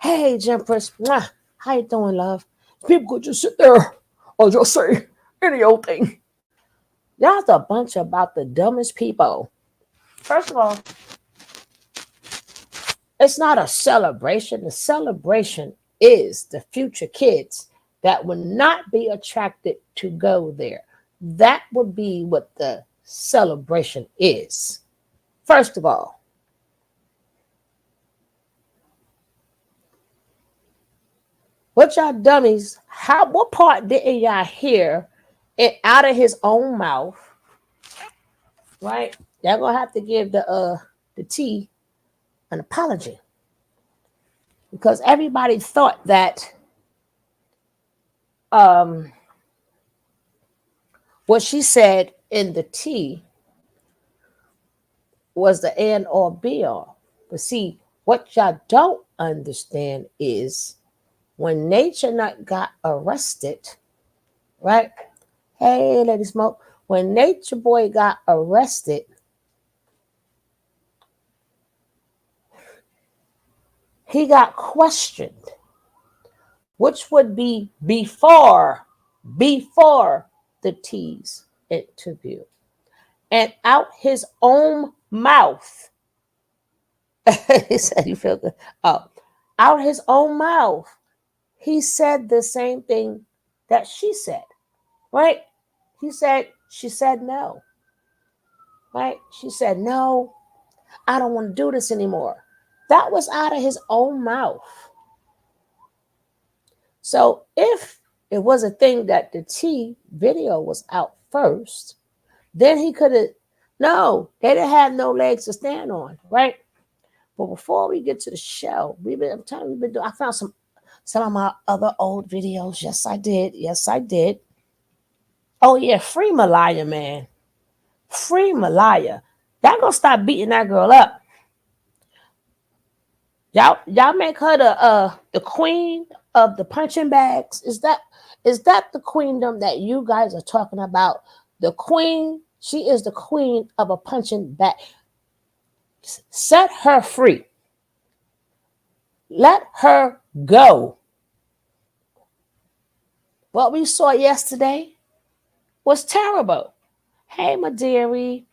Hey, Jempress. Mwah. How you doing, love? People could just sit there or just say any old thing. Y'all's a bunch about the dumbest people. First of all, it's not a celebration. The celebration is the future kids that would not be attracted to go there. That would be what the celebration is. First of all, what y'all dummies, what part didn't y'all hear it out of his own mouth? Right? Y'all gonna have to give the T an apology. Because everybody thought that what she said in the T was the end or be all. But see, what y'all don't understand is when Nature Nut got arrested, right? Hey, Lady Smoke. When Nature Boy got arrested, he got questioned, which would be before the T's interview. And out his own mouth, he said he felt good. Oh, out his own mouth, he said the same thing that she said, right? She said no, right? She said, no, I don't want to do this anymore. That was out of his own mouth. So if it was a thing that the T video was out first, then he could have, no, they didn't have no legs to stand on, right? But before we get to the show, I found some of my other old videos. Yes, I did. Oh yeah, free Malaya, man. Free Malaya. That gonna stop beating that girl up. Y'all make her the queen of the punching bags. Is that the queendom that you guys are talking about? The queen, she is the queen of a punching bag. Set her free. Let her go. What we saw yesterday was terrible. Hey, my dearie.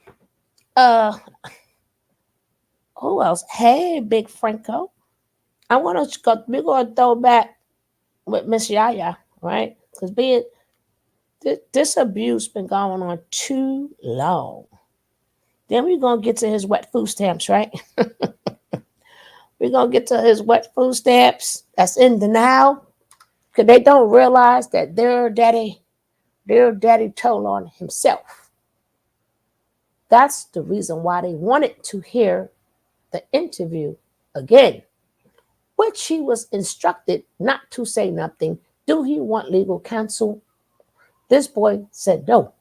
Who else? Hey, Big Franco. We're gonna throw back with Miss Yaya, right? Because this abuse been going on too long. Then we're gonna get to his wet food stamps, right? We're gonna get to his wet food stamps that's in denial. Because they don't realize that their daddy told on himself. That's the reason why they wanted to hear the interview again, which he was instructed not to say nothing. Do he want legal counsel? This boy said no.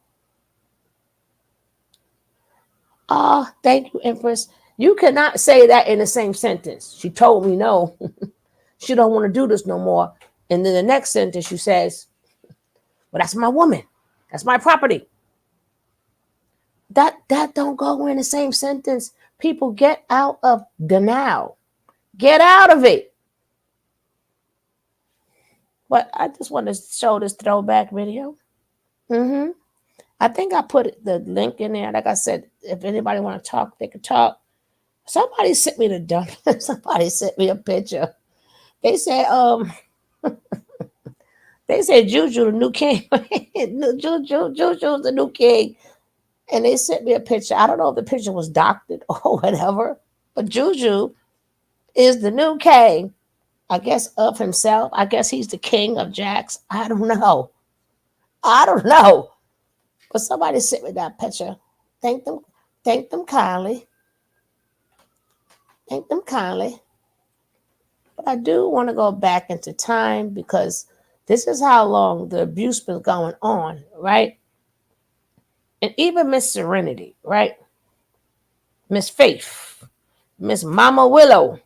Thank you, Empress. You cannot say that in the same sentence. She told me no. She don't want to do this no more. And then the next sentence she says, well, that's my woman. That's my property. That don't go in the same sentence. People, get out of denial. Get out of it. But I just want to show this throwback video. I think I put the link in there. Like I said, if anybody want to talk, they can talk. Somebody sent me the dump. Somebody sent me a picture. They said, Juju the new king. Juju's the new king. And they sent me a picture. I don't know if the picture was doctored or whatever, but Juju is the new king, I guess, of himself. I guess he's the king of jacks. I don't know. But somebody sent me that picture. Thank them kindly. But I do want to go back into time because this is how long the abuse been going on, right? And even Miss Serenity, right? Miss Faith, Miss Mama Willow.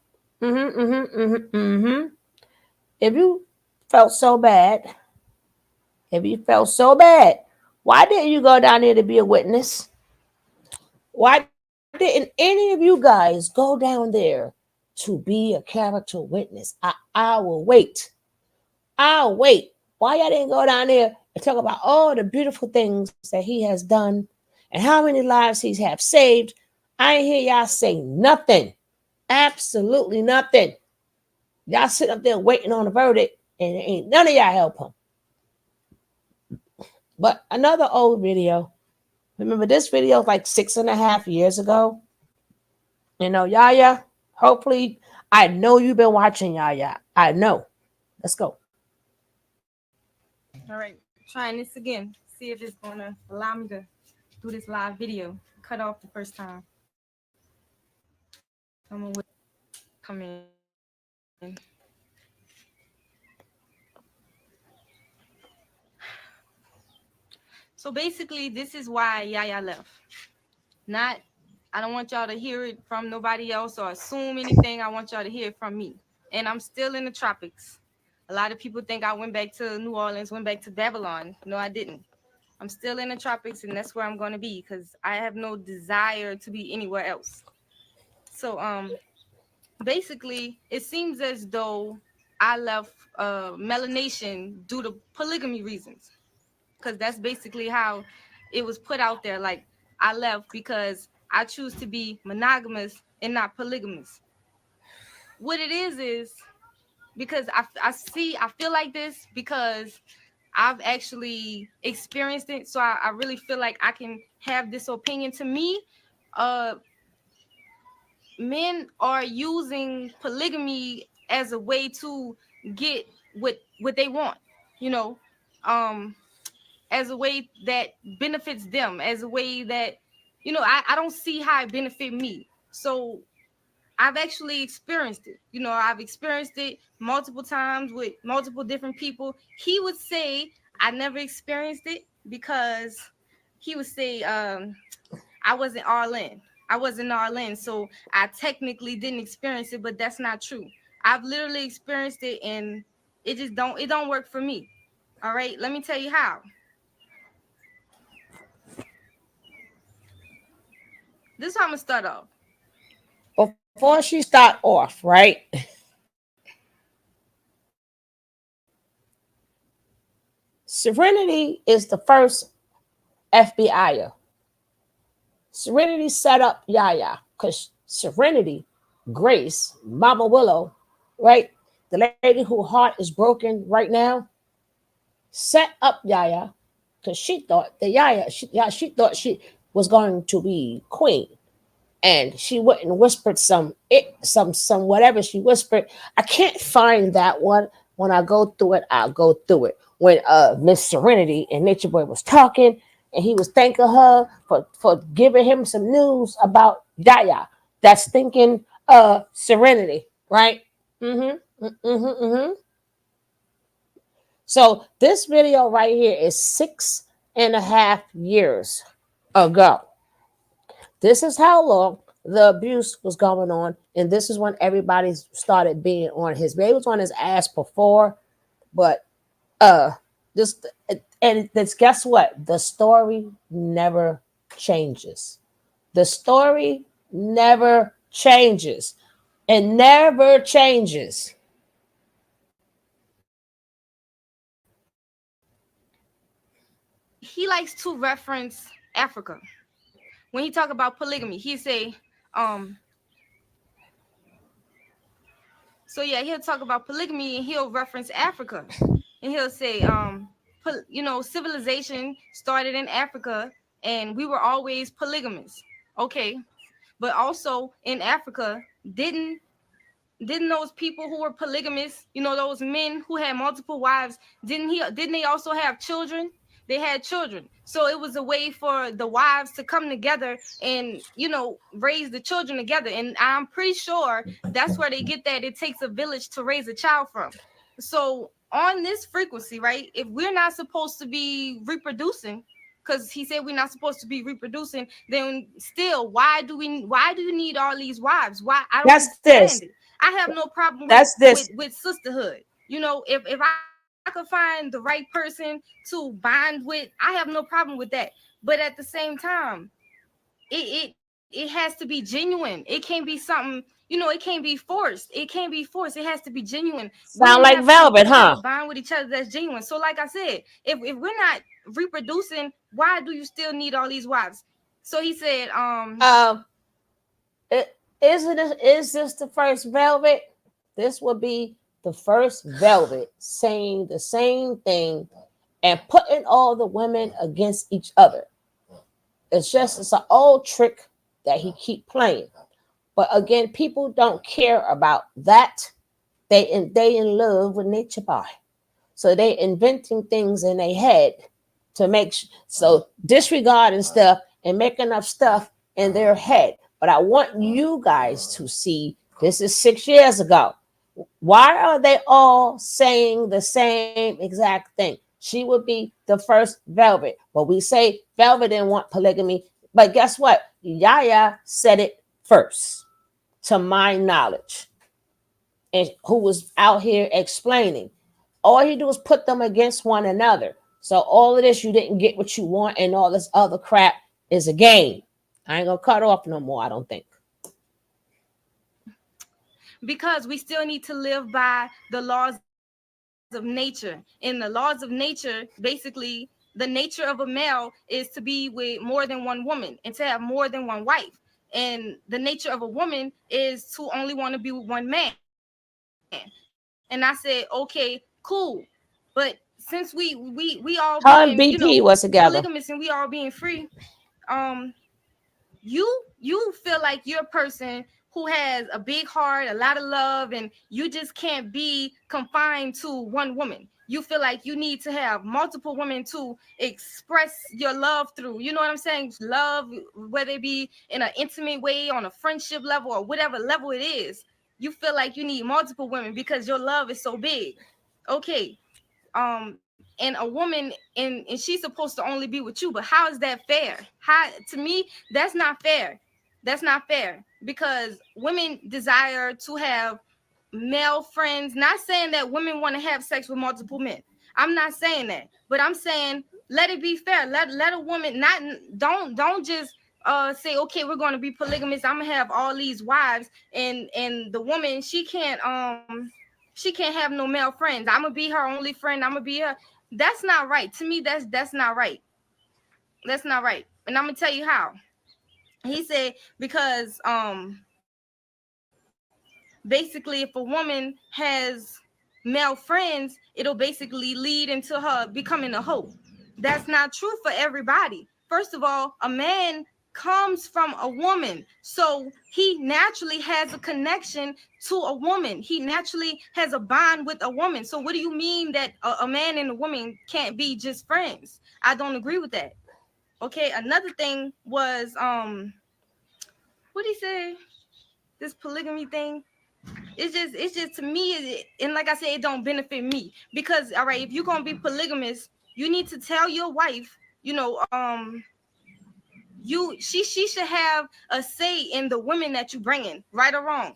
If you felt so bad, why didn't you go down there to be a witness? Why didn't any of you guys go down there to be a character witness. I will wait. I'll wait. Why y'all didn't go down there and talk about all the beautiful things that he has done and how many lives he have saved? I ain't hear y'all say nothing. Absolutely nothing. Y'all sitting up there waiting on the verdict, and ain't none of y'all help him. But another old video. Remember, this video like 6.5 years ago. Yaya. Hopefully, I know you've been watching Yaya. I know. Let's go. All right, trying this again. See if it's gonna allow me to do this live video. Cut off the first time. I'm gonna come in. So basically, this is why Yaya left. Not, I don't want y'all to hear it from nobody else or assume anything. I want y'all to hear it from me. And I'm still in the tropics. A lot of people think I went back to New Orleans, went back to Babylon. No, I didn't. I'm still in the tropics, and that's where I'm going to be because I have no desire to be anywhere else. So basically, it seems as though I left melanation due to polygamy reasons, because that's basically how it was put out there. Like, I left because I choose to be monogamous and not polygamous. What it is because I feel like this because I've actually experienced it. So I really feel like I can have this opinion. To me, men are using polygamy as a way to get what they want, you know, as a way that benefits them, as a way that, I don't see how it benefit me. So I've actually experienced it. I've experienced it multiple times with multiple different people. He would say I never experienced it because he would say I wasn't all in. I wasn't all in, so I technically didn't experience it, but that's not true. I've literally experienced it, and it don't work for me. All right, let me tell you how. This is how I'm gonna start off. Before she start off, right? Serenity is the first FBI'er. Serenity set up Yaya because Serenity, Grace, Mama Willow, right? The lady whose heart is broken right now, set up Yaya because she thought that she thought she was going to be queen. And she went and whispered some whatever she whispered. I can't find that one. When I go through it, I'll go through it. When Miss Serenity and Natureboy was talking, and he was thanking her for giving him some news about Yaya. That's thinking Serenity, right? So this video right here is 6.5 years ago. This is how long the abuse was going on, and this is when everybody started being on his. They was on his ass before, but this and this. Guess what? The story never changes. The story never changes. It never changes. He likes to reference Africa. When he talk about polygamy, he say, so yeah, he'll talk about polygamy and he'll reference Africa. And he'll say, civilization started in Africa and we were always polygamous. Okay. But also in Africa, didn't those people who were polygamous, those men who had multiple wives, didn't they also have children? They had children. So it was a way for the wives to come together and, raise the children together. And I'm pretty sure that's where they get that it takes a village to raise a child from. So on this frequency, right, if we're not supposed to be reproducing, because he said we're not supposed to be reproducing, then still, why do you need all these wives? Why? I don't understand it. I have no problem with sisterhood. If I could find the right person to bond with, I have no problem with that. But at the same time, it has to be genuine. It can't be something, it can't be forced. It can't be forced. It has to be genuine. Sound Women like velvet, have a huh? bond with each other that's genuine. So like I said, if we're not reproducing, why do you still need all these wives? So he said, Um, is this the first velvet? This will be the first velvet saying the same thing and putting all the women against each other. It's an old trick that he keep playing. But again, people don't care about that. They in love with nature boy. So they inventing things in their head to so disregarding stuff and making up stuff in their head. But I want you guys to see this is 6 years ago. Why are they all saying the same exact thing? She would be the first velvet. But we say velvet didn't want polygamy. But guess what? Yaya said it first, to my knowledge, and who was out here explaining. All he do is put them against one another. So all of this, you didn't get what you want, and all this other crap is a game. I ain't gonna cut off no more, I don't think. because we still need to live by the laws of nature. In the laws of nature, basically, the nature of a male is to be with more than one woman and to have more than one wife. And the nature of a woman is to only want to be with one man. And I said, okay, cool. But since we all being, Her and polygamous BP and was we all together. being free, um, you feel like you're a person who has a big heart, a lot of love, and you just can't be confined to one woman. You feel like you need to have multiple women to express your love through. You know what I'm saying? Love, whether it be in an intimate way, on a friendship level, or whatever level it is. You feel like you need multiple women because your love is so big. Okay. And a woman and she's supposed to only be with you, but how is that fair? How, to me, that's not fair. That's not fair, because women desire to have male friends. Not saying that women want to have sex with multiple men. I'm not saying that, but I'm saying let it be fair. Let a woman not don't just say, okay, we're going to be polygamous, I'm gonna have all these wives, and the woman, she can't have no male friends. I'm gonna be her only friend, I'm gonna be her. That's not right. To me, that's not right. That's not right. And I'm gonna tell you how. He said because basically, if a woman has male friends, it'll basically lead into her becoming a hoe. That's not true for everybody. First of all, a man comes from a woman, so he naturally has a connection to a woman. He naturally has a bond with a woman. So what do you mean that a man and a woman can't be just friends? I don't agree with that. Okay, another thing was what he say, this polygamy thing. It's just to me, and like I said, it don't benefit me, because all right, if you're gonna be polygamous, you need to tell your wife, she should have a say in the women that you bring in, right or wrong.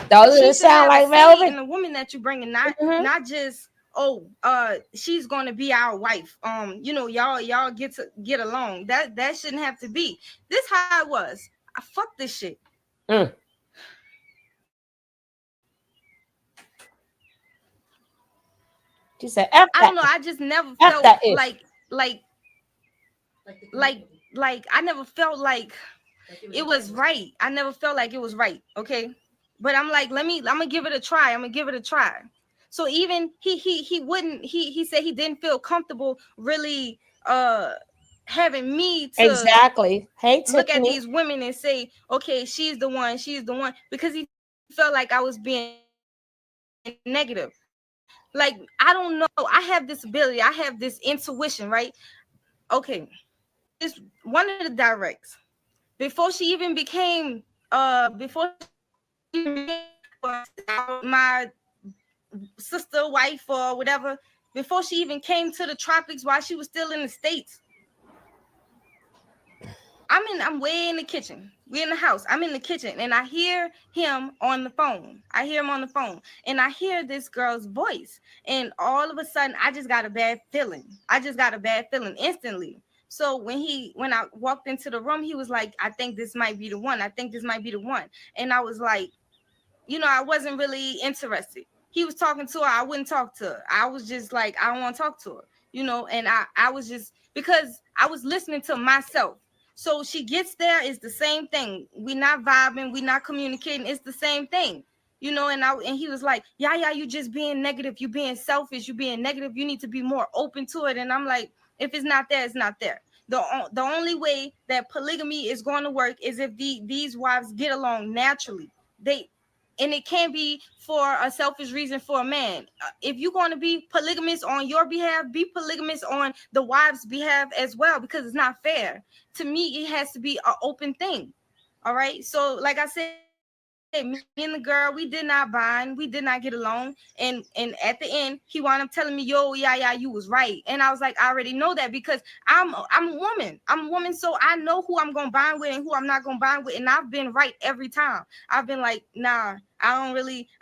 Doesn't She it should sound have a like say in velvet? the woman that you bring in, not Mm-hmm. not just, oh, she's gonna be our wife. Y'all get along. That shouldn't have to be. This how it was. I fuck this shit. Mm. She said, F I that. don't know. I just never F felt that ish. like I never felt like it was right. I never felt like it was right. Okay. But I'm like, I'm gonna give it a try. I'm gonna give it a try. So even he wouldn't, he said he didn't feel comfortable really having me to Exactly. Hey, look at Tiffany. these women and say, okay, she's the one, because he felt like I was being negative. Like, I don't know. I have this ability. I have this intuition, right? Okay. This one of the directs, before she even became before she even became my sister, wife, or whatever, before she even came to the tropics, while she was still in the States, I'm way in the kitchen. We in the house. I'm in the kitchen, and I hear him on the phone. And I hear this girl's voice. And all of a sudden, I just got a bad feeling. Instantly. So when I walked into the room, he was like, "I think this might be the one. I think this might be the one." And I was like, I wasn't really interested. He was talking to her, I wouldn't talk to her. I was just like, I don't want to talk to her, and I was just, because I was listening to myself. So she gets there, it's the same thing. We not vibing, we not communicating, it's the same thing. And he was like, yeah, you just being negative, you being selfish, you being negative, you need to be more open to it. And I'm like, if it's not there, it's not there. The only way that polygamy is going to work is if these wives get along naturally. And it can be for a selfish reason for a man. If you're going to be polygamous on your behalf, be polygamous on the wife's behalf as well, because it's not fair. To me, it has to be an open thing. All right. So, like I said, me and the girl, we did not bond, we did not get along, and at the end, he wound up telling me, "Yo, yeah, you was right," and I was like, "I already know that because I'm a woman. So I know who I'm gonna bond with and who I'm not gonna bond with, and I've been right every time. I've been like, nah, I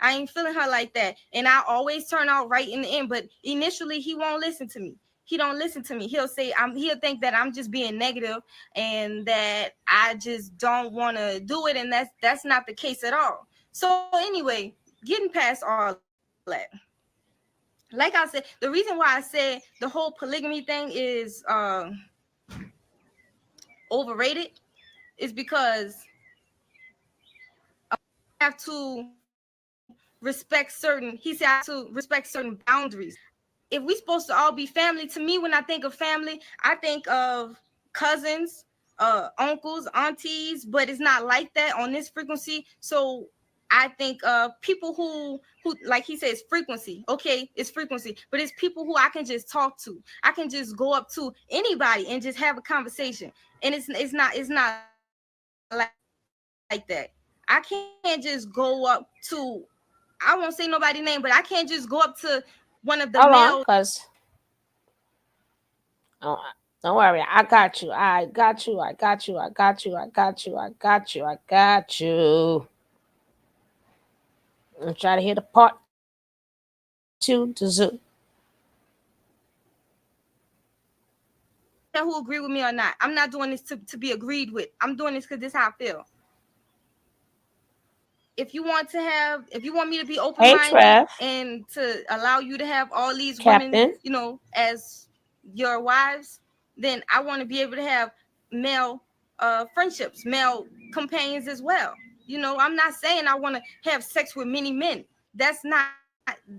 ain't feeling her like that, and I always turn out right in the end. But initially, he won't listen to me. He don't listen to me. He'll think that I'm just being negative and that I just don't want to do it, and that's not the case at all. So anyway, getting past all that, like I said, the reason why I said the whole polygamy thing is overrated is because have to respect certain he said I have to respect certain boundaries. If we supposed to all be family, to me, when I think of family, I think of cousins, uncles, aunties, but it's not like that on this frequency. So I think people who like he says frequency. Okay, it's frequency, but it's people who I can just talk to. I can just go up to anybody and just have a conversation. And it's not like that. I can't just go up to, I won't say nobody's name, but I can't just go up to one of the Hold on, male. because oh, don't worry, I got you. I got you. I got you. I got you. I got you. I got you. I got you. I'm trying to hear the part two to zoo. Who agree with me or not. I'm not doing this to be agreed with. I'm doing this because this is how I feel. If you want me to be Hey, open-minded Trev, and to allow you to have all these women, Captain. As your wives, then I want to be able to have male friendships, male companions as well. I'm not saying I want to have sex with many men. That's not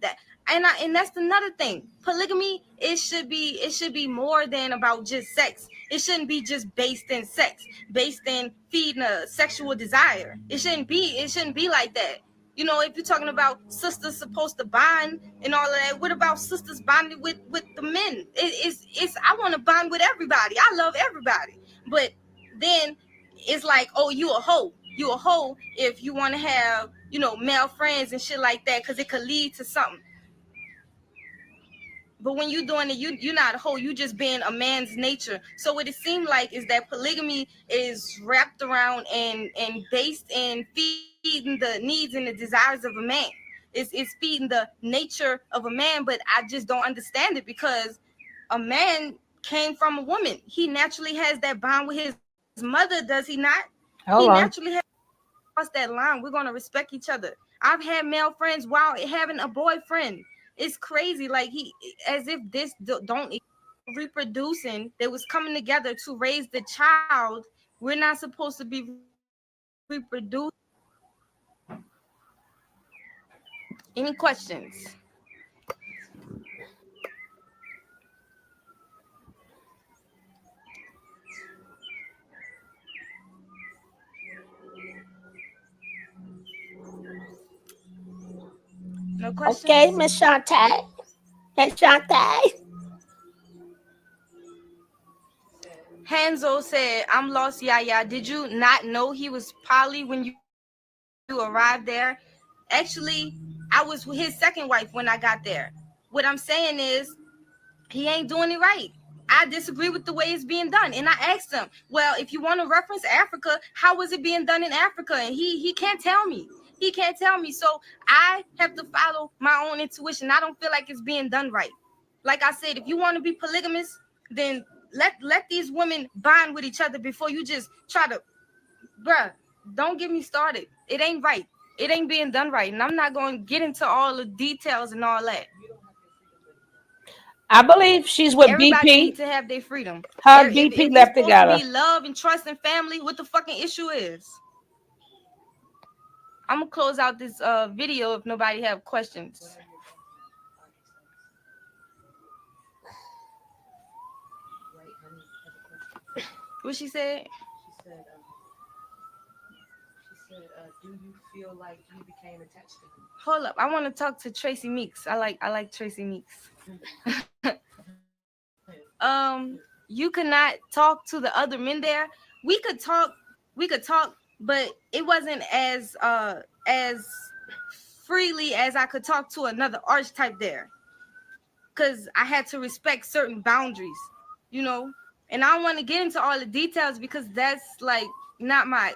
that. And that's another thing. Polygamy, it should be more than about just sex. It shouldn't be just based in sex, based in feeding a sexual desire. It shouldn't be like that. If you're talking about sisters supposed to bond and all of that, what about sisters bonding with the men? It's I want to bond with everybody. I love everybody. But then it's like, oh, you a hoe if you want to have male friends and shit like that, because it could lead to something. But when you're doing it, you're not a hoe. You just being a man's nature. So what it seemed like is that polygamy is wrapped around and based in feeding the needs and the desires of a man. It's feeding the nature of a man, but I just don't understand it, because a man came from a woman. He naturally has that bond with his mother, does he not? He Hold naturally on. has crossed that line. We're gonna respect each other. I've had male friends while having a boyfriend. It's crazy. Like as if this don't reproducing. They was coming together to raise the child. We're not supposed to be reproducing. Any questions? No Okay, questions? Miss Shantae. Hey, Shantae. Hanzo said, "I'm lost, yeah. Did you not know he was poly when you arrived there?" Actually, I was his second wife when I got there. What I'm saying is, he ain't doing it right. I disagree with the way it's being done. And I asked him, well, if you want to reference Africa, how was it being done in Africa? And he can't tell me. He can't tell me. So I have to follow my own intuition. I don't feel like it's being done right. Like I said, if you want to be polygamous, then let these women bond with each other before you just try to, bruh, don't get me started. It ain't right. it ain't being done right. And I'm not going to get into all the details and all that. I believe she's with Everybody BP. needs to have their freedom. Her If BP it's left supposed together. to be love and trust and family, what the fucking issue is? I'm gonna close out this video if nobody have questions. What she said? Do you feel like you became attached to him? Hold up, I want to talk to Tracy Meeks. I like Tracy Meeks. You could not talk to the other men there. We could talk, but it wasn't as freely as I could talk to another archetype there, because I had to respect certain boundaries, you know. And I don't want to get into all the details because that's like not my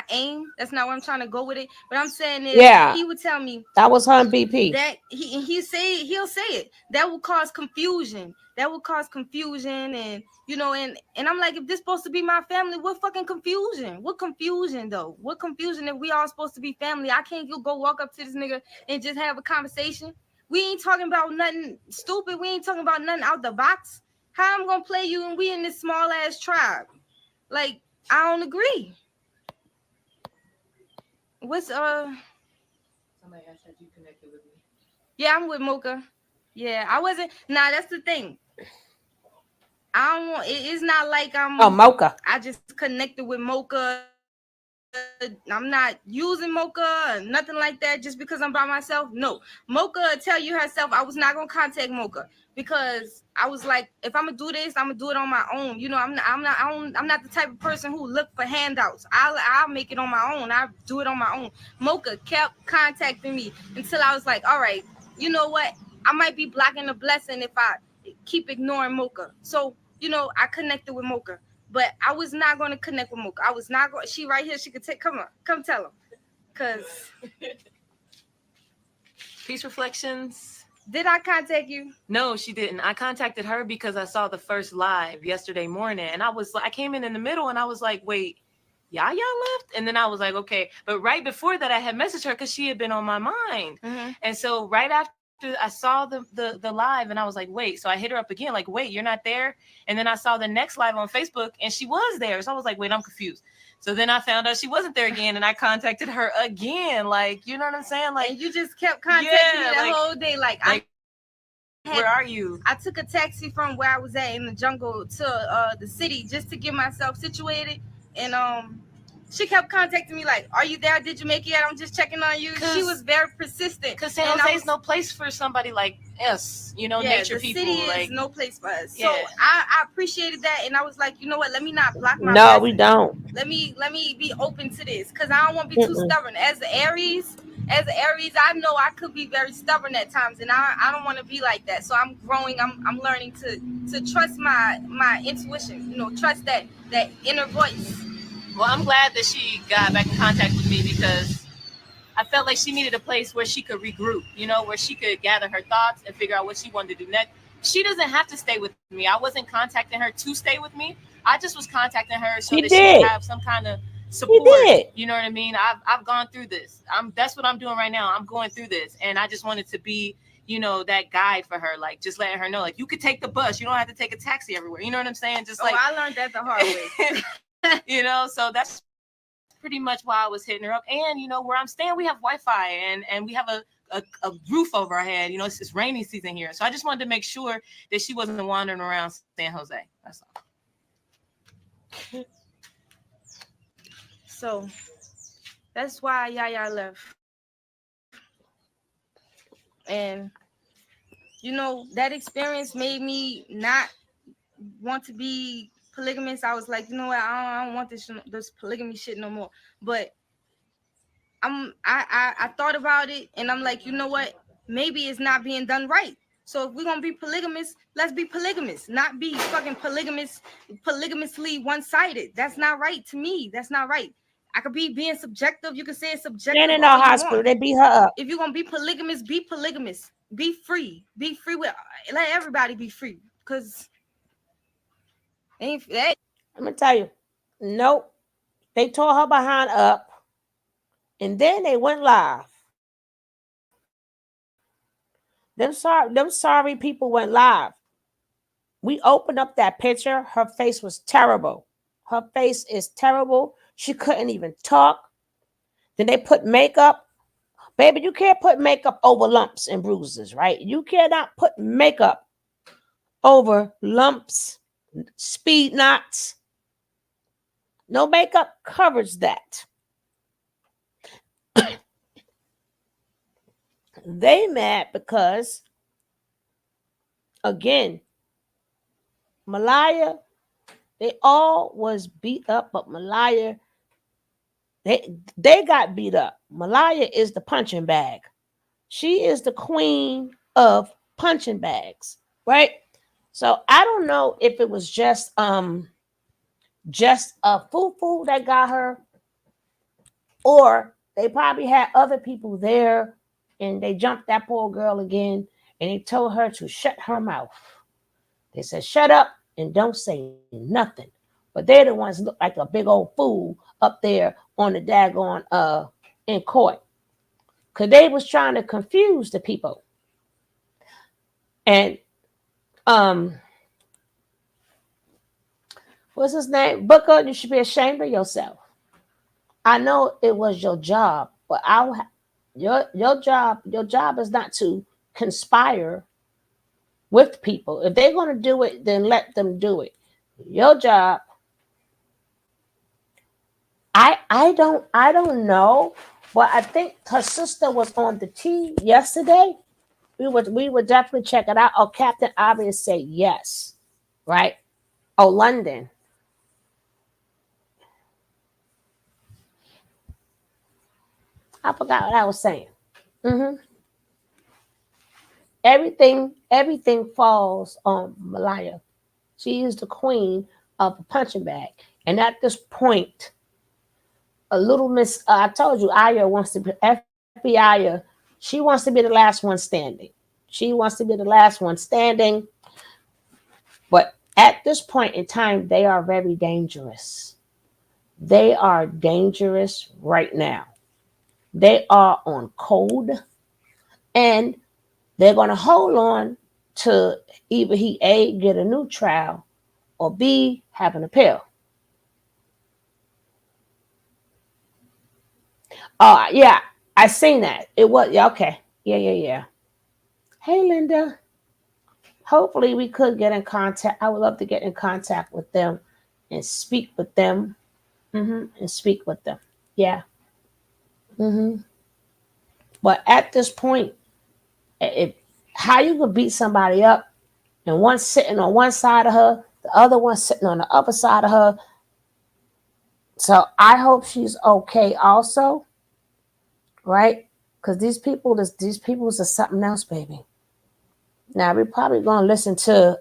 aim. That's not where I'm trying to go with it. But I'm saying is, Yeah, he would tell me that was her and BP. that he'll say it. That will cause confusion. And you know, and I'm like, if this supposed to be my family, what fucking confusion? What confusion though? What confusion if we all supposed to be family? I can't go walk up to this nigga and just have a conversation. We ain't talking about nothing stupid. We ain't talking about nothing out the box. How I'm gonna play you and we in this small ass tribe? Like, I don't agree. What's Somebody asked that you connected with me. Yeah, I'm with Mocha. Yeah, I wasn't. Nah, that's the thing. I don't want. It's not like I'm. Mocha. I just connected with Mocha. I'm not using Mocha or nothing like that just because I'm by myself. No, Mocha tell you herself I was not gonna contact Mocha because I was like, if I'm gonna do this, I'm gonna do it on my own. You know, I'm not the type of person who look for handouts. I'll make it on my own. I do it on my own. Mocha kept contacting me until I was like, all right, you know what? I might be blocking a blessing if I keep ignoring Mocha. So, you know, I connected with Mocha. But I was not going to connect with Mocha. I was not going. She right here. She could take. Come on. Come tell him. Cause Peace Reflections. Did I contact you? No, she didn't. I contacted her because I saw the first live yesterday morning, and I came in the middle, and I was like, wait, Yaya left? And then I was like, okay. But right before that, I had messaged her because she had been on my mind. Mm-hmm. And so right after I saw the live, and I was like, wait. So I hit her up again, like, wait, you're not there? And then I saw the next live on Facebook, and she was there. So I was like, wait, I'm confused. So then I found out she wasn't there again, and I contacted her again. Like, you know what I'm saying? Like, and you just kept contacting me the whole day. Like where are you? I took a taxi from where I was at in the jungle to the city just to get myself situated. And she kept contacting me like, are you there? Did you make it? I'm just checking on you. She was very persistent. Because San Jose's no place for somebody like us, you know, nature people. The city like, is no place for us. Yeah. So I appreciated that, and I was like, you know what? Let me not block my No, blessings. we don't. Let me be open to this because I don't want to be too stubborn. As an Aries, I know I could be very stubborn at times, and I don't want to be like that. So I'm growing. I'm learning to trust my intuition. You know, trust that inner voice. Well, I'm glad that she got back in contact with me because I felt like she needed a place where she could regroup, you know, where she could gather her thoughts and figure out what she wanted to do next. She doesn't have to stay with me. I wasn't contacting her to stay with me. I just was contacting her so that she would have some kind of support. You know what I mean? I've gone through this. That's what I'm doing right now. I'm going through this, and I just wanted to be, you know, that guide for her, like just letting her know, like, you could take the bus. You don't have to take a taxi everywhere. You know what I'm saying? Just like, I learned that the hard way. You know, so that's pretty much why I was hitting her up. And, you know, where I'm staying, we have Wi-Fi and we have a roof over our head. You know, it's rainy season here. So I just wanted to make sure that she wasn't wandering around San Jose. That's all. So that's why Yaya left. And, you know, that experience made me not want to be polygamous. I was like, you know what? I don't want this polygamy shit no more. But I thought about it, and I'm like, you know what? Maybe it's not being done right. So if we're gonna be polygamous, let's be polygamous, not be fucking polygamously one-sided. That's not right to me. That's not right. I could be being subjective. You could say it's subjective. And in the hospital, they beat her up. If you're gonna be polygamous, be polygamous. Be free. Be free with. Let everybody be free. Cause I'm gonna tell you, nope. They tore her behind up. And then they went live. Them sorry people went live. We opened up that picture. Her face was terrible. Her face is terrible. She couldn't even talk. Then they put makeup. Baby, you can't put makeup over lumps and bruises, right? You cannot put makeup over lumps, speed knots. No makeup covers that. They mad because, again, Malaya, they all was beat up, but Malaya, they got beat up. Malaya is the punching bag. She is the queen of punching bags, right? So I don't know if it was just a foo-foo that got her, or they probably had other people there and they jumped that poor girl again and they told her to shut her mouth. They said, shut up and don't say nothing. But they're the ones that look like a big old fool up there on the daggone in court. Because they was trying to confuse the people. And what's his name? Booker, you should be ashamed of yourself. I know it was your job, but your job is not to conspire with people. If they're going to do it, then let them do it. Your job. I don't know, but I think her sister was on the T yesterday. We would definitely check it out. Oh, Captain Obvious say yes, right? Oh, London. I forgot what I was saying. Everything falls on Malaya. She is the queen of a punching bag, and at this point, a little Miss. I told you, Aya wants to be FBI. She wants to be the last one standing. She wants to be the last one standing. But at this point in time, they are very dangerous. They are dangerous right now. They are on code, and they're going to hold on to either he A, get a new trial, or B, have an appeal. Oh, yeah, I seen that. It was, yeah, okay. Yeah. Hey, Linda. Hopefully we could get in contact. I would love to get in contact with them and speak with them. And speak with them. Yeah. But at this point, how you could beat somebody up and one sitting on one side of her, the other one sitting on the other side of her. So I hope she's okay also, right? Because these people is something else, baby. Now we're probably gonna listen to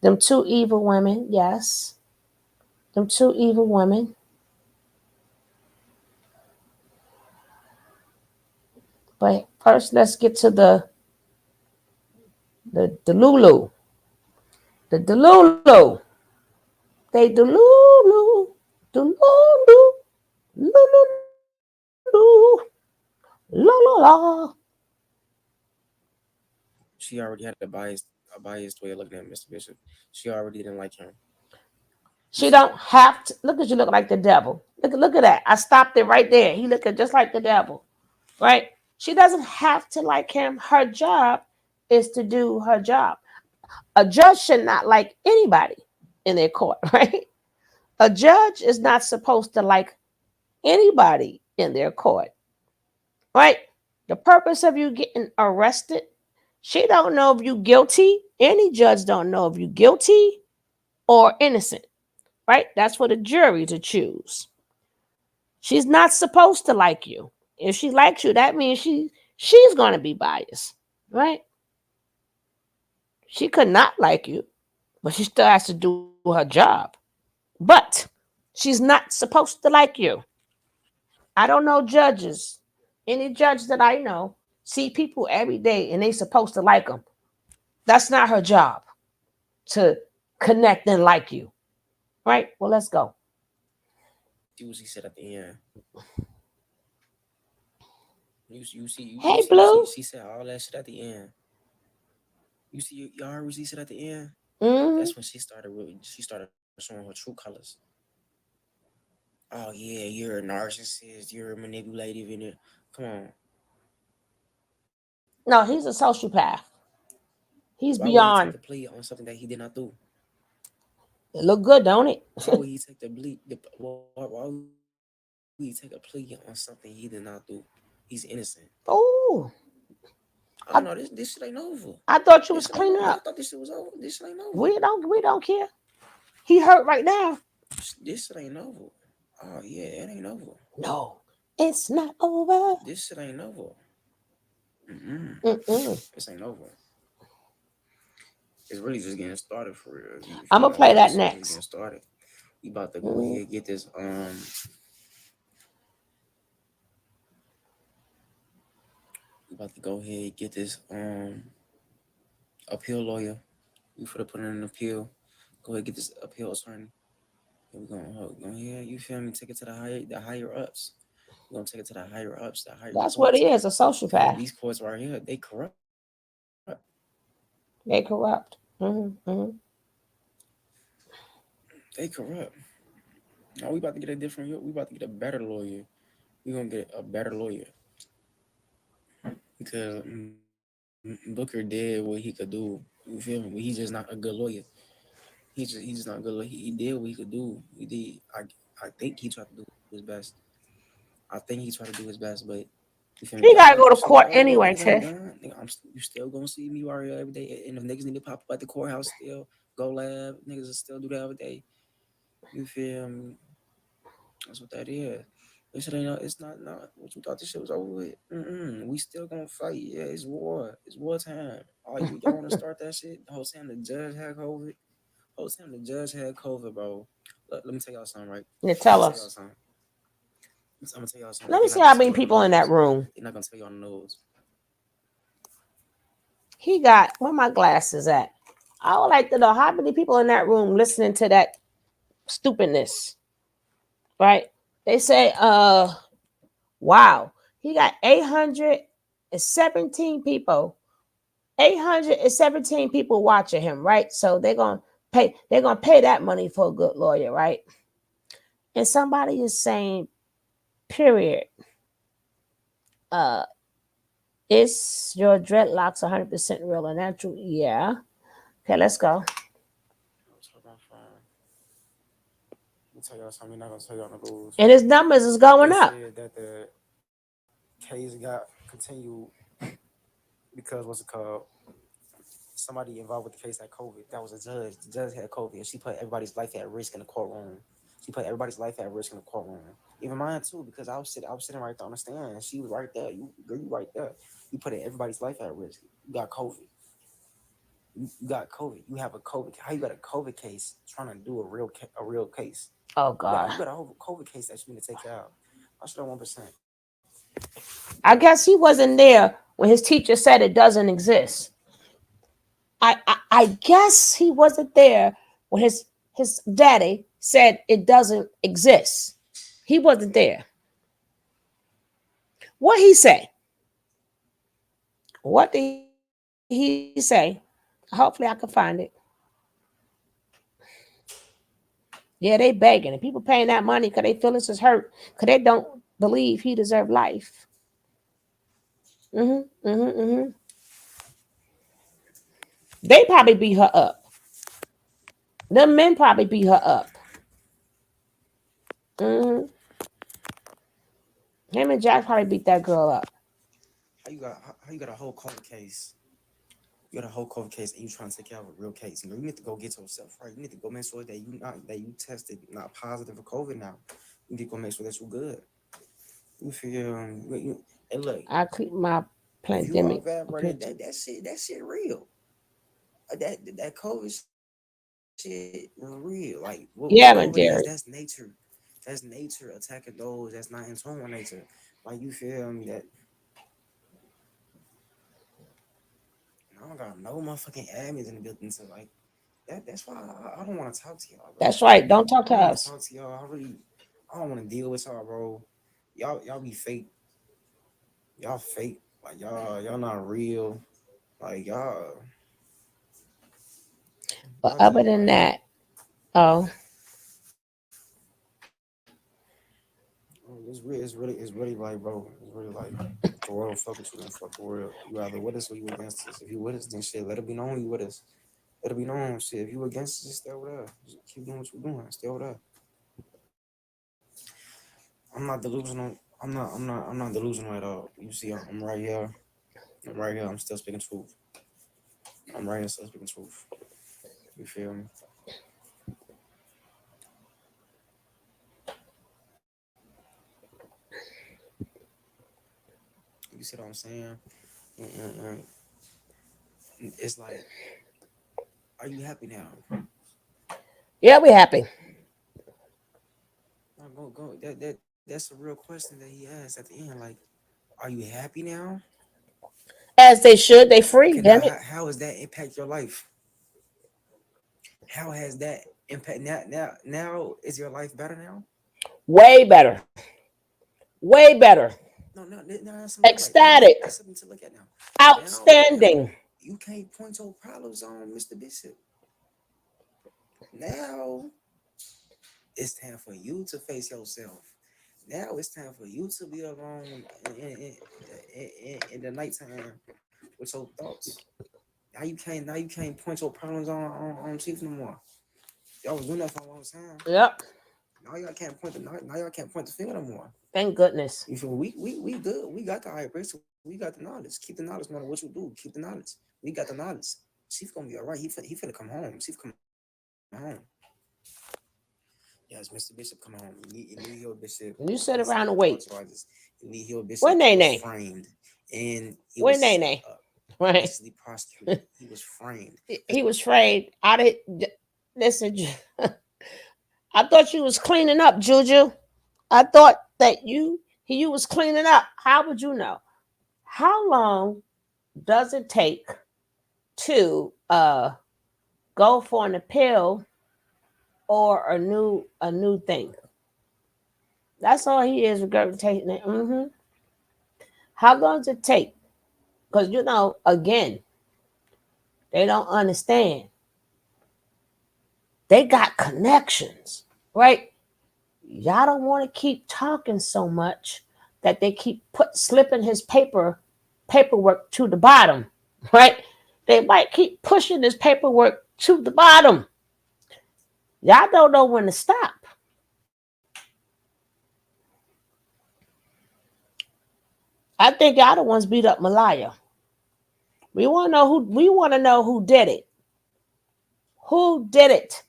them two evil women, yes. Them two evil women. But first let's get to the Lulu. The Delulu. They Delulu. Delulu. Lulu. La la la. She already had a biased way of looking at Mr. Bishop. She already didn't like him. She don't have to look at you look like the devil. Look at that. I stopped it right there. He looking just like the devil. Right? She doesn't have to like him. Her job is to do her job. A judge should not like anybody in their court, right? A judge is not supposed to like anybody in their court, right? The purpose of you getting arrested, she don't know if you guilty. Any judge don't know if you guilty or innocent, right? That's for the jury to choose. She's not supposed to like you. If she likes you, that means she's going to be biased, right? She could not like you, but she still has to do her job. But she's not supposed to like you. I don't know judges. Any judge that I know see people every day and they supposed to like them. That's not her job to connect and like you. Right? Well, let's go. see what she said at the end. Hey, Blue. She said all that shit at the end. Y'all heard what she said at the end? Mm-hmm. That's when she started showing her true colors. Oh yeah, you're a narcissist, you're manipulative in it. Come on. No, he's a sociopath. He's Why would he take beyond. the plea on something that he did not do? It look good, don't it? Why would he take the plea? Why would he take a plea on something he did not do? He's innocent. Oh, I don't I, know. This shit ain't over. I thought you This was shit ain't over. cleaning Y'all up. thought this shit was over. This shit ain't over. We don't care. He hurt right now. This shit ain't over. Oh yeah, it ain't over. No, it's not over. This shit ain't over. Mm-mm. This ain't over. It's really just getting started for real. If I'm you gonna know, play that this shit just getting next. started. We about to go Mm. ahead and get this we about to go ahead and get this appeal lawyer. We finna put in an appeal. Go ahead and get this appeal attorney. And we're gonna go ahead, you feel me? Take it to the higher ups. We're gonna take it to the higher ups, the higher That's what courts. he is, a Because sociopath. these courts right here, they corrupt. They corrupt. They corrupt. Now we about to get a different. We about to get a better lawyer. We gonna get a better lawyer because Booker did what he could do. You feel me? But he's just not a good lawyer. He's just not a good lawyer. He did what he could do. He did. I think he tried to do his best. I think he tried to do his best, but you feel me? He gotta go to That shit ain't court over yet. anyway, Niggas ain't Tiff. done. Nigga, you still gonna see me right here every day. And if niggas need to pop up at the courthouse, still go lab. Niggas will still do that every day. You feel me? That's what that is. This shit ain't. It's not. What you thought this shit was over with? We still gonna fight. Yeah, it's war. It's war time. All y'all want to start that shit? The whole time the judge had COVID. Whole time the judge had COVID, bro. Let me tell y'all something, right? Yeah, Let me tell tell y'all us. something. I'm gonna tell y'all something. Let me They're see not gonna how tell many you on the people in that nose. room. They're not gonna tell you on the nose. He got where my glasses at. I would like to know how many people in that room listening to that stupidness. Right? They say, wow, he got 817 people. 817 people watching him, right? So they're gonna pay that money for a good lawyer, right? And somebody is saying, period. Uh, is your dreadlocks 100% real and natural? Yeah. Okay, let's go. Let me tell y'all something. Not gonna tell you on the news. And his numbers is going They up. said that the case got continued because what's it called? Somebody involved with the case had COVID. That was a judge. The judge had COVID, and she put everybody's life at risk in the courtroom. She put everybody's life at risk in the courtroom, even mine too, because I was sitting right there on the stand, and she was right there. You right there. You put everybody's life at risk. You got COVID. You got COVID. You have a COVID. How you got a COVID case trying to do a real case? Oh You God. got a whole COVID case that you need to take care of. I should have 1%. I guess he wasn't there when his teacher said it doesn't exist. I guess he wasn't there when his daddy said it doesn't exist. He wasn't there. What he say? What did he say? Hopefully I can find it. Yeah, they begging and people paying that money because they feelings is hurt because they don't believe he deserved life. Mm-hmm. They probably beat her up. The men probably beat her up. Mm-hmm. Him and Jack probably beat that girl up. How you got a whole COVID case? You got a whole COVID case and you trying to take care of a real case. You need to go get yourself right. You need to go make sure that you tested not positive for COVID now. You need to go make sure that you're good. You feel and look, I keep my if you are pandemic bad, bro, picture. that shit real. That COVID shit real. Like what Yeah, man, COVID is, Derek. that's nature. That's nature attacking those that's not in tune with nature. Like you feel me that I don't got no motherfucking admins in the building, so like that's why I don't want to talk to y'all, bro. That's right. Don't talk I to don't want to us. talk to y'all. I don't want to deal with y'all, bro. Y'all be fake. Y'all fake. Like y'all not real. Like But y'all other just than like that, oh, it's really like, bro, it's really like the world fuck with you, then fuck the world. You either with us or you against us. If you with us, then shit, let it be known you with us. Let it be known, shit. If you against us, just stay over there. Just keep doing what you're doing. Stay over there. I'm not delusional. I'm not delusional at all. You see, I'm right here. I'm right here. I'm still speaking truth. I'm right here, still speaking truth. You feel me? You see what I'm saying? And it's like, are you happy now? yeah, we happy. No, go. That's a real question that he asked at the end. Like, are you happy now? As they should, they Okay, free, now damn it. how has that impact your life? How has that impact now? Is your life better now? Way better. Way better. No, that's something like Ecstatic. that's something to look at now. Now Outstanding. you can't point your problems on Mr. Bishop. Now it's time for you to face yourself. Now it's time for you to be alone in the nighttime with your thoughts. Now you can't point your problems on Chief no more. Y'all was doing that for a long time. Yep. Now y'all can't point the finger no more. Thank goodness. You feel we good. We got the high brace. We got the knowledge. Keep the knowledge, no matter what you do. Keep the knowledge. We got the knowledge. Chief gonna be all right. He finna come home. Chief come home. Yes, Mr. Bishop come home. Lee Hill Bishop. You sit He's around and on wait. charges. Lee Hill Bishop Where was Nene? framed, and he Where was Nene? Right. basically prosecuted. He was framed. He was afraid. I did. Listen, I thought you was cleaning up, Juju. I thought that you was cleaning up. How would you know? How long does it take to go for an appeal or a new thing? That's all he is regurgitating it. How long does it take? Because again, they don't understand. They got connections, right? Y'all don't want to keep talking so much that they keep slipping his paperwork to the bottom, right? They might keep pushing this paperwork to the bottom. Y'all don't know when to stop. I think y'all the ones beat up Malaya. We want to know who did it. Who did it?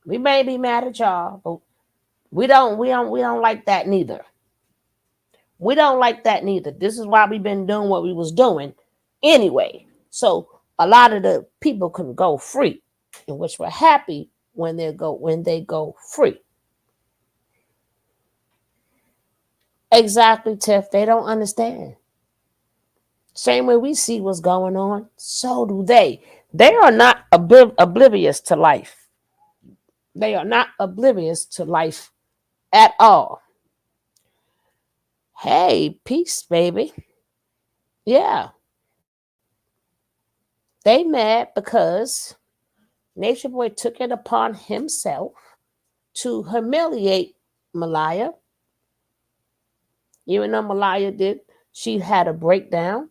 We may be mad at y'all, but we don't like that neither. We don't like that neither. This is why we've been doing what we was doing anyway. So a lot of the people can go free, in which we're happy when they go free. Exactly, Tiff. They don't understand. Same way we see what's going on, so do they. They are not oblivious to life. They are not oblivious to life at all. Hey, peace, baby. Yeah. They mad because Natureboy took it upon himself to humiliate Malaya. Even though Malaya she had a breakdown.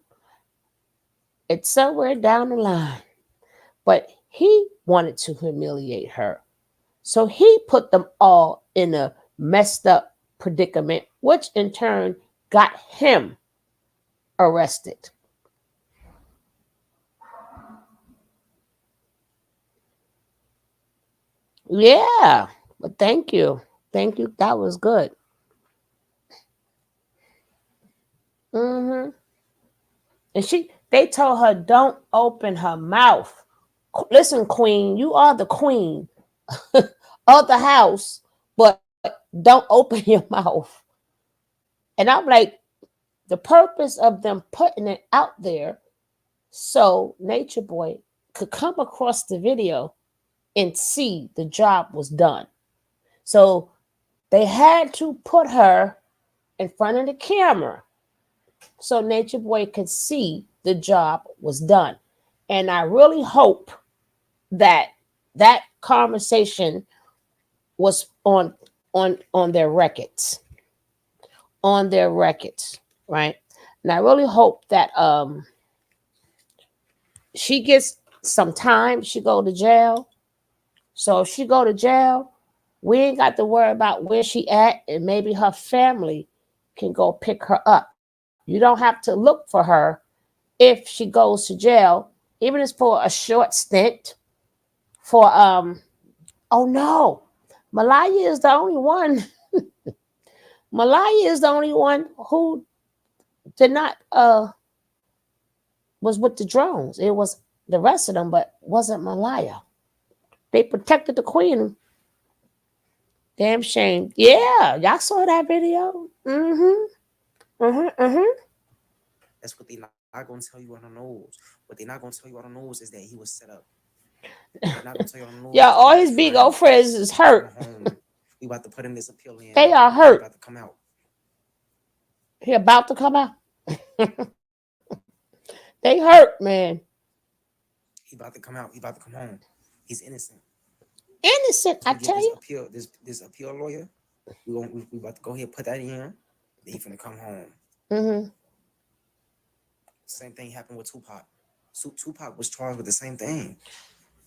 It's somewhere down the line. But he wanted to humiliate her. So he put them all in a messed up predicament, which in turn got him arrested. Yeah, but thank you. Thank you. That was good. And they told her, don't open her mouth. Listen, queen, you are the queen of the house, but don't open your mouth. And I'm like, the purpose of them putting it out there so Natureboy could come across the video and see the job was done. So They had to put her in front of the camera so Nature Boy could see the job was done. And I really hope that that conversation was on their records, right? And I really hope that she gets some time. She go to jail. So if she go to jail, we ain't got to worry about where she at, and maybe her family can go pick her up. You don't have to look for her if she goes to jail, even if it's for a short stint. For oh no, Malaya is the only one. Malaya is the only one who did not was with the drones. It was the rest of them, but wasn't Malaya. They protected the queen. Damn shame. Yeah, y'all saw that video. That's what they not gonna tell you on the news. What they not gonna tell you on the news is that he was set up. They're not gonna tell you on the news. Yeah, all his big old friends is hurt. We about to put in this appeal in. They are hurt. About to come out. He about to come out. They hurt, man. He about to come out. He about to come home. He's innocent. Innocent, I tell you. This appeal lawyer. We about to go ahead and put that in. Then he finna come home. Same thing happened with Tupac. Tupac was charged with the same thing.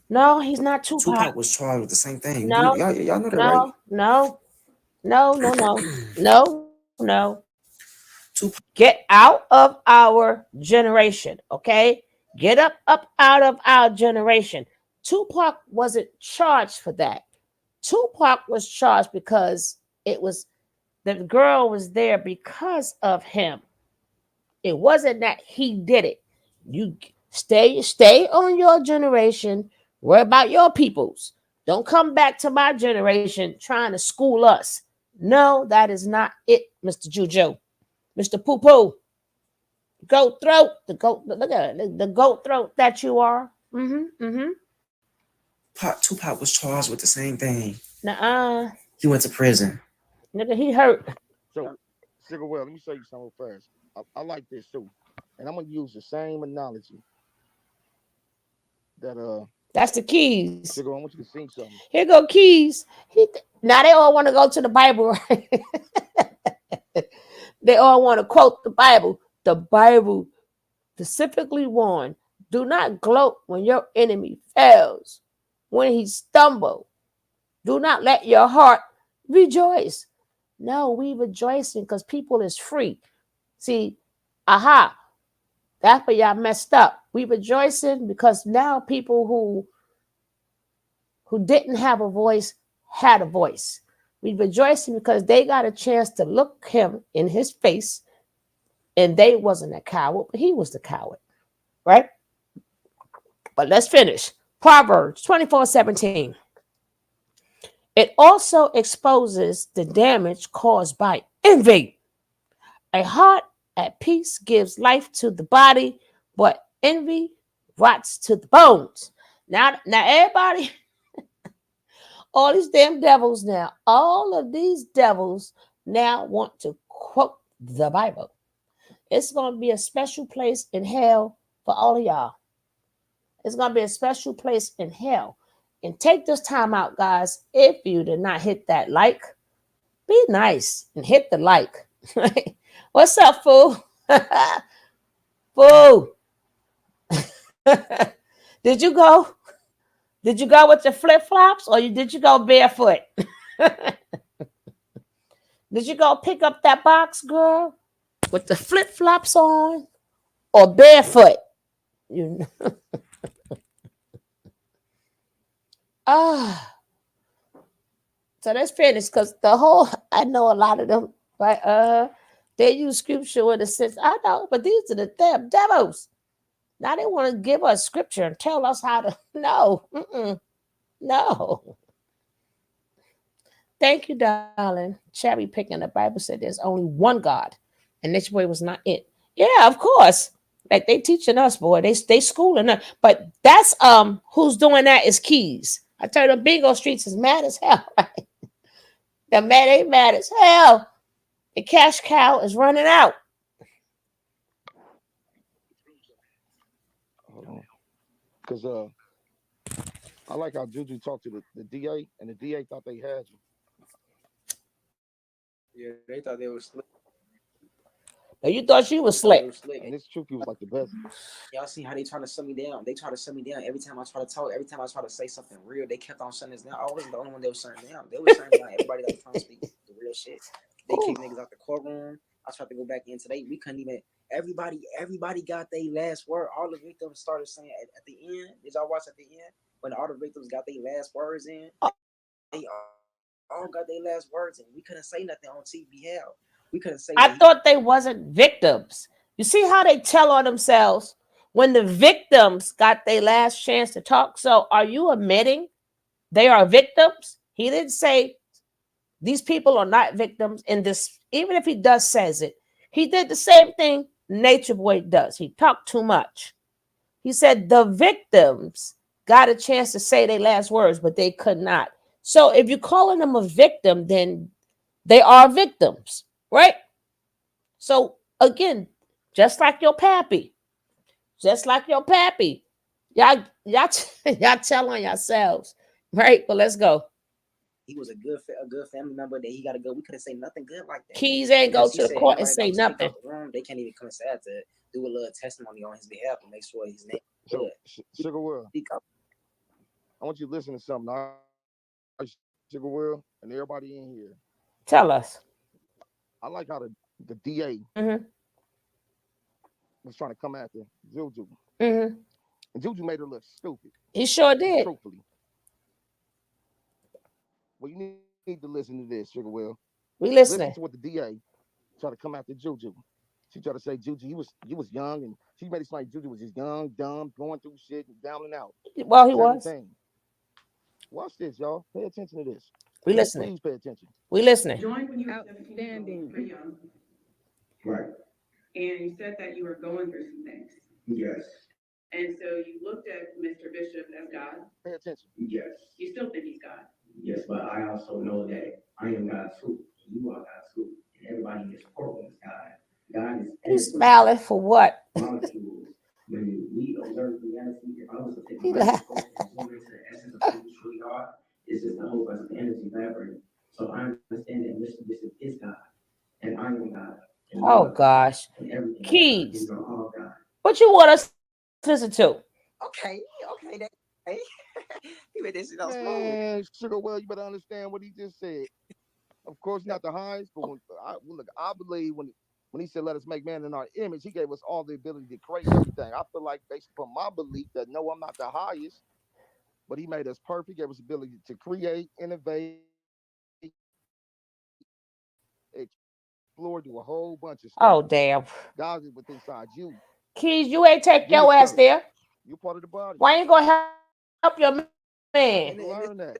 No, he's not Tupac. Tupac was charged with the same thing. No, y'all know that, right? No. Get out of our generation, okay? Get up out of our generation. Tupac wasn't charged for that. Tupac was charged because it was the girl was there because of him. It wasn't that he did it. You stay on your generation. Worry about your peoples. Don't come back to my generation trying to school us. No, that is not it, Mr. Juju. Mr. Poo Poo. Goat throat. Look at it. The goat throat that you are. Tupac was charged with the same thing. Nuh-uh. He went to prison. Nigga, he hurt. So, Sugar Well, let me show you something first. I like this too. And I'm gonna use the same analogy that that's the keys. Sugar, I want you to sing something. Here go keys. Now they all want to go to the Bible, right? They all want to quote the Bible. The Bible specifically warned, do not gloat when your enemy fails, when he stumbles. Do not let your heart rejoice. No, we rejoicing because people is free. See, that's where y'all messed up. We rejoicing because now people who didn't have a voice had a voice. We rejoicing because they got a chance to look him in his face, and they wasn't a coward, but he was the coward, right? But let's finish. Proverbs 24:17. It also exposes the damage caused by envy. A heart at peace gives life to the body, but envy rots to the bones. Now everybody, all these damn devils now, all of these devils now want to quote the Bible. It's going to be a special place in hell for all of y'all. It's going to be a special place in hell. And take this time out, guys. If you did not hit that like, be nice and hit the like. What's up, fool? Fool. Did you go with your flip-flops, or did you go barefoot? Did you go pick up that box, girl, with the flip-flops on, or barefoot? You know. So that's finished, because I know a lot of them, right? They use scripture in a sense. I know, but these are the damn devils. Now they want to give us scripture and tell us how to. No. No. Thank you, darling. Cherry picking. The Bible said there's only one God, and Natureboy was not it. Yeah, of course. Like they teaching us, boy. They schooling us. But that's who's doing that is Keys. I tell you, the Bingo Streets is mad as hell, right? The man ain't mad as hell. The cash cow is running out. Hold on. Because I like how Juju talked to the DA, and the DA thought they had you. Yeah, they thought they were slick. And you thought she was slick. And this truth, he was like the best. Y'all see how they try to shut me down? They try to shut me down every time I try to talk. Every time I try to say something real, they kept on shutting us down. I wasn't the only one that was shutting down. They were shutting down everybody that was trying to speak the real shit. They kicked niggas out the courtroom. I tried to go back in today. We couldn't even. Everybody got their last word. All the victims started saying at the end. Did y'all watch at the end when all the victims got their last words in? They all got their last words in. We couldn't say nothing on TV. Hell, we couldn't say. I thought they wasn't victims. You see how they tell on themselves when the victims got their last chance to talk? So are you admitting they are victims? He didn't say these people are not victims in this. Even if he does says it, he did the same thing Natureboy does. He talked too much. He said the victims got a chance to say their last words, but they could not. So if you're calling them a victim, then they are victims, right? So again, just like your pappy, y'all tell on yourselves, right? But let's go. He was a good family member that he got to go. We couldn't say nothing good like that. Keys ain't go to the court and say nothing. They can't even come inside to do a little testimony on his behalf and make sure his name is So, good. Sugar World, I want you to listen to something. All right, Sugar World, and everybody in here. Tell us. I like how the DA was trying to come after Juju. And Juju made her look stupid. He sure did. Truthfully. Well, you need to listen to this, Sugar Will. We listening. Listen to what the DA tried to come after Juju. She tried to say Juju, you was young, and she made it seem like Juju was just young, dumb, going through shit, and down and out. Well, he was. Watch this, y'all. Pay attention to this. We listening. Please pay attention. We listening. Joined when you were 17, very young. Right. And you said that you were going through some things. Yes. And so you looked at Mr. Bishop as God. Pay attention. Yes. You still think he's God. Yes, but I also know that I am God too. You are God too. And everybody in this courtroom is God. God is He's smiling for what? molecules. When we observe reality, if I was to take my microscope and zoom into the essence of who we truly are, it's just a whole bunch of energy vibrating. So I understand that Mr. Bishop is God. And I am God. And Oh gosh. and everything. Keys. These are all God. What you want us to listen to? Okay. He made this shit out smooth. Man, Sugar Will, you better understand what he just said. Of course, not the highest, but I believe when he said, let us make man in our image, he gave us all the ability to create everything. I feel like based upon my belief that no, I'm not the highest, but he made us perfect, gave us the ability to create, innovate, explore, do a whole bunch of stuff. Oh damn. God is within inside you. Keys, you ain't take your ass there. You're part of the body. Why ain't gonna help your man? Learn that.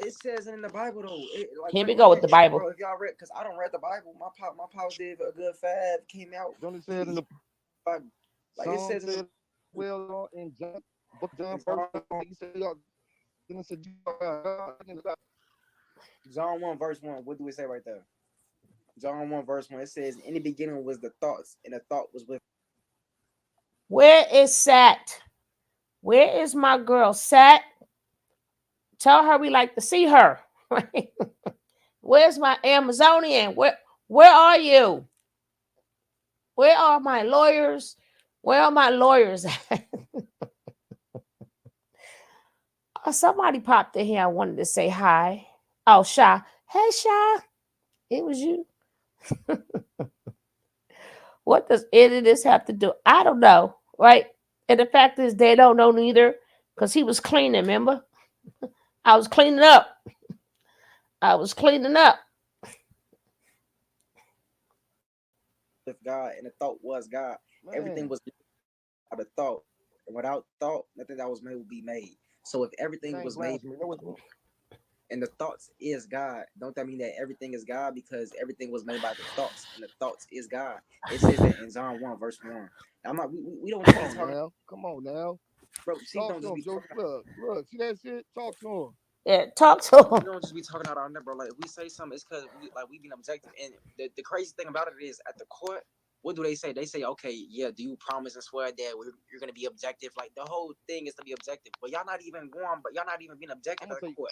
It says in the Bible though. Here we go with the Bible. Bro, if y'all read, because I don't read the Bible. My pops did a good 5 came out. Don't it say it in the Bible? Like it says in well in John, book John John 1 verse 1. What do it say right there? John 1 verse 1. It says, in the beginning was the thoughts, and the thought was with. Where is Sat? Where is my girl Sat? Tell her we like to see her. Where's my Amazonian? Where are you? Where are my lawyers? Where are my lawyers at? Somebody popped in here. I wanted to say hi. Oh, Sha. Hey, Sha. It was you. What does any of this have to do? I don't know, right? And the fact is they don't know neither because he was cleaning, remember? I was cleaning up. With God, and the thought was God. Man. Everything was out of thought. And without thought, nothing that was made will be made. So if everything was made, and the thoughts is God, don't that mean that everything is God? Because everything was made by the thoughts, and the thoughts is God. It says that in John 1, verse 1. I'm not. We don't come on now. Bro, see, talk don't to him, just be look, see that shit? Talk to him. Yeah, talk to We him. don't just be talking out our neck, bro. Like if we say something, it's because we being objective. And the crazy thing about it is, at the court, what do they say? They say, okay, yeah, do you promise and swear that you're gonna be objective? Like the whole thing is to be objective, but y'all not even going, but y'all not even being objective at the court.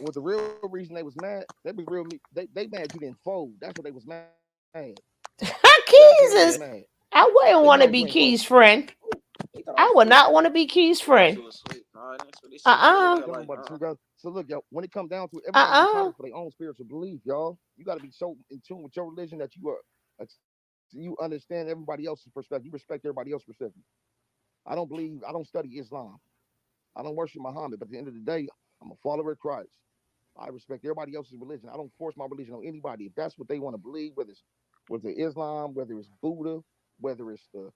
Well, the real reason they was mad, they was real. They mad you didn't fold. That's what they was mad. That's what Keys they was is. mad. I wouldn't They want to mad you be ain't fold. Keys' friend. They thought I I was would asleep. not want to be Keys' I thought friend. you was asleep. Nah, that's what they said. Uh-uh. Tell them about the truth, guys. So look, y'all. When it comes down to it, everybody's Uh-uh. entitled for their own spiritual belief, y'all. You got to be so in tune with your religion that you understand everybody else's perspective. You respect everybody else's perspective. I don't study Islam. I don't worship Muhammad. But at the end of the day, I'm a follower of Christ. I respect everybody else's religion. I don't force my religion on anybody. If that's what they want to believe, whether it's Islam, whether it's Buddha, whether it's the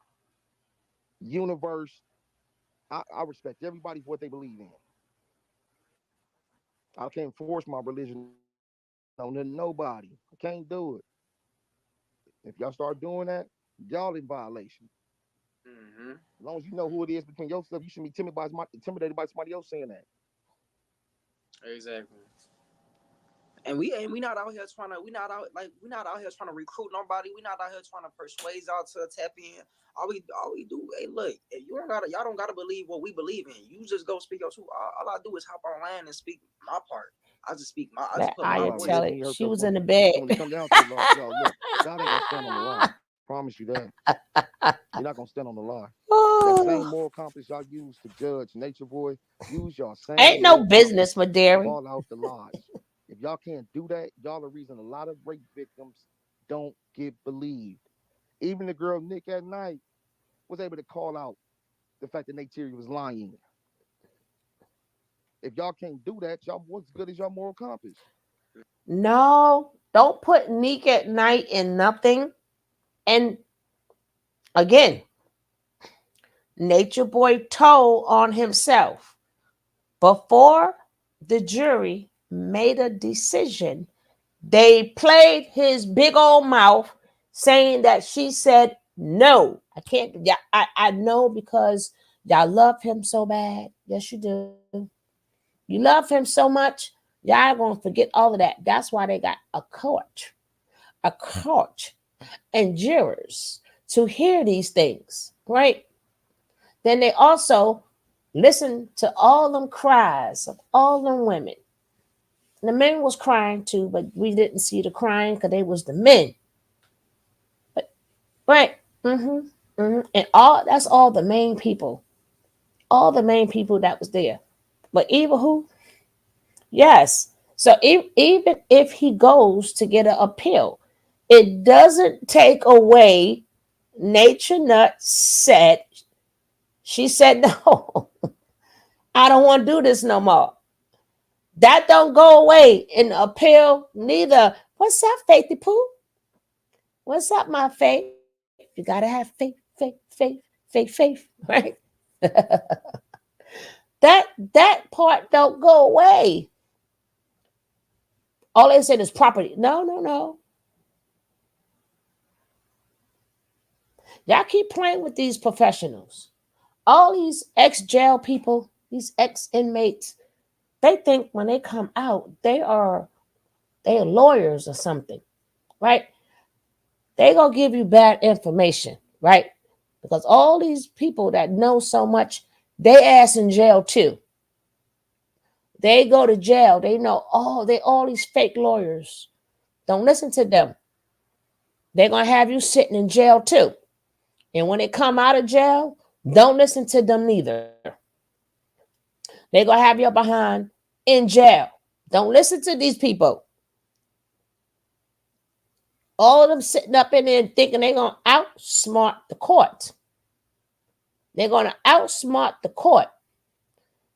universe, I respect everybody for what they believe in. I can't force my religion on nobody. I can't do it. If y'all start doing that, y'all in violation. Mm-hmm. As long as you know who it is between yourself, you shouldn't be intimidated by somebody else saying that. Exactly. And we not out here trying to we not out here trying to recruit nobody. We not out here trying to persuade y'all to tap in. All we do, hey, look, y'all don't gotta believe what we believe in. You just go speak your truth. All I do is hop online and speak my part. I just Let put my Aya Nah, voice. tell you it. ain't heard She those was one. in the bed. So when it come down to it, y'all look, God ain't gonna stand on the lie. Promise you that. You're not gonna stand on the lie. That same Oh, moral compass y'all use to judge Nature Boy, use your ain't same no moral compass business for to Derry. call out the lies. If y'all can't do that, y'all the reason a lot of rape victims don't get believed. Even the girl Nick at night was able to call out the fact that Nate was lying. If y'all can't do that, y'all what's good as your moral compass? No, don't put Neek at night in nothing. And again, Nature Boy told on himself before the jury made a decision. They played his big old mouth saying that she said no. I can't. Yeah, I know because y'all love him so bad. Yes, you do. You love him so much. Y'all gonna forget all of that. That's why they got a court, and jurors to hear these things, right? Then they also listen to all them cries of all them women. The men was crying too, but we didn't see the crying because they was the men. But right, and all the main people, all the main people that was there. But even who? Yes. So even if he goes to get an appeal, it doesn't take away. Nature Nut said, she said no. I don't want to do this no more. That don't go away in the appeal neither. What's up, Faithy Pooh? What's up, my faith? You gotta have faith, right? That part don't go away. All they said is property. No, no, no. Y'all keep playing with these professionals. All these ex-jail people, these ex-inmates, they think when they come out, they are lawyers or something, right? They gonna give you bad information, right? Because all these people that know so much, they ass in jail too. They go to jail. They know all these fake lawyers. Don't listen to them. They're gonna have you sitting in jail too. And when they come out of jail, don't listen to them neither. They're gonna have your behind in jail. Don't listen to these people. All of them sitting up in there thinking they're gonna outsmart the court. They're gonna outsmart the court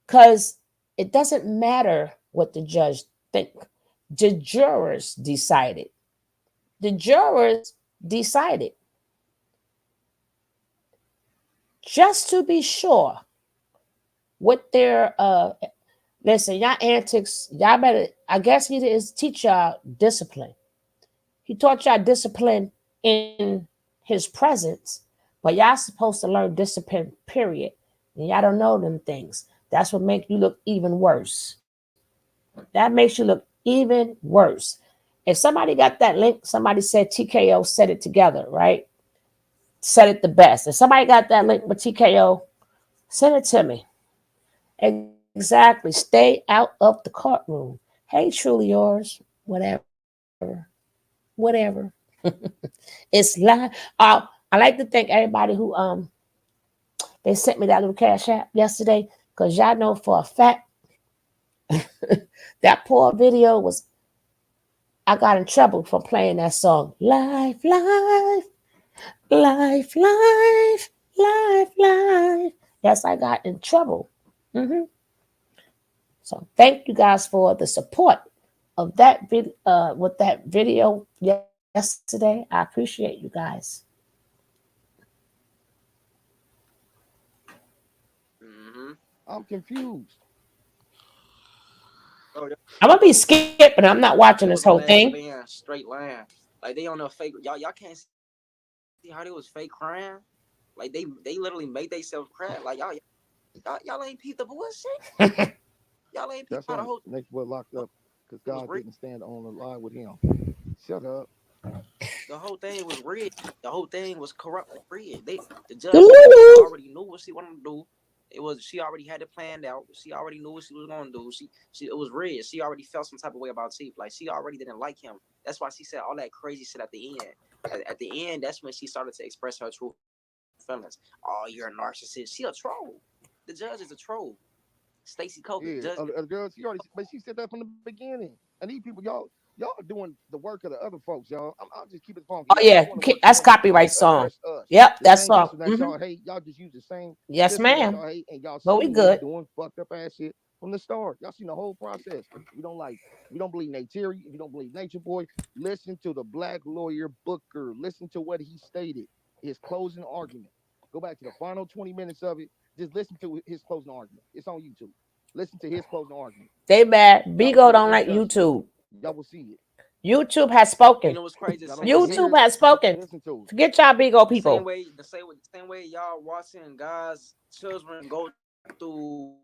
because it doesn't matter what the judge think. The jurors decided. The jurors decided. Just to be sure with their listen, y'all antics, y'all better, I guess he is teach y'all discipline. He taught y'all discipline in his presence, but y'all supposed to learn discipline, period. And y'all don't know them things. That's what make you look even worse. That makes you look even worse. If somebody got that link, somebody said TKO said it together, right? Said it the best. If somebody got that link with TKO, send it to me. Exactly. Stay out of the courtroom. Hey, truly yours. Whatever. Whatever. It's live. I like to thank everybody who they sent me that little cash app yesterday, because y'all know for a fact that poor video was, I got in trouble for playing that song. Life, life, life, life, life, life. Yes, I got in trouble. hmm So thank you guys for the support of that video with that video yesterday. I appreciate you guys. I'm confused. Oh, I'm gonna be skipping. I'm not watching it this was whole a last thing. van straight line. Like they on a fake. Y'all can't see how they was fake crying. Like they literally made themselves cry. Like y'all ain't peeped the bullshit. Y'all ain't peeped That's how the why whole next boy locked up because was God rigged. didn't stand on the line with him. Shut up. The whole thing was rigged. The whole thing was corrupt and rigged. The judge Doo-doo-doo. already knew what she wanted to do. She already had it planned out. She already knew what she was gonna do. She it was rigged. She already felt some type of way about Chief. Like she already didn't like him. That's why she said all that crazy shit at the end. At the end, that's when she started to express her true feelings. Oh, you're a narcissist. She a troll. The judge is a troll. Stacey Coker, the judge. Yeah, girl, she already, but she said that from the beginning. And these people, y'all are doing the work of the other folks, y'all. I'll just keep it funky. Oh Y'all yeah, doing the work that's for them. copyright song. That's us. Yep, The that's same song. system that y'all hate, y'all just use the same Yes, system that ma'am. y'all hate, and y'all But we seen me good. doing fucked up ass shit from the start. Y'all seen the whole process. If you don't believe Nate Terry, if you don't believe Nature Boy, listen to the black lawyer Booker. Listen to what he stated, his closing argument. Go back to the final 20 minutes of it. Just listen to his closing argument. It's on YouTube. Listen to his closing argument. They mad. Y'all will see Bigo the don't like injustice. YouTube. Y'all will see it. YouTube has You spoken. know what's crazy? Y'all don't want to hear YouTube it. has spoken. Listen to it. Forget y'all Bigo The same people. way, y'all watching God's children go through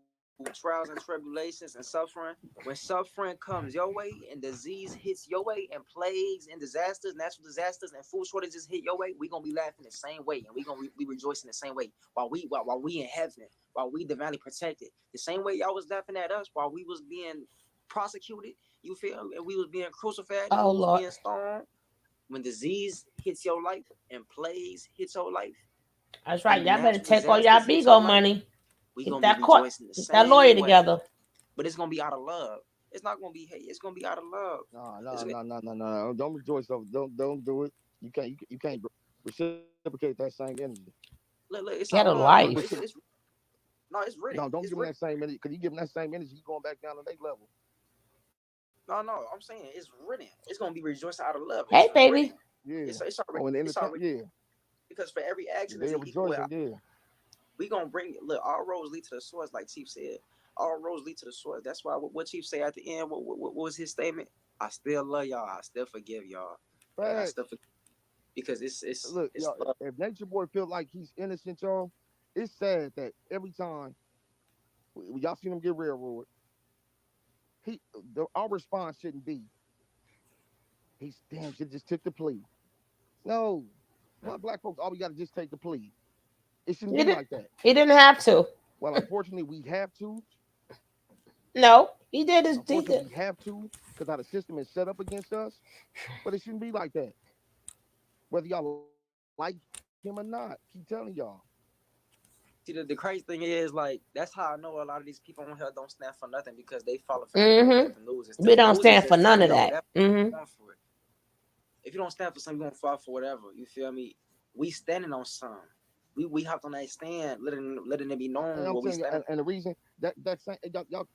trials and tribulations and suffering. When suffering comes your way and disease hits your way and plagues and disasters, natural disasters and food shortages hit your way, we gonna be laughing the same way and we gonna be rejoicing the same way while we in heaven, while we divinely protected. The same way y'all was laughing at us while we was being prosecuted. You feel? And we was being crucified and we Oh was Lord. being stoned. When disease hits your life and plagues hits your life That's right. and Y'all better natural take all y'all disasters hit your Bigo life, money. we Get gonna be that court. rejoicing the Get that lawyer same way. together. But it's gonna be out of love. It's not gonna be hate. It's gonna be out of love. No, It's, no, no, no, no, no. Don't rejoice over. Don't do it. You can't reciprocate that same energy. look, it's out Get of a love. Don't life. recipro- No, it's written. No, don't It's give them written. that same energy because you give them that same energy, you going back down to their level. No. I'm saying it's written. It's gonna be rejoicing out of love. It's Hey written. baby. Yeah. It's already. Oh, and the It's entertain. already Yeah. because for every action They is are an equal. rejoicing. Yeah. We gonna bring it. Look, all roads lead to the source, like Chief said. All roads lead to the source. That's why what Chief say at the end. What was his statement? I still love y'all. I still forgive y'all, and I still Facts. forgive because Look, it's y'all. love. If Nature Boy feel like he's innocent, y'all, it's sad that every time y'all seen him get railroaded, he our response shouldn't be he's damn should just took the plea. No, why black folks always got to just take the plea? It shouldn't He be didn't like that. he didn't have to. Well, unfortunately, we have to. No, he did his he Unfortunately, did. we have to because how the system is set up against us. But it shouldn't be like that. Whether y'all like him or not, keep telling y'all. See, the crazy thing is, like, that's how I know a lot of these people on here don't stand for nothing because they falling for everything Mm-hmm. that the news is We telling. don't News is stand for just none telling, of yo, that. that's Mm-hmm. going for it. If you don't stand for something, you're gonna fall for whatever. You feel me? We standing on something. We have to understand, letting it be And known I'm what we telling you, standing. and the reason that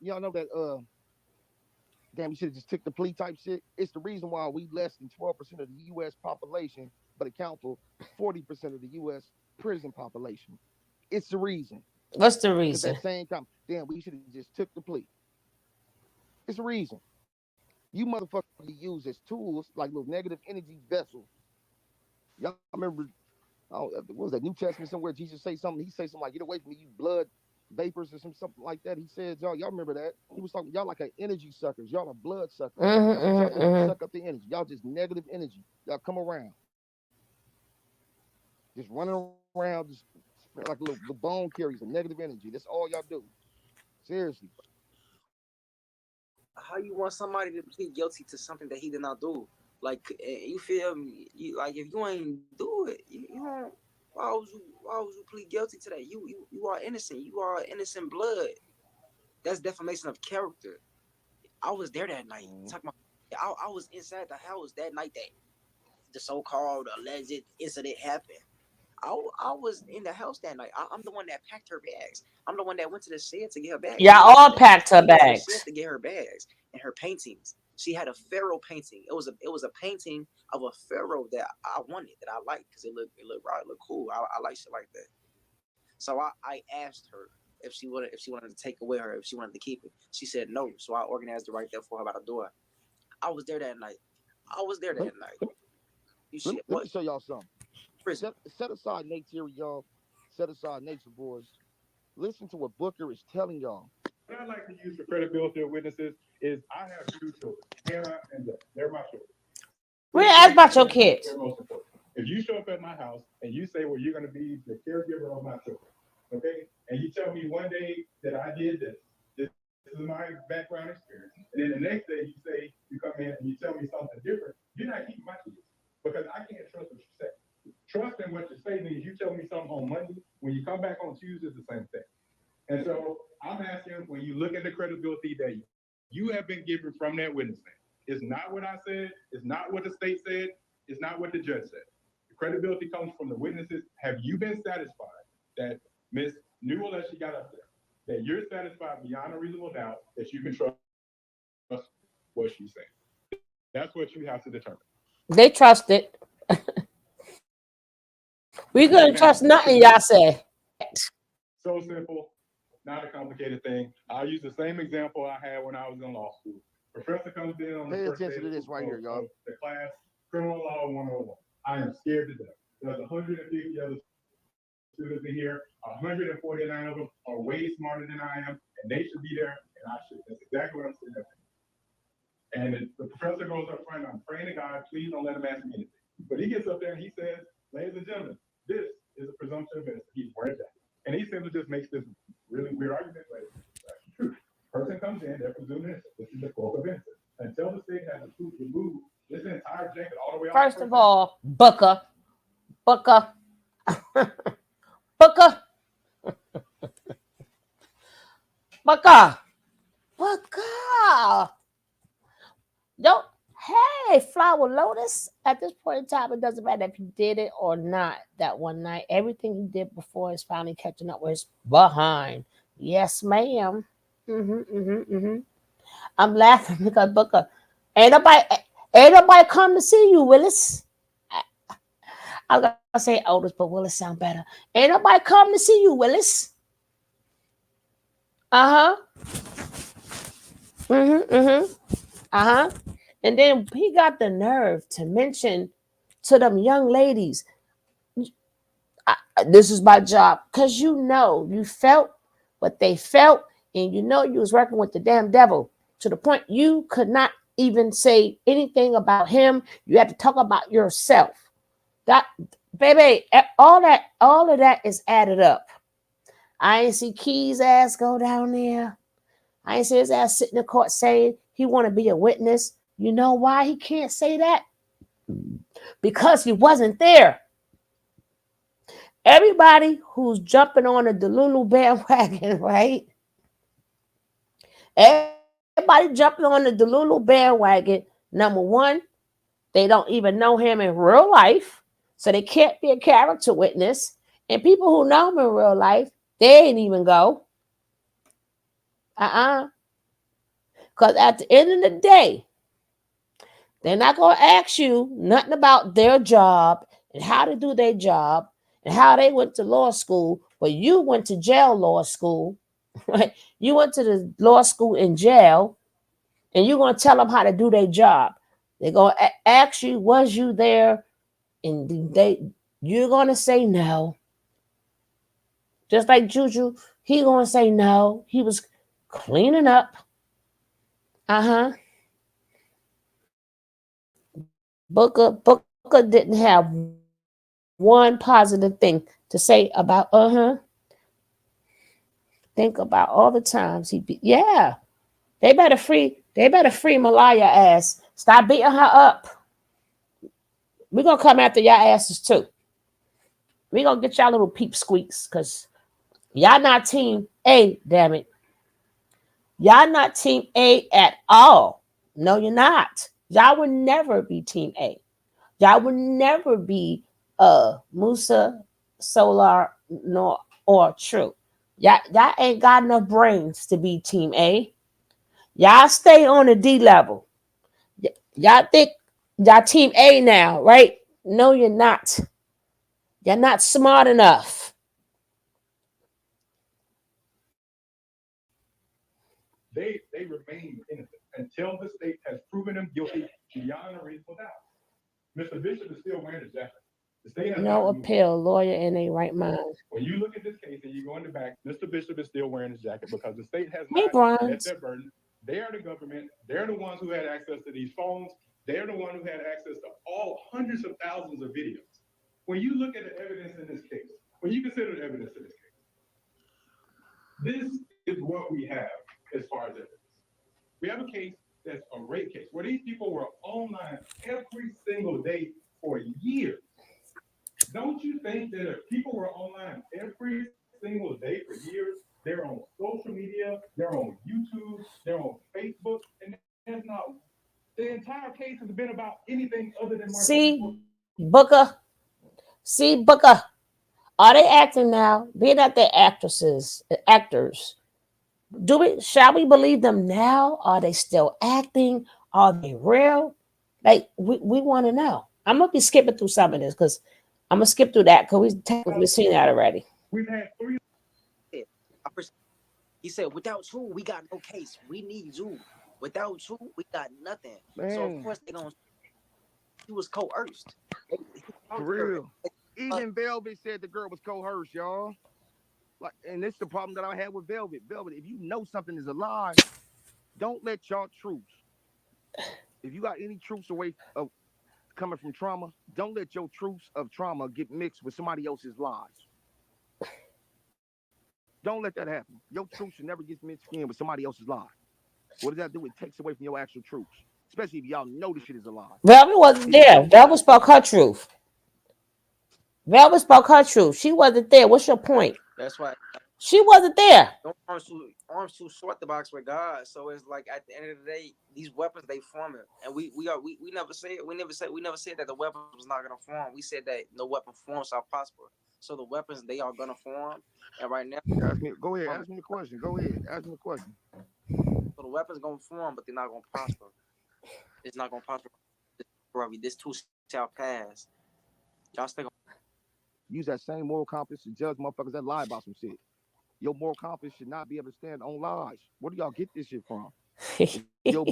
y'all know that damn you should have just took the plea type shit. It's the reason why we less than 12% of the U.S. population, but account for 40% of the U.S. prison population. It's the reason. What's the Because reason? that same time, damn, we should have just took the plea. It's the reason. You motherfuckers use as tools like little negative energy vessels. Y'all remember, what was that New Testament somewhere? Jesus say something. He say something like, "Get away from me, you blood vapors or something like that. He said, y'all remember that? He was talking, y'all like a energy suckers. Y'all are blood suckers. That's what y'all do. You suck up the energy. Y'all just negative energy. Y'all come around. Just running around, just like little bone carriers of negative energy. That's all y'all do. Seriously. How you want somebody to plead guilty to something that he did not do? Like, you feel me? Like, if you ain't do it, you don't. Why would you plead guilty to that? You are innocent. You are innocent blood. That's defamation of character. I was there that night. Talking about, I was inside the house that night that the so-called alleged incident happened. I was in the house that night. I'm the one that packed her bags. I'm the one that went to the shed to get her bags. Y'all all packed her bags. To get her bags and her paintings. She had a pharaoh painting. It was a painting of a pharaoh that I wanted, that I liked, because it looked right, it looked cool. I like shit like that. So I asked her if she wanted to take away her, if she wanted to keep it. She said no. So I organized it right there for her by the door. I was there that night. Let me show y'all something. Set aside Nate Terry, y'all. Set aside Nature Boys. Listen to what Booker is telling y'all. What I like to use for credibility of witnesses is I have 2 children, Hannah and Jeff. They're my children. We're asked about your kids. They're most important. If you show up at my house and you say, well, you're going to be the caregiver of my children, okay? And you tell me one day that I did this is my background experience. And then the next day you come in and you tell me something different, you're not keeping my kids, because I can't trust what you say. Trust in what you say means you tell me something on Monday, when you come back on Tuesday, it's the same thing. And so I'm asking, when you look at the credibility that you have been given from that witness stand, it's not what I said, it's not what the state said, it's not what the judge said. The credibility comes from the witnesses. Have you been satisfied that Ms. Newell, as she got up there, that you're satisfied beyond a reasonable doubt that you can trust what she's saying? That's what you have to determine. They trust it. We couldn't trust nothing y'all say. So simple, not a complicated thing. I'll use the same example I had when I was in law school. Professor comes in on the Pay first day attention to this right here, y'all. The class, Criminal Law 101. I am scared to death. There's 150 other students in here. 149 of them are way smarter than I am, and they should be there, and I should. That's exactly what I'm saying. And the professor goes up front, I'm praying to God, please don't let him ask me anything. But he gets up there and he says, ladies and gentlemen, this is a presumption of innocence. He's wearing that. And he simply just makes this really weird argument, like, that's the truth. Person comes in, they're presumed innocent. This is the cloak of innocence. Until the state has the proof to move this entire jacket all the way off. First of all, Booker. Booker. Booker. Booker. Booker. Don't. Hey, Flower Lotus. At this point in time, it doesn't matter if he did it or not that one night. Everything he did before is finally catching up with his behind. Yes, ma'am. I'm laughing because Booker, ain't nobody come to see you, Willis. I was gonna say Otis, but Willis sound better. Ain't nobody come to see you, Willis. And then he got the nerve to mention to them young ladies, this is my job, because you felt what they felt, and you was working with the damn devil to the point you could not even say anything about him. You had to talk about yourself. That baby, all of that is added up. I ain't see Key's ass go down there. I ain't see his ass sit in the court saying he want to be a witness. You know why he can't say that? Because he wasn't there. Everybody who's jumping on the Delulu bandwagon, right? Everybody jumping on the Delulu bandwagon. Number one, they don't even know him in real life, so they can't be a character witness. And people who know him in real life, they ain't even go. Because at the end of the day, they're not going to ask you nothing about their job and how to do their job and how they went to law school. But you went to jail law school, right? You went to the law school in jail, and you're going to tell them how to do their job. They're going to ask you, was you there? And you're going to say no. Just like Juju He gonna say no. He was cleaning up. Uh-huh. Booker didn't have one positive thing to say about Think about all the times yeah. They better free Malaya ass. Stop beating her up. We're gonna come after y'all asses too. We're gonna get y'all little peep squeaks because y'all not team A, damn it. Y'all not team A at all. No, you're not. Y'all will never be team A. Y'all will never be Musa, Solar, nor or True. Y'all ain't got enough brains to be team A. Y'all stay on the D level. Y'all think y'all team A now, right? No, you're not. You're not smart enough. They remain innocent until the state has proven them guilty beyond a reasonable doubt. Mr. Bishop is still wearing his jacket. The state has No appeal, lawyer in a right mind. When you look at this case and you go in the back, Mr. Bishop is still wearing his jacket because the state has Hey, not met Bronze. their burden. They are the government. They're the ones who had access to these phones. They're the one who had access to all hundreds of thousands of videos. When you look at the evidence in this case, when you consider the evidence in this case, this is what we have as far as evidence. We have a case that's a rape case where these people were online every single day for years. Don't you think that if people were online every single day for years, they're on social media, they're on YouTube, they're on Facebook, and there's not the entire case has been about anything other than See, Booker. Are they acting now? Being that they're actors. Shall we believe them now? Are they still acting? Are they real? Like we want to know. I'm gonna be skipping through some of this because I'm gonna skip through that because we've seen that already. We've had 3. He said, without you, we got no case. We need you. Without you, we got nothing. Man. So of course they gonna. He was coerced. For real. Even Velvet said the girl was coerced, y'all. Like, and this is the problem that I had with Velvet. Velvet, if you know something is a lie, don't let y'all truths. If you got any truths away of coming from trauma, don't let your truths of trauma get mixed with somebody else's lies. Don't let that happen. Your truth should never get mixed in with somebody else's lie. What does that do? It takes away from your actual truths, especially if y'all know this shit is a lie. Velvet wasn't there. Velvet spoke her truth. She wasn't there. What's your point? That's why she wasn't there. Arms too short the box with God. So it's like at the end of the day, these weapons they form it, and we never said that the weapons was not gonna form. We said that no weapon forms shall prosper. So the weapons they are gonna form, and right now, go ahead, ask me the question. Go ahead, ask me the question. So the weapons gonna form, but they're not gonna prosper. It's not gonna prosper. This too shall pass. Y'all stay. Use that same moral compass to judge motherfuckers that lie about some shit. Your moral compass should not be able to stand on lies. Where do y'all get this shit from? your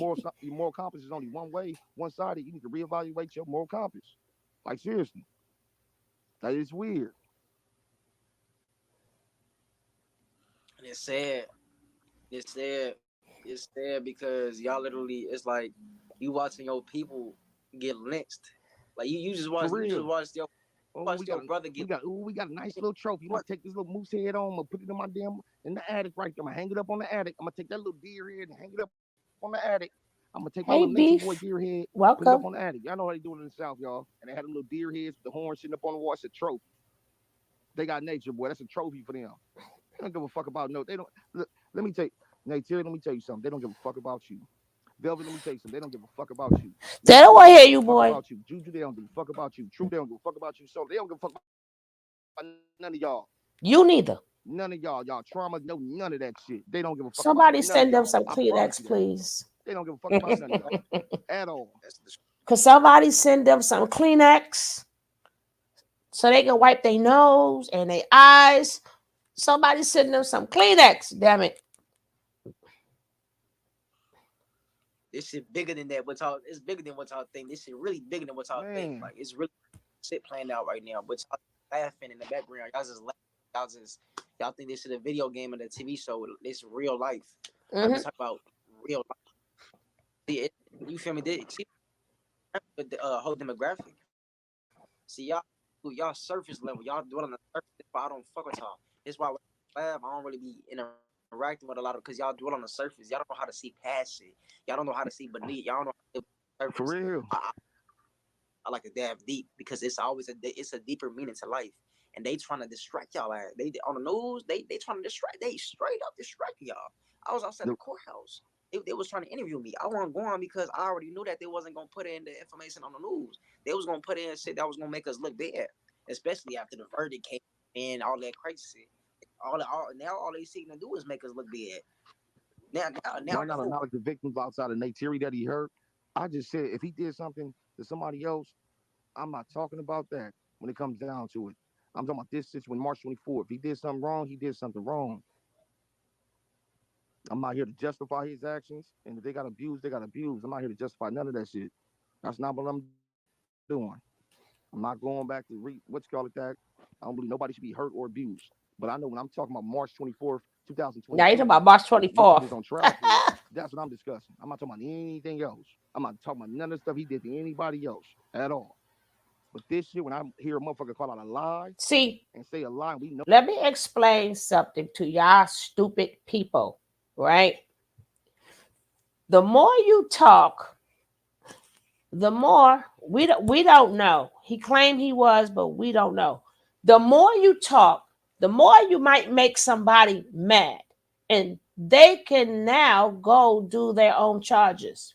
moral compass is only one way, one-sided. You need to reevaluate your moral compass. Like, seriously. That is weird. And it's sad. It's sad because y'all literally, it's like you watching your people get lynched. Like you just watch your brother get. We got a nice little trophy. I'm gonna take this little moose head on. I'm gonna put it in the attic right there. I'm gonna hang it up on the attic. I'm gonna take that little deer head and hang it up on the attic. I'm gonna take my little Nature Boy deer head, put it up on the attic. Y'all know how they do it in the South, y'all. And they had them little deer heads with the horns sitting up on the wall. It's a trophy. They got Nature Boy. That's a trophy for them. They don't give a fuck about no. They don't. Look, let me tell you something. They don't give a fuck about you. Velvet, let me tell you something. They don't give a fuck about you. They don't want to hear you, boy. About you. Juju, they don't give a fuck about you. True, they don't give a fuck about you. So they don't give a fuck about none of y'all. You neither. None of y'all. Y'all trauma, no, none of that shit. They don't give a fuck. Somebody send them some Kleenex, please. They don't give a fuck about none of y'all at all. Could somebody send them some Kleenex so they can wipe their nose and their eyes? Somebody send them some Kleenex, damn it. This shit bigger than that. It's bigger than what y'all think. This shit really bigger than what y'all think. Like it's really shit playing out right now. But y'all laughing in the background. Y'all just laughing. Y'all think this is a video game and a TV show. It's real life. I'm Mhm. just talking about real life. See, you feel me? See, the whole demographic. See, y'all surface level. Y'all dwell on the surface. That's why I don't fuck with y'all. That's why when I laugh, I don't really be interacting with a lot of, because y'all dwell on the surface. Y'all don't know how to see past shit. Y'all don't know how to see beneath. Y'all don't know how to live on the For surface. real. I like to dive deep because it's always it's a deeper meaning to life. And they trying to distract y'all. They on the news. They trying to distract. They straight up distracting y'all. I was outside the courthouse. They was trying to interview me. I wasn't going because I already knew that they wasn't gonna put in the information on the news. They was gonna put in shit that was gonna make us look bad, especially after the verdict came and all that crazy shit. Now all they seeking to do is make us look bad. Now Why not acknowledge the victims outside of Nate Terry that he hurt? I just said if he did something to somebody else, I'm not talking about that when it comes down to it. I'm talking about this situation March 24th. If he did something wrong, he did something wrong. I'm not here to justify his actions. And if they got abused, they got abused. I'm not here to justify none of that shit. That's not what I'm doing. I'm not going back to what you call it that. I don't believe nobody should be hurt or abused. But I know when I'm talking about March 24th, Now you're talking 2022, about March what he 24th. was on trial for, that's what I'm discussing. I'm not talking about anything else. I'm not talking about none of the stuff he did to anybody else at all. But this shit, when I hear a motherfucker call out a lie See, and say a lie, we know. let me explain something to y'all stupid people, right? The more you talk, the more we don't know. He claimed he was, but we don't know. The more you talk, the more you might make somebody mad, and they can now go do their own charges,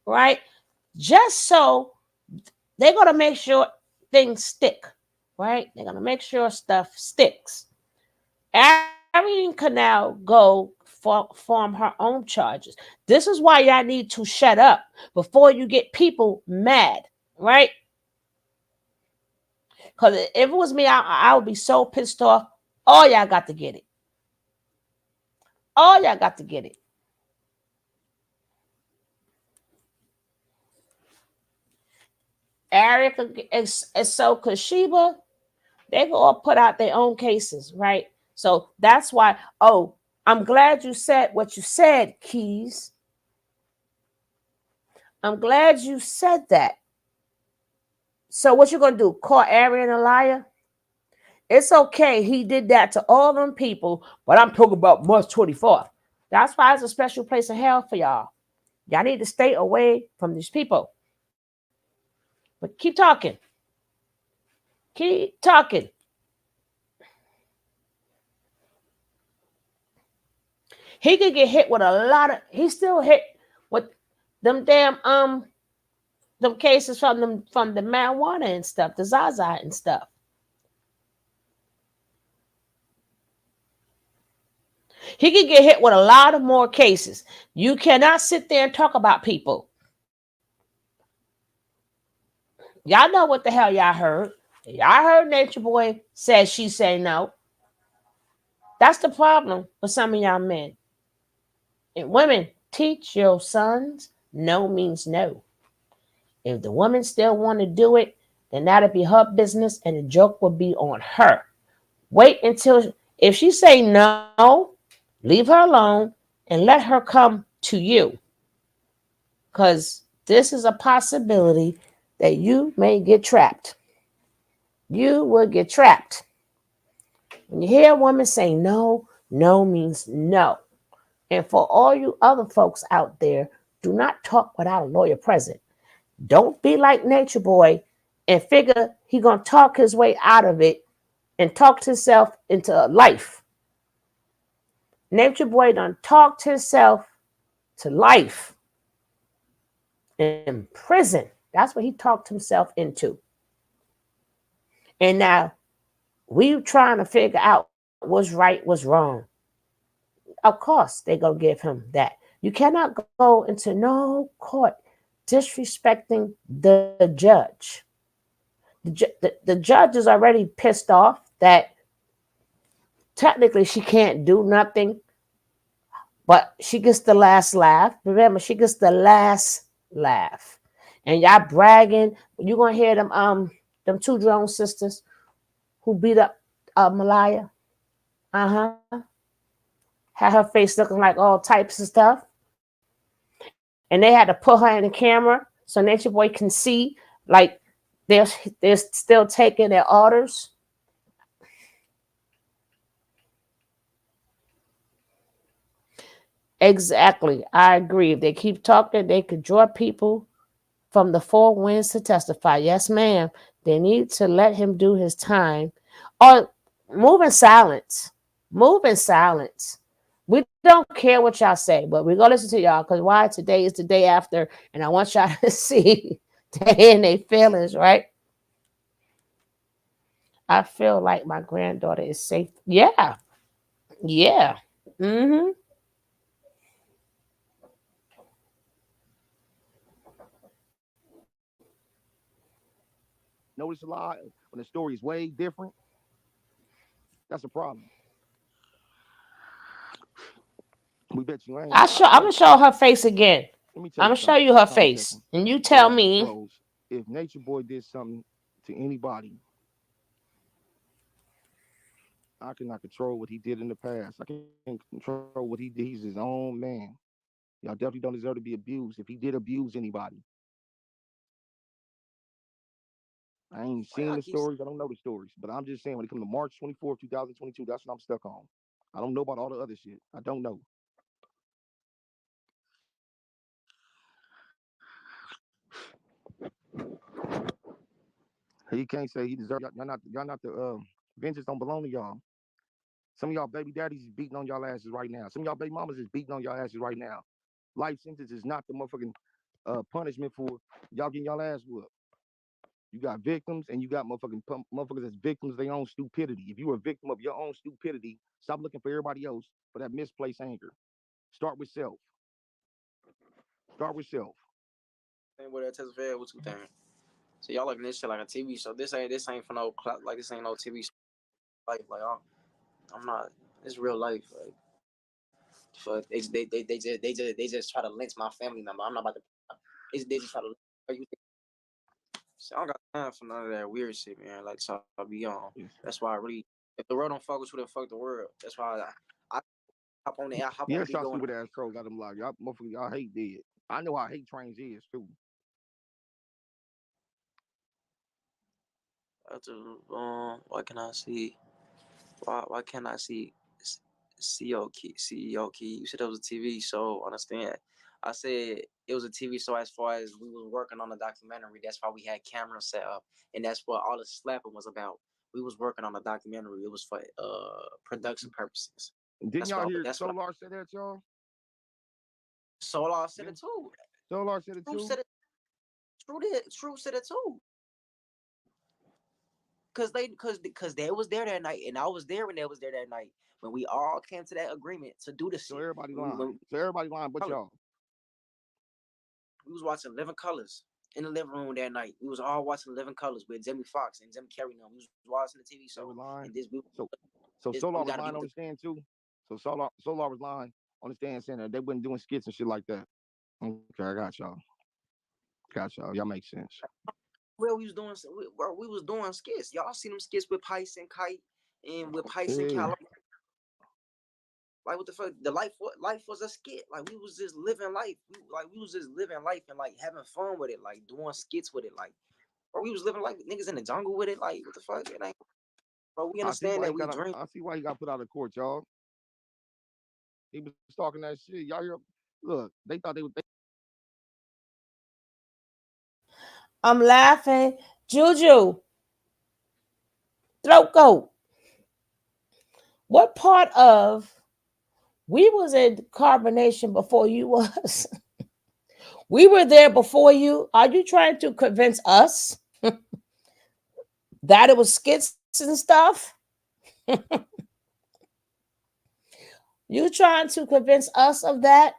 right? Just so they're gonna make sure things stick, right? They're gonna make sure stuff sticks. Arian can now go form her own charges. This is why y'all need to shut up before you get people mad, right? Because if it was me, I would be so pissed off. All y'all got to get it. All y'all got to get it. Erica and so Kashiba, they can all put out their own cases, right? So that's why, oh, I'm glad you said what you said, Keys. I'm glad you said that. So what you gonna do? Call Arian a liar? It's okay. He did that to all them people, but I'm talking about March 24th. That's why it's a special place in hell for y'all. Y'all need to stay away from these people. But keep talking. Keep talking. He could get hit with a lot of. He still hit with them damn them cases from the marijuana and stuff, the Zaza and stuff. He could get hit with a lot of more cases. You cannot sit there and talk about people. Y'all know what the hell y'all heard. Y'all heard Natureboy said she say no. That's the problem with some of y'all men. And women, teach your sons no means no. If the woman still want to do it, then that'll be her business and the joke will be on her. Wait until, if she say no, leave her alone and let her come to you. Because this is a possibility that you may get trapped. You will get trapped. When you hear a woman say no, no means no. And for all you other folks out there, do not talk without a lawyer present. Don't be like Natureboy and figure he gonna talk his way out of it and talk himself into life. Natureboy done talked himself to life in prison. That's what he talked himself into. And now we trying to figure out what's right, what's wrong. Of course, they're going to give him that. You cannot go into no court disrespecting the judge. The judge is already pissed off that technically she can't do nothing, but she gets the last laugh. Remember, she gets the last laugh. And y'all bragging. You're going to hear them two drone sisters who beat up Malaya. Had her face looking like all types of stuff. And they had to put her in the camera so Nature Boy can see, like, they're still taking their orders. Exactly. I agree. If they keep talking, they could draw people from the four winds to testify. Yes, ma'am. They need to let him do his time. Or move in silence. Move in silence. We don't care what y'all say, but we're going to listen to y'all because why? Today is the day after, and I want y'all to see they in their feelings, right? I feel like my granddaughter is safe. Yeah. Yeah. Mm-hmm. Notice a lot when the story is way different. That's a problem. We bet you ain't. I'm gonna show her face again. Let me tell I'm you gonna show something. you her Time face, second. and you tell me. Rose, if Nature Boy did something to anybody, I cannot control what he did in the past. I can control what he did. He's his own man. Y'all definitely don't deserve to be abused. If he did abuse anybody, I ain't seen the stories. I don't know the stories. But I'm just saying, when it comes to March 24th, 2022, that's what I'm stuck on. I don't know about all the other shit. I don't know. He can't say he deserves. Y'all not the vengeance don't belong to y'all. Some of y'all baby daddies is beating on y'all asses right now. Some of y'all baby mamas is beating on y'all asses right now. Life sentence is not the motherfucking punishment for y'all getting y'all ass whooped. You got victims and you got motherfuckers that's victims of their own stupidity. If you are a victim of your own stupidity, stop looking for everybody else for that misplaced anger. Start with self. Start with self. Same way that test fair. What you think? So y'all looking this shit like a TV show. This ain't for no like this ain't no TV show. Like I'm not. It's real life. Like fuck. They just try to lynch my family member. I'm not about to. They just try to. So I don't got time for none of that weird shit, man. Like so I be on. That's why I really. If the world don't fuck with you, then fuck the world. That's why I hop on there. I hop on Yes, be y'all going. stupid ass trolls got them like y'all motherfuckers. Y'all hate dead. I know how hate trains is too. Why can I see? Why can't I see CEO Key? You said it was a TV show. Understand? I said it was a TV show as far as we was working on a documentary. That's why we had cameras set up, and that's what all the slapping was about. We was working on a documentary. It was for production purposes. Didn't y'all hear Solar say that, y'all? Solar said it too. Solar said it too. True said it too. Cause they was there that night, and I was there when they was there that night. When we all came to that agreement to do this. So everybody lying, but y'all. We was watching Living Colors in the living room that night. We was all watching Living Colors with Jimmy Fox and Jim Carrey. We was watching the TV show. And Solar was lying on the stand too. So Solar was lying on the stand saying that they wasn't doing skits and shit like that. Okay, I got y'all. Y'all make sense. Well, we was doing skits. Y'all seen them skits with Pice and Kite and with Pice and California. Like what the fuck? The life was a skit. Like we was just living life. We was just living life and like having fun with it. Like doing skits with it. Like, or we was living like niggas in the jungle with it. Like what the fuck? It ain't. But we understand that we dream. I see why he got put out of court, y'all. He was talking that shit. Y'all hear? Look, they thought they would. I'm laughing. Juju. Throat goat. What part of we was in carbonation before you was? We were there before you. Are you trying to convince us that it was skits and stuff? You trying to convince us of that?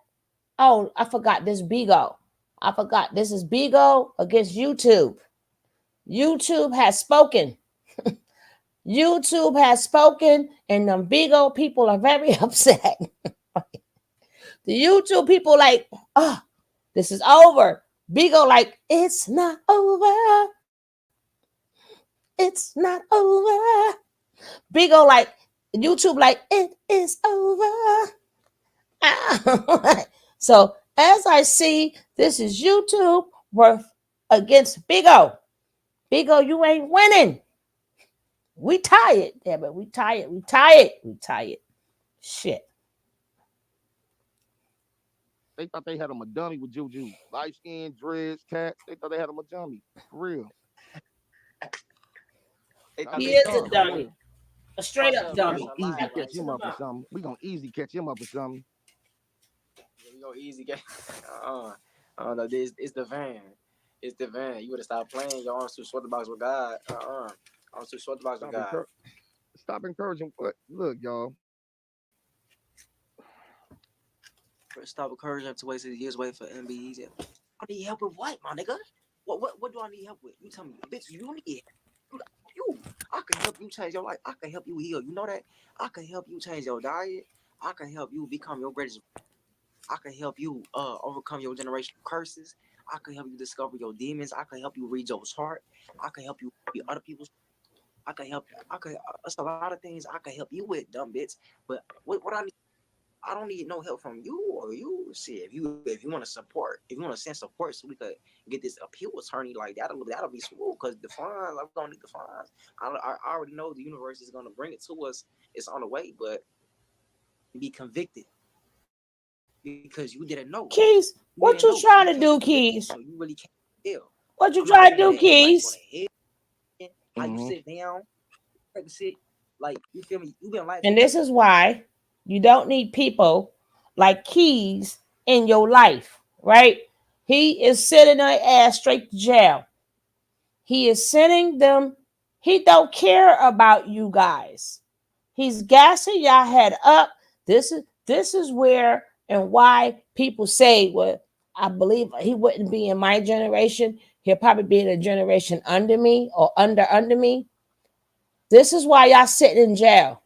Oh, I forgot this Bigo. I forgot this is Bigo against YouTube. YouTube has spoken. YouTube has spoken, and the Bigo people are very upset. The YouTube people like, oh, this is over. Bigo like, it's not over. It's not over. Bigo like, YouTube like, it is over. So as I see, this is YouTube worth against Big O. Big O, you ain't winning. We tired. Yeah, but we tired. We tired. We tired. Shit. They thought they had him a dummy with Juju. Light skin, dreads, tats. They thought they had him a dummy. For real. He is a dummy. A straight up We dummy. gonna easy catch him up or something. We gonna easy catch him up or something. We go easy game. I don't know. This it's the van. It's the van. You would have stopped playing. Your arms too short to box with God. Arms too short to box with God. Stop encouraging. Look, y'all. Stop encouraging him to waste his years waiting for MBEs. I need help with what, my nigga? What do I need help with? You tell me, bitch. You need you. I can help you change your life. I can help you heal. You know that? I can help you change your diet. I can help you become your greatest. I can help you overcome your generational curses. I can help you discover your demons. I can help you read your chart. I can help you read other people's. I can help. It's a lot of things I can help you with, dumb bitch. But what I need. I don't need no help from you or you. See, if you want to support, if you want to send support, so we could get this appeal attorney like that'll be smooth. Because the fines, I'm gonna need the fines. I already know the universe is gonna bring it to us. It's on the way, but be convicted because you didn't know. Keys, what you trying to do, Keys? So you really can't tell. What you trying to do, Keys? How you sit down, take a sit, like you feel me? You been like. And this is why you don't need people like Keys in your life, right? He is sending their ass straight to jail. He is sending them. He don't care about you guys. He's gassing y'all head up. This is where and why people say, well, I believe he wouldn't be in my generation. He'll probably be in a generation under me or under me. This is why y'all sitting in jail.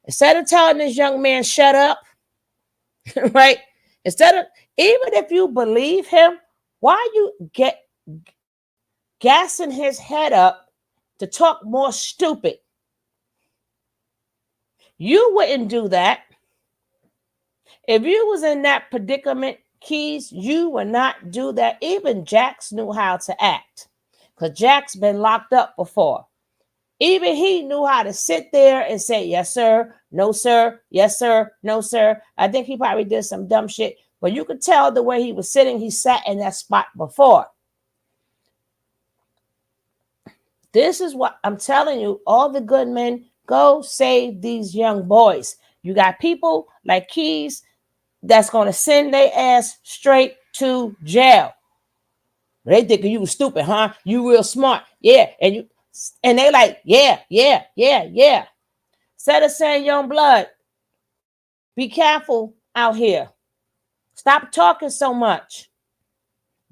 Instead of telling this young man, shut up, right? Instead of, even if you believe him, why you get gassing his head up to talk more stupid? You wouldn't do that. If you was in that predicament, Keys, you would not do that. Even Jax knew how to act because Jax been locked up before. Even he knew how to sit there and say, yes, sir, no, sir, yes, sir, no, sir. I think he probably did some dumb shit, but you could tell the way he was sitting, he sat in that spot before. This is what I'm telling you. All the good men, go save these young boys. You got people like Keys that's going to send their ass straight to jail. They thinking you was stupid, huh? You real smart. Yeah. And they like, yeah. Instead of saying, young blood, be careful out here. Stop talking so much.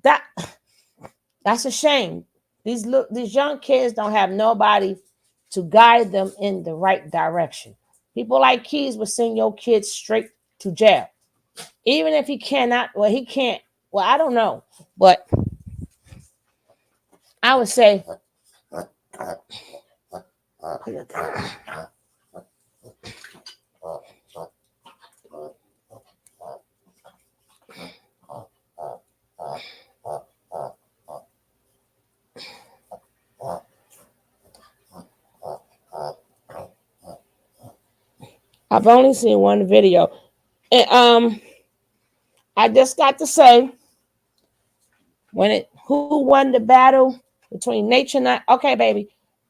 That's a shame. These young kids don't have nobody to guide them in the right direction. People like Keys will send your kids straight to jail. Even if he cannot, well, he can't. Well, I don't know. But I would say, I've only seen one video. And I just got to say, who won the battle between Nature Nut? Okay, baby.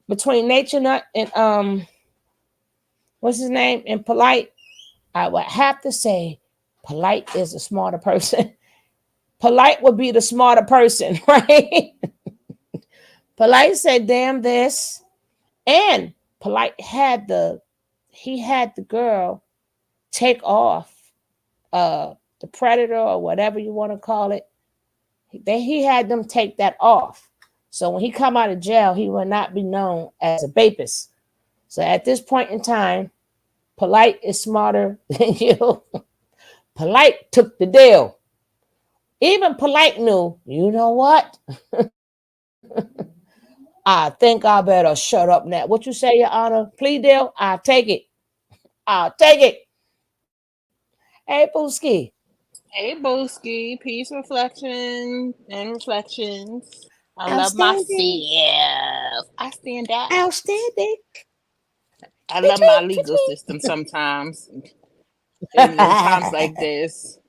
Between Nature Nut and what's his name? And Polite, I would have to say Polite is a smarter person. Polite would be the smarter person, right? Polite said, damn this. And Polite had the girl take off the predator or whatever you want to call it. He had them take that off. So when he come out of jail, he will not be known as a rapist. So at this point in time, Polite is smarter than you. Polite took the deal. Even Polite knew, you know what? I think I better shut up now. What you say, Your Honor? Plea deal? I take it. Take it. Hey, Booski. Hey, Booski. Peace, reflection, and reflections. I love Outstanding. myself. I stand out. Outstanding. I love my Tweet, legal tweet, system sometimes. In times like tweet. this.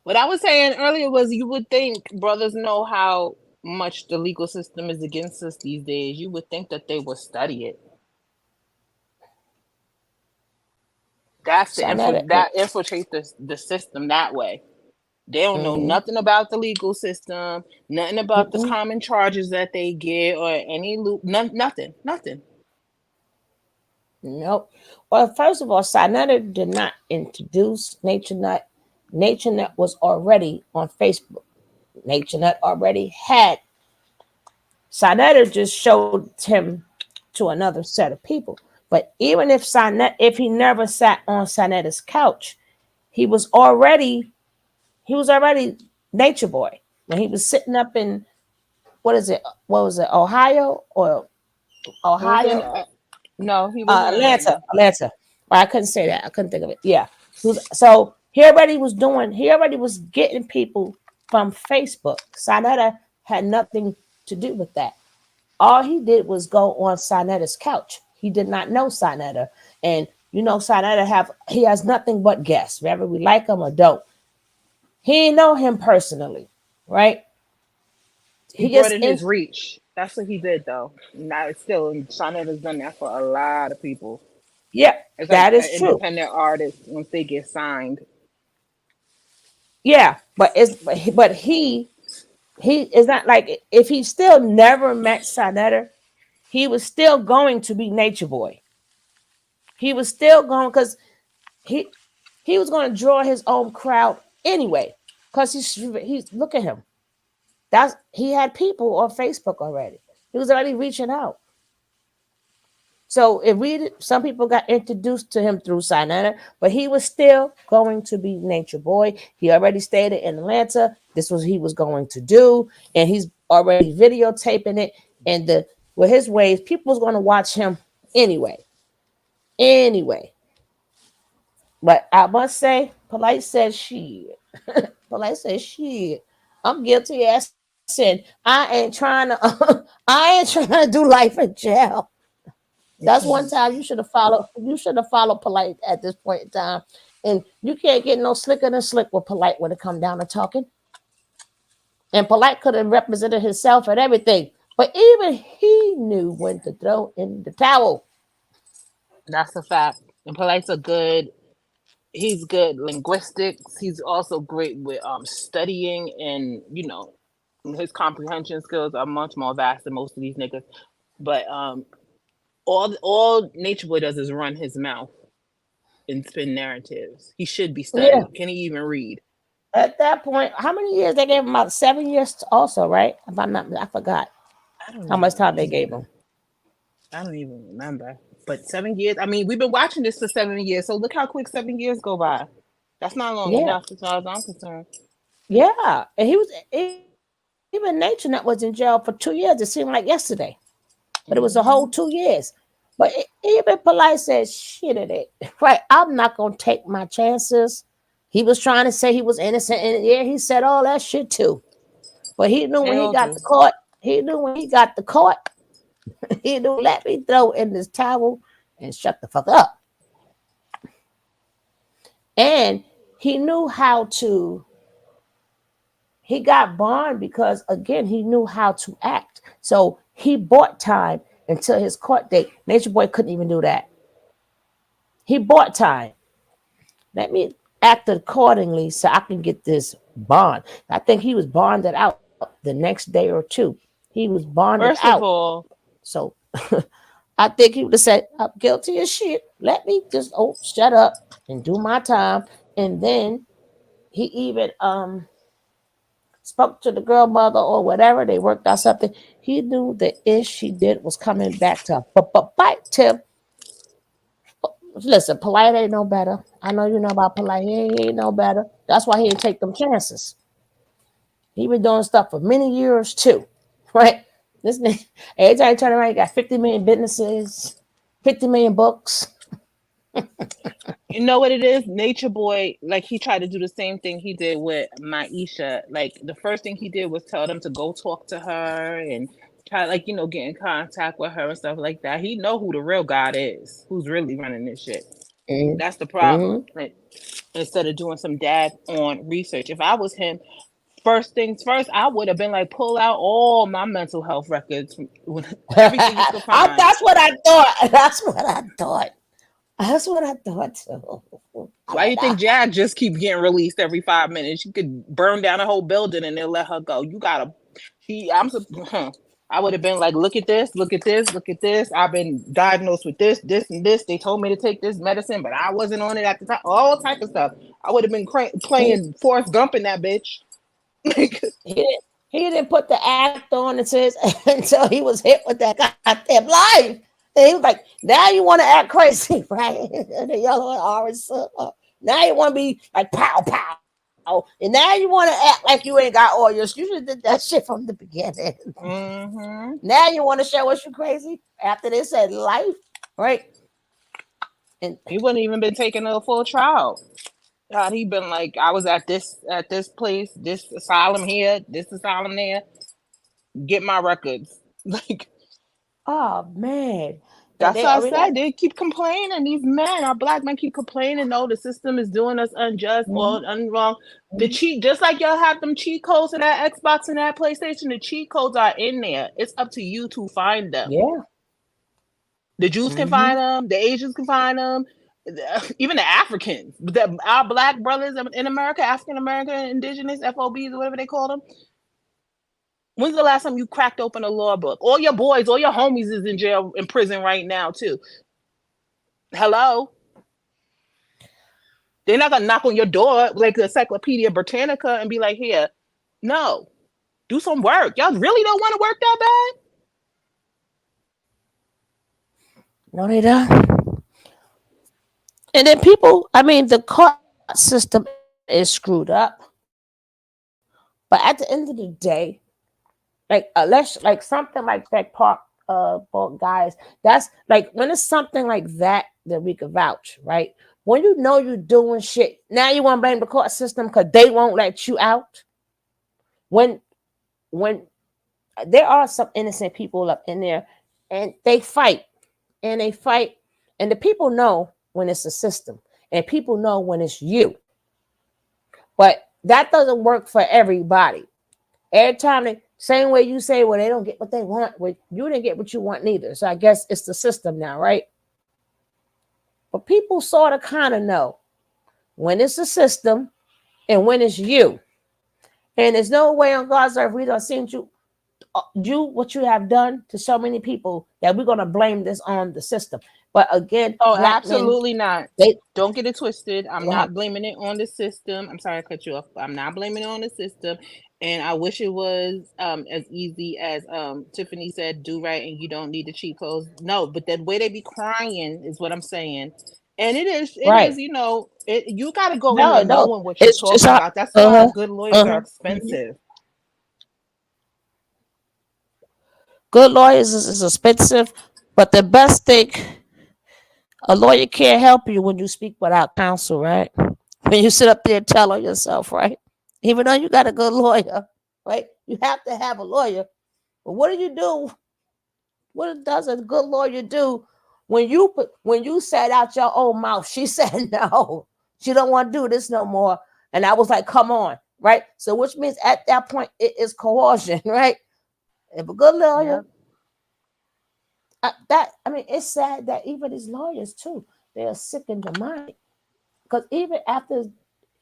What I was saying earlier was you would think brothers know how much the legal system is against us these days. You would think that they would study it. That's So now that infiltrate the system that way. They don't know mm-hmm. nothing about the legal system, nothing about the common charges that they get, or any nothing. Nope. Well, first of all, Sinetta did not introduce NatureNet. NatureNet was already on Facebook. NatureNet already had. Sinetta just showed him to another set of people. But even if he never sat on Sinetta's couch, he was already Nature Boy when he was sitting up in what was it, Ohio or Wasn't Ohio? no, he wasn't in Atlanta. Atlanta. Well, I couldn't say that. I couldn't think of it. Yeah. So he already was getting people from Facebook. Sinetta had nothing to do with that. All he did was go on Sinetta's couch. He did not know Sinetta. And Sinetta he has nothing but guests, whether we like him or don't. He didn't know him personally, right? He brought in his reach. That's what he did, though. Now it's still, and Shawnee has done that for a lot of people. Yeah, it's that like is true. Independent artists once they get signed. Yeah, but he is not like if he still never met Sinetta, he was still going to be Nature Boy. He was still going because he was going to draw his own crowd anyway. Because he's look at him. He had people on Facebook already. He was already reaching out. So some people got introduced to him through Sinetta, but he was still going to be Nature Boy. He already stated in Atlanta this was he was going to do, and he's already videotaping it. And with his ways, people was going to watch him anyway. But I must say, Polite says shit. Polite says shit. I'm guilty as sin. I ain't trying to do life in jail. That's one time you should have followed Polite at this point in time. And you can't get no slicker than slick with Polite when it come down to talking. And Polite could have represented himself and everything. But even he knew when to throw in the towel. That's a fact. And Polite's he's good linguistics. He's also great with studying, and his comprehension skills are much more vast than most of these niggas. But all Nature Boy does is run his mouth and spin narratives. He should be studied. Yeah. Can he even read? At that point, how many years they gave him? About 7 years also, right? If I'm not, I forgot how much time they gave him. I don't even remember. But 7 years. I mean, we've been watching this for 7 years, so look how quick 7 years go by. That's not long enough as far as I'm concerned. Yeah, and even NatureNet was in jail for 2 years. It seemed like yesterday, but it was a whole 2 years. But even Polite said, "Shit at it, right? I'm not gonna take my chances." He was trying to say he was innocent, and yeah, he said all that shit too. But he knew when he got the court. He knew when he got the court. He knew, let me throw in this towel and shut the fuck up. And he knew how to. He got bond because, again, he knew how to act. So he bought time until his court date. Nature Boy couldn't even do that. He bought time. Let me act accordingly so I can get this bond. I think he was bonded out the next day or two. He was bonded out. First of all. So I think he would have said, I'm guilty as shit. Let me just shut up and do my time. And then he even spoke to the girl mother or whatever. They worked out something. He knew the ish she did was coming back to bite him. Listen, Polite ain't no better. I know you know about Polite. He ain't no better. That's why he didn't take them chances. He been doing stuff for many years too, right? This every time you turn around, you got 50 million businesses, 50 million books. You know what it is? Nature Boy, like he tried to do the same thing he did with Maisha. Like the first thing he did was tell them to go talk to her and try, like, you know, get in contact with her and stuff like that. He know who the real God is, who's really running this shit. That's the problem. Like, instead of doing some dad on research, if I was him, first things first, I would have been like, pull out all my mental health records, everything you could find. That's what I thought. That's what I thought. That's what I thought too. Why you think Jag just keep getting released every 5 minutes? She could burn down a whole building and they'll let her go. You gotta. I would have been like, look at this, look at this, look at this. I've been diagnosed with this, this, and this. They told me to take this medicine, but I wasn't on it at the time. All type of stuff. I would have been playing Forrest Gump in that bitch. He didn't put the act on until he was hit with that goddamn life. And he was like, now you want to act crazy, right? The yellow and orange. Now you want to be like pow, pow. And now you want to act like you ain't got all your. You should have did that shit from the beginning. Now you want to show us you crazy after they said life, right? And he wouldn't even been taking a full trial. God, he been like, I was at this place, this asylum here, this asylum there. Get my records. Like, oh man. That's what I said. They keep complaining. These men, our black men, keep complaining. No, the system is doing us unjust or unwrong. The cheat, just like y'all have them cheat codes in that Xbox and that PlayStation, the cheat codes are in there. It's up to you to find them. Yeah. The Jews can find them. The Asians can find them. Even the Africans, our black brothers in America, African American, indigenous, FOBs, or whatever they call them. When's the last time you cracked open a law book? All your boys, all your homies is in jail, in prison right now, too. Hello? They're not going to knock on your door like the Encyclopedia Britannica and be like, here. No. Do some work. Y'all really don't want to work that bad? No, they don't. And then people, the court system is screwed up. But at the end of the day, like something like that park guys, that's like when it's something like that we could vouch, right? When you know you're doing shit, now you want to blame the court system because they won't let you out. When there are some innocent people up in there and they fight, and the people know when it's a system, and people know when it's you. But that doesn't work for everybody. Every time same way you say, well, they don't get what they want. Well, you didn't get what you want neither. So I guess it's the system now, right? But people sort of kind of know when it's a system and when it's you. And there's no way on God's earth we don't see you do what you have done to so many people that we're going to blame this on the system. But again, absolutely not. Don't get it twisted. I'm not blaming it on the system. I'm sorry I cut you off. I'm not blaming it on the system. And I wish it was as easy as Tiffany said, do right and you don't need the cheat codes. No, but the way they be crying is what I'm saying. And it is, you know, you got to go in knowing what you're talking about. That's why good lawyers are expensive. Good lawyers is expensive, but the best thing, a lawyer can't help you when you speak without counsel, right? When you sit up there and tell on yourself, right? Even though you got a good lawyer, right? You have to have a lawyer. But what do you do? What does a good lawyer do when you said out your own mouth? She said no, she don't want to do this no more, and I was like, come on, right? So which means at that point it is coercion, right? If a good lawyer, it's sad that even these lawyers too, they are sick in the mind, because even after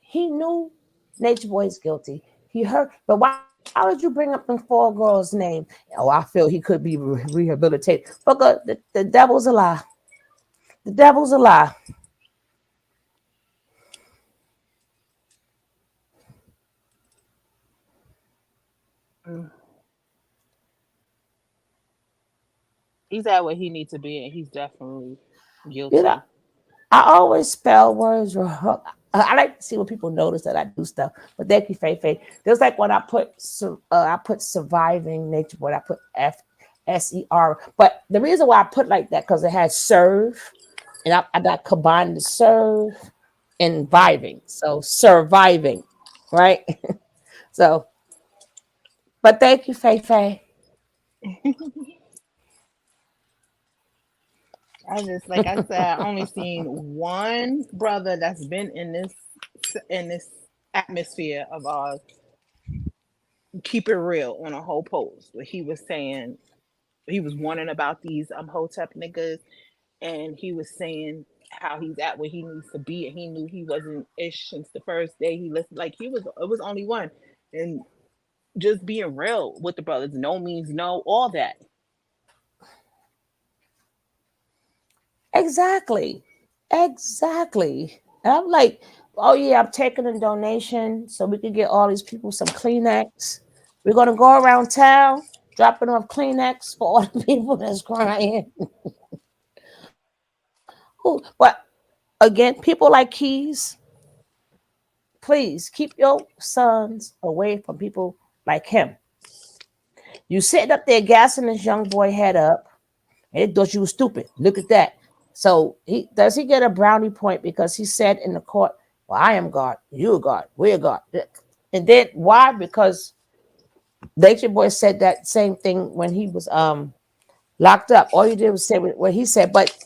he knew Nature Boy is guilty, he heard, but why would you bring up them 4 girls' name? Oh, I feel he could be rehabilitated. Because the devil's a lie. The devil's a lie. He's at where he needs to be, and he's definitely guilty. You know, I always spell words wrong. I like to see when people notice that I do stuff, but thank you, Faye. Just like when I put surviving Nature Boy, I put FSER. But the reason why I put like that because it has serve, And I got combined to serve and vibing. So surviving, right? So, but thank you, Faye Faye. I just, like I said, I only seen one brother that's been in this atmosphere of keep it real on a whole post where he was saying he was warning about these hotep niggas, and he was saying how he's at where he needs to be, and he knew he wasn't ish since the first day he listened. Like it was only one, and just being real with the brothers, no means no, all that. Exactly. Exactly. And I'm like, oh yeah, I'm taking a donation so we can get all these people some Kleenex. We're gonna go around town dropping off Kleenex for all the people that's crying. But again, people like Keys, please keep your sons away from people like him. You sitting up there gassing this young boy head up, and they thought you was stupid. Look at that. So he get a brownie point because he said in the court, well, I am God, you are God, we're God. And then why? Because Nature Boy said that same thing when he was locked up. All you did was say what he said, but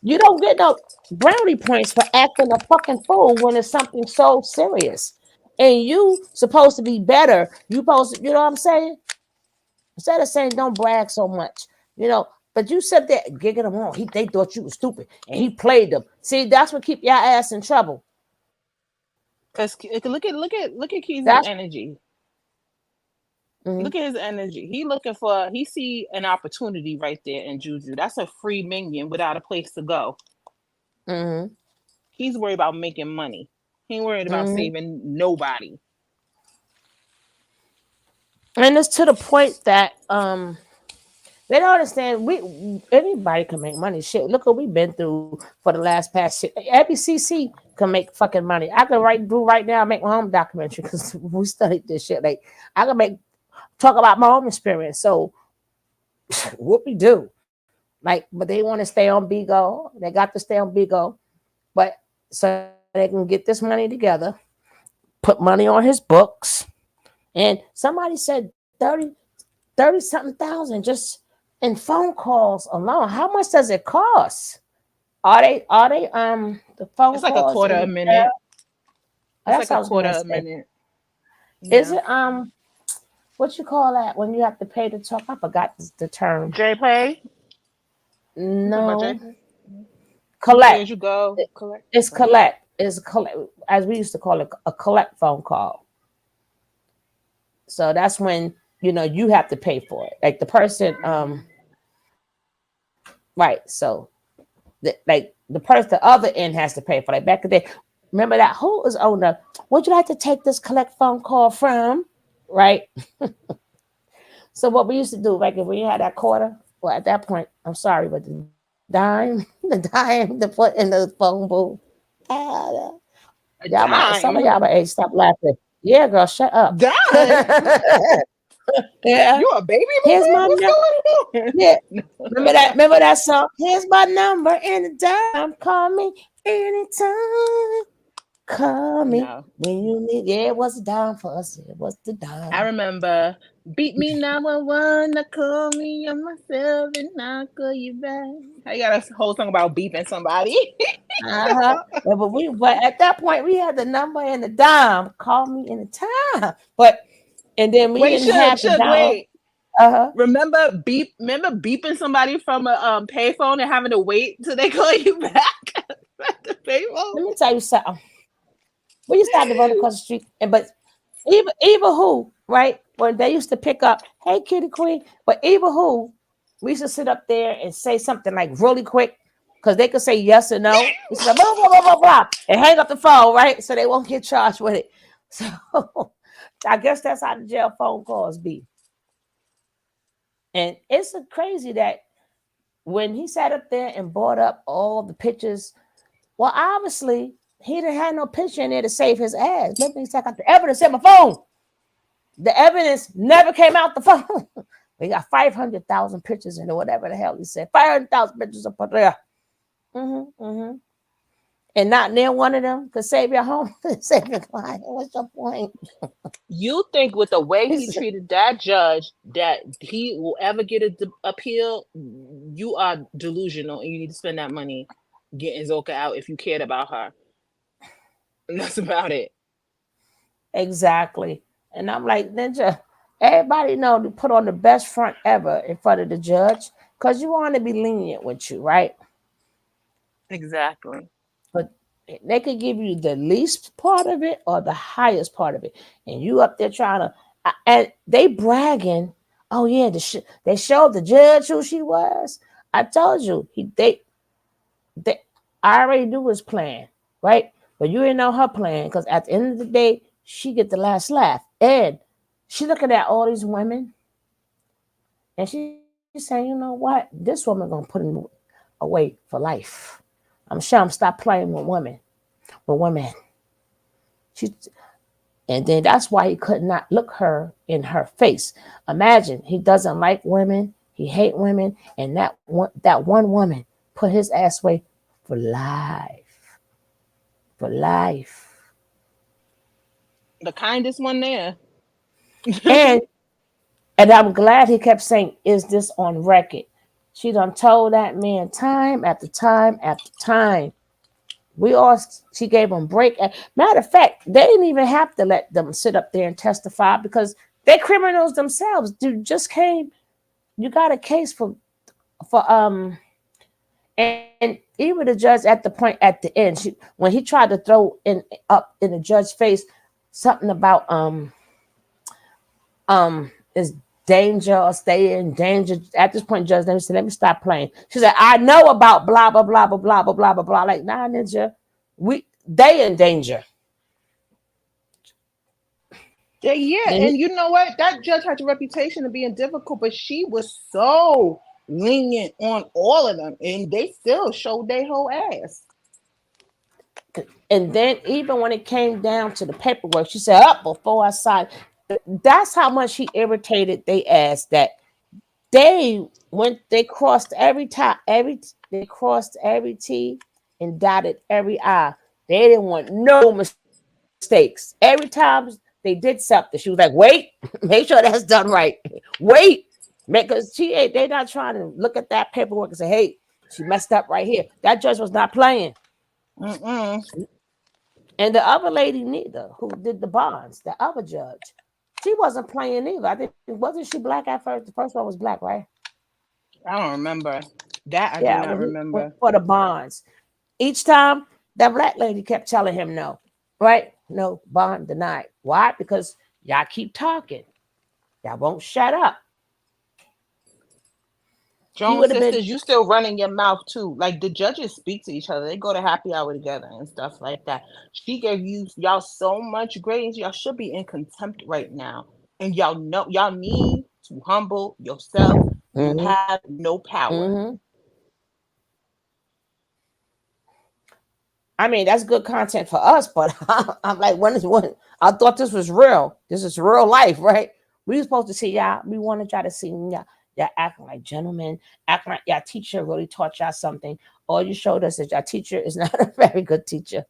you don't get no brownie points for acting a fucking fool when it's something so serious. And you supposed to be better. You supposed to, you know what I'm saying? Instead of saying don't brag so much, but you said that gigging them on. They thought you was stupid, and he played them. See, that's what keep your ass in trouble. Cause look at Keys' energy. Mm-hmm. Look at his energy. He see an opportunity right there in Juju. That's a free minion without a place to go. Mm-hmm. He's worried about making money. He ain't worried about saving nobody. And it's to the point that they don't understand. Anybody can make money. Shit, look what we've been through for the last past shit. Every CC can make fucking money. I can do right now, make my own documentary because we studied this shit. Like I can talk about my own experience. So what we do, like, but they want to stay on Bigo. They got to stay on Bigo, but so they can get this money together, put money on his books, and somebody said 30 something thousand just in phone calls alone. How much does it cost? Are they the phone it's like calls? A quarter a minute. That's like a quarter a minute. Yeah. Is it what you call that when you have to pay to talk? I forgot the term. JPay? No. Collect. As you go. Collect. It's collect. It's collect, as we used to call it, a collect phone call. So that's when you have to pay for it. Like the person, right? So, the other end has to pay for it. Like back in the day, remember that? Who is on the? Would you like to take this collect phone call from? Right. So what we used to do, like if we had that quarter, well, at that point, I'm sorry, but the dime to put in the phone booth. Some of y'all might stop laughing. Yeah, girl, shut up. Dime. Yeah. You a baby? Here's my number. Yeah. Remember that song? Here's my number in the dime. Call me anytime. Call me when you need. Yeah, it was a dime for us. It was the dime. I remember. Beat me 911. Call me on myself and I'll call you back. I got a whole song about beeping somebody. But at that point we had the number and the dime. Call me anytime. And then we didn't have the dime. Remember beeping somebody from a payphone and having to wait till they call you back at the payphone? Let me tell you something. We used to have to run across the street, but even who, right? When they used to pick up, hey, kitty queen, but even who, we used to sit up there and say something like really quick because they could say yes or no. We said blah, blah, blah, blah, blah, and hang up the phone, right? So they won't get charged with it. So I guess that's how the jail phone calls be. And it's crazy that when he sat up there and brought up all the pictures, well, obviously, he didn't have no picture in there to save his ass. Let me check out the evidence in my phone. The evidence never came out the phone. We got 500,000 pictures in there, whatever the hell he said. 500,000 pictures up there. And not near one of them could save your home, save your client. What's your point? You think with the way he treated that judge that he will ever get an appeal? You are delusional, and you need to spend that money getting Zoka out if you cared about her. And that's about it. Exactly. And I'm like, Ninja, everybody know to put on the best front ever in front of the judge because you want to be lenient with you, right? Exactly. But they could give you the least part of it or the highest part of it, and you up there trying to, and they bragging. Oh yeah, they showed the judge who she was. I told you they I already knew his plan, right? But you didn't know her plan because at the end of the day, she get the last laugh, and she looking at all these women, and she's saying, you know what, this woman gonna put him away for life. I'm sure I'm stop playing with women. She, and then that's why he could not look her in her face. Imagine he doesn't like women, he hate women, and that one woman put his ass away for life. For life. The kindest one there. and I'm glad he kept saying, is this on record? She done told that man time after time after time. She gave them break. Matter of fact, they didn't even have to let them sit up there and testify because they're criminals themselves. Dude just came. You got a case for and even the judge at the end, when he tried to throw up in the judge's face something about is danger or stay in danger. At this point, judge said, let me stop playing. She said, I know about blah blah blah blah blah blah blah blah blah. Like, nah, Ninja, they in danger. Yeah, and you know what? That judge had a reputation of being difficult, but she was so lenient on all of them, and they still showed their whole ass. And then even when it came down to the paperwork, she said, up before I signed. That's how much she irritated they ass that they crossed every T and dotted every I. They didn't want no mistakes. Every time they did something, she was like, wait, make sure that's done right. Wait. Because they're not trying to look at that paperwork and say, hey, she messed up right here. That judge was not playing. And the other lady neither, who did the bonds, the other judge, she wasn't playing either. I think, wasn't she black at first? The first one was black, right? I don't remember that. I do not remember. For the bonds, each time that black lady kept telling him no, right? No, bond denied. Why? Because y'all keep talking. Y'all won't shut up. Jones sisters, you still running your mouth too. Like the judges speak to each other. They go to happy hour together and stuff like that. She gave y'all so much grace. Y'all should be in contempt right now. And y'all know y'all need to humble yourself. You have no power. I mean, that's good content for us, but I'm like, when I thought this was real. This is real life, right? We were supposed to see y'all. We wanted y'all to see y'all acting like gentlemen, acting like y'all teacher really taught y'all something. All you showed us is y'all teacher is not a very good teacher.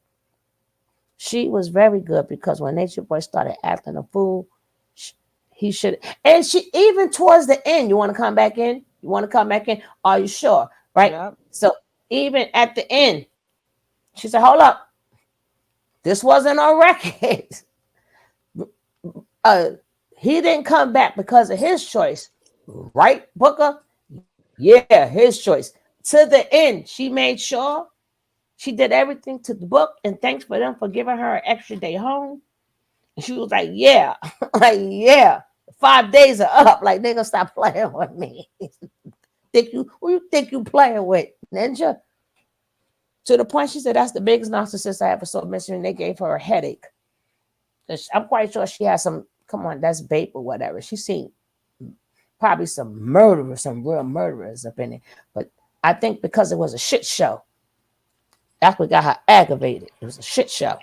She was very good because when Natureboy started acting a fool, he should. And she even towards the end, you want to come back in? You want to come back in? Are you sure? Right? Yep. So even at the end, she said, hold up. This wasn't on record. He didn't come back because of his choice. Right, Booker? Yeah, his choice. To the end, she made sure she did everything to the book, and thanks for them for giving her an extra day home. And she was like, yeah, like, yeah, 5 days are up. Like, nigga, stop playing with me. Who you think you playing with, Ninja? To the point she said, that's the biggest narcissist I ever saw mentioned. They gave her a headache. I'm quite sure she has some, come on, that's Bape or whatever. She's seen probably some real murderers up in it. But I think because it was a shit show, that's what got her aggravated. It was a shit show.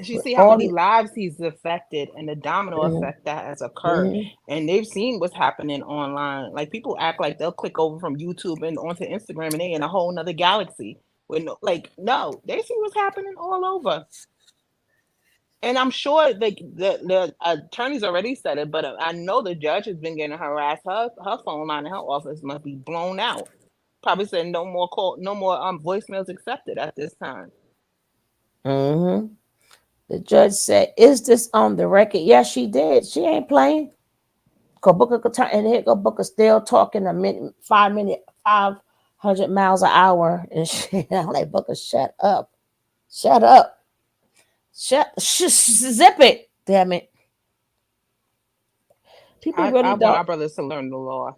you see how All many the, lives he's affected and the domino mhm, effect that has occurred. mhm. And they've seen what's happening online. Like people act like they'll click over from YouTube and onto Instagram and they in a whole nother galaxy. With no, like, no, they see what's happening all over. And I'm sure the attorneys already said it, but I know the judge has been getting harassed. Her phone line in her office must be blown out. Probably said no more voicemails accepted at this time. Mhm. The judge said, "Is this on the record?" Yes, she did. She ain't playing. Go Booker could turn and here go Booker still talking a minute, 5 minute, 500 miles an hour, and shit. I'm like, Booker, shut up, shut up, zip it, damn it. People I really want don't. my brothers to learn the law.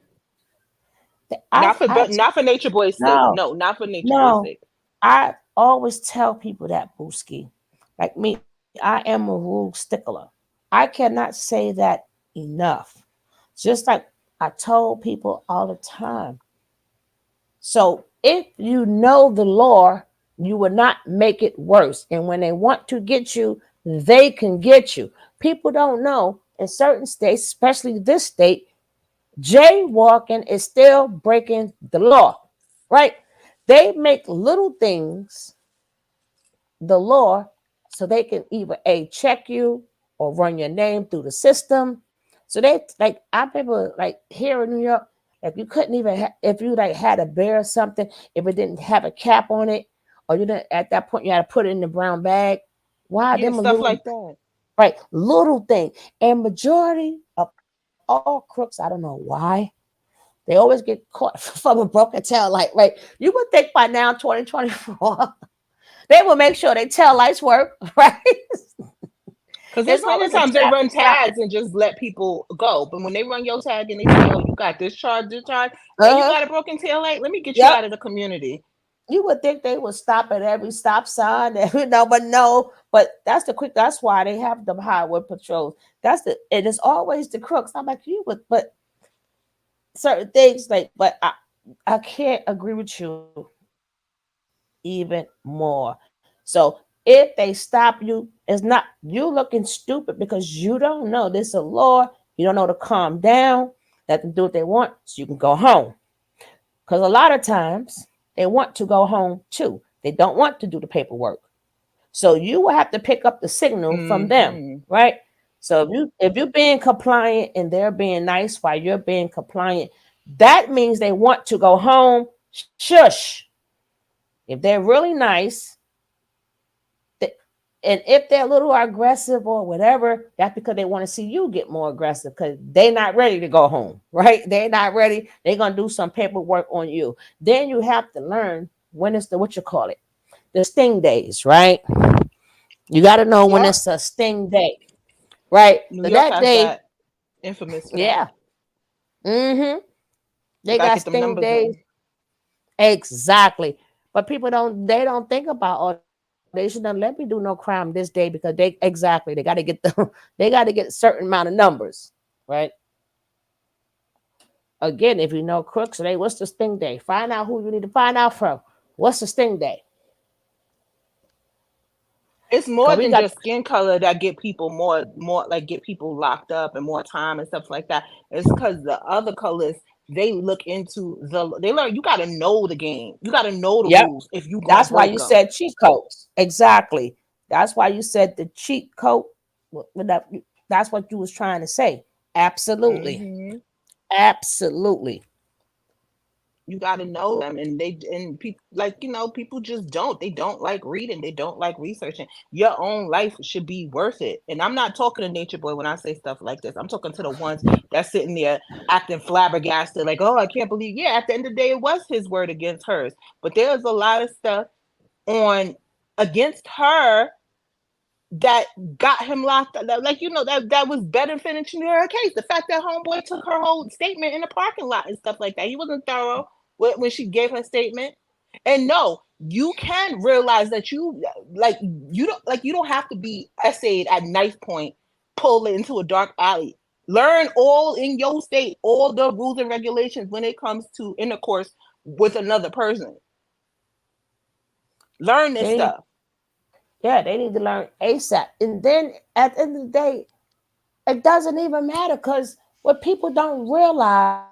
I Not for Nature Boy's sake. no, No, not for Nature Boy's no. sake. I always tell people that, Booski. Like me, I am a rule stickler. I cannot say that enough. Just like I told people all the time. So if you know the law, you will not make it worse. And when they want to get you, they can get you. People don't know in certain states, especially this state, jaywalking is still breaking the law, right? They make little things the law so they can either check you or run your name through the system. So they like I remember like here in New York, like you couldn't even if you like had a bear or something, if it didn't have a cap on it, or you didn't at that point you had to put it in the brown bag. Why Yeah, them a stuff little like that. right little thing? And majority of all crooks, I don't know why. They always get caught from a broken tail light. Right? You would think by now, 2024, they will make sure they tail lights work, right? Because There's there's many always a times they run traffic stop. tags and just let people go. But when they run your tag and they say, oh, you got this charge, and you Uh-huh. got a broken tail light, let me get you Yep. out of the community. You would think they would stop at every stop sign, but no. But that's the quick. That's why they have the highway patrols. And it's always the crooks. I'm like you, but certain things like, but I can't agree with you even more. So if they stop you, it's not you looking stupid because you don't know this is a law. You don't know to calm down. Let them do what they want, so you can go home. Because a lot of times they want to go home too. They don't want to do the paperwork. So you will have to pick up the signal from them, Mm-hmm. right? So if you're being compliant and they're being nice while you're being compliant, that means they want to go home. Shush. If they're really nice, and if they're a little aggressive or whatever, that's because they want to see you get more aggressive because they're not ready to go home, right? They're not ready. They're going to do some paperwork on you. Then you have to learn when it's what you call it, the sting days, right? You got to know when Yep. it's a sting day, right? New So York that has day, that. Infamous for that. yeah. Mm-hmm. They They got to got get them sting numbers days. in. Exactly. But people they don't think about, oh, they should not let me do no crime this day because they got to get they got to get a certain amount of numbers, right? Again, if you know crooks, what's the sting day? Find out who you need to find out from. What's the sting day? It's more Because we than got just skin color that get people more like get people locked up and more time and stuff like that. It's because the other colors they look into they learn you got to know the game. You got to know the yep. rules if you gonna That's why break you them. said cheat codes. Exactly. That's why you said the cheat code. That's what you was trying to say. Absolutely. Mm-hmm. Absolutely. You got to know them, and people people just don't like reading, they don't like researching. Your own life should be worth it. And I'm not talking to Nature Boy when I say stuff like this. I'm talking to the ones that's sitting there acting flabbergasted like, oh, I can't believe. Yeah, at the end of the day it was his word against hers, but there's a lot of stuff on against her that got him locked up. Like, that was benefiting her case. The fact that homeboy took her whole statement in the parking lot and stuff like that. He wasn't thorough when she gave her statement. And no, you can realize that you don't have to be essayed at knife point, pull it into a dark alley. Learn all in your state, all the rules and regulations when it comes to intercourse with another person. Learn this They stuff. Yeah, they need to learn ASAP. And then at the end of the day, it doesn't even matter because what people don't realize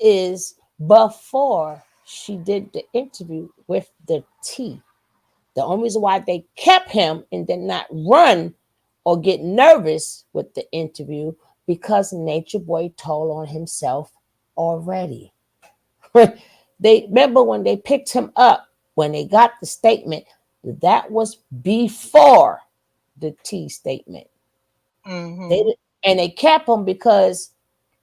is before she did the interview with the T, the only reason why they kept him and did not run or get nervous with the interview because Nature Boy told on himself already. They remember when they picked him up, when they got the statement, that was before the T statement. They Mm-hmm. and they kept him because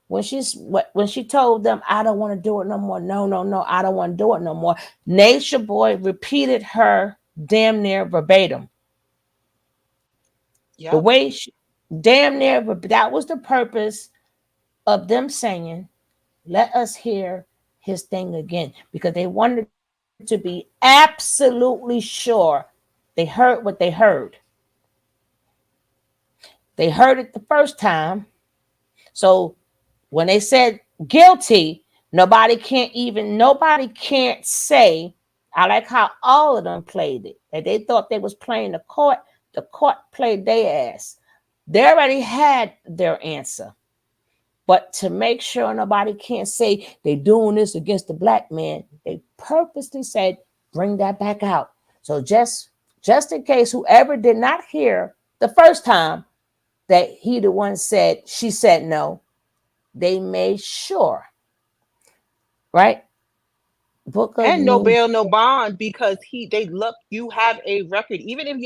when she told them, I don't want to do it no more. No, no, no, I don't want to do it no more. Nature Boy repeated her damn near verbatim. The Yep. way she, damn near, that was the purpose of them saying, let us hear his thing again, because they wanted to be absolutely sure they heard what they heard. They heard it the first time. So when they said guilty, nobody can't say. I like how all of them played it. And they thought they was playing the court played their ass. They already had their answer. But to make sure nobody can't say they doing this against the black man, they purposely said, bring that back out. So just in case whoever did not hear the first time that he the one said, she said no, they made sure, right? Book of And no New bail, no bond, because they look, you have a record. Even if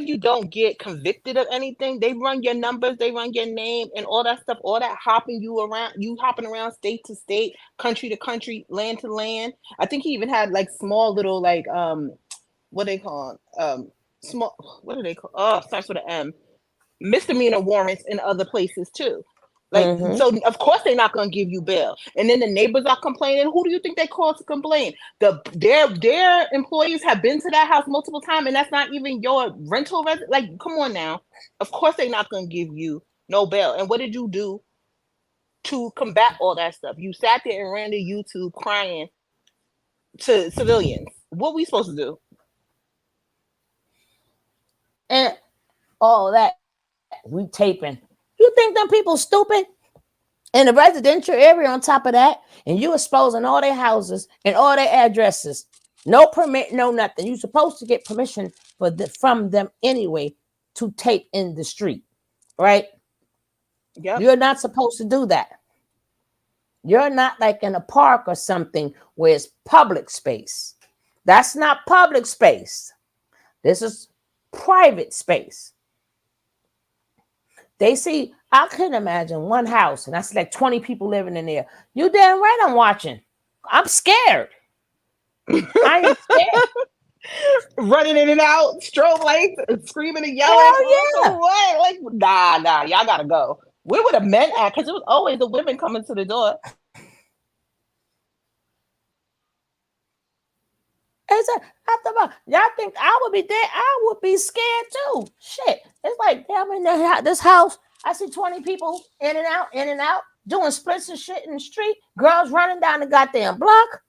you don't get convicted of anything, they run your numbers, they run your name and all that stuff, all that you hopping around state to state, country to country, land to land. I think he even had like small little like what they call small, what do they call, oh, starts with an M, misdemeanor warrants in other places too. Like, Mm-hmm. so of course they're not going to give you bail. And then the neighbors are complaining. Who do you think they call to complain? Their employees have been to that house multiple times, and that's not even your rental resident. Like, come on now. Of course they're not going to give you no bail. And what did you do to combat all that stuff? You sat there and ran to YouTube crying to civilians. What we supposed to do? And all that we taping. You think them people stupid? In the residential area on top of that, and you exposing all their houses and all their addresses. No permit, no nothing. You're supposed to get permission from them anyway to tape in the street, right? Yep. You're not supposed to do that. You're not like in a park or something where it's public space. That's not public space. This is private space. They see, I couldn't imagine one house and I see like 20 people living in there. You damn right I'm watching. I'm scared. I am scared. Running in and out, strobe lights, and screaming and yelling. Hell yeah. What? Like, nah, y'all gotta go. Where were the men at? Because it was always the women coming to the door. Y'all think I would be there? I would be scared too. Shit. It's like, damn, in this house, I see 20 people in and out, doing splits and shit in the street. Girls running down the goddamn block.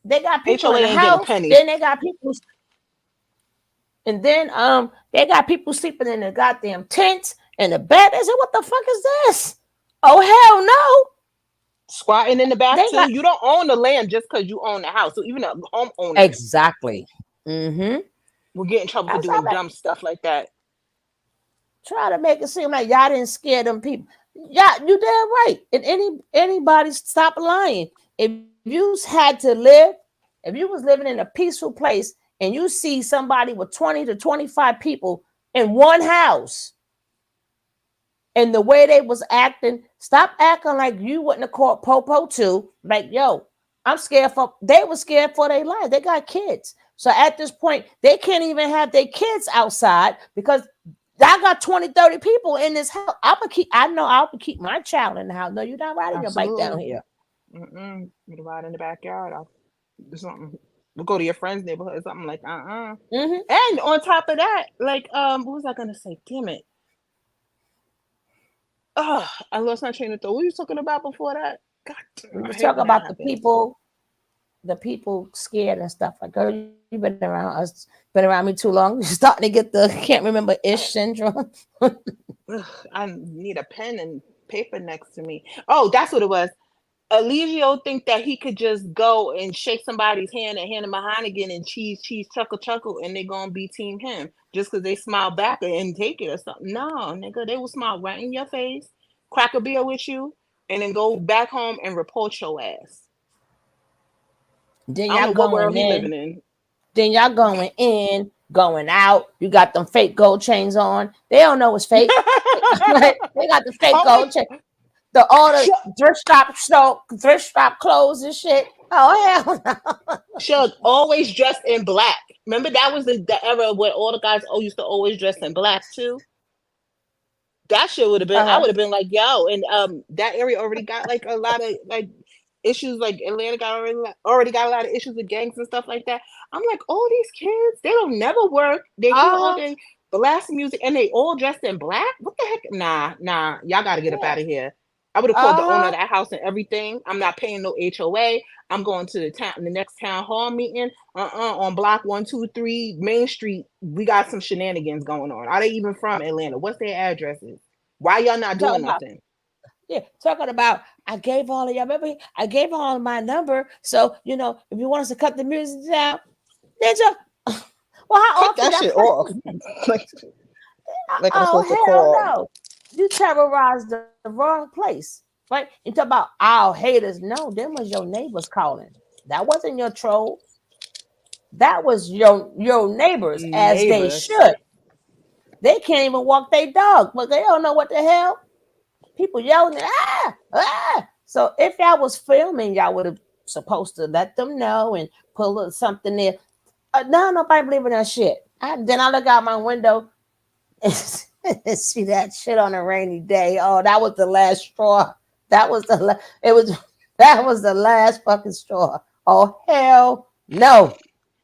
They got people HOA in the ain't getting a house. penny. Then they got people, and then they got people sleeping in the goddamn tents and the bed. They said, "What the fuck is this?" Oh hell no! Squatting in the back They too. got You don't own the land just because you own the house. So even a homeowner exactly. Mm-hmm. will get in trouble for That's doing how dumb stuff like that. try to make it seem like y'all didn't scare them people. Yeah, you damn right. And anybody stop lying. If you had to live, if you was living in a peaceful place and you see somebody with 20 to 25 people in one house and the way they was acting, stop acting like you wouldn't have caught Popo too. Like, yo, they were scared for their lives. They got kids. So at this point, they can't even have their kids outside because I got 20, 30 people in this house. I know I would keep my child in the house. No, you're not riding your bike down Absolutely. here. You ride in the backyard. I'll do something. We'll go to your friend's neighborhood or something like Mm-hmm. And on top of that, like what was I gonna say? Damn it. Oh, I lost my train of thought. What were you talking about before that? God, We I was hate talking when that about the happens. people the people scared and stuff. Like, girl, you been around us, been around me too long. You're starting to get the can't remember ish syndrome. Ugh, I need a pen and paper next to me. Oh, that's what it was. Eligio think that he could just go and shake somebody's hand and hand him a Heineken and cheese, chuckle, chuckle, and they're gonna be team him just because they smile back and take it or something. No, nigga, they will smile right in your face, crack a beer with you, and then go back home and report your ass. Then I don't know y'all what world going he in. living in. Then y'all going in, going out. You got them fake gold chains on. They don't know it's fake. They got the fake gold chain. All the thrift shop clothes and shit. Oh hell no. She'll always dressed in black. Remember that was the era where all the guys used to always dress in black too. That shit would have been. I would have been like, yo, and that area already got like a lot of like issues. Like Atlanta already got a lot of issues with gangs and stuff like that. I'm like, all these kids, they don't never work. They here all day blasting music, and they all dressed in black. What the heck? Nah, y'all got to get up out of here. I would have called the owner of that house and everything. I'm not paying no HOA. I'm going to the next town hall meeting. On block 123 Main Street, we got some shenanigans going on. Are they even from Atlanta? What's their addresses? Why y'all not doing nothing? Yeah, talking about I gave all of y'all. Remember, I gave all of my number. So if you want us to cut the music down, ninja. Well, how often that shit off? Like I'm supposed to call. No. You terrorized the wrong place, right? You talk about our haters. No, them was your neighbors calling. That wasn't your troll. That was your neighbors, as they should. They can't even walk their dog, but they don't know what the hell. People yelling, ah. So if y'all was filming, y'all would have supposed to let them know and pull something there. No, nobody believe in that shit. Then I look out my window and see that shit on a rainy day. Oh, that was the last straw. That was the last fucking straw. Oh hell no.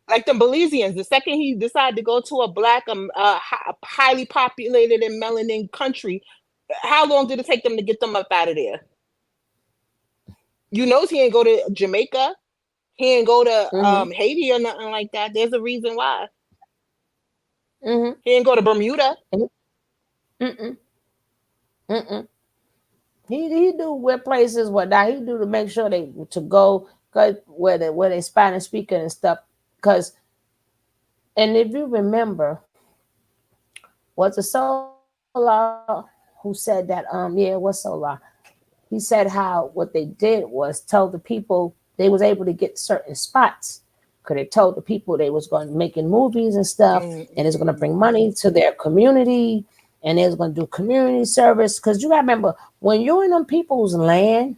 Like the Belizeans, the second he decided to go to a black, highly populated and melanin country, how long did it take them to get them up out of there? You know, he ain't go to Jamaica. He ain't go to Haiti or nothing like that. There's a reason why. He ain't go to Bermuda. He do where places what now he do to make sure they to go where they Spanish speaking and stuff. Because, and if you remember, was it Solar who said that? It was Solar. He said how what they did was tell the people they was able to get certain spots because they told the people they was going to making movies and stuff, and it's going to bring money to their community, and they was going to do community service. Because you got to remember, when you're in them people's land,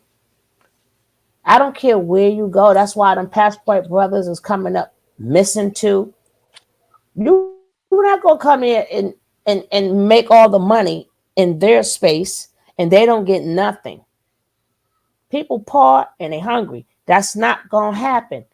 I don't care where you go. That's why them Passport Brothers is coming up missing too. You're not gonna come in and make all the money in their space and they don't get nothing. People poor and they hungry. That's not gonna happen.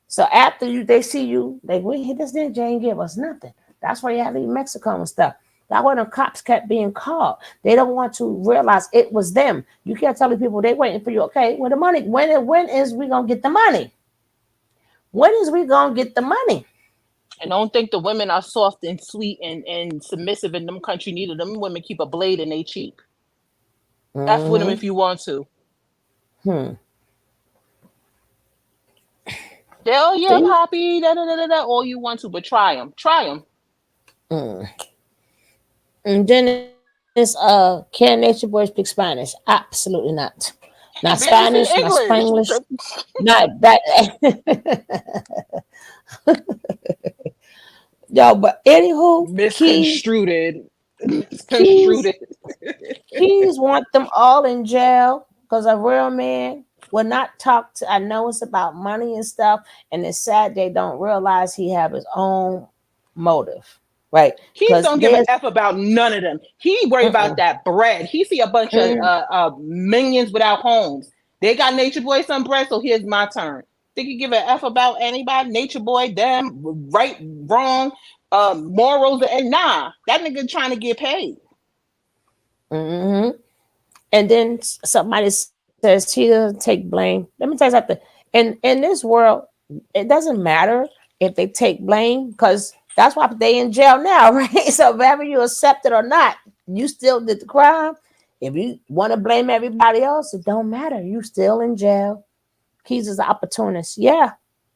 So after they see you, we hit this ninja ain't give us nothing. That's why you have to leave Mexico and stuff. That's why the cops kept being called. They don't want to realize it was them. You can't tell the people they waiting for you. Okay, where the money? When is we gonna get the money? When is we gonna get the money? And don't think the women are soft and sweet and submissive in them country neither. Them women keep a blade in they cheek. That's with them if you want to. Oh yeah, Poppy, all you want to, but try them. And then it's can Natureboy speak Spanish? Absolutely not. Not Spanish, not Spanglish, not that. Yo, but anywho, misconstrued. Keys want them all in jail because a real man will not talk to. I know it's about money and stuff, and it's sad they don't realize he have his own motive. Right. He don't give a F about none of them. He worry about that bread. He see a bunch of minions without homes. They got Natureboy some bread, so here's my turn. Think he give a F about anybody? Natureboy, them, right, wrong, morals, and nah. That nigga trying to get paid. And then somebody says he doesn't take blame. Let me tell you something. And in this world, it doesn't matter if they take blame because that's why they in jail now, right? So whether you accept it or not, you still did the crime. If you want to blame everybody else, it don't matter. You still in jail. Keys is an opportunist. Yeah.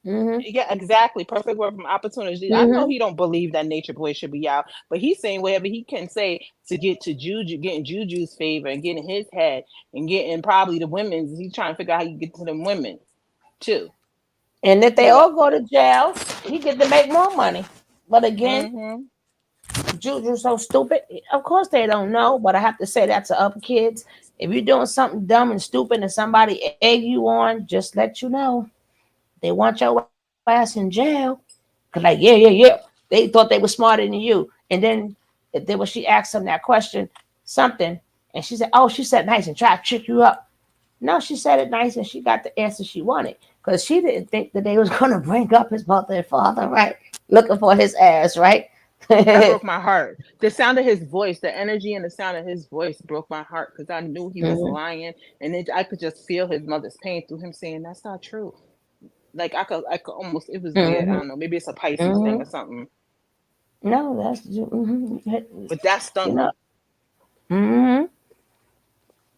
Mm-hmm. Yeah, exactly. Perfect word from opportunity. I know Mm-hmm. he don't believe that Nature Boy should be out, but he's saying whatever he can say to get to Juju, getting Juju's favor and getting his head and getting probably the women's. He's trying to figure out how you get to them women too. And if they But all go to jail, he get to make more money. But again, mm-hmm. Juju's so stupid. Of course they don't know, but I have to say that to other kids. If you're doing something dumb and stupid and somebody egg you on, just let you know. They want your ass in jail. Cause like, yeah. They thought they were smarter than you. And then there was she asked them that question, something, and she said, "Oh, she said nice and try to trick you up." No, she said it nice and she got the answer she wanted. Because she didn't think that they was gonna bring up his mother and father, right? Looking for his ass, right? That Mhm. broke my heart. The sound of his voice, the energy and the sound of his voice broke my heart because I knew he was lying, and I could just feel his mother's pain through him saying that's not true. Like I could almost. It was weird. I Mhm. don't know. Maybe it's a Pisces thing or Mhm. something, No, that's but that you stung know. me. Mhm.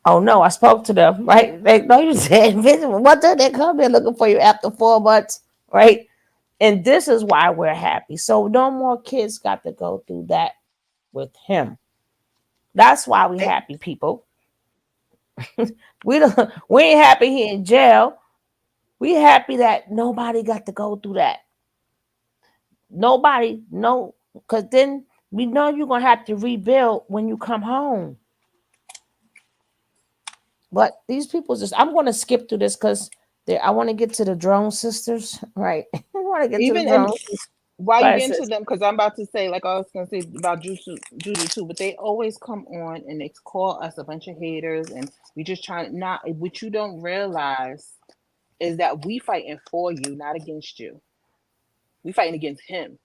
Oh no, I spoke to them, right? They no, you said invisible. What did they come in looking for you after 4 months, right? And this is why we're happy. So no more kids got to go through that with him. That's why we They, happy, people. We ain't happy he in jail. We happy that nobody got to go through that. Nobody, no, because then we know you're gonna have to rebuild when you come home. But these people just, I'm gonna skip through this because I want to get to the drone sisters, right? I want to get to the even and drone. while you Right, get into sis. them, because I'm about to say, like I was gonna say about Juju too, but they always come on and they call us a bunch of haters, and we just trying to not. What you don't realize is that we fighting for you, not against you. We fighting against him.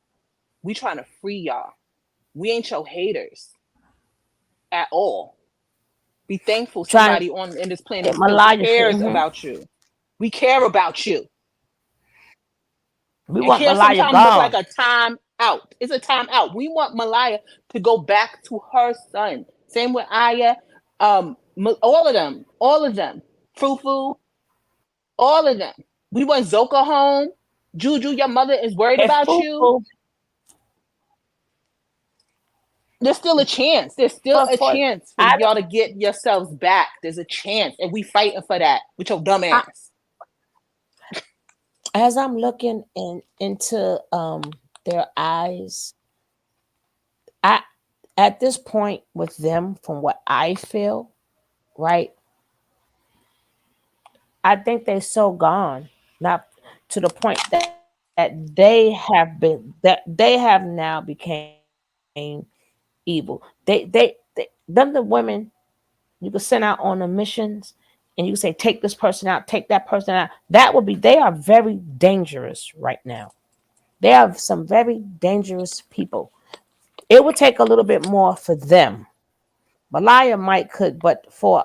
We trying to free y'all. We ain't your haters at all. Be thankful Trying to somebody on in this planet get still Malaya. cares Mhm. about you. We care about you. We And want care Malaya sometimes look like gone. a time out. It's a time out. We want Malaya to go back to her son. Same with Aya. All of them. Fufu, all of them. We want Zoka home. Juju, your mother is worried Hey, about you. Fufu, There's still a chance. There's still but a for chance for I, y'all to get yourselves back. There's a chance, and we fighting for that with your dumb I ass. as I'm looking into their eyes, I at this point with them, from what I feel, right? I think they're so gone, not to the point that they have now became evil. Them the women you could send out on the missions and you could say take this person out, take that person out. That would be they are very dangerous right now. They are some very dangerous people. It would take a little bit more for them. Malaya might could, but for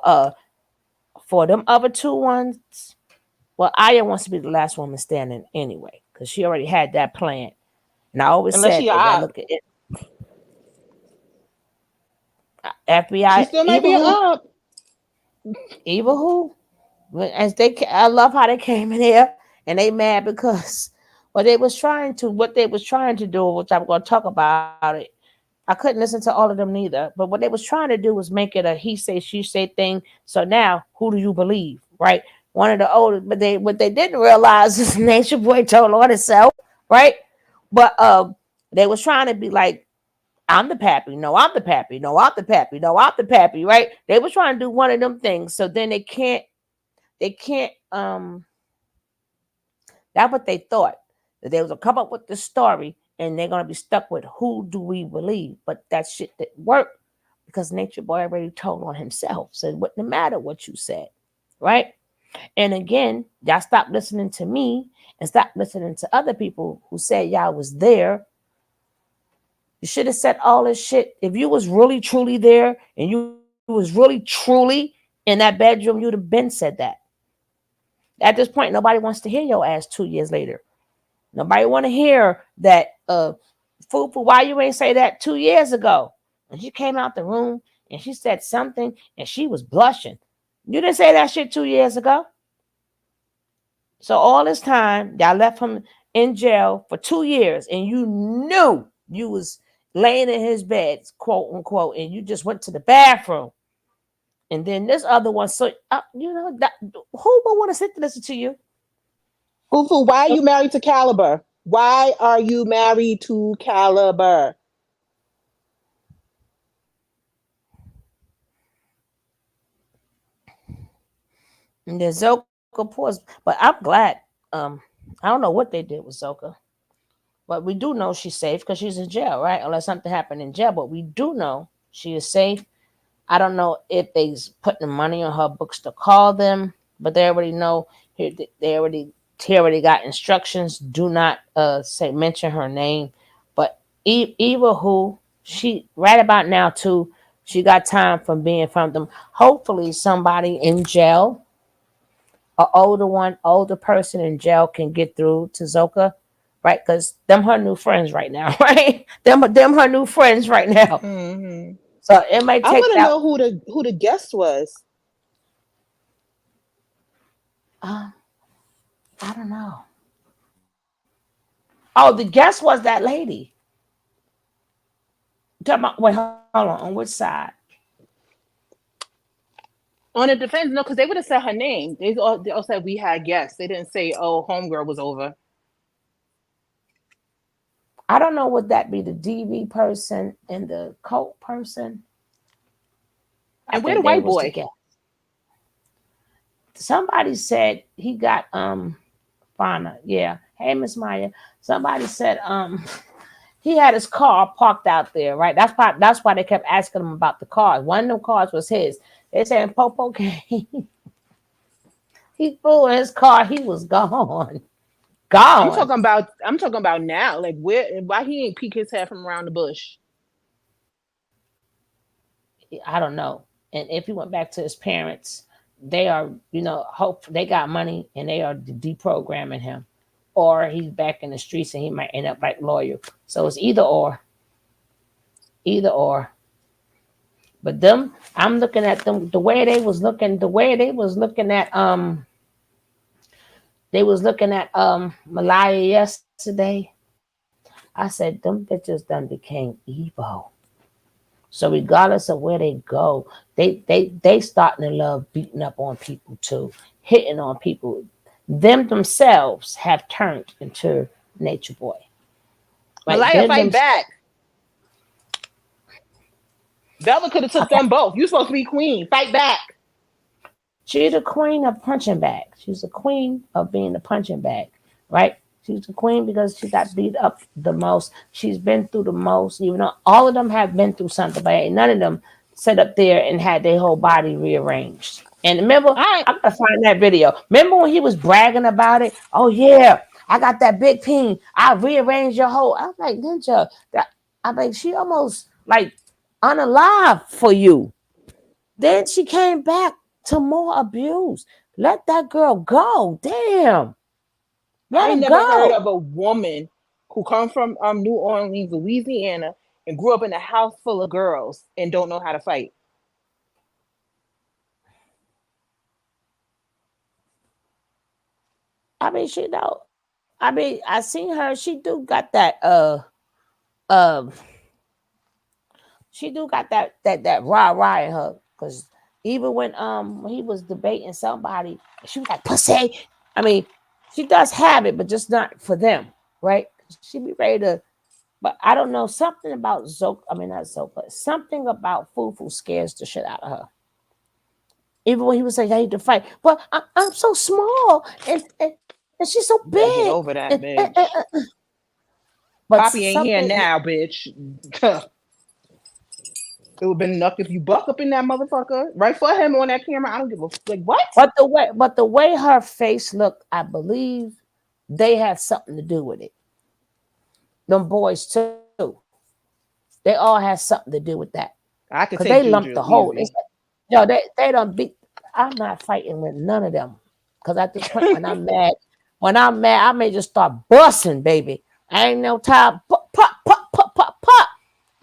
them other two ones, well, Aya wants to be the last woman standing anyway, because she already had that plan. And I always Unless said she that up. look at it, She FBI, still might be up. evil who? As I love how they came in here and they mad because what they was trying to do, which I'm going to talk about it. I couldn't listen to all of them neither, but what they was trying to do was make it a he say she say thing. So now, who do you believe, right? One of the oldest, but they what they didn't realize is Nature Boy told on himself, right? But they was trying to be like, I'm the pappy, no, I'm the pappy, no, I'm the pappy, no, I'm the pappy, right? They was trying to do one of them things, so then they can't. That's what they thought. That they was gonna come up with the story and they're gonna be stuck with who do we believe? But that shit didn't work because Nature Boy already told on himself. So it wouldn't matter what you said. Right? And again, y'all stop listening to me and stop listening to other people who said y'all was there. You should have said all this shit. If you was really truly there and you was really truly in that bedroom, you'd have been said that. At this point, nobody wants to hear your ass 2 years later. Nobody want to hear that Fufu, why you ain't say that 2 years ago? And she came out the room and she said something and she was blushing. You didn't say that shit 2 years ago. So all this time, y'all left him in jail for 2 years and you knew you was laying in his bed, quote unquote, and you just went to the bathroom. And then this other one, so you know, that, who would want to sit to listen to you? Fufu, why are you married to Caliber? Why are you married to Caliber? And then Zoka paused, but I'm glad. I don't know what they did with Zoka, but we do know she's safe because she's in jail, right? Unless something happened in jail, but we do know she is safe. I don't know if they's putting money on her books to call them, but they already know. They already got instructions. Do not mention her name. But Eva, who she right about now too, she got time from being from them. Hopefully, somebody in jail, an older person in jail, can get through to Zoka, right? Because them her new friends right now, right? Them her new friends right now. Mm-hmm. So it might I take want to that. know who the guest was. I don't know. Oh, the guest was that lady. Wait, hold on. On which side? On the defense, no, because they would have said her name. They all said we had guests. They didn't say, oh, homegirl was over. I don't know. Would that be the DV person and the cult person? And where the white boy? Somebody said he got Fana. Yeah. Hey, Miss Maya. Somebody said he had his car parked out there, right? That's why they kept asking him about the cars. One of them cars was his. They said Popo came. He flew in his car. He was gone. I'm Gone. talking about now. Like why he ain't peek his head from around the bush? I don't know. And if he went back to his parents, they are, hope they got money and they are deprogramming him. Or he's back in the streets and he might end up like lawyer. So it's either or. Either or. But them, I'm looking at them the way they was looking at Malaya yesterday. I said them bitches done became evil. So regardless of where they go, they starting to love beating up on people too, hitting on people. Them themselves have turned into Natureboy. Right? Malaya, fight back. Velva could have took them both. You supposed to be queen. Fight back. She's the queen of punching bag. She's the queen of being the punching bag, right? She's the queen because she got beat up the most. She's been through the most. Even though all of them have been through something, but none of them sat up there and had their whole body rearranged. And remember, I'm gonna find that video. Remember when he was bragging about it? Oh yeah, I got that big peen. I rearranged your whole. I'm like, Ninja, I'm like, she almost like unalive for you. Then she came back to more abuse. Let that girl go. Damn. Let her never go. heard of a woman who come from New Orleans, Louisiana, and grew up in a house full of girls and don't know how to fight. I mean, I seen her. She do got that she do got that rah in her. Cause even when he was debating somebody, she was like pussy. I mean, she does have it, but just not for them, right? She be ready to. But I don't know, something about Zoka. I mean, not Zoka. Something about Fufu scares the shit out of her. Even when he was saying, I need to fight. But I'm so small and she's so big. Get over that, bitch. But Poppy ain't here now, bitch. It would have been enough if you buck up in that motherfucker right for him on that camera. I don't give a like what. But the way her face looked, I believe they had something to do with it. Them boys too. They all had something to do with that. I could take they lumped the whole. Easy. Yo, they don't beat. I'm not fighting with none of them. Because at this point, when I'm mad, I may just start busting, baby. I ain't no time. Pop, pop, pop, pop, pop, pop.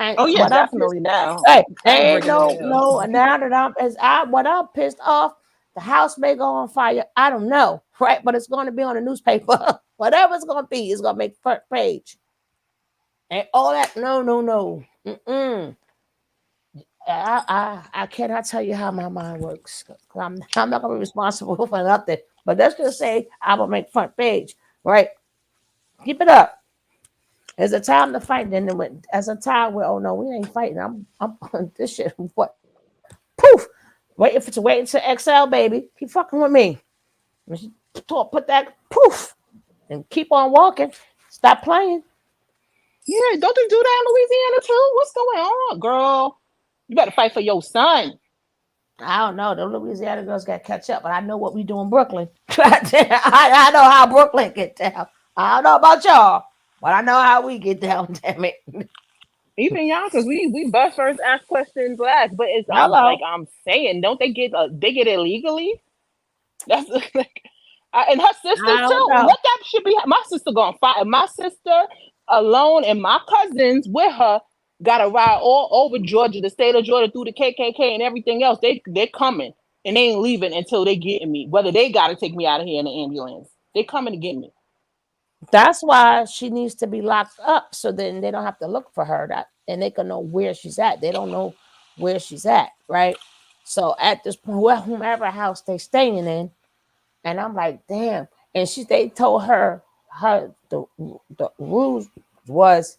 And Oh yeah, what I'm pissed, definitely now. hey, I'm ain't breaking the no, nails. no. Now that when I'm pissed off, the house may go on fire. I don't know, right? But it's going to be on the newspaper. Whatever it's going to be, it's going to make front page. And all that, no. I cannot tell you how my mind works. I'm not gonna be responsible for nothing. But let's just say I will make front page, right? Keep it up. There's a time to fight, then as a time where, oh no, we ain't fighting. I'm on this shit. What? Poof! Waiting to XL, baby. Keep fucking with me. Put that poof and keep on walking. Stop playing. Yeah, don't they do that in Louisiana too? What's going on, girl? You better fight for your son. I don't know. The Louisiana girls got to catch up, but I know what we do in Brooklyn. I know how Brooklyn get down. I don't know about y'all, but I know how we get down. Damn it. Even y'all, because we bust first, ask questions last. But it's Hello. like I'm saying, don't they get it illegally? That's like, and her sisters I don't too. know. Let that shit be. My sister gonna fight. My sister alone and my cousins with her got to ride all over Georgia, the state of Georgia, through the KKK and everything else. They're coming and they ain't leaving until they get me. Whether they got to take me out of here in the ambulance, they coming to get me. That's why she needs to be locked up, so then they don't have to look for her. And they can know where she's at. They don't know where she's at, right? So at this point, whomever house they staying in, and I'm like, damn. And they told her the rules was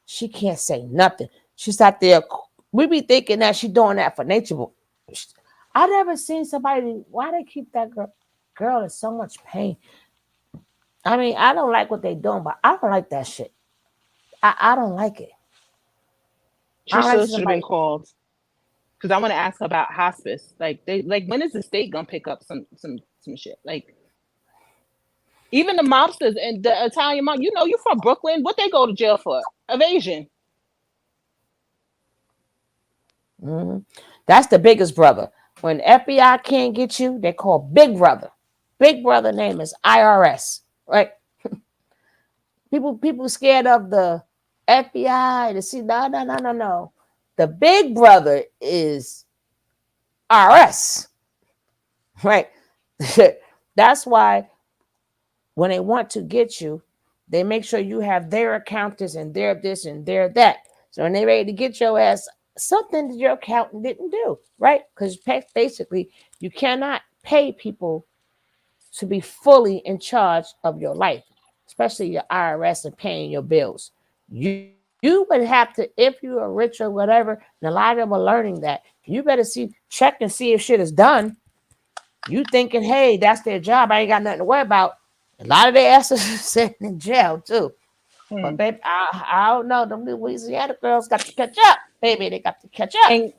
she can't say nothing. She's out there. We be thinking that she's doing that for nature, but I never seen somebody. Why they keep that girl in so much pain? I mean, I don't like what they doing, but I don't like that shit. I don't like it. She I don't like still should have been somebody. called because I want to ask her about hospice. Like when is the state gonna pick up some shit? Like even the mobsters and the Italian mob. You know, you from Brooklyn. What they go to jail for? Evasion. Mm-hmm. That's the biggest brother. When FBI can't get you, they call Big Brother. Big Brother name is IRS, right? People scared of the FBI to see. No. The Big Brother is RS, right? That's why when they want to get you, they make sure you have their accountants and their this and their that. So when they're ready to get your ass, something that your accountant didn't do, right? Because basically you cannot pay people to be fully in charge of your life, especially your IRS and paying your bills. You would have to, if you are rich or whatever, and a lot of them are learning that, you better check and see if shit is done. You thinking, hey, that's their job. I ain't got nothing to worry about. A lot of their asses are sitting in jail too. But baby, I don't know. Them Louisiana girls got to catch up, baby. They got to catch up. And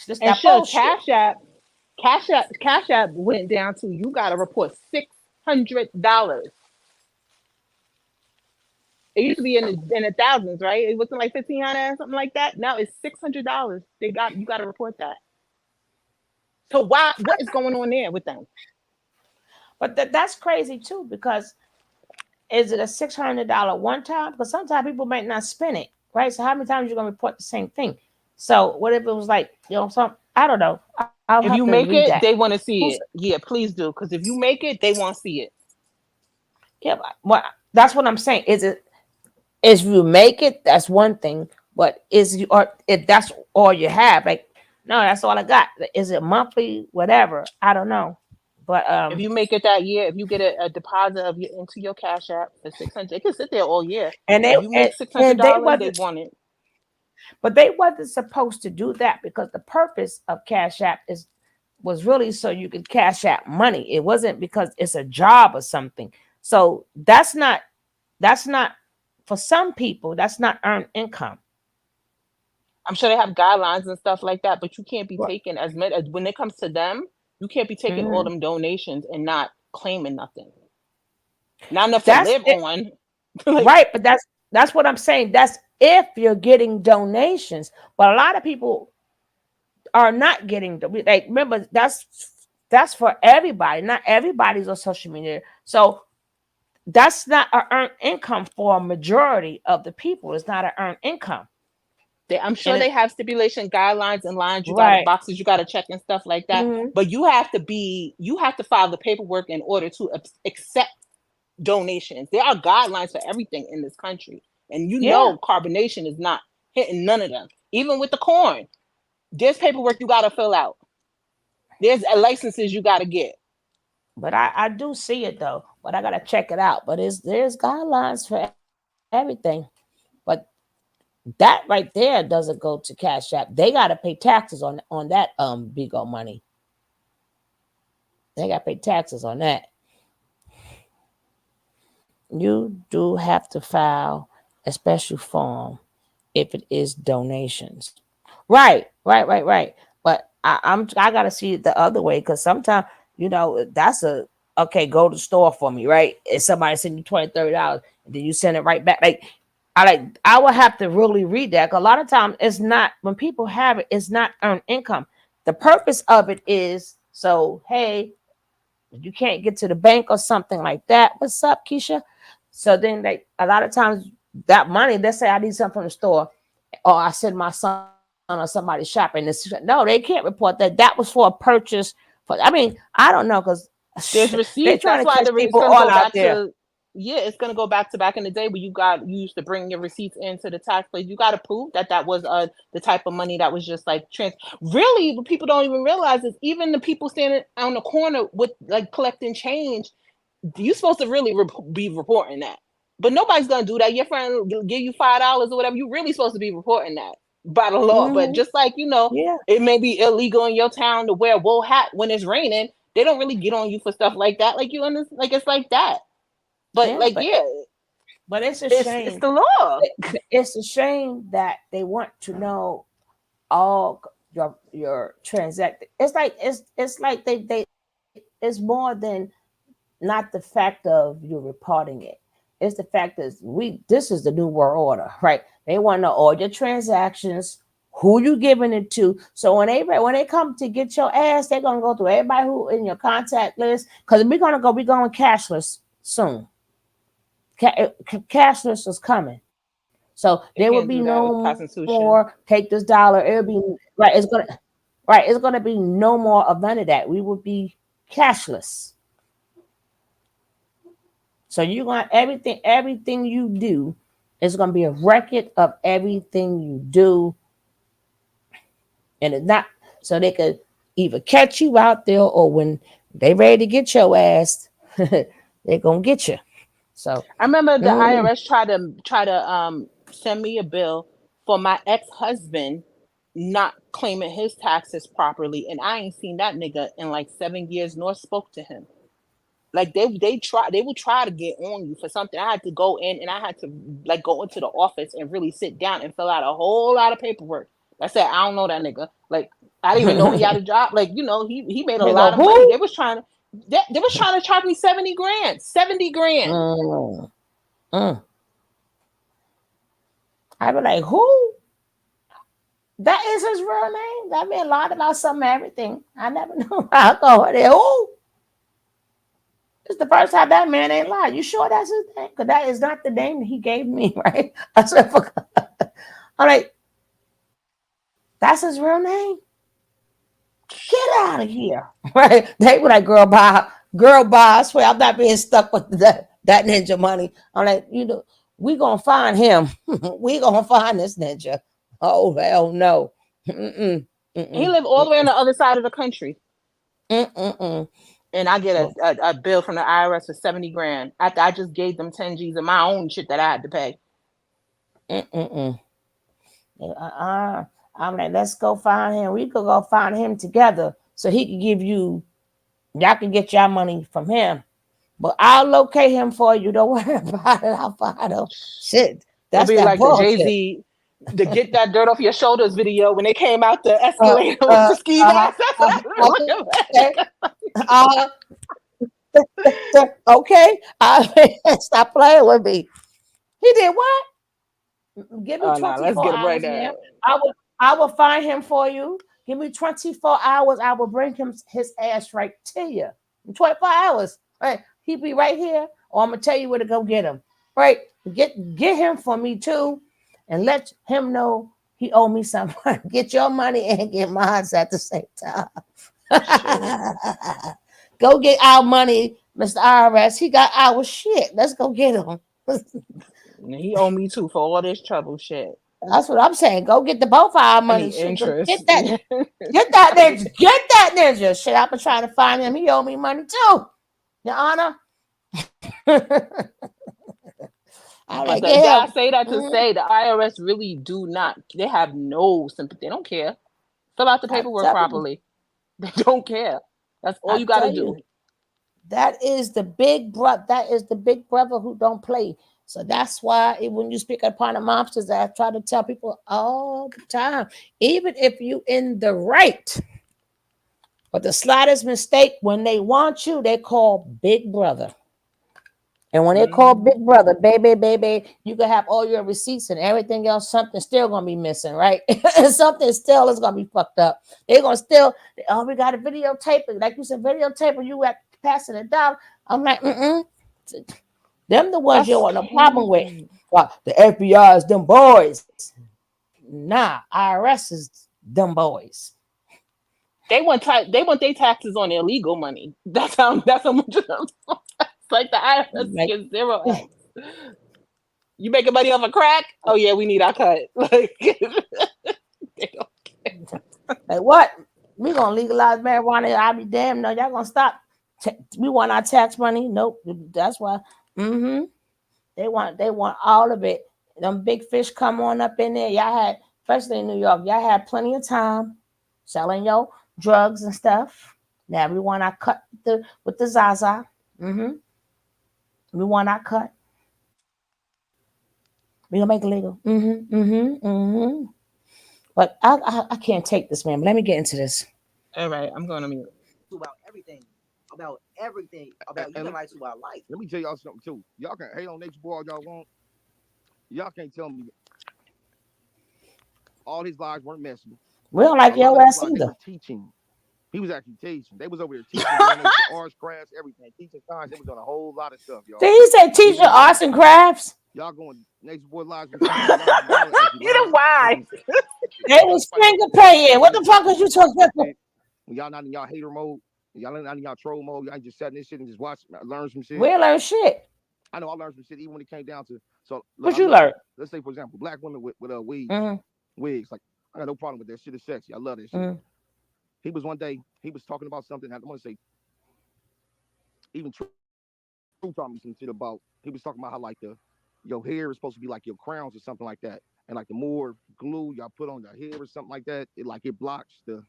This and that sure, bullshit. Cash App went down to you got to report $600. It used to be in the thousands, right? It wasn't like 1,500 something like that. Now it's $600. You got to report that. So what is going on there with them? But that's crazy too, because is it a $600 one time? Because sometimes people might not spend it, right? So how many times you gonna report the same thing? So what if it was like, I don't know. I'll If have you to make read it, that. they want to see it. Yeah, please do. Because if you make it, they want to see it. Yeah, that's what I'm saying. If you make it, that's one thing. But if that's all you have, like, no, that's all I got. Is it monthly? Whatever. I don't know. But If you make it that year, if you get a deposit into your Cash App for 600, it can sit there all year. and If you make and they $600, they wasn't, want it. but they wasn't supposed to do that, because the purpose of Cash App was really so you could cash out money. It wasn't because it's a job or something. So that's not for some people, that's not earned income. I'm sure they have guidelines and stuff like that, but you can't be taking as many as when it comes to them. You can't be taking all them donations and not claiming nothing. Not enough to live on. Right, but that's what I'm saying. That's if you're getting donations, but a lot of people are not getting. Like, remember, that's That's for everybody. Not everybody's on social media. So that's not an earned income for a majority of the people. It's not an earned income. I'm sure And they have stipulation guidelines and lines. You got right. boxes you got to check and stuff like that. Mhm. But you have to file the paperwork in order to accept donations. There are guidelines for everything in this country, and Yeah. carbonation is not hitting none of them. Even with the corn, there's paperwork you got to fill out. There's licenses you got to get. But I do see it though. But I gotta check it out. But there's guidelines for everything. But that right there doesn't go to Cash App. They gotta pay taxes on that big old money. They gotta pay taxes on that. You do have to file a special form if it is donations. Right. But I gotta see it the other way because sometimes that's okay. Go to the store for me, right? If somebody send you $20-$30, and then you send it right back. I will have to really read that. 'Cause a lot of times it's not when people have it. It's not earned income. The purpose of it is so hey, you can't get to the bank or something like that. What's up, Keisha? So then a lot of times that money. Let's say I need something from the store, or I send my son or somebody shopping. No, they can't report that. That was for a purchase. I don't know because There's they're receipts. trying That's to why catch it's people gonna all go out back there. to it's gonna go back to back in the day where you used to bring your receipts into the tax place. You got to prove that was the type of money that was just like Really, what people don't even realize is even the people standing on the corner with like collecting change, you're supposed to really be reporting that. But nobody's gonna do that. Your friend will give you $5 or whatever. You really supposed to be reporting that by the law. But just like Yeah, it may be illegal in your town to wear a wool hat when it's raining. They don't really get on you for stuff like that. Like you understand, like it's like that. But yeah, like but it's a it's shame. the law. It's a shame that they want to know all your transact. It's like they it's more than not the fact of you reporting it. It's the fact that this is the new world order, right? They want to know all your transactions, who you giving it to. So when they come to get your ass, they're gonna go through everybody who in your contact list because we're going cashless soon. Cashless is coming. So They there will can't be do that with no Constitution. more take this dollar. It'll be right. It's gonna be no more of none of that. We will be cashless. So you want everything you do is gonna be a record of everything you do, and it's not so they could either catch you out there or when they ready to get your ass, they're gonna get you. So I remember the mm, IRS tried to send me a bill for my ex-husband not claiming his taxes properly, and I ain't seen that nigga in like 7 years nor spoke to him. Like they will try to get on you for something. I had to go in and I had to like go into the office and really sit down and fill out a whole lot of paperwork. I said, I don't know that nigga. Like I didn't even know he had a job. Like, he made a they go lot of money. who? They was trying to charge me 70 grand. 70 grand. Mm, mm. I be like, who? That is his real name. That mean a lot about some everything. I never knew. I go there. Who? It's the first time that man ain't lied. You sure that's his name? Because that is not the name that he gave me, right? I said, I'm like, that's his real name? Get out of here. Right? They were like, girl, bye. I swear I'm not being stuck with that ninja money. I'm like, we gonna find him. We gonna find this ninja. Oh, hell no. Mm-mm, He mm-mm, lived all the way on the other side of the country. mm-mm. And I get a bill from the IRS for 70 grand after I just gave them 10 G's of my own shit that I had to pay. Mm-mm. I'm like, let's go find him. We could go find him together so he can give you, y'all can get your money from him. But I'll locate him for you. Don't worry about it. I'll find him. Shit. It'll That's be that like the bullshit. Jay-Z, the Get That Dirt Off Your Shoulders video when they came out the Uh, escalator with uh, the ski uh, mask. That's what I look okay. like. Okay. Stop playing with me. He did what? Give me Oh, no, let's 24 get him right hours, now. man. I will find him for you. Give me 24 hours. I will bring him his ass right to you. In 24 hours. Right? He be right here, or I'm gonna tell you where to go get him. Right? Get him for me too, and let him know he owe me some money. Get your money and get mine at the same time. Go get our money, Mr. IRS. He got our shit. Let's go get him. He owe me too for all this trouble shit. That's what I'm saying. Go get the both of our money. Any interest. Get that ninja. Get that ninja. Shit, I've been trying to find him. He owe me money too. Your Honor. I say that to say the IRS really do not. They have no sympathy. They don't care. Fill out the paperwork properly. They don't care. That's all you got to do. That is the big brother. That is the big brother who don't play. So that's why when you speak upon the mobsters, I try to tell people all the time, even if you in the right, but the slightest mistake, when they want you, they call big brother. And when they call big brother, baby, you can have all your receipts and everything else. Something still gonna be missing, right? Something still is gonna be fucked up. They're gonna still, oh, we got a videotape. Like you said, videotape, you at passing it down. I'm like, them the ones you want no problem with. Well, the FBI is them boys. Nah, IRS is them boys. They want their taxes on their legal money. That's how much. It's like the IRS gets zero. You making money off a crack? Oh yeah, we need our cut. Like they don't care. Like what? We gonna legalize marijuana? I'll be damned. No, y'all gonna stop. We want our tax money. Nope. That's why. They want all of it. Them big fish come on up in there. Y'all had, especially in New York, y'all had plenty of time selling your drugs and stuff. Now we want our cut with the Zaza. We want our cut. We gonna make it legal. But I can't take this, man. But let me get into this. All right, I'm going to mute. About everything. About even like about life. Let me tell y'all something too. Y'all can hate on Natureboy all y'all want. Y'all can't tell me all his lies weren't messable. We don't like your ass either. Teaching. He was actually teaching. They was over there teaching arts, crafts, everything. Teaching science. They was doing a whole lot of stuff, y'all. Did he say teaching arts and crafts? Y'all going Natureboy lies. You know why? They was finger playing. What the fuck was you talking about? When y'all not in y'all hater mode, y'all not in y'all troll mode, y'all just sat in this shit and just watch, learn some shit. We learn shit. I know I learned some shit even when it came down to. So what you learn? Let's say, for example, black women with wigs. Wigs. Like, I got no problem with that shit. Is sexy. I love that shit. He was one day, he was talking about something. I don't want to say, even True taught me some shit about, he was talking about how like your hair is supposed to be like your crowns or something like that. And like the more glue y'all put on your hair or something like that, it blocks the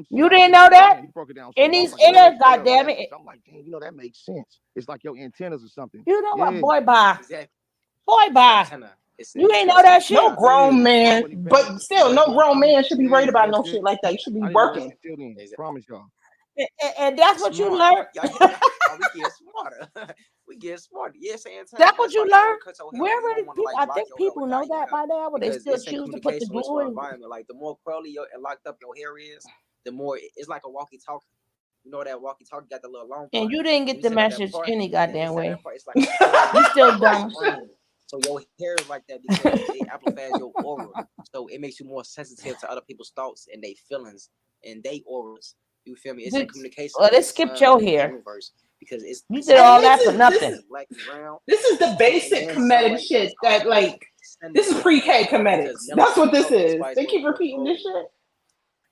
You didn't know that? He broke it down. In these ears, goddamn it. I'm like, dang, that makes sense. It's like your antennas or something. You know what, boy, bye. Exactly. Boy, bye. You ain't know that shit. No grown man, but still, no grown man should be worried about no shit like that. You should be working. Promise y'all. And that's what you learned. We get smarter. We get smarter. Yes, that's what you learned. Where are people? I think people know that by now, but they still choose to put the glue in. Like the more curly and locked up your hair is, the more it's like a walkie-talkie. You know that walkie-talkie got the little long part. And you didn't get the message any goddamn way. You still dumb. So your hair is like that because it amplifies your aura. So it makes you more sensitive to other people's thoughts and their feelings and their auras. You feel me? It's a communication. Well, they skipped your hair. Because it's you did all that for nothing. This is the basic comedic shit that like this is pre-K comedics. That's what this is. They keep repeating this shit.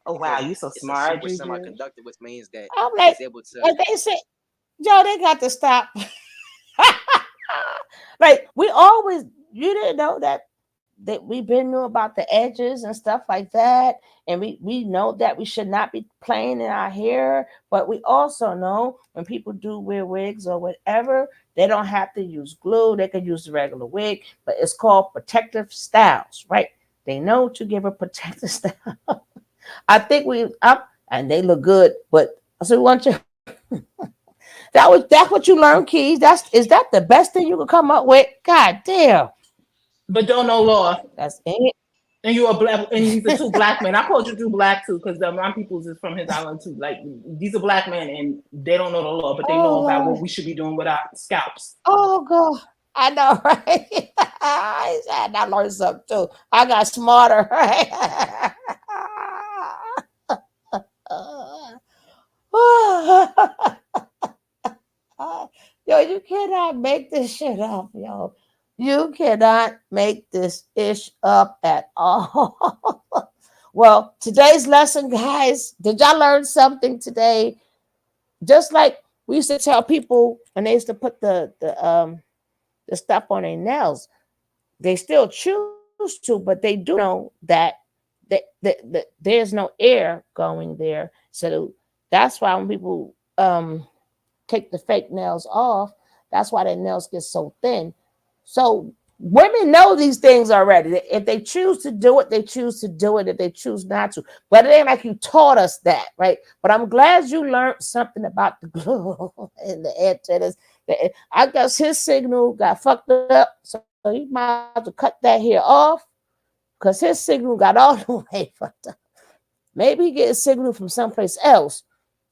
Oh wow, you so smart. Semiconductor, which means that I'm like, able to, like they said, Joe, they got to stop. Like we always, you didn't know that we've been knew about the edges and stuff like that, and we know that we should not be playing in our hair, but we also know when people do wear wigs or whatever, they don't have to use glue. They can use the regular wig, but it's called protective styles, right? They know to give a protective style. I think and they look good, but so we want you. That's what you learn, Keys. Is that the best thing you could come up with? God damn. But don't know law. That's it. And you're a black, and he's a two black man. I called you two black too, because my people's is from his island too. Like these are black men, and they don't know the law, but they know about what we should be doing with our scalps. Oh God, I know, right? I said I learned something too. I got smarter, right? Yo, you cannot make this shit up, yo. You cannot make this ish up at all. Well, today's lesson, guys, did y'all learn something today? Just like we used to tell people when they used to put the stuff on their nails, they still choose to, but they do know that there's no air going there. So that's why when people take the fake nails off, that's why their nails get so thin. So women know these things already. If they choose to do it, they choose to do it. If they choose not to, but it ain't like you taught us that, right? But I'm glad you learned something about the glue and the antennas. I guess his signal got fucked up, so he might have to cut that here off because his signal got all the way fucked up. Maybe he get a signal from someplace else.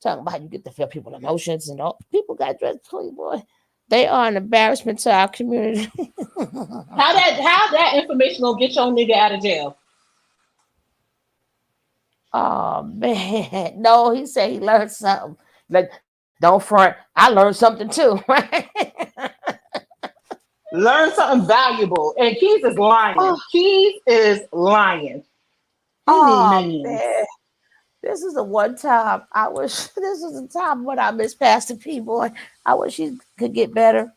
Talking about how you get to feel people's emotions and all. People got dressed boy. They are an embarrassment to our community. How that information gonna get your nigga out of jail? Oh man, no, he said he learned something. Like, don't front. I learned something too, right? Learn something valuable. And Keys is lying. Keys is lying. Oh man. This is the one time I wish. This is the time when I miss Pastor P. Boy, I wish he could get better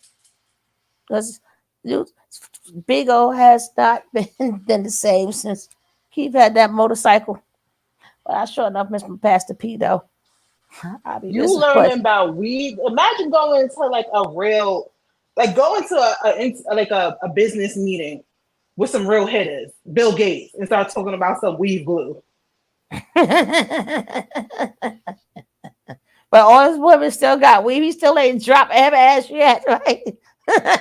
because Big O has not been the same since Keith had that motorcycle. But I sure enough miss my Pastor P though. You learning about weed? Imagine going to like a real, like going to a business meeting with some real hitters, Bill Gates, and start talking about some weed glue. But all his women still got weed. He still ain't dropped every ass yet, right?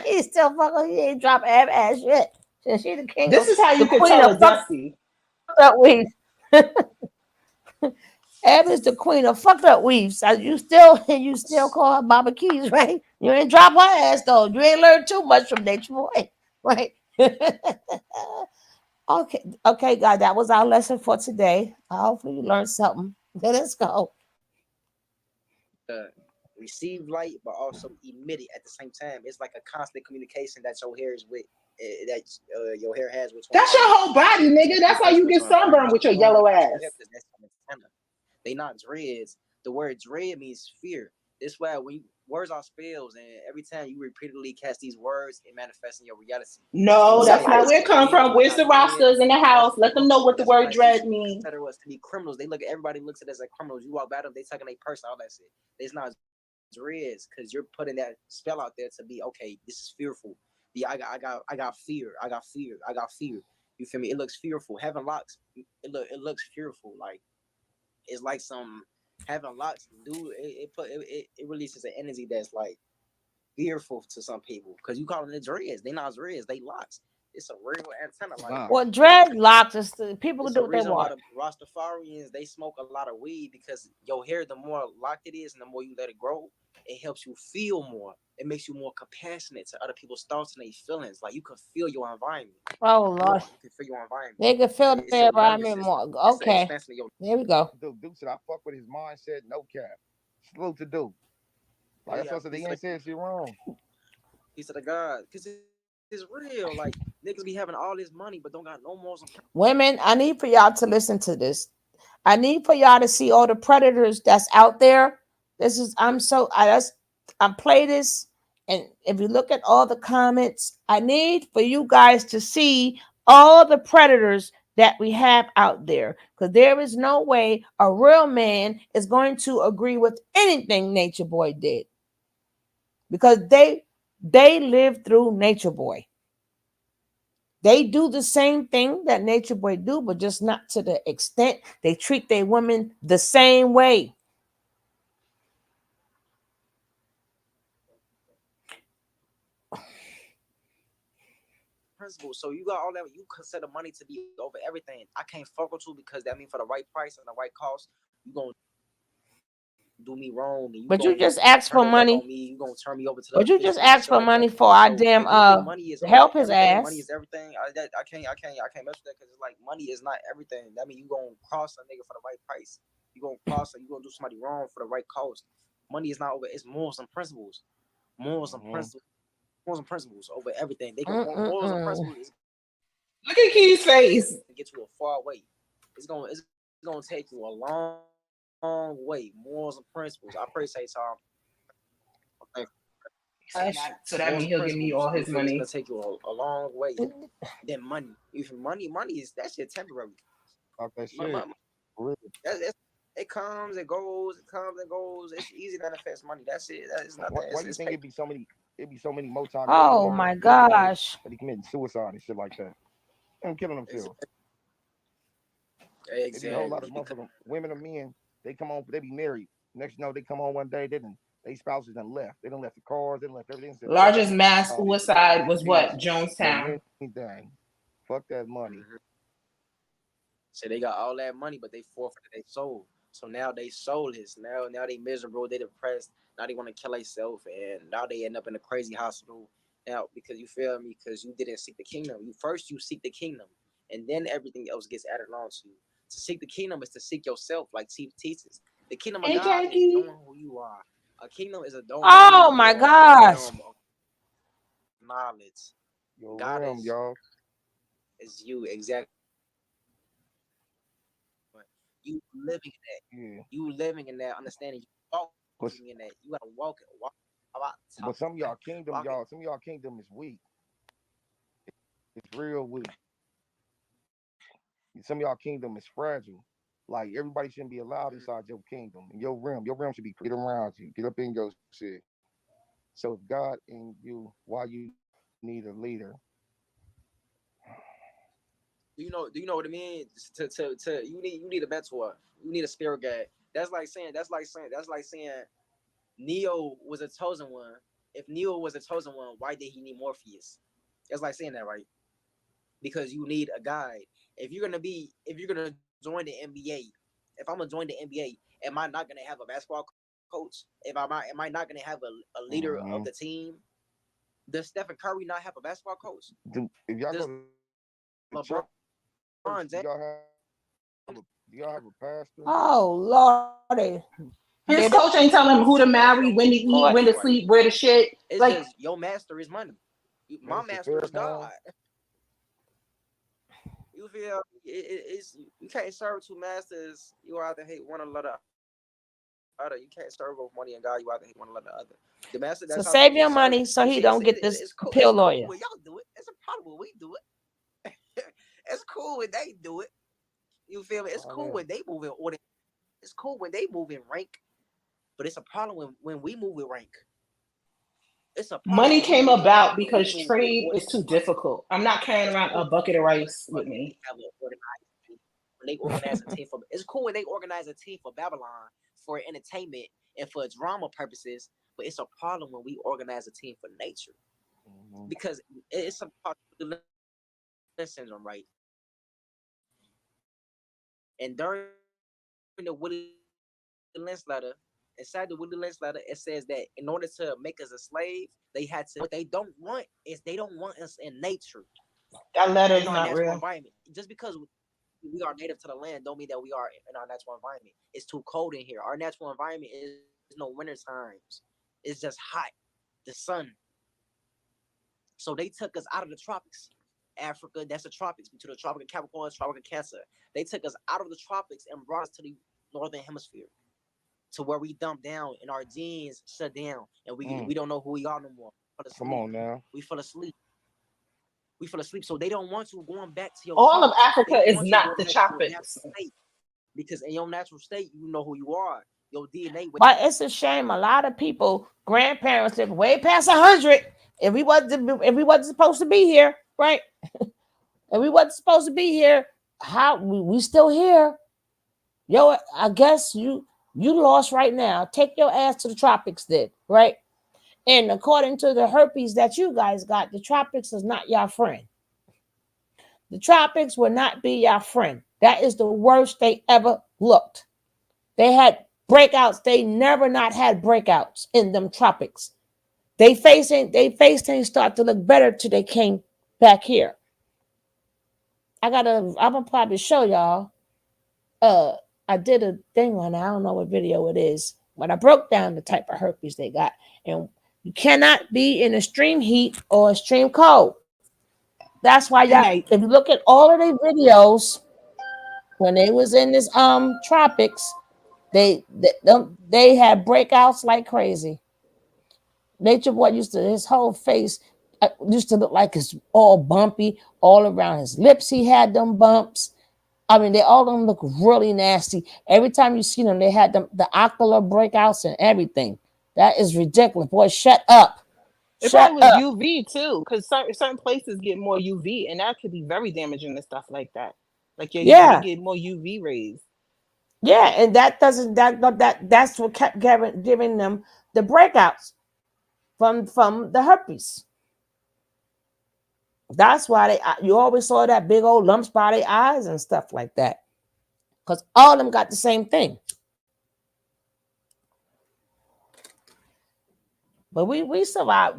He still fucking. He ain't dropped every ass yet. Since she the king. This is how you can tell a dusty. Up weed. Ab is the queen of fucked up weaves. You still call her Mama Keys, right? You ain't drop her ass though. You ain't learned too much from Natureboy, right? Okay, guys, that was our lesson for today. Hopefully you learned something. Let's go. Receive light, but also emit it at the same time. It's like a constant communication that your hair is with, your hair has with. That's your whole body, nigga. That's why you get sunburned with your yellow ass. They not dreads. The word dread means fear. That's why when words are spells, and every time you repeatedly cast these words, it manifests in your reality. No, that's not where it come from. Where's the rosters in the house? Let them know what the word dread means. Consider us to be criminals. Everybody looks at us like criminals. You walk by them, they taking their purse, all that shit. It's not dreads because you're putting that spell out there to be okay. This is fearful. Yeah, I got fear. I got fear. You feel me? It looks fearful. Having locks, it looks fearful. Like it's like some having locks, dude. It releases an energy that's like fearful to some people because you calling it dreads. They not dreads. They locks. It's a real antenna. Like well, dreadlocks is people can do what they want. Rastafarians, they smoke a lot of weed because your hair, the more locked it is and the more you let it grow, it helps you feel more. It makes you more compassionate to other people's thoughts and their feelings. Like you can feel your environment. Oh Lord, you can feel your environment. They can feel their environment more. Okay, there we go. Dude said I fuck with his mindset. No cap. Salute to Duke. Like I said, they ain't saying shit wrong. He said, "God, because it's real. Like niggas be having all this money but don't got no morals." Women, I need for y'all to listen to this. I need for y'all to see all the predators that's out there. I'm play this, and if you look at all the comments, I need for you guys to see all the predators that we have out there, because there is no way a real man is going to agree with anything Natureboy did, because they lived through Natureboy. They do the same thing that Natureboy do, but just not to the extent. They treat their women the same way. principles. So you got all that. You consider money to be over everything. I can't fuck with you because that means for the right price and the right cost, you gonna do me wrong. And But you just asked for money. You gonna turn me over to the. But you just asked for money for our damn money is help his ass. Money is everything. I can't mess with that because it's like money is not everything. That means you gonna cross a nigga for the right price. You gonna cross or you gonna do somebody wrong for the right cost. Money is not over. It's morals and principles. Morals and principles. Morals and principles over everything. They go morals and principles. Look at Key's face. Get you a far way. It's gonna take you a long way. Morals and principles. I pray say Tom. So that means he'll give me all his money. It's gonna take you a long way than money. Even money is that shit temporary. Okay, shit. It comes and goes. It comes and goes. It's easy to manifest money. That's it. That is not. Why do you think it'd be so many multi? Oh my gosh! That he committing suicide and shit like that, and killing themselves. Exactly. A whole lot of motherfucking women and men. They come home. They be married. Next, they come home one day. They spouses done left. They done left the cars. They done left everything. Largest mass suicide was what? Jonestown. Anything. Fuck that money. So they got all that money, but they forfeited their soul. So now they soulless. Now they miserable. They depressed. Now they want to kill themselves, and now they end up in a crazy hospital. Now because you feel me, because you didn't seek the kingdom. You seek the kingdom, and then everything else gets added on to you. To seek the kingdom is to seek yourself, like Chief teaches. The kingdom of God is knowing who you are. A kingdom is a dome. Oh my gosh! Knowledge. God is y'all. Is you exactly. You living in that. You living in that understanding. You walking in that. You gotta walk. But some of y'all kingdom is weak. It's real weak. Some of y'all kingdom is fragile. Like everybody shouldn't be allowed inside your kingdom. In your realm should be get around you. Get up in your shit. So if God in you, why you need a leader? Do you know what I mean? You need a mentor. You need a spirit guide. That's like saying Neo was a chosen one. If Neo was a chosen one, why did he need Morpheus? That's like saying that, right? Because you need a guide. If you're gonna join the NBA, if I'm gonna join the NBA, am I not gonna have a basketball coach? Am I not gonna have a leader of the team? Does Stephen Curry not have a basketball coach? If y'all go to LeBron, do y'all have a pastor? Oh Lordy. His coach ain't telling him who to marry, when to eat, when to sleep, where to shit. It's like just your master is money. My master is God. You feel it's you can't serve two masters. You either hate one or the other. You can't serve both money and God. You either hate one or the other. The master. So save your money so he don't get this pill lawyer. When y'all do it. It's a problem when we do it. It's cool when they do it. You feel me? It's cool when they move in order. It's cool when they move in rank, but it's a problem when we move in rank. It's a problem. Money came about because trade is too difficult. I'm not carrying around a bucket of rice with me. When they organize a team it's cool when they organize a team for Babylon for entertainment and for drama purposes, but it's a problem when we organize a team for nature because it's a part of the syndrome, right? And during the Willie Lynch letter, inside the Willie Lynch letter, it says that in order to make us a slave, they had to. What they don't want is they don't want us in nature. That letter is not real. Environment. Just because we are native to the land, don't mean that we are in our natural environment. It's too cold in here. Our natural environment is no winter times. It's just hot. The sun. So they took us out of the tropics. Africa, that's the tropics, between the Tropic of Capricorn, Tropic of Cancer. They took us out of the tropics and brought us to the northern hemisphere, to where we dumped down and our genes shut down, and we don't know who we are no more. Come on now. We fell asleep. So they don't want you going back to your all of Africa is not the tropics. Because in your natural state, you know who you are. Your DNA. But it's a shame. A lot of people, grandparents live way past 100. If we wasn't supposed to be here, right? If we wasn't supposed to be here, how we still here? Yo, I guess you lost right now. Take your ass to the tropics then, right? And according to the herpes that you guys got, the tropics is not your friend, The tropics will not be your friend. That is the worst they ever looked. They had breakouts. They never not had breakouts in them tropics. They face things start to look better till they came back here. I'm gonna probably show y'all. I did a thing on it. I don't know what video it is, but I broke down the type of herpes they got. And you cannot be in extreme heat or extreme cold. That's why y'all, if you look at all of their videos when they was in this tropics, they had breakouts like crazy. Nature Boy his whole face used to look like it's all bumpy all around his lips. He had them bumps. I mean, they all of them look really nasty. Every time you see them, they had the ocular breakouts and everything. That is ridiculous. Boy, shut up. It Shut probably was up. UV too, because certain places get more UV, and that could be very damaging and stuff like that. Like they Yeah. get more UV rays. Yeah. And that's what kept giving them the breakouts from the herpes. That's why you always saw that big old lumps by their eyes and stuff like that. Because all of them got the same thing. But we survive.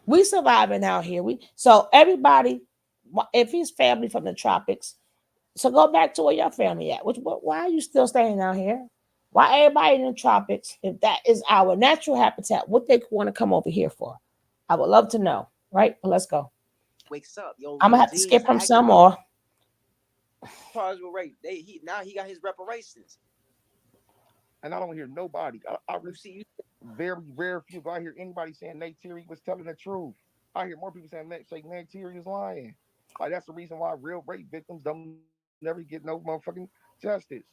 We surviving out here. So everybody, if he's family from the tropics, so go back to where your family at. Why are you still staying out here? Why everybody in the tropics, if that is our natural habitat, what they want to come over here for? I would love to know. Right? But let's go. Wakes up, I'm gonna have to skip from some more. Plausible rate. Now he got his reparations. And I don't hear nobody. I see very rare few. If I hear anybody saying Nate Terry was telling the truth, I hear more people saying Nate Terry is lying. Like that's the reason why real rape victims don't never get no motherfucking justice.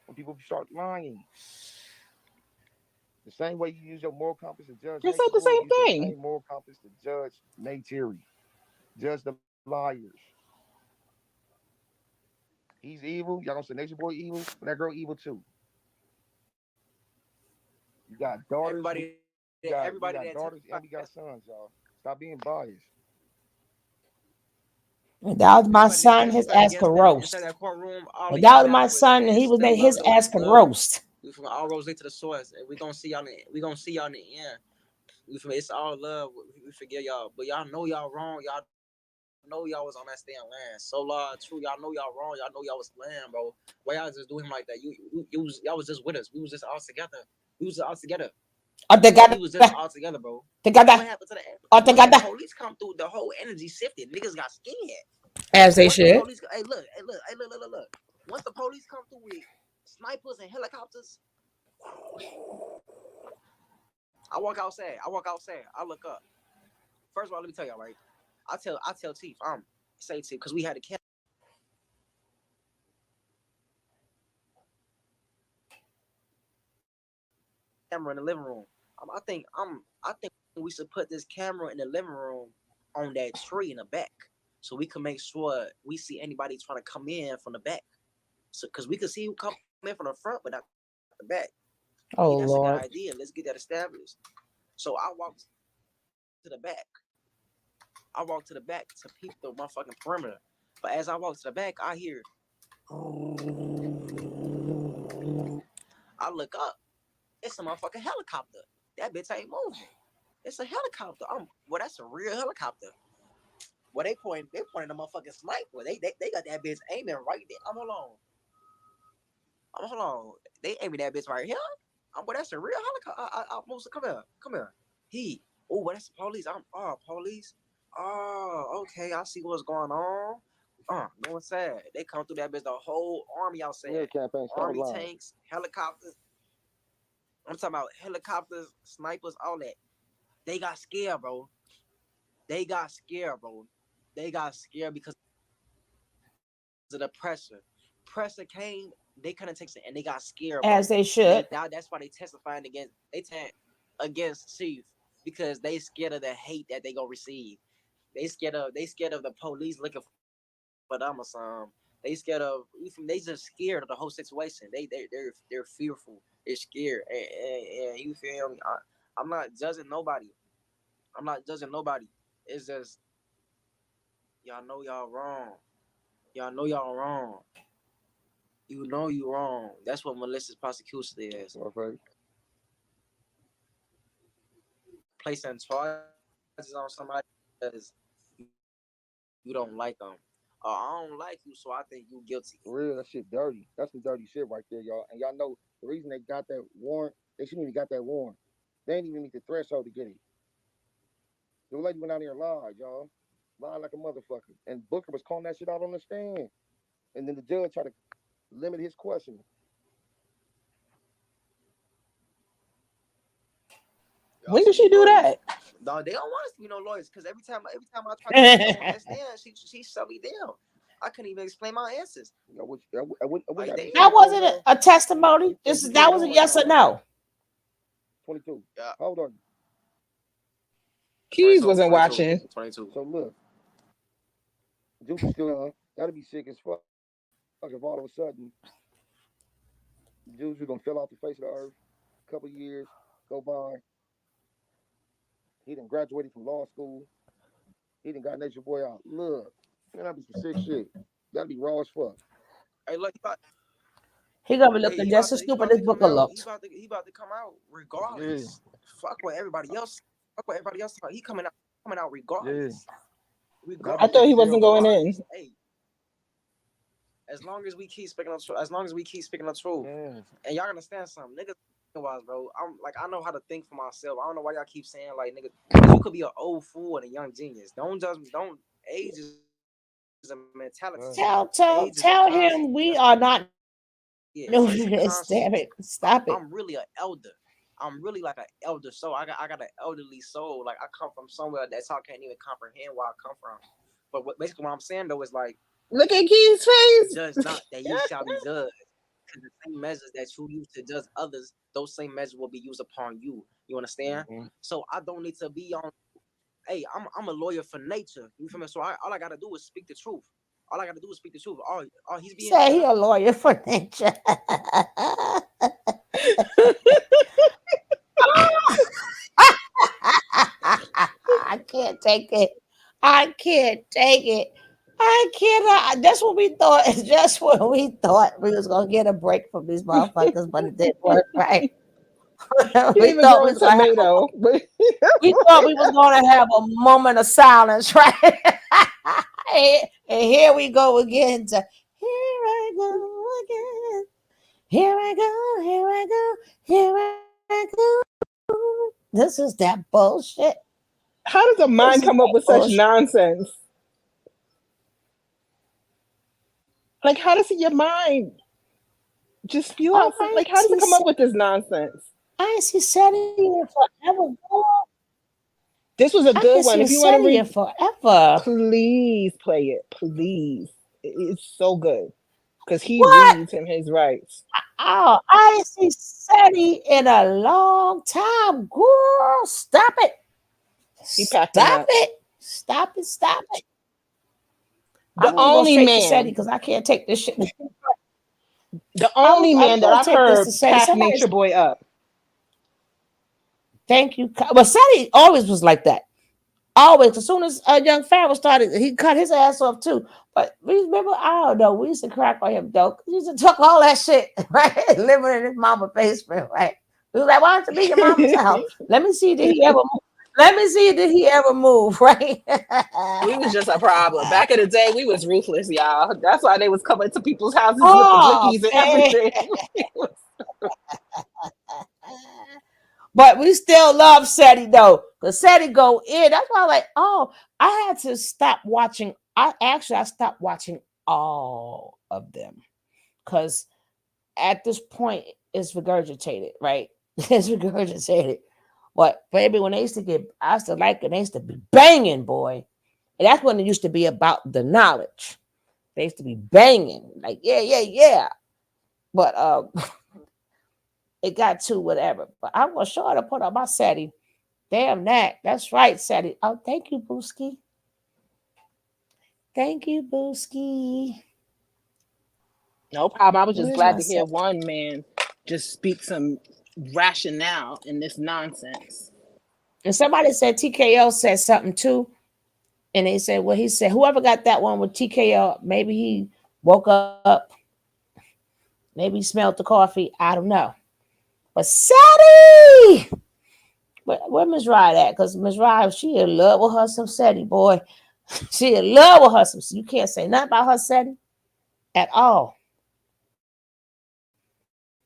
When people start lying, the same way you use your moral compass to judge It's Nate, not the same use your thing. same moral compass to judge Nate Terry, judge the liars. He's evil. Y'all gonna say Natureboy evil, but that girl evil too. You got daughters. We got daughters and we got sons, y'all. Stop being biased. That was my son. His ass could roast. If that was my son, and he was made his ass could roast. We from all roads to the source, and we gonna see y'all. We gonna see y'all in the end. It's all love. We forgive y'all, but y'all know y'all wrong. Y'all know y'all was on that damn land. So true. Y'all know y'all wrong. Y'all know y'all was land, bro. Why y'all just do him like that? Y'all was just with us. We was just all together. We was all together. We was just all together, bro. What happened to the police come through? The whole energy shifted. Niggas got scared. As they should. Hey, look. Once the police come through with snipers and helicopters, I walk outside. I look up. First of all, let me tell y'all, right? I tell Chief, say Chief, because we had a camera in the living room. I think we should put this camera in the living room on that tree in the back, so we can make sure we see anybody trying to come in from the back. So, because we could see who come in from the front, but not the back. Oh, that's Lord. a good idea. Let's get that established. So I walked to the back. I walked to the back to peep the motherfucking perimeter. But as I walk to the back, I hear. I look up. It's a motherfucking helicopter. That bitch ain't moving. It's a helicopter. Well, that's a real helicopter. Well, they pointing a motherfucking sniper. They got that bitch aiming right there. Hold on. They aiming that bitch right here. Well, that's a real helicopter. Come here. Well, that's the police. Police. Oh, okay. I see what's going on. No one's sad. They come through that bitch. The whole army outside. Yeah, campaign. Army tanks, helicopters. I'm talking about helicopters, snipers, all that. They got scared, bro. They got scared because of the pressure. Pressure came. They couldn't take it, and they got scared. Bro. As they should. That's why they testifying against Chief, because they scared of the hate that they gonna receive. They scared of the police looking for them or something. They scared of. They just scared of the whole situation. They're fearful. They're scared. And you feel me? I'm not judging nobody. It's just y'all know y'all wrong. Y'all know y'all wrong. You know you wrong. That's what malicious prosecution is. Okay. Placing charges on somebody because you don't like them. I don't like you, so I think you guilty. For real, that shit dirty. That's some dirty shit right there, y'all. And y'all know the reason they got that warrant, they shouldn't even got that warrant. They ain't even meet the threshold to get it. The lady went out there and lied, y'all. Lied like a motherfucker. And Booker was calling that shit out on the stand. And then the judge tried to limit his questioning. When did she do that? No, they don't want us to be no lawyers because every time I try to get on that stand, she shut me down. I couldn't even explain my answers. You know, That wasn't a testimony. That was a yes or no. 22. Yeah. Hold on. Keys wasn't watching. 22. So look, Juice is still on. That'd be sick as fuck if all of a sudden Juice is gonna fill out the face of the earth. A couple years go by. He done graduated from law school. He done got Natureboy out. Look, man, that'd be some sick shit. That'd be raw as fuck. Hey, look, He gonna be looking just as stupid as Booker looks. He about to come out regardless. Yeah. Fuck what everybody else. He coming out regardless. Yeah. I thought he wasn't going in. Hey, as long as we keep speaking the truth, and y'all understand something, niggas. Wise, bro, I know how to think for myself. I don't know why y'all keep saying like, nigga, you could be an old fool and a young genius. Don't judge me. Don't age is a mentality. Tell him we are not. No, damn it, stop it. I'm really an elder. I'm really like an elder soul. I got an elderly soul. Like I come from somewhere that y'all can't even comprehend where I come from. But basically what I'm saying though is like, look at Keith's face. Judge not that you shall be judged. Because the same measures that you use to judge others, those same measures will be used upon you. You understand? Mm-hmm. So I don't need to be on. Hey, I'm a lawyer for nature. You feel me? So all I gotta do is speak the truth. All I gotta do is speak the truth. Oh, he's being. Say he a lawyer for nature. I can't take it. I cannot. That's what we thought. It's just what we thought we was gonna get a break from these motherfuckers, but it didn't work, right? we thought we was gonna have a moment of silence, right? And here we go again. Here I go again. Here I go. Here I go. Here I go. This is that bullshit. How does a mind come up with such nonsense? Like, how does your mind just spew out? Like, how does it come up with this nonsense? I see setting it forever. This was a good one. If you want to read it forever, please play it. Please, it's so good because he reads him his rights. Oh, I see SETI in a long time, girl. Stop it. Stop it. The only man, because I can't take this shit. The only man that I've heard pack Natureboy up. Thank you. Well, SETI always was like that. Always. As soon as young Pharaoh started, he cut his ass off too. But remember, I don't know. We used to crack on him, though. He used to talk all that shit, right? Living in his mama's basement, right? We was like, why don't you be your mama's house? Let me see, did he ever move? Right? We was just a problem. Back in the day, we was ruthless, y'all. That's why they was coming to people's houses with the blickies and everything. But we still love SETI though, because SETI go in. That's why I'm like, I had to stop watching. I stopped watching all of them because at this point it's regurgitated, right? It's regurgitated. But baby, when they used to I used to like it. They used to be banging, boy, and that's when it used to be about the knowledge. They used to be banging, like yeah. But it got to whatever. But I'm gonna show her to put on my SETI. Damn that. That's right, SETI. Oh, thank you, Booski. Thank you, Booski. No problem. I was just glad to hear one man just speak some rationale in this nonsense. And somebody said TKO said something too. And they said, well, he said, whoever got that one with TKO, maybe he woke up, maybe he smelled the coffee. I don't know. But Sadie, where Ms. Ride at? Because Ms. Ride, she in love with her some Sadie, boy. She in love with her some. You can't say nothing about her Sadie at all.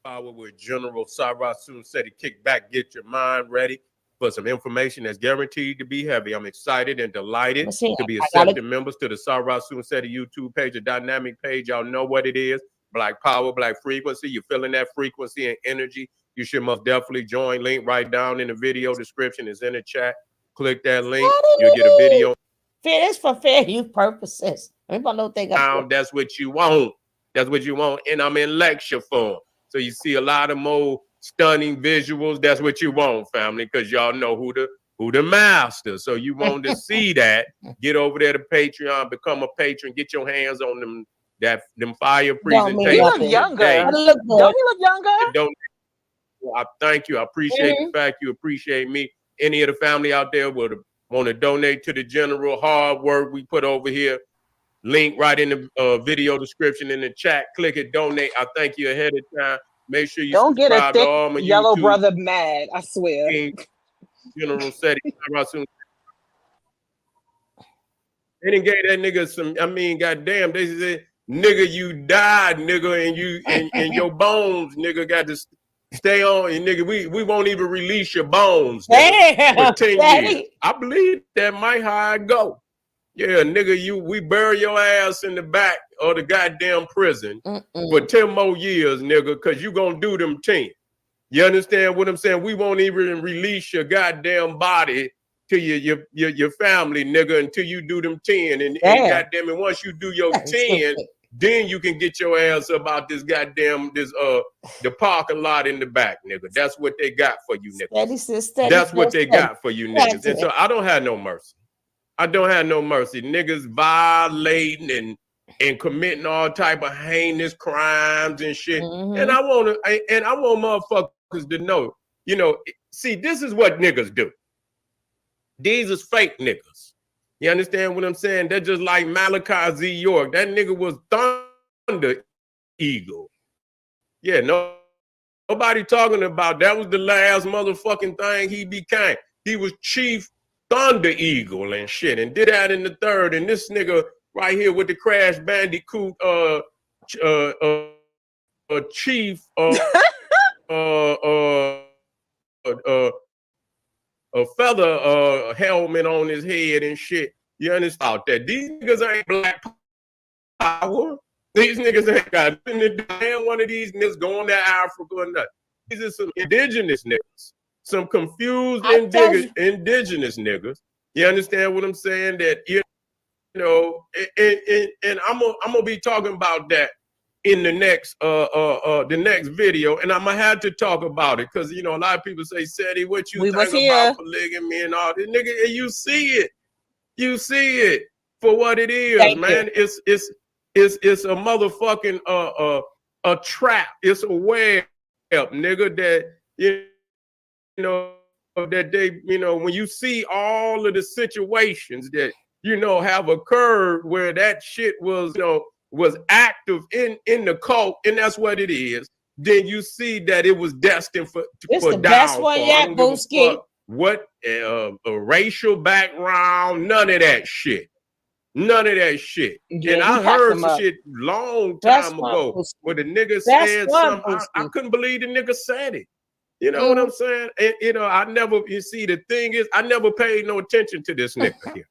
Power with General Sarasun said, kick back, get your mind ready for some information that's guaranteed to be heavy. I'm excited and delighted to be accepting members to the Sarasun said YouTube page, a dynamic page. Y'all know what it is. Black power, black frequency. You're feeling that frequency and energy. You should most definitely join. Link right down in the video description is in the chat. Click that link. You'll get a video. It's for fair use purposes. Everybody know they got. That's what you want. That's what you want. And I'm in lecture form. So you see a lot of more stunning visuals. That's what you want, family, because y'all know who the master. So you want to see that. Get over there to Patreon, become a patron, get your hands on them fire presentations. He look younger. Don't he look younger? I thank you. I appreciate the fact you appreciate me. Any of the family out there would want to donate to the general hard work we put over here. Link right in the video description in the chat. Click it, donate. I thank you ahead of time. Make sure you don't get a thick yellow YouTube. Brother mad. I swear. General said they didn't get that nigga some. I mean, goddamn, they said, nigga, you died, nigga, and you and your bones, nigga, got to stay on. And nigga, we won't even release your bones nigga, for 10 years. I believe that might how I go. Yeah, nigga, we bury your ass in the back of the goddamn prison for 10 more years, nigga, because you gonna do them 10. You understand what I'm saying? We won't even release your goddamn body to your family, nigga, until you do them 10. And goddamn it, once you do your 10, then you can get your ass about this goddamn the parking lot in the back, nigga. That's what they got for you, niggas. That's what they got for you, niggas. And so I don't have no mercy. I don't have no mercy. Niggas violating and committing all type of heinous crimes and shit. And I want motherfuckers to know, you know, see, this is what niggas do. These is fake niggas. You understand what I'm saying? They're just like Malachi Z. York. That nigga was Thunder Eagle. Yeah, nobody talking about that was the last motherfucking thing he became. He was Chief Thunder Eagle and shit, and did that in the third. And this nigga right here with the Crash Bandicoot, chief, a feather helmet on his head and shit. You understand that? These niggas ain't black power. These niggas ain't got damn one of these niggas going to Africa or nothing. These are some indigenous niggas. Some confused indigenous niggas. You understand what I'm saying? That you know, and I'm gonna be talking about that in the next video, and I'm gonna have to talk about it because you know a lot of people say, "Sadie, what you think about polygamy and all this, nigga?" And you see it for what it is, man. It's a motherfucking a trap. It's a web, nigga. That you know, that they, you know, when you see all of the situations that, you know, have occurred where that shit was, you know, was active in the cult, and that's what it is, then you see that it was destined for downfall. Best one yet, Booski. What a racial background, none of that shit. None of that shit. Yeah, and I heard some shit long time ago where the nigga said something. I couldn't believe the nigga said it. You know what I'm saying? And, you know, you see, the thing is, I never paid no attention to this nigga here.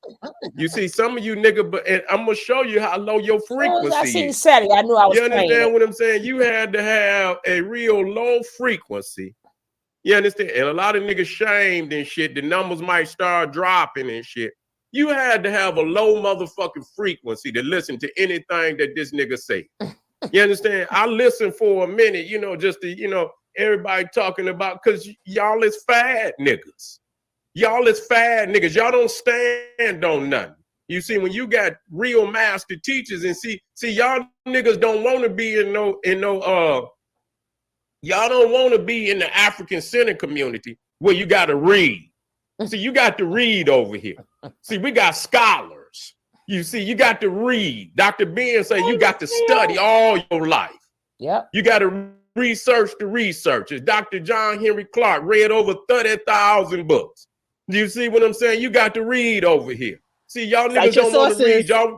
You see, some of you nigga, and I'm going to show you how low your frequency I seen Saturday. I knew I was. You understand what I'm saying? You had to have a real low frequency. You understand? And a lot of niggas shamed and shit. The numbers might start dropping and shit. You had to have a low motherfucking frequency to listen to anything that this nigga say. You understand? I listened for a minute, you know, just to, you know, everybody talking about, because y'all is fad niggas. Y'all is fad niggas. Y'all don't stand on nothing. You see, when you got real master teachers and see y'all niggas don't want to be y'all don't want to be in the African Center community where you got to read. See, you got to read over here. See, we got scholars. You see, you got to read. Dr. Ben say you got to study all your life. Yep. You got to research the researchers. Dr. John Henry Clark read over 30,000 books. You see what I'm saying? You got to read over here. See, y'all niggas don't want to read. Y'all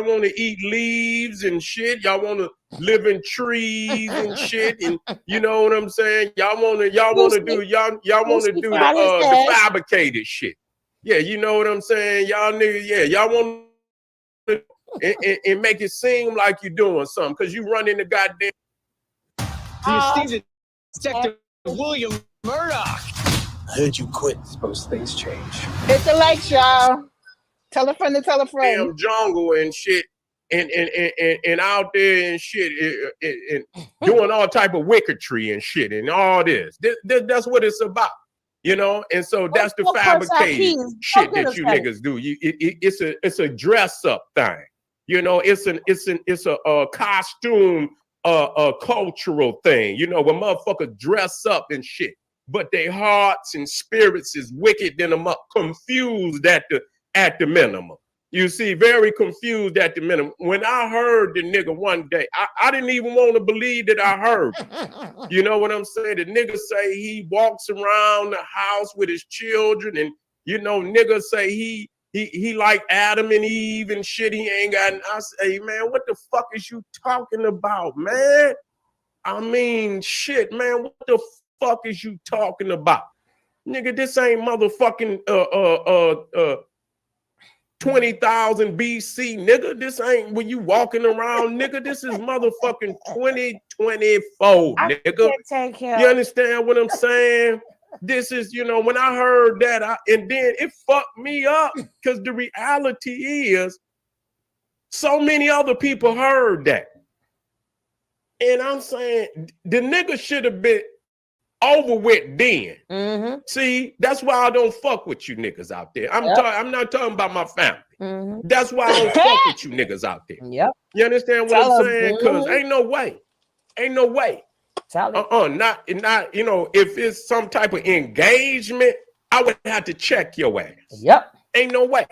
want to eat leaves and shit. Y'all want to live in trees and shit. And you know what I'm saying? Y'all want to do the fabricated shit. Yeah, you know what I'm saying? Y'all niggas, yeah, y'all want to and make it seem like you're doing something because you run into goddamn. Do you see Detective William Murdoch? I heard you quit. Suppose things change. Hit the likes, y'all. Tell a friend to tell a friend. Damn jungle and shit, and out there and shit, and doing all type of wicketry and shit, and all this. That's what it's about, you know. And so that's the fabricated shit that you niggas do. It's a dress up thing, you know. It's a costume, a cultural thing, you know, when motherfuckers dress up and shit, but their hearts and spirits is wicked in them up, confused at the minimum. You see, very confused at the minimum. When I heard the nigga one day, I didn't even want to believe that I heard. You know what I'm saying? The nigga say he walks around the house with his children, and you know, nigga say he like Adam and Eve and shit. He ain't got. I say, man, what the fuck is you talking about, man? I mean, shit, man, what the fuck is you talking about, nigga? This ain't motherfucking 20,000 BC, nigga. This ain't when you walking around, nigga. This is motherfucking 2024, nigga. You understand what I'm saying? This is, you know, when I heard that, and then it fucked me up because the reality is so many other people heard that. And I'm saying the nigga should have been over with then. Mm-hmm. See, that's why I don't fuck with you niggas out there. I'm not talking about my family. Mm-hmm. That's why I don't fuck with you niggas out there. Yep. You understand what I'm saying? Because ain't no way. Not, you know, if it's some type of engagement, I would have to check your ass. Yep. Ain't no way.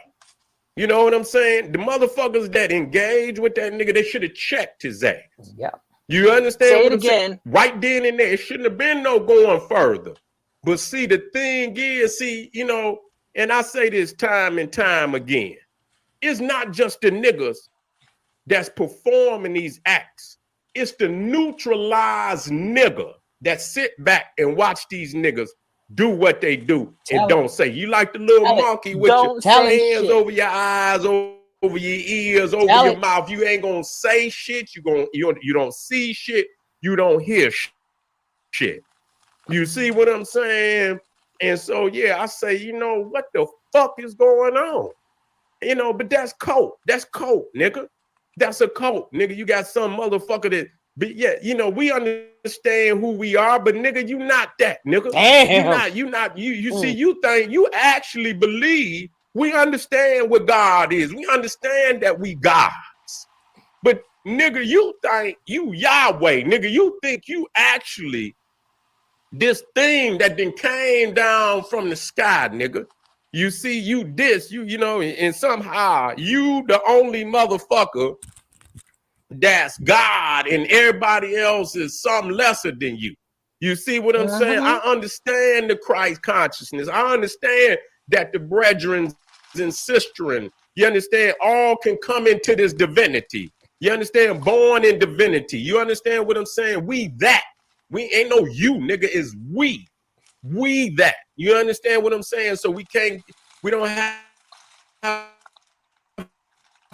You know what I'm saying? The motherfuckers that engage with that nigga, they should have checked his ass. Yep. You understand Say what it I'm again. saying? Right then and there. It shouldn't have been no going further. But see, the thing is, you know, and I say this time and time again, it's not just the niggas that's performing these acts. It's the neutralized nigga that sit back and watch these niggas do what they do and don't say. You like the little monkey with your hands over your eyes, over your ears, over your mouth. You ain't gonna say shit. You don't see shit. You don't hear shit. You see what I'm saying? And so yeah, I say, you know, what the fuck is going on? You know, but that's cult. That's cult, nigga. That's a cult, nigga. You got some motherfucker that, but yeah, you know, we understand who we are, but nigga, you not that, nigga. Damn. You see, you think you actually believe we understand what God is. We understand that we gods. But nigga, you think you Yahweh, nigga. You think you actually this thing that then came down from the sky, nigga. You see, you know, and somehow you the only motherfucker that's God and everybody else is some lesser than you. You see what I'm saying? I understand the Christ consciousness. I understand that the brethren and sisterin, you understand, all can come into this divinity. You understand? Born in divinity. You understand what I'm saying? We that. We ain't no you, nigga, is we. We that. You understand what I'm saying? So we don't have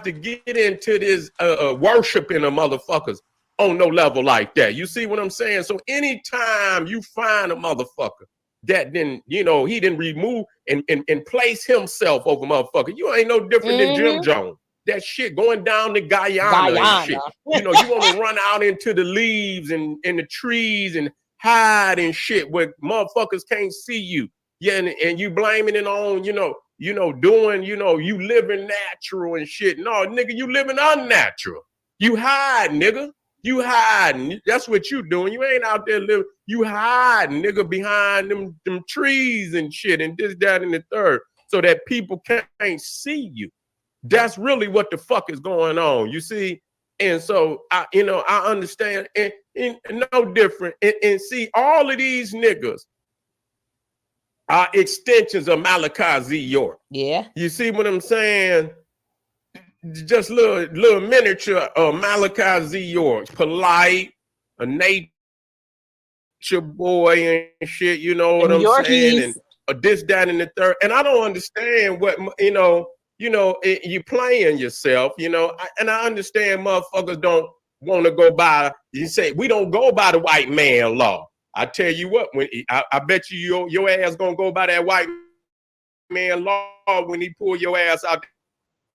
to get into this worshiping of motherfuckers on no level like that. You see what I'm saying? So anytime you find a motherfucker that then, you know, he didn't remove and place himself over motherfucker, you ain't no different than Jim Jones. That shit going down to Guyana. And shit. You know, you want to run out into the leaves and the trees and hide and shit where motherfuckers can't see you. Yeah, and you blaming it on, you know, doing, you know, you living natural and shit. No, nigga, you living unnatural. You hide, nigga. You hiding. That's what you doing. You ain't out there living. You hiding, nigga, behind them trees and shit and this, that, and the third, so that people can't see you. That's really what the fuck is going on, you see? And so, I understand, and no different. And see, all of these niggas are extensions of Malachi Z. York. Yeah. You see what I'm saying? Just little miniature of Malachi Z. York. Polite, a nature boy and shit, you know what I'm saying? And this, that, and the third. And I don't understand what, you playing yourself, and I understand motherfuckers don't want to go by, you say, we don't go by the white man law. I tell you what, when I bet you your ass gonna go by that white man law when he pull your ass out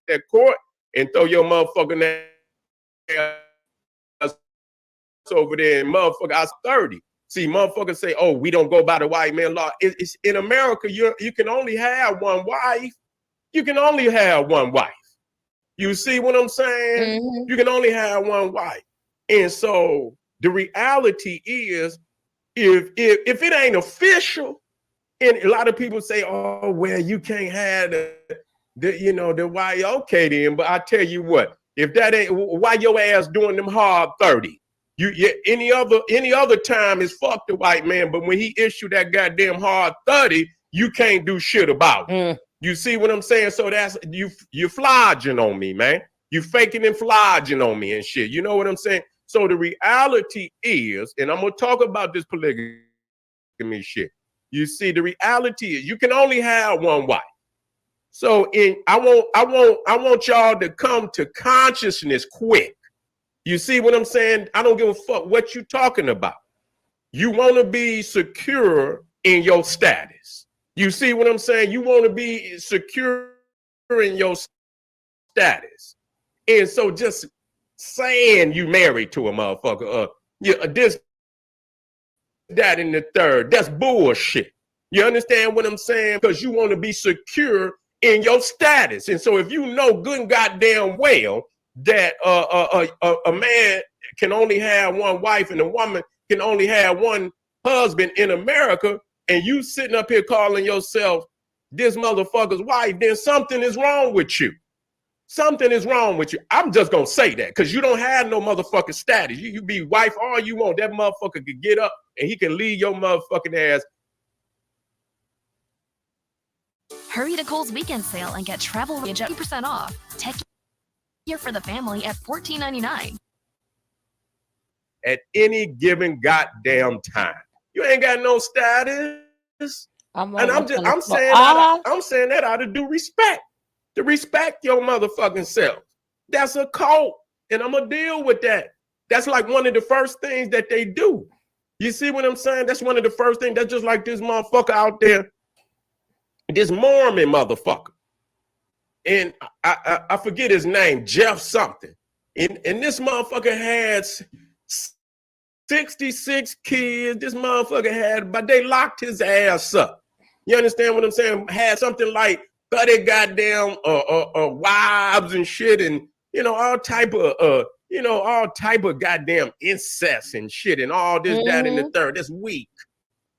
that court and throw your motherfucking ass over there and motherfucker, I was 30. See, motherfuckers say, oh, we don't go by the white man law. It's in America, you can only have one wife. You can only have one wife. You see what I'm saying? Mm-hmm. You can only have one wife. And so the reality is, if it ain't official, and a lot of people say, oh, well, you can't have the wife. Okay, then, but I tell you what, if that ain't, why your ass doing them hard 30? Any other time is fuck the white man, but when he issued that goddamn hard 30, you can't do shit about it. You see what I'm saying? So that's you flogging on me, man. You faking and flogging on me and shit. You know what I'm saying? So the reality is, and I'm gonna talk about this polygamy shit. You see, the reality is you can only have one wife. So I want y'all to come to consciousness quick. You see what I'm saying? I don't give a fuck what you talking about. You want to be secure in your status. You see what I'm saying? You want to be secure in your status. And so just saying you married to a motherfucker, this, that, and the third, that's bullshit. You understand what I'm saying? Because you want to be secure in your status. And so if you know good and goddamn well that a man can only have one wife and a woman can only have one husband in America, and you sitting up here calling yourself this motherfucker's wife, then something is wrong with you. Something is wrong with you. I'm just gonna say that because you don't have no motherfucking status. You be wife all you want. That motherfucker could get up and he can leave your motherfucking ass. Hurry to Kohl's weekend sale and get travel range at 50% off. Tech gear for the family at $14.99. At any given goddamn time. You ain't got no status. I'm saying that out of due respect. To respect your motherfucking self. That's a cult. And I'm gonna deal with that. That's like one of the first things that they do. You see what I'm saying? That's one of the first things. That's just like this motherfucker out there, this Mormon motherfucker. And I forget his name, Jeff something. And this motherfucker had 66 kids. This motherfucker had, but they locked his ass up. You understand what I'm saying? Had something like 30 goddamn wives and shit, and all type of goddamn incest and shit, and all this, that, and the third. That's weak.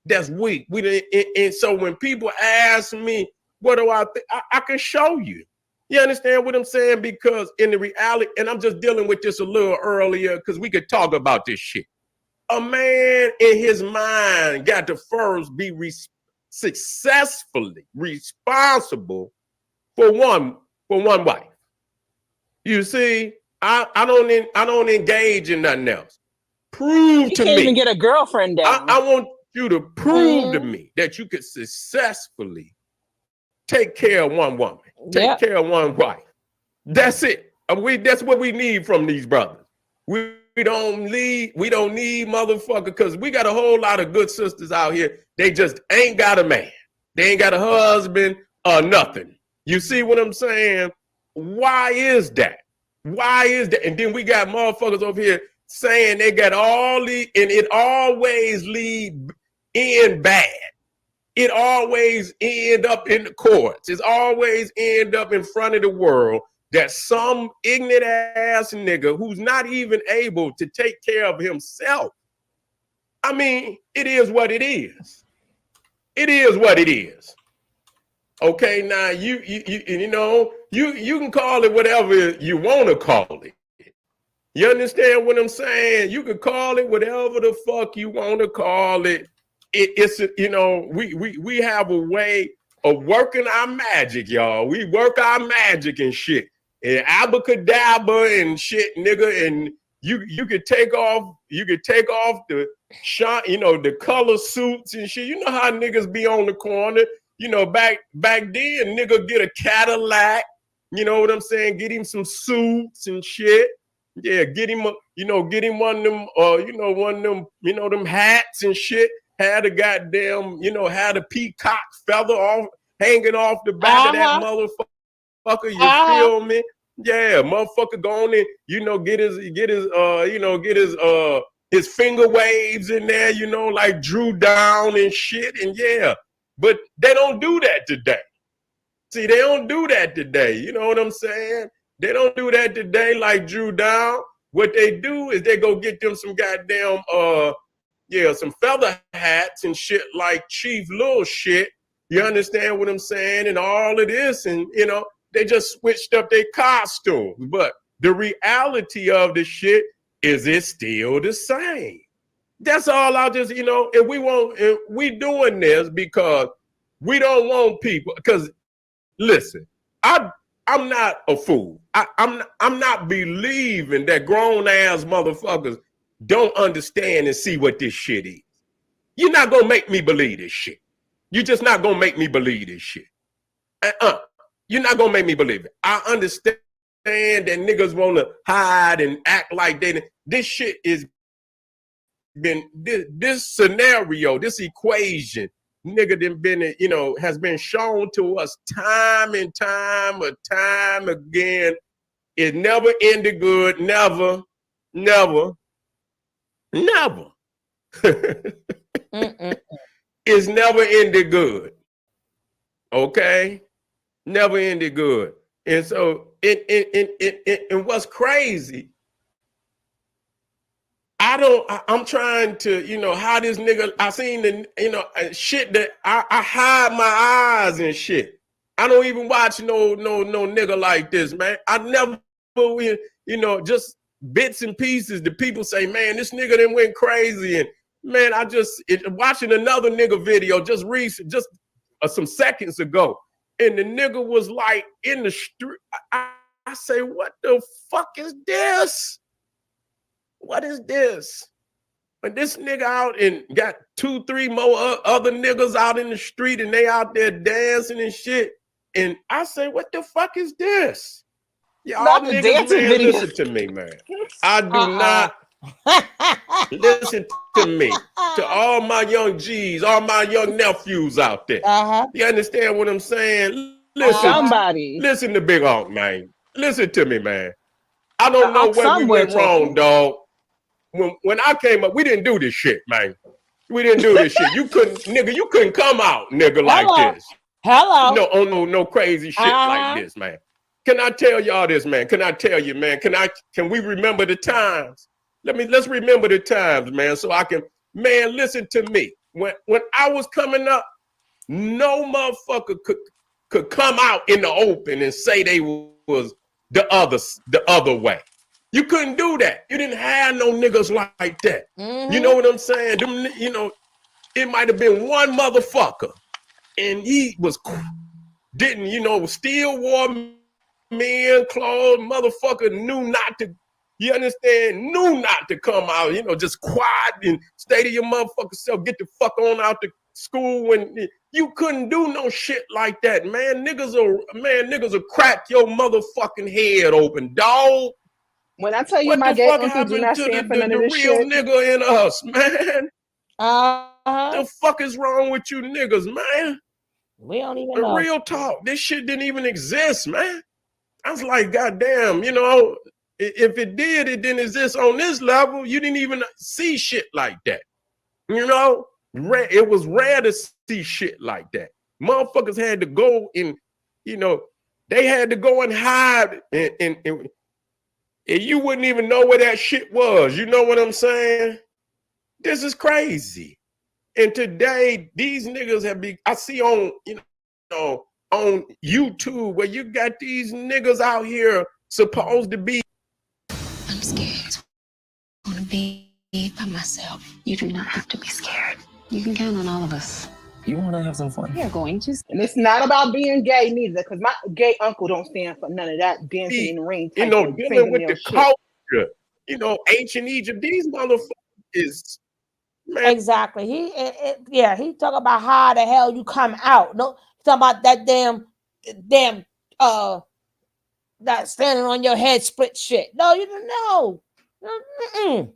That's weak. And so when people ask me, what do I think? I can show you. You understand what I'm saying? Because in the reality, and I'm just dealing with this a little earlier because we could talk about this shit. A man in his mind got to first be successfully responsible for one wife. You see, I don't engage in nothing else. Prove to me. You can't even get a girlfriend down. I want you to prove to me that you could successfully take care of one woman, take care of one wife. That's it. That's what we need from these brothers. We don't need motherfucker, because we got a whole lot of good sisters out here. They just ain't got a man. They ain't got a husband or nothing. You see what I'm saying? Why is that? Why is that? And then we got motherfuckers over here saying they got all the, and it always lead in bad. It always end up in the courts. It's always end up in front of the world that some ignorant ass nigga who's not even able to take care of himself. I mean, it is what it is. It is what it is. Okay, now you can call it whatever you want to call it. You understand what I'm saying? You can call it whatever the fuck you want to call it. It's we have a way of working our magic, y'all. We work our magic and shit, and abracadabra and shit, nigga. And you could take off the shot, the color suits and shit. You know how niggas be on the corner. Back then, nigga get a Cadillac. You know what I'm saying? Get him some suits and shit. Yeah, get him one of them, them hats and shit. Had a goddamn, had a peacock feather hanging off the back of that motherfucker. You feel me? Yeah, motherfucker go on and, get his finger waves in there, like Drew Down and shit. And yeah, but they don't do that today. See, they don't do that today. You know what I'm saying? They don't do that today like Drew Down. What they do is they go get them some goddamn, some feather hats and shit like Chief Little shit. You understand what I'm saying? And all of this, and, they just switched up their costumes. But the reality of the shit is it's still the same. That's all I just, and we doing this because we don't want people, because listen, I'm not a fool. I'm not believing that grown ass motherfuckers don't understand and see what this shit is. You're not gonna make me believe this shit. You're just not gonna make me believe this shit. You're not gonna make me believe it. I understand that niggas wanna hide and act like they. This shit is been this scenario, this equation. Nigga done been, has been shown to us time and time again. It never ended good. Never. It's never ended good. Okay? Never ended good. And so, and what's crazy, I'm trying to, how this nigga, I seen the, shit that I hide my eyes and shit. I don't even watch no nigga like this, man. I never, just bits and pieces. The people say, man, this nigga done went crazy. And man, watching another nigga video just some seconds ago. And the nigga was like in the street. I say, what the fuck is this? What is this? But this nigga out and got 2-3 more other niggas out in the street and they out there dancing and shit. And I say, what the fuck is this? Y'all niggas, man, listen to me, man. I do not listen to me. To all my young G's, all my young nephews out there. You understand what I'm saying? Listen to Big Hawk, man. Listen to me, man. I don't know where we went wrong, dog. When I came up, we didn't do this shit, man. We didn't do this shit. You couldn't come out, nigga, like this. No crazy shit like this, man. Can I tell y'all this, man? Can I tell you, man? Can we remember the times? Let's remember the times, man, so I can, man, listen to me. When I was coming up, no motherfucker could come out in the open and say they was the other way. You couldn't do that. You didn't have no niggas like that. You know what I'm saying? It might have been one motherfucker, and he still wore men clothes. Motherfucker knew not to. You understand? Knew not to come out. Just quiet and stay to your motherfucker self. Get the fuck on out to school. When you couldn't do no shit like that, man. Niggas will crack your motherfucking head open, dog. When I tell you my gay uncle do not stand for none of this shit. The real nigga in us, man. The fuck is wrong with you niggas, man? We don't even know. Real talk. This shit didn't even exist, man. I was like, goddamn, if it did, it didn't exist on this level. You didn't even see shit like that. It was rare to see shit like that. Motherfuckers had to go and, they had to go and hide and you wouldn't even know where that shit was. You know what I'm saying? This is crazy. And today, these niggas I see on, on YouTube where you got these niggas out here supposed to be. I'm scared. I want to be by myself. You do not have to be scared. You can count on all of us. You want to have some fun? We are going to. And it's not about being gay neither, because my gay uncle don't stand for none of that dancing in the rain. You know, dealing with the culture. You know, ancient Egypt. These motherfuckers is. Man. Exactly. He talk about how the hell you come out. No, talk about that damn that standing on your head split shit. No, you don't know.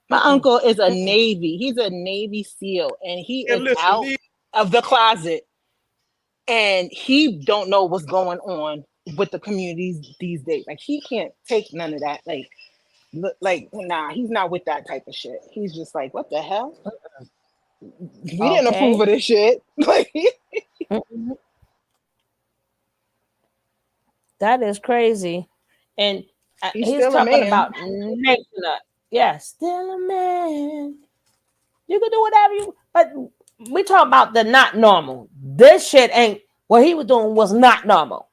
My uncle is a Navy. He's a Navy SEAL, and he is out of the closet, and he don't know what's going on with the communities these days. Like, he can't take none of that. Like, nah, he's not with that type of shit. He's just like, what the hell? We didn't approve of this shit. Like, that is crazy. And he's talking about nation up. Yeah, still a man. You can do whatever you, but we talk about the not normal. This shit ain't, what he was doing was not normal.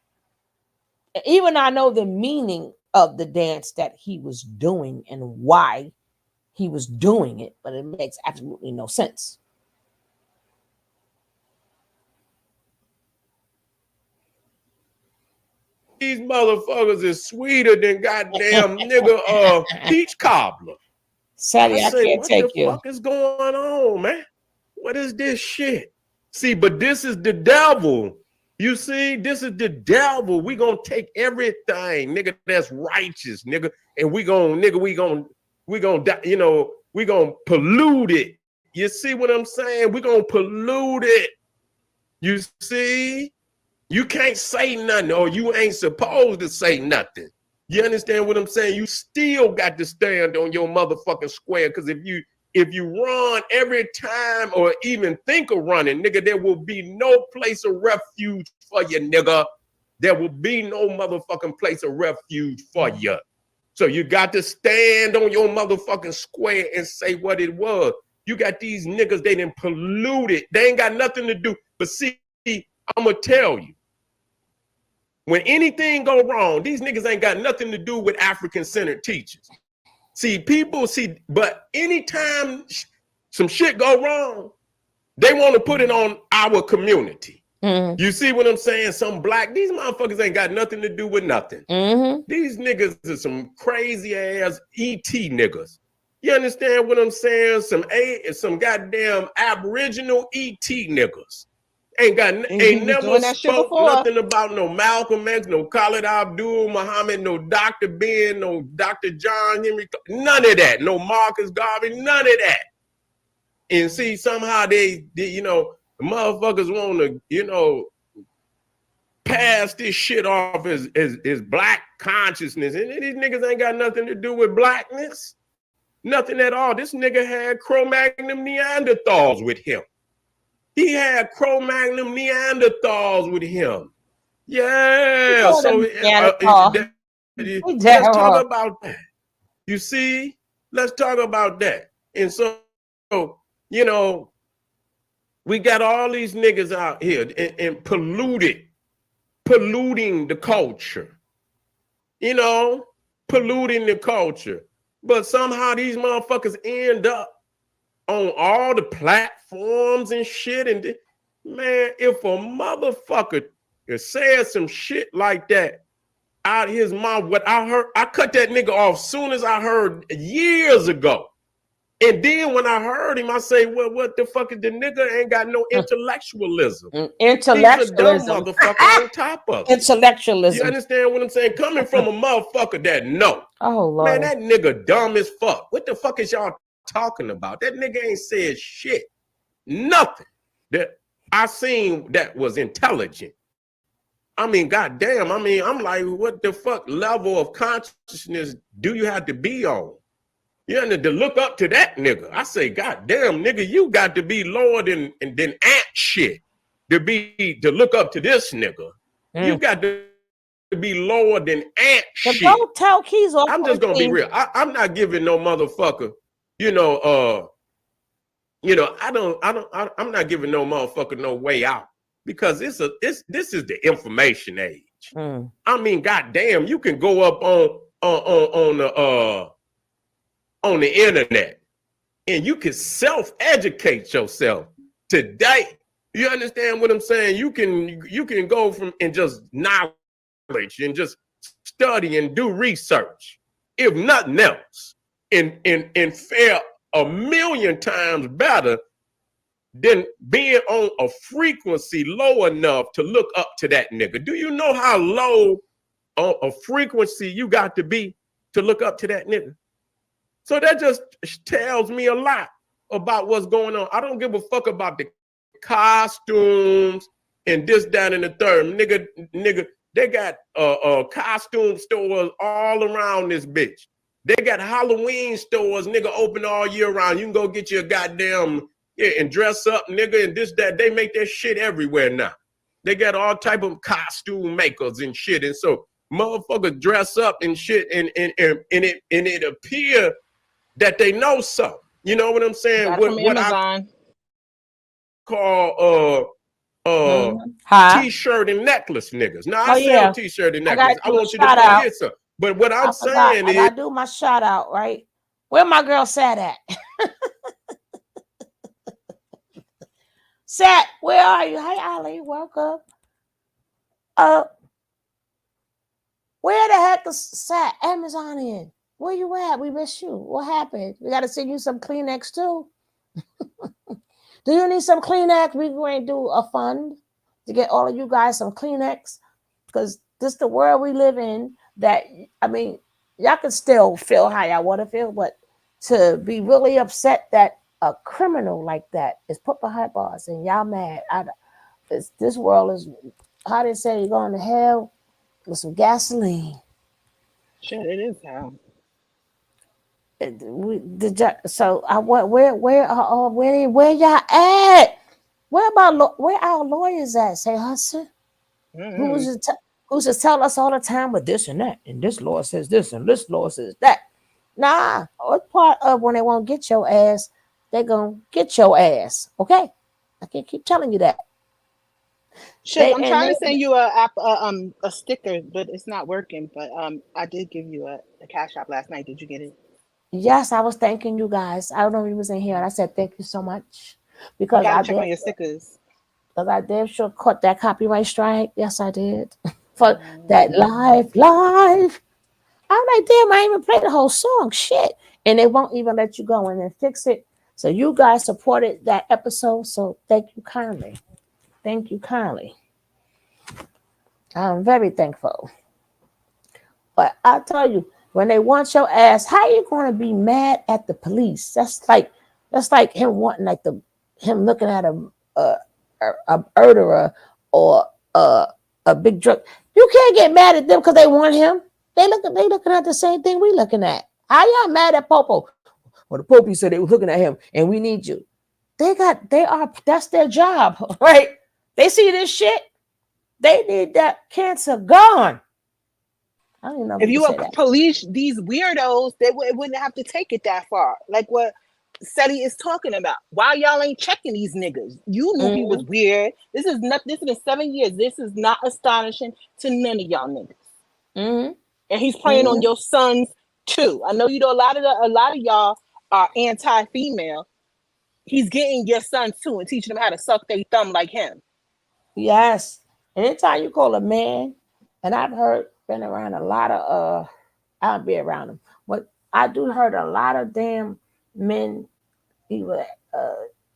Even I know the meaning of the dance that he was doing and why he was doing it, but it makes absolutely no sense. These motherfuckers is sweeter than goddamn nigga peach cobbler. Sadly, I can't take you. What the fuck is going on, man? What is this shit? See, but this is the devil. You see, this is the devil. We gonna take everything, nigga, that's righteous, nigga, and we gonna you know, we gonna pollute it. You see what I'm saying? We gonna pollute it. You see? You can't say nothing, or you ain't supposed to say nothing. You understand what I'm saying? You still got to stand on your motherfucking square, because if you run every time or even think of running, nigga, there will be no place of refuge for you, nigga. There will be no motherfucking place of refuge for you. So you got to stand on your motherfucking square and say what it was. You got these niggas, they done polluted. They ain't got nothing to do. But see, I'm going to tell you, when anything go wrong, these niggas ain't got nothing to do with African-centered teachers. See, but anytime some shit go wrong, they want to put it on our community. Mm-hmm. You see what I'm saying? These motherfuckers ain't got nothing to do with nothing. Mm-hmm. These niggas are some crazy ass ET niggas. You understand what I'm saying? Some goddamn Aboriginal ET niggas. Ain't never spoke nothing about no Malcolm X, no Khalid Abdul Muhammad, no Dr. Ben, no Dr. John Henry, none of that. No Marcus Garvey, none of that. And see, somehow they you know, the motherfuckers want to, you know, pass this shit off as black consciousness. And these niggas ain't got nothing to do with blackness. Nothing at all. This nigga had Cro-Magnon Neanderthals with him. He had Cro-Magnon Neanderthals with him. Yeah. So let's talk about that. You see? Let's talk about that. And so, you know, we got all these niggas out here and polluting the culture. You know, polluting the culture. But somehow these motherfuckers end up on all the platforms and shit. And man, if a motherfucker said some shit like that out of his mouth, what I heard, I cut that nigga off soon as I heard years ago. And then when I heard him, I say, well, what the fuck is the nigga ain't got no intellectualism. Intellectualism. He's a dumb motherfucker on top of it. Intellectualism. You understand what I'm saying? Coming from a motherfucker that know. Oh, Lord. Man, that nigga dumb as fuck. What the fuck is y'all talking about? That nigga ain't said shit. Nothing that I seen that was intelligent. I mean, goddamn. I mean, I'm like, what the fuck level of consciousness do you have to be on? You need to look up to that nigga. I say, goddamn, nigga, you got to be lower than ant shit to look up to this nigga. You got to be lower than ant shit. Don't tell Keys off. I'm just gonna be real. I'm not giving no motherfucker, I'm not giving no motherfucker no way out, because this is the information age. I mean, goddamn, you can go up on the internet and you can self-educate yourself today. You understand what I'm saying? You can go from and just knowledge and just study and do research, if nothing else, and fare a million times better than being on a frequency low enough to look up to that nigga. Do you know how low a frequency you got to be to look up to that nigga? So that just tells me a lot about what's going on. I don't give a fuck about the costumes and this, that, and the third. Nigga, they got costume stores all around this bitch. They got Halloween stores, nigga, open all year round. You can go get you a goddamn, and dress up, nigga, and this, that. They make that shit everywhere now. They got all type of costume makers and shit. And so motherfuckers dress up and shit, and it appear that they know something. You know what I'm saying? What I call t-shirt and necklace niggas. Now I sell t-shirt and necklace. I want you to go get some. But what I'm saying is, I do my shout out, right? Where my girl Sat at? Sat, where are you? Hi, Ali. Welcome. Where the heck is Sat? Amazonian. Where you at? We miss you. What happened? We got to send you some Kleenex too. Do you need some Kleenex? We're going to do a fund to get all of you guys some Kleenex, because this is the world we live in. That, I mean, y'all can still feel how y'all want to feel, but to be really upset that a criminal like that is put behind bars and y'all mad. This world is, how they say, you're going to hell with some gasoline. Shit, it is hell. So where y'all at? Where our lawyers at? Say, Hudson, who's just tell us all the time with this and that, and this law says this and this law says that. Nah, what part of when they won't get your ass, they gonna get your ass. Okay, I can't keep telling you that. Shit, I'm trying to send you a sticker, but it's not working. But I did give you a cash app last night. Did you get it? Yes, I was thanking you guys. I don't know if you was in here, and I said thank you so much, because I check on your stickers. Because I damn sure caught that copyright strike. Yes, I did. For that live. I'm like, damn, I ain't even played the whole song. Shit. And they won't even let you go in and fix it. So you guys supported that episode. So thank you kindly. Thank you kindly. I'm very thankful. But I tell you, when they want your ass, how you going to be mad at the police? That's like him wanting him looking at a murderer or a big drug. You can't get mad at them because they want him. They looking at the same thing we looking at. How y'all mad at Popo? Well, the Pope said they were looking at him and we need you. That's their job, right? They see this shit. They need that cancer gone. I don't even know if you would police these weirdos, it wouldn't have to take it that far. Like what Seti is talking about. Why y'all ain't checking these niggas? You knew he was weird. This is 7 years. This is not astonishing to none of y'all niggas. And he's preying on your sons too. I know you know a lot of y'all are anti-female. He's getting your sons too and teaching them how to suck their thumb like him. Yes. Anytime you call a man, and I've been around a lot of I don't be around them, but I do heard a lot of damn men, either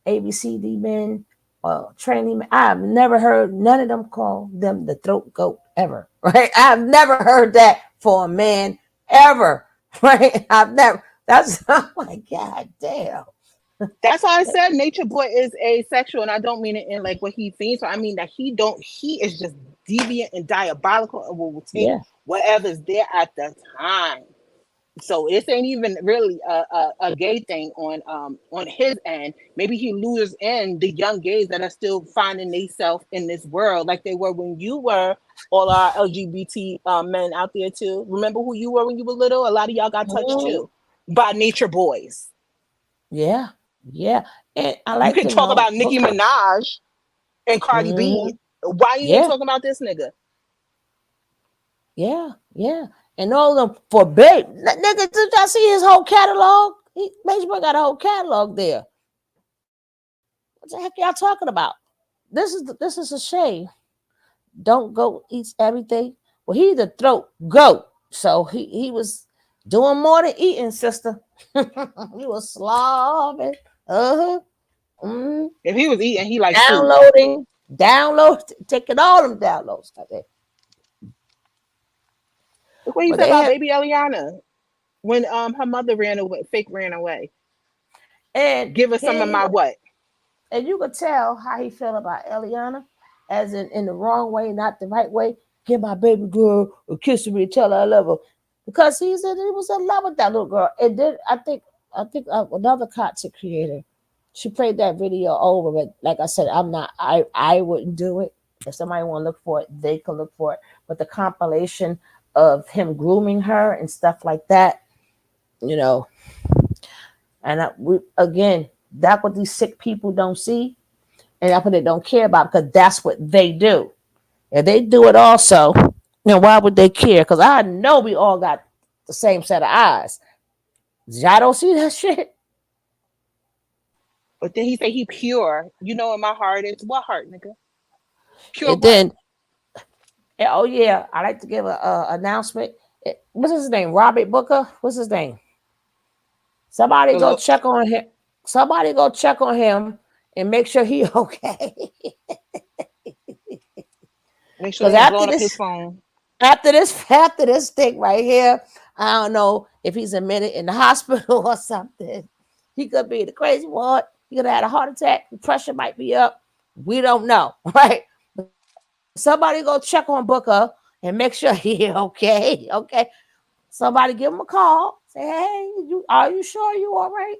ABCD men or training men. I've never heard none of them call them the throat goat ever. Right? I've never heard that for a man ever. Right? I've never. That's oh my god damn. That's why I said Natureboy is asexual, and I don't mean it in like what he thinks. So I mean that he is just deviant and diabolical and will take whatever's there at the time. So this ain't even really a gay thing on his end. Maybe he lures in the young gays that are still finding themselves in this world like they were when you were. All our LGBT men out there too. Remember who you were when you were little? A lot of y'all got touched too by Natureboys. Yeah. And I like you can talk about Nicki Minaj and Cardi B Why you ain't Yeah, talking about this nigga? yeah, yeah. And all of them for babe. Nigga, did y'all see his whole catalog? Major Boy got a whole catalog there. What the heck y'all talking about? This is a shame. Don't go eats everything. Well, he the throat goat. So he was doing more than eating, sister. He was slobbing. Uh-huh. Mm. If he was eating, he likes food. Taking all them downloads. Look what he But said they about had, baby Eliana when her mother ran away, fake ran away. and Give her some of my what? And you could tell how he felt about Eliana, as in the wrong way, not the right way. Give my baby girl a kiss me, tell her I love her, because he was in love with that little girl. And then I think another content creator, she played that video over. But like I said, I wouldn't do it. If somebody want to look for it, they can look for it. But the compilation of him grooming her and stuff like that, you know, and again, that's what these sick people don't see, and that's what they don't care about, because that's what they do. If they do it also, then why would they care? Because I know we all got the same set of eyes. Y'all don't see that shit. But then he say he pure. You know, in my heart is what heart, nigga? Pure And what? then, oh yeah, I like to give a announcement. What's his name? Robert Booker. What's his name? Somebody go check on him. Somebody go check on him and make sure he okay. Make sure he's blowing up his phone. After this thing right here, I don't know if he's admitted in the hospital or something. He could be in the crazy ward. He could have had a heart attack. The pressure might be up. We don't know, right? Somebody go check on Booker and make sure he okay. Okay. Somebody give him a call. Say, hey, are you sure you all right?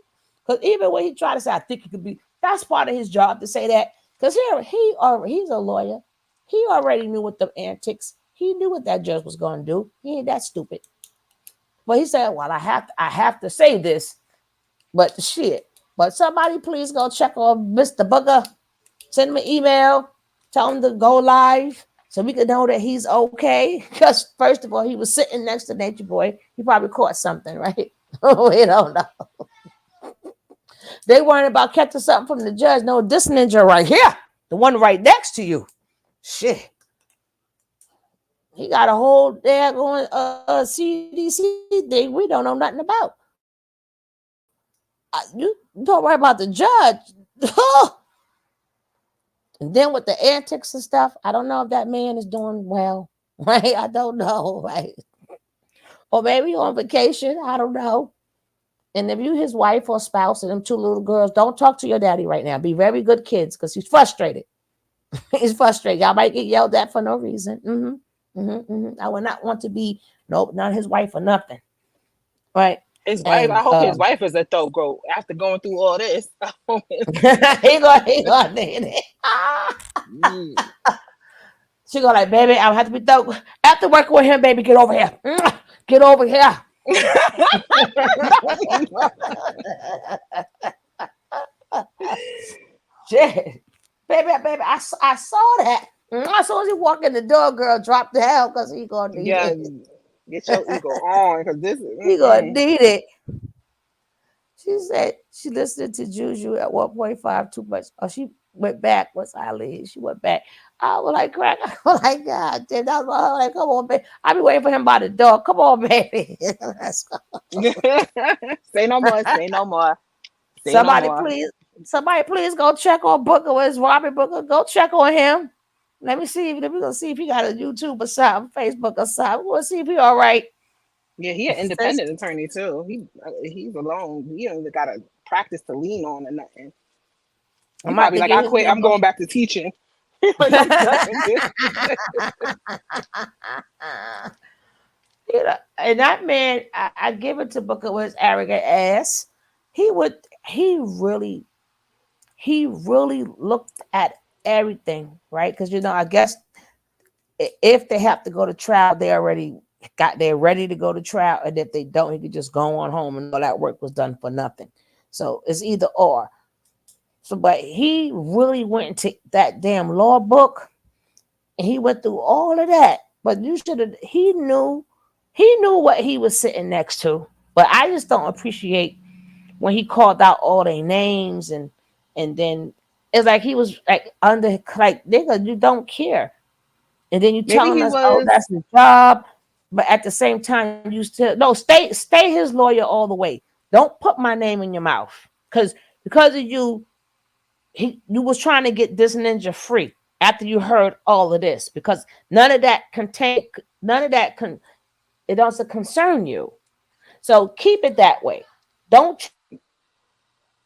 Because even when he tried to say, I think he could be, that's part of his job to say that. Because he's a lawyer. He already knew what the antics. He knew what that judge was going to do. He ain't that stupid. But he said, well, I have to say this. But shit. But somebody please go check on Mr. Booker. Send him an email. Tell him to go live so we can know that he's okay. Because first of all, he was sitting next to Natureboy. He probably caught something, right? We don't know. They worrying about catching something from the judge. No, this ninja right here, the one right next to you. Shit. He got a whole daggone CDC thing we don't know nothing about. You don't worry about the judge. And then with the antics and stuff, I don't know if that man is doing well, right? I don't know, right? Or maybe on vacation, I don't know. And if you his wife or spouse and them two little girls, don't talk to your daddy right now. Be very good kids, because he's frustrated. He's frustrated. Y'all might get yelled at for no reason. I would not want to be, nope, not his wife or nothing. Right? His wife, I hope his wife is a throat goat after going through all this. he gonna need it. She go like, baby, I have to be throat. After working with him, baby, get over here. Get over here. Shit. Baby, I saw that. As soon as he walked in the door, girl, drop the hell, because he gonna need it. Get your ego on, because this is he gonna need it. She said she listened to Juju at 1.5 too much. Oh, she went back. What's Eileen? She went back. I was like, crack. I was like, God damn. That was my husband. Like, come on, baby. I be waiting for him by the door. Come on, baby. Let's go. Say no more. Say no more. Say Somebody no more. please go check on Booker. Where's Robert Booker? Go check on him. Let me see. Let me go see if he got a YouTube or something, Facebook or something. We'll see if he all right. Yeah, he an independent attorney too. He's alone. He don't even got a practice to lean on or nothing. He probably like, I quit. I'm going back to teaching. Like, I'm done with this. And that man, I give it to Booker with his arrogant ass. He really looked at everything, right? Because I guess if they have to go to trial, they're ready to go to trial, and if they don't, he could just go on home, and all that work was done for nothing. So it's either or. So, but he really went into that damn law book And he went through all of that. But you should have, he knew what he was sitting next to. But I just don't appreciate when he called out all their names and then it's like he was like under like nigga, you don't care. And then you Maybe telling he us, oh, was. that's his job. But at the same time, you still no stay his lawyer all the way. Don't put my name in your mouth. Because of you, you was trying to get this ninja free after you heard all of this. Because none of that it doesn't concern you. So keep it that way. Don't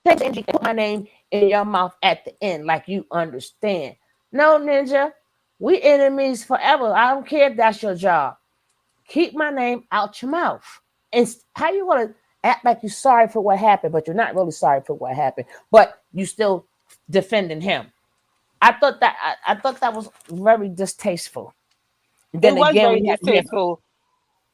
put my name in your mouth at the end like you understand. No, ninja, we enemies forever. I don't care if that's your job. Keep my name out your mouth. And how you want to act like you're sorry for what happened, but you're not really sorry for what happened, but you still defending him. I thought that was very distasteful. And It then was again, very we had to hear, distasteful.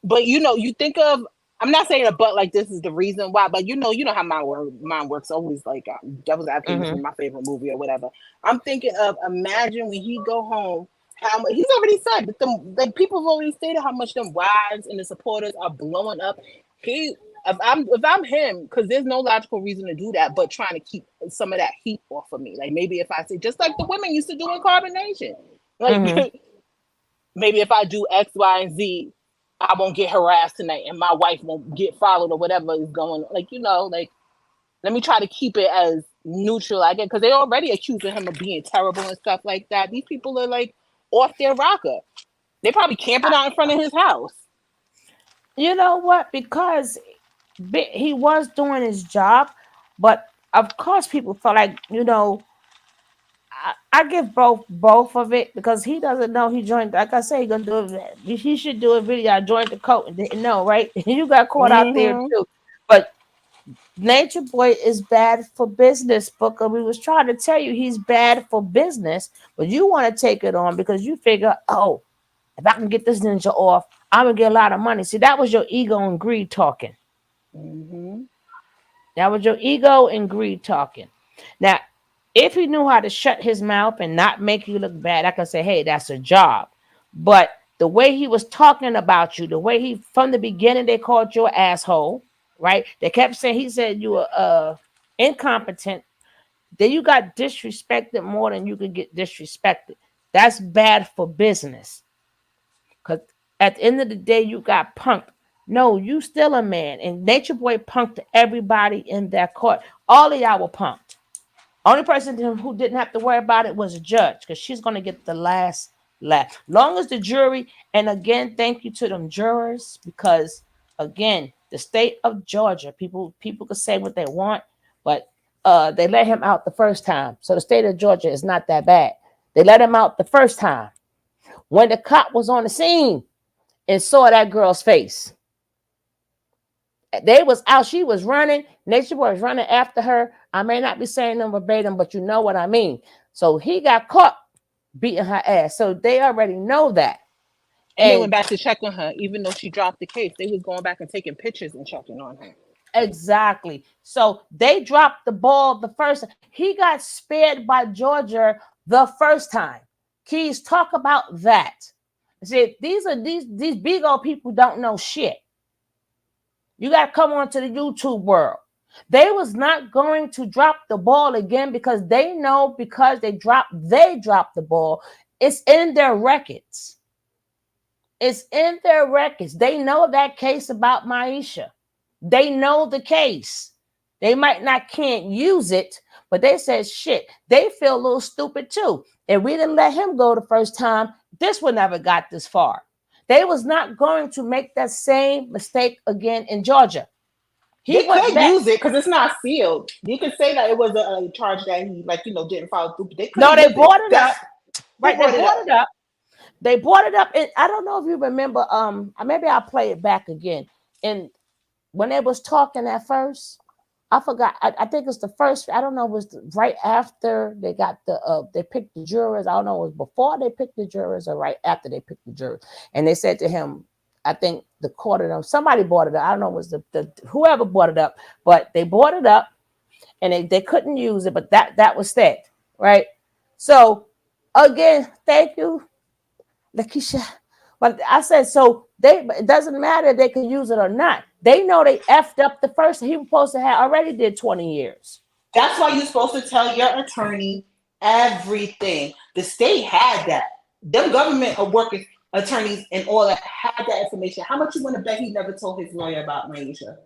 But you think of, I'm not saying a but like this is the reason why, but you know how mine works. Always like Devil's Advocate is my favorite movie or whatever. I'm thinking of, imagine when he go home, how much he's already said that the people have already stated how much them wives and the supporters are blowing up. If I'm him, because there's no logical reason to do that, but trying to keep some of that heat off of me. Like maybe if I say, just like the women used to do in Carbonation, like maybe if I do X, Y, and Z, I won't get harassed tonight and my wife won't get followed or whatever is going on. Like, like, let me try to keep it as neutral, I guess, because they're already accusing him of being terrible and stuff like that. These people are like off their rocker. They probably camping out in front of his house. you know what? Because he was doing his job, but of course people felt like, I give both of it because he doesn't know he joined. Like I say, he gonna do it. He should do a video. I joined the cult and didn't know, right? You got caught out there too. But Nature Boy is bad for business, Booker. We was trying to tell you he's bad for business, but you want to take it on because you figure, oh, if I can get this ninja off, I'm gonna get a lot of money. See, that was your ego and greed talking. That was your ego and greed talking. Now, if he knew how to shut his mouth and not make you look bad, I could say, hey, that's a job. But the way he was talking about you, the way from the beginning, they called you an asshole, right? They kept saying, he said you were incompetent. Then you got disrespected more than you could get disrespected. That's bad for business. Because at the end of the day, you got punked. No, you still a man. And Nature Boy punked everybody in that court. All of y'all were punked. Only person who didn't have to worry about it was a judge, because she's going to get the last laugh. Long as the jury, and again, thank you to them jurors, because again, the state of Georgia, people can say what they want, but they let him out the first time. So the state of Georgia is not that bad. They let him out the first time. When the cop was on the scene and saw that girl's face, they was out. She was running. Nature Boy was running after her. I may not be saying them verbatim, but you know what I mean. So he got caught beating her ass. So they already know that. And they went back to check on her, even though she dropped the case. They was going back and taking pictures and checking on her. Exactly. So they dropped the ball the first. He got spared by Georgia the first time. Keys, talk about that. See, these big old people don't know shit. You got to come on to the YouTube world. They was not going to drop the ball again because they know because they dropped the ball. It's in their records. It's in their records. They know that case about Maisha. They know the case. They might not can't use it, but they said shit. They feel a little stupid too. If we didn't let him go the first time, this would never got this far. They was not going to make that same mistake again in Georgia. They could use it because it's not sealed. You could say that it was a charge that he, didn't follow through. They brought it up. Right, they brought it up. They brought it up, and I don't know if you remember. Maybe I'll play it back again. And when they was talking at first, I forgot. I think it's the first. I don't know. It was right after they got they picked the jurors. I don't know. It was before they picked the jurors or right after they picked the jurors. And they said to him, I think the court of them, somebody brought it up. I don't know, it was the whoever brought it up, but they brought it up and they couldn't use it, but that was said, right? So again, thank you, Lakeisha. But I said, so it doesn't matter if they can use it or not. They know they effed up the first. He was supposed to have already did 20 years. That's why you're supposed to tell your attorney everything. The state had that. Them government workers, attorneys, and all that had that information. How much you want to bet he never told his lawyer about Maisha?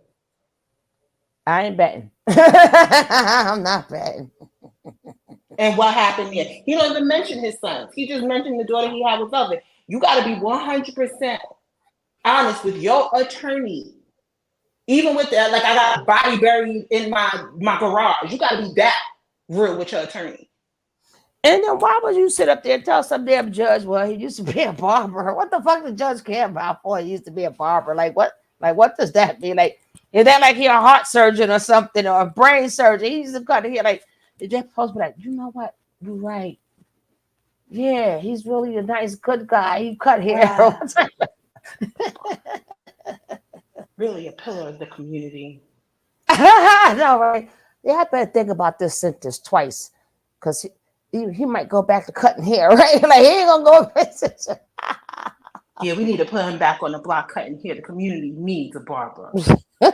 I ain't betting. I'm not betting. And what happened there? He don't even mention his sons. He just mentioned the daughter he had with other. You got to be 100% honest with your attorney. Even with that, like I got a body buried in my garage. You got to be that real with your attorney. And then why would you sit up there and tell some damn judge, well, he used to be a barber? What the fuck the judge care about for he used to be a barber? Like what? Like what does that mean? Like is that like he a heart surgeon or something or a brain surgeon? He used to cut here like the judge supposed to be like, you know what? You're right. Yeah, he's really a nice, good guy. He cut hair. Wow. Really a pillar of the community. No, right? Yeah, I better think about this sentence twice because he might go back to cutting hair, right? Like he ain't gonna go back. Yeah, we need to put him back on the block cutting hair. The community needs a barber. I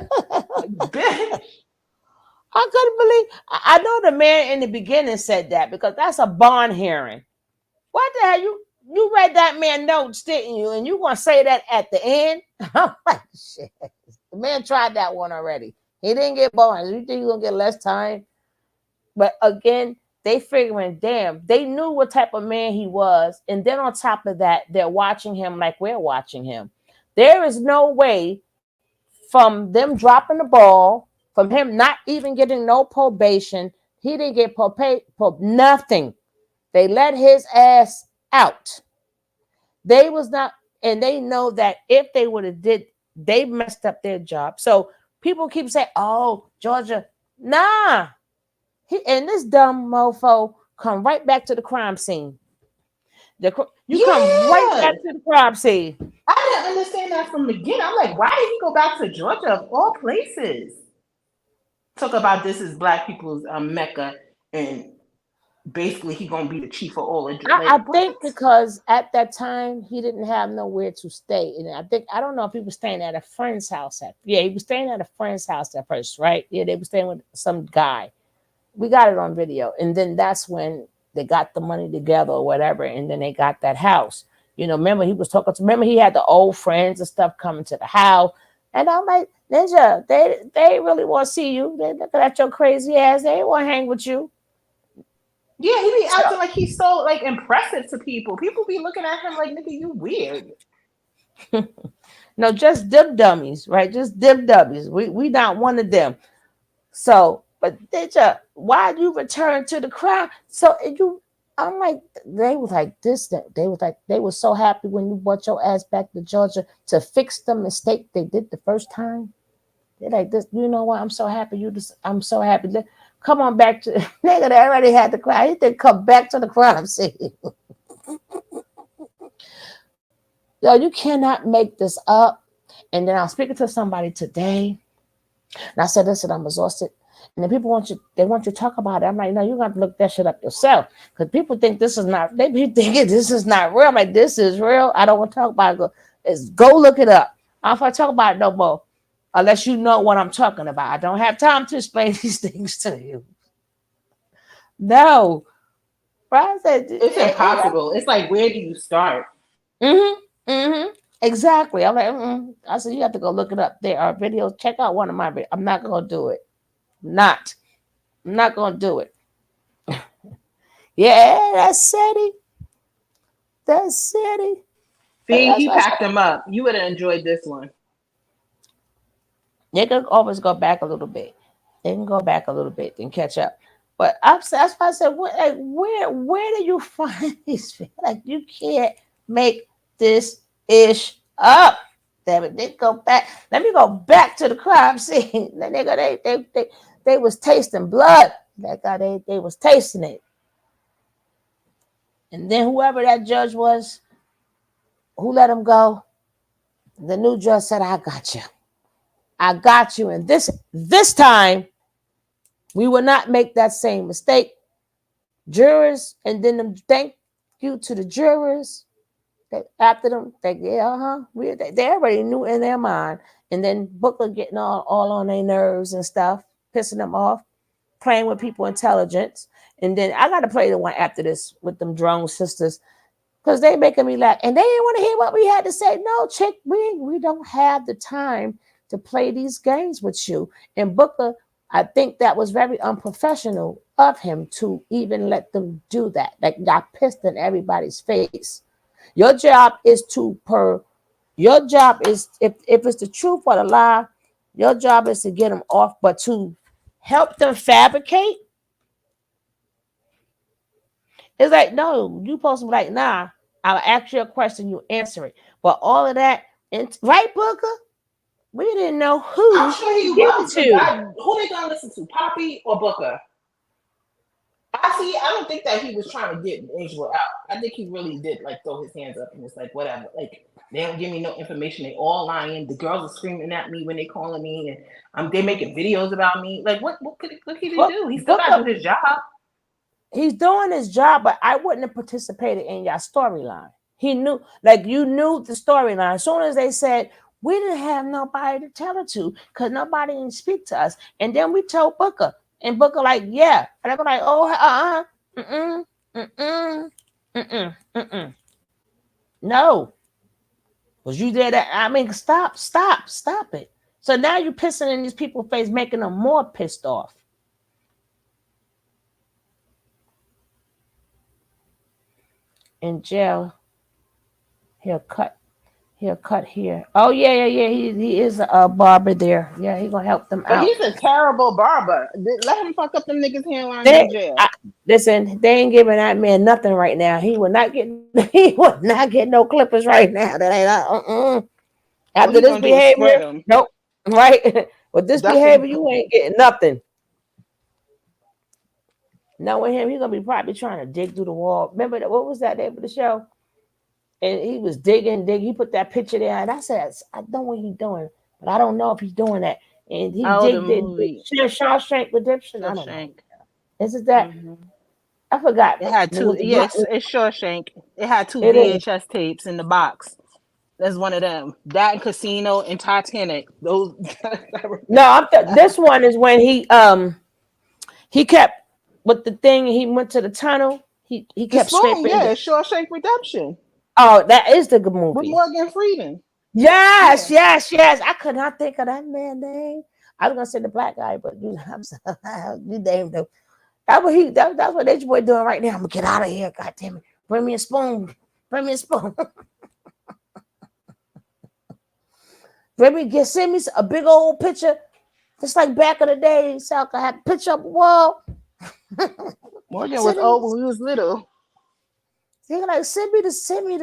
couldn't believe. I know the man in the beginning said that because that's a bond hearing. What the hell? You read that man notes, didn't you? And you gonna say that at the end? I'm like, shit. The man tried that one already. He didn't get bonds. You think you're gonna get less time? But again, they figuring, damn, they knew what type of man he was. And then on top of that, they're watching him like we're watching him. There is no way from them dropping the ball, from him not even getting no probation, he didn't get nothing. They let his ass out. They was not, and they know that if they would have did, they messed up their job. So people keep saying, "Oh, Georgia, nah." And this dumb mofo come right back to the crime scene. Come right back to the crime scene. I didn't understand that from the beginning. I'm like, why did he go back to Georgia of all places? Talk about this is Black people's Mecca, and basically he gonna be the chief of all of Georgia. I think because at that time he didn't have nowhere to stay, and I don't know if he was staying at a friend's house. He was staying at a friend's house at first, right? Yeah, they were staying with some guy. We got it on video, and then that's when they got the money together or whatever, and then they got that house. You know, remember he was talking to. Remember he had the old friends and stuff coming to the house, and I'm like, Ninja, they really want to see you. They looking at your crazy ass. They want to hang with you. Yeah, he be acting like he's so like impressive to people. People be looking at him like, nigga, you weird. No, just them dummies, right? Just them dummies. We not one of them. So, but Ninja, why do you return to the crowd? So I'm like, they was like this. They was like, they were so happy when you brought your ass back to Georgia to fix the mistake they did the first time. They're like this. You know what? I'm so happy. I'm so happy. Come on back to nigga. They already had the crime. He didn't come back to the crime scene. Yo, you cannot make this up. And then I was speaking to somebody today, and I said, "Listen, I'm exhausted." And then people want you to talk about it. I'm like, no, you got to look that shit up yourself. Because people think this is not, they be thinking this is not real. I'm like, this is real. I don't want to talk about it. Go look it up. I don't want to talk about it no more. Unless you know what I'm talking about. I don't have time to explain these things to you. No. Right? It's impossible. It's like, where do you start? Exactly. I'm like, I said, you have to go look it up. There are videos. Check out one of my videos. I'm not going to do it. I'm not going to do it. Yeah, that's city. That's city. See, he packed them up. You would have enjoyed this one. They can always go back a little bit. They can go back a little bit and catch up. But that's why I said, where do you find these? Like, you can't make this ish up. Damn it, they go back. Let me go back to the crime scene. They was tasting blood. That guy, they was tasting it. And then whoever that judge was, who let him go, the new judge said, I got you. I got you. And this time, we will not make that same mistake. Jurors, and then thank you to the jurors. After them, they already knew in their mind. And then Booker getting all on their nerves and stuff, pissing them off, playing with people intelligence. And then I got to play the one after this with them drone sisters because they making me laugh. And they didn't want to hear what we had to say. No, chick, we don't have the time to play these games with you. And Booker, I think that was very unprofessional of him to even let them do that. Like, got pissed in everybody's face. Your job is your job is, if it's the truth or the lie, your job is to get them off, but to help them fabricate, it's like, no, you supposed to be like, nah, I'll ask you a question, you answer it. But all of that, right, Booker? We didn't know who. I'm sure he was. Who they gonna listen to, Poppy or Booker? I don't think that he was trying to get Angela out. I think he really did like throw his hands up and was like, whatever. Like, they don't give me no information. They all lying. The girls are screaming at me when they calling me, and they making videos about me. Like, what could he do? He still got to do his job. He's doing his job, but I wouldn't have participated in your storyline. He knew, like, you knew the storyline. As soon as they said, we didn't have nobody to tell it to because nobody didn't speak to us. And then we told Booker. And Booker like, yeah. And they were like, oh, no. Was you there? I mean, stop it. So now you're pissing in these people's face, making them more pissed off. In jail, he'll cut here. Oh yeah. He is a barber there. Yeah, he's gonna help them out. But he's a terrible barber. Let him fuck up them niggas' hairline in jail. Listen, they ain't giving that man nothing right now. He would not get no clippers right now. That ain't after this behavior. Nope. Right. With this behavior, you ain't getting nothing. Knowing him, he's gonna be probably trying to dig through the wall. Remember what was that name of the show? And he was digging. He put that picture there, and I said, I know what he's doing, but I don't know if he's doing that. And he did Shawshank Redemption. I don't know. Is it that? Mm-hmm. I forgot. It had two. Yes, it's Shawshank. It had two VHS tapes in the box. That's one of them. That and Casino and Titanic. Those. No, this one is when he kept with the thing. He went to the tunnel. He kept scraping. Yeah, Shawshank Redemption. Oh, that is the good movie. With Morgan Freeman. Yes. I could not think of that man's name. I was gonna say the black guy, but you named him. That's what Natureboy doing right now. I'm gonna get out of here. God damn it. Bring me a spoon. Send me a big old picture. Just like back in the day, so I could have a picture up the wall. Morgan was old when we was little. They're like, send me the spoon.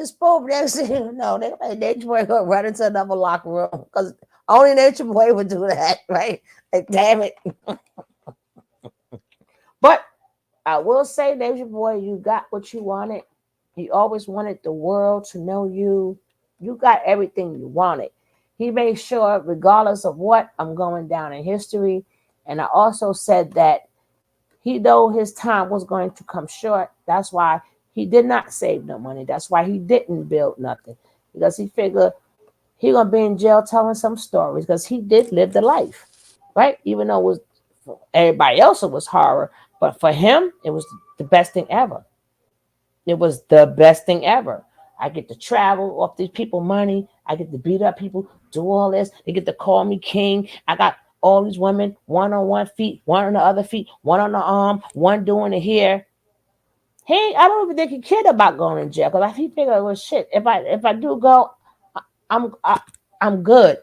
No, they're like, Natureboy gonna run into another locker room because only Natureboy would do that, right? Like, damn it. But I will say, Natureboy, you got what you wanted. You always wanted the world to know you. You got everything you wanted. He made sure, regardless of what, I'm going down in history. And I also said that he know his time was going to come short. That's why he did not save no money. That's why he didn't build nothing. Because he figured he gonna be in jail telling some stories because he did live the life, right? Even though it was for everybody else, it was horror. But for him, it was the best thing ever. It was the best thing ever. I get to travel off these people money. I get to beat up people, do all this. They get to call me king. I got all these women, one on one feet, one on the other feet, one on the arm, one doing it here. I don't even think he cared about going to jail because he figured, well, shit. If I do go, I'm good.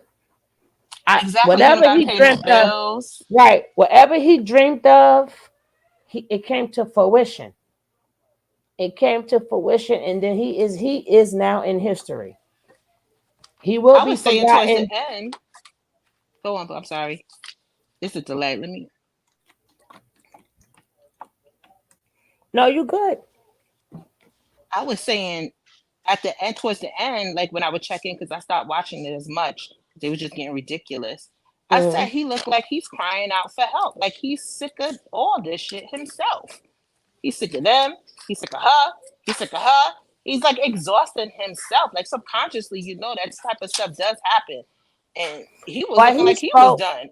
Exactly. Whatever he dreamt of, right? Whatever he dreamed of, it came to fruition. It came to fruition, and then he is now in history. He will be forgotten. Towards the end. Go on, I'm sorry. It's a delay. Let me. No, you good. I was saying at the end, towards the end, like when I would check in, because I stopped watching it as much, they were just getting ridiculous. I said he looked like he's crying out for help. Like he's sick of all this shit himself. He's sick of them. He's sick of her. He's sick of her. he's like exhausting himself. Like subconsciously, you know that type of stuff does happen. And he was But looking he like he was spoke. done.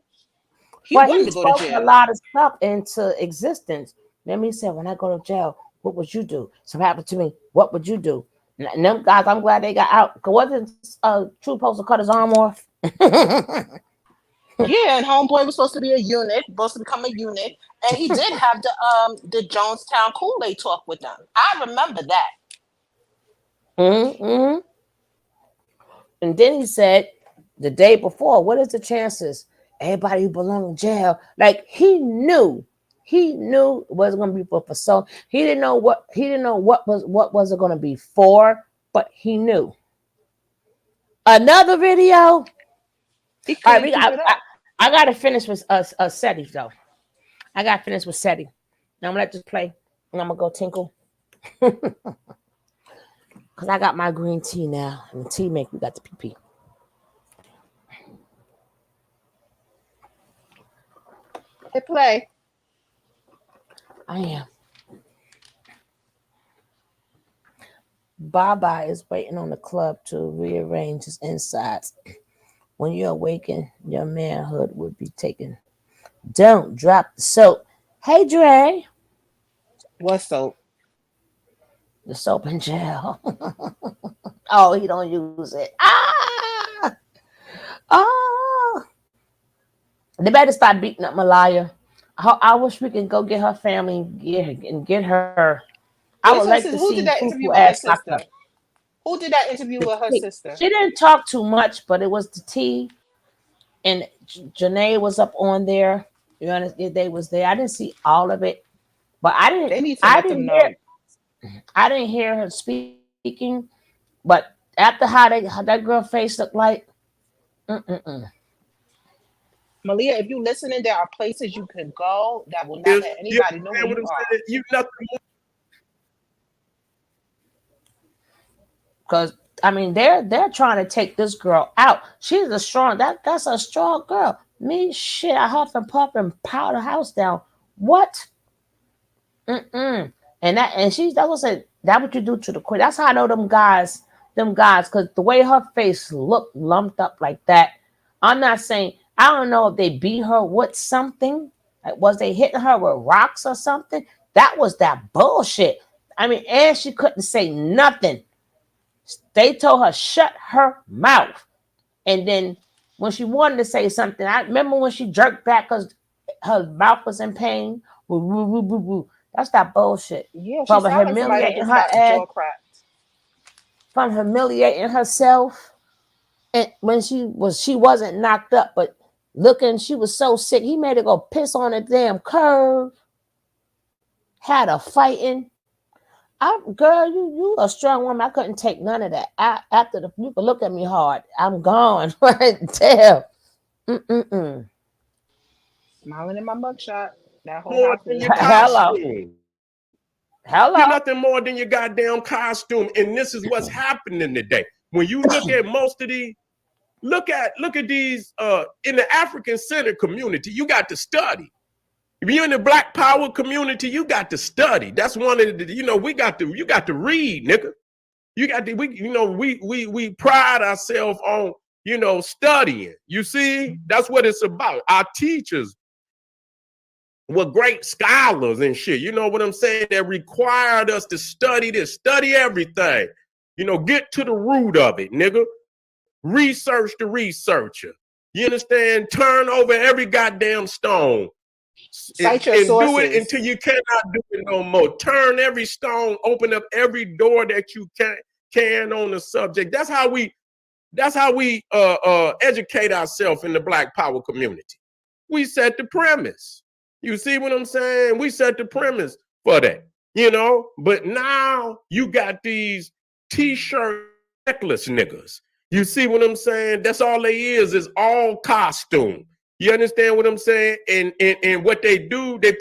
He But wanted he to go to spoke a jail. lot of stuff into existence. Then he said, "When I go to jail, what would you do? Something happened to me. What would you do?" And them guys, I'm glad they got out. Cause wasn't True supposed to cut his arm off? Yeah, and homeboy was supposed to be a eunuch, supposed to become a eunuch, and he did have the Jonestown Kool-Aid talk with them. I remember that. Mm-hmm. And then he said the day before, "What is the chances? Everybody who belong in jail." Like he knew it wasn't gonna be for so he didn't know what was it gonna be for, but he knew. Another video. He All right, couldn't keep it up. I gotta finish with SETI though. I gotta finish with SETI. Now I'm gonna let this play and I'm gonna go tinkle. Cause I got my green tea now. And the tea make me got the pee. Hit play. I am. Baba is waiting on the club to rearrange his insides. When you awaken, your manhood would be taken. Don't drop the soap. Hey, Dre. What soap? The soap in jail. Oh, he don't use it. Oh. They better start beating up Malaya. I wish we could go get her family and get her. I would like to Who see did that interview Fufu with her ass locked sister? up. Who did that interview with her sister? She didn't talk too much, but it was the T, and Janae was up on there. You understand? They was there. I didn't see all of it, but I didn't. They need to let them know. I didn't hear her speaking, but after how that girl face looked like, Malia, if you listening, there are places you can go that will not let anybody know where you are. You nothing more. Because I mean, they're trying to take this girl out. She's a strong. That's a strong girl. Me shit. I huff and puff and pow the house down. What? And that was it. That what you do to the queen. That's how I know them guys, because the way her face looked lumped up like that. I'm not saying, I don't know if they beat her with something. Like, was they hitting her with rocks or something? That was that bullshit. I mean, and she couldn't say nothing. They told her shut her mouth. And then when she wanted to say something, I remember when she jerked back because her mouth was in pain. That's that bullshit. Yeah, she from sounded like somebody that humiliating just her got ass, jaw cracked. from humiliating herself. And when she wasn't knocked up, but looking, she was so sick. He made her go piss on a damn curve. Had her fighting. Girl, you a strong woman. I couldn't take none of that. After you could look at me hard. I'm gone. Damn. Smiling in my mugshot. That whole More house than is your costume. You're nothing more than your goddamn costume. And this is what's happening today. When you look at most of these, look at these in the African centered community, you got to study. If you're in the Black Power community, you got to study. That's one of the, you got to read, nigga. You got to, we pride ourselves on, studying. You see, that's what it's about. Our teachers were great scholars and shit. You know what I'm saying? That required us to study this, study everything. Get to the root of it, nigga. Research the researcher. You understand? Turn over every goddamn stone. Cite your and sources. Do it until you cannot do it no more. Turn every stone, open up every door that you can on the subject. That's how we educate ourselves in the Black Power community. We set the premise. You see what I'm saying? We set the premise for that, But now you got these t-shirt necklace niggas. You see what I'm saying? That's all they is all costume. You understand what I'm saying? And what they do, they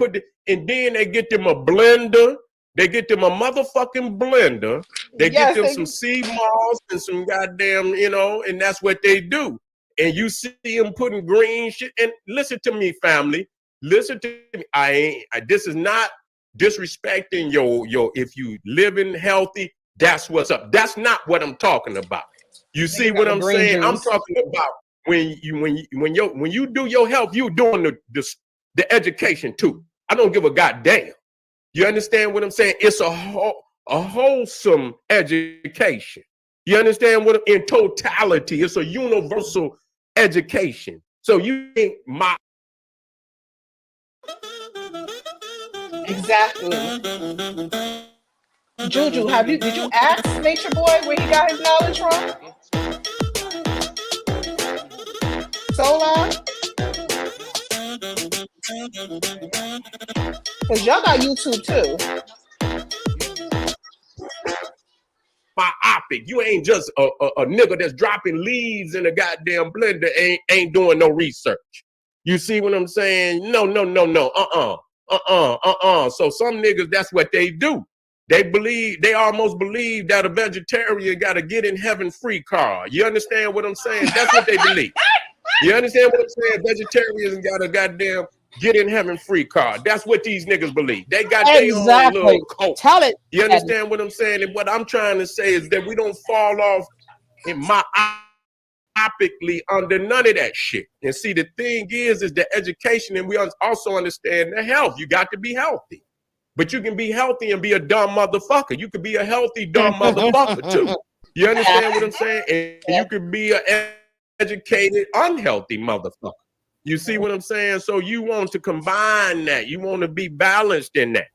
and then they get them a blender. They get them a motherfucking blender. They get them some sea moss and some goddamn, and that's what they do. And you see them putting green shit. And listen to me, family. Listen to me. This is not disrespecting your if you living healthy. That's what's up. That's not what I'm talking about. You see what I'm saying? I'm talking about when you do your health, you doing the education too. I don't give a goddamn. You understand what I'm saying? It's a wholesome education. You understand what in totality? It's a universal education. So you think my Exactly. Juju, did you ask Nature Boy where he got his knowledge from? Solar? Because y'all got YouTube too. myopic. You ain't just a nigga that's dropping leaves in a goddamn blender, ain't doing no research. You see what I'm saying? No. So some niggas, that's what they do. They almost believe that a vegetarian got a get in heaven free card. You understand what I'm saying? That's what they believe. You understand what I'm saying? Vegetarians got a goddamn get in heaven free card. That's what these niggas believe. They got their own little cult. Tell it. You understand what I'm saying? And what I'm trying to say is that we don't fall off in myopically under none of that shit. And see, the thing is the education, and we also understand the health. You got to be healthy. But you can be healthy and be a dumb motherfucker. You could be a healthy dumb motherfucker too. You understand what I'm saying? And you could be an educated, unhealthy motherfucker. You see what I'm saying? So you want to combine that. You want to be balanced in that.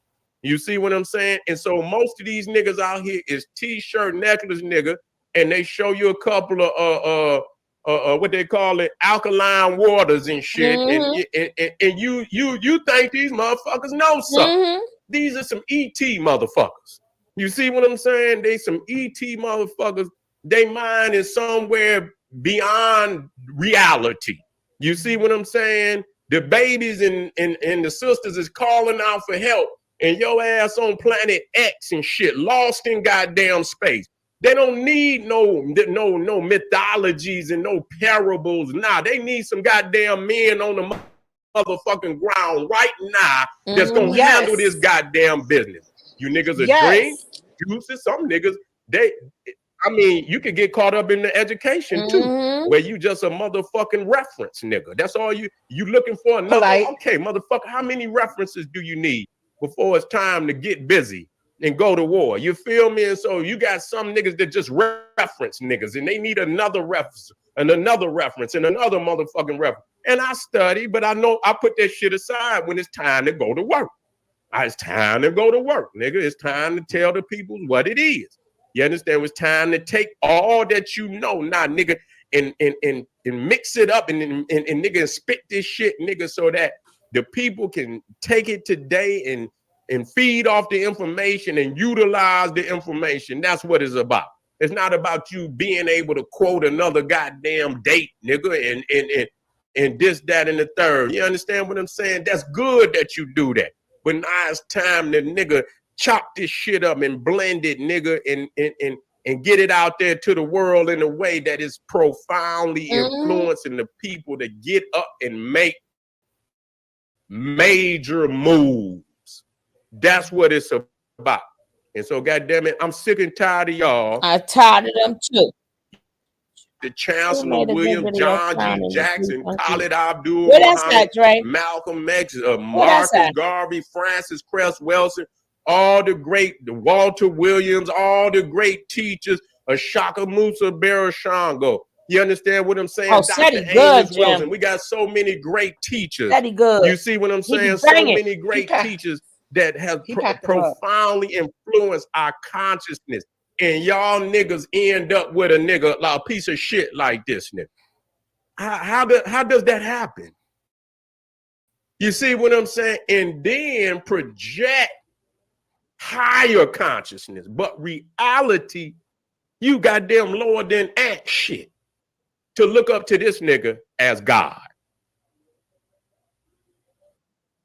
You see what I'm saying? And so most of these niggas out here is t-shirt necklace nigga, and they show you a couple of what they call it, alkaline waters and shit, and you think these motherfuckers know something. These are some ET motherfuckers. You see what I'm saying? They some ET motherfuckers. They mind is somewhere beyond reality. You see what I'm saying? The babies and the sisters is calling out for help, and your ass on planet X and shit, lost in goddamn space. They don't need no mythologies and no parables. Nah, they need some goddamn men on the motherfucking ground right now that's gonna handle this goddamn business. You niggas are drink, juices, some niggas, you could get caught up in the education too, where you just a motherfucking reference nigga. That's all you looking for another. Okay, motherfucker, how many references do you need before it's time to get busy and go to war? You feel me? And so you got some niggas that just reference niggas, and they need another reference and another reference and another motherfucking reference. And I study, but I know I put that shit aside when it's time to go to work. It's time to go to work, nigga. It's time to tell the people what it is. You understand? It's time to take all that you know now, nigga, and mix it up and nigga spit this shit, nigga, so that the people can take it today and feed off the information and utilize the information. That's what it's about. It's not about you being able to quote another goddamn date, nigga, and this, that, and the third. You understand what I'm saying? That's good that you do that. But now it's time to, nigga, chop this shit up and blend it, nigga, and get it out there to the world in a way that is profoundly influencing the people to get up and make major moves. That's what it's about. And so, goddamn it, I'm sick and tired of y'all. I'm tired of them too. The Chancellor William, John G. Jackson, Khalid Abdul Muhammad, Malcolm X, Marcus Garvey, Francis Cress Wilson, all the great, Walter Williams, all the great teachers, Ashaka Musa Barashango. You understand what I'm saying? Dr. Amos Wilson. We got so many great teachers. You see what I'm saying? So many great teachers that have profoundly influenced our consciousness. And y'all niggas end up with a piece of shit like this, nigga. How does that happen? You see what I'm saying? And then project higher consciousness. But reality, you goddamn lower than ant shit to look up to this nigga as God.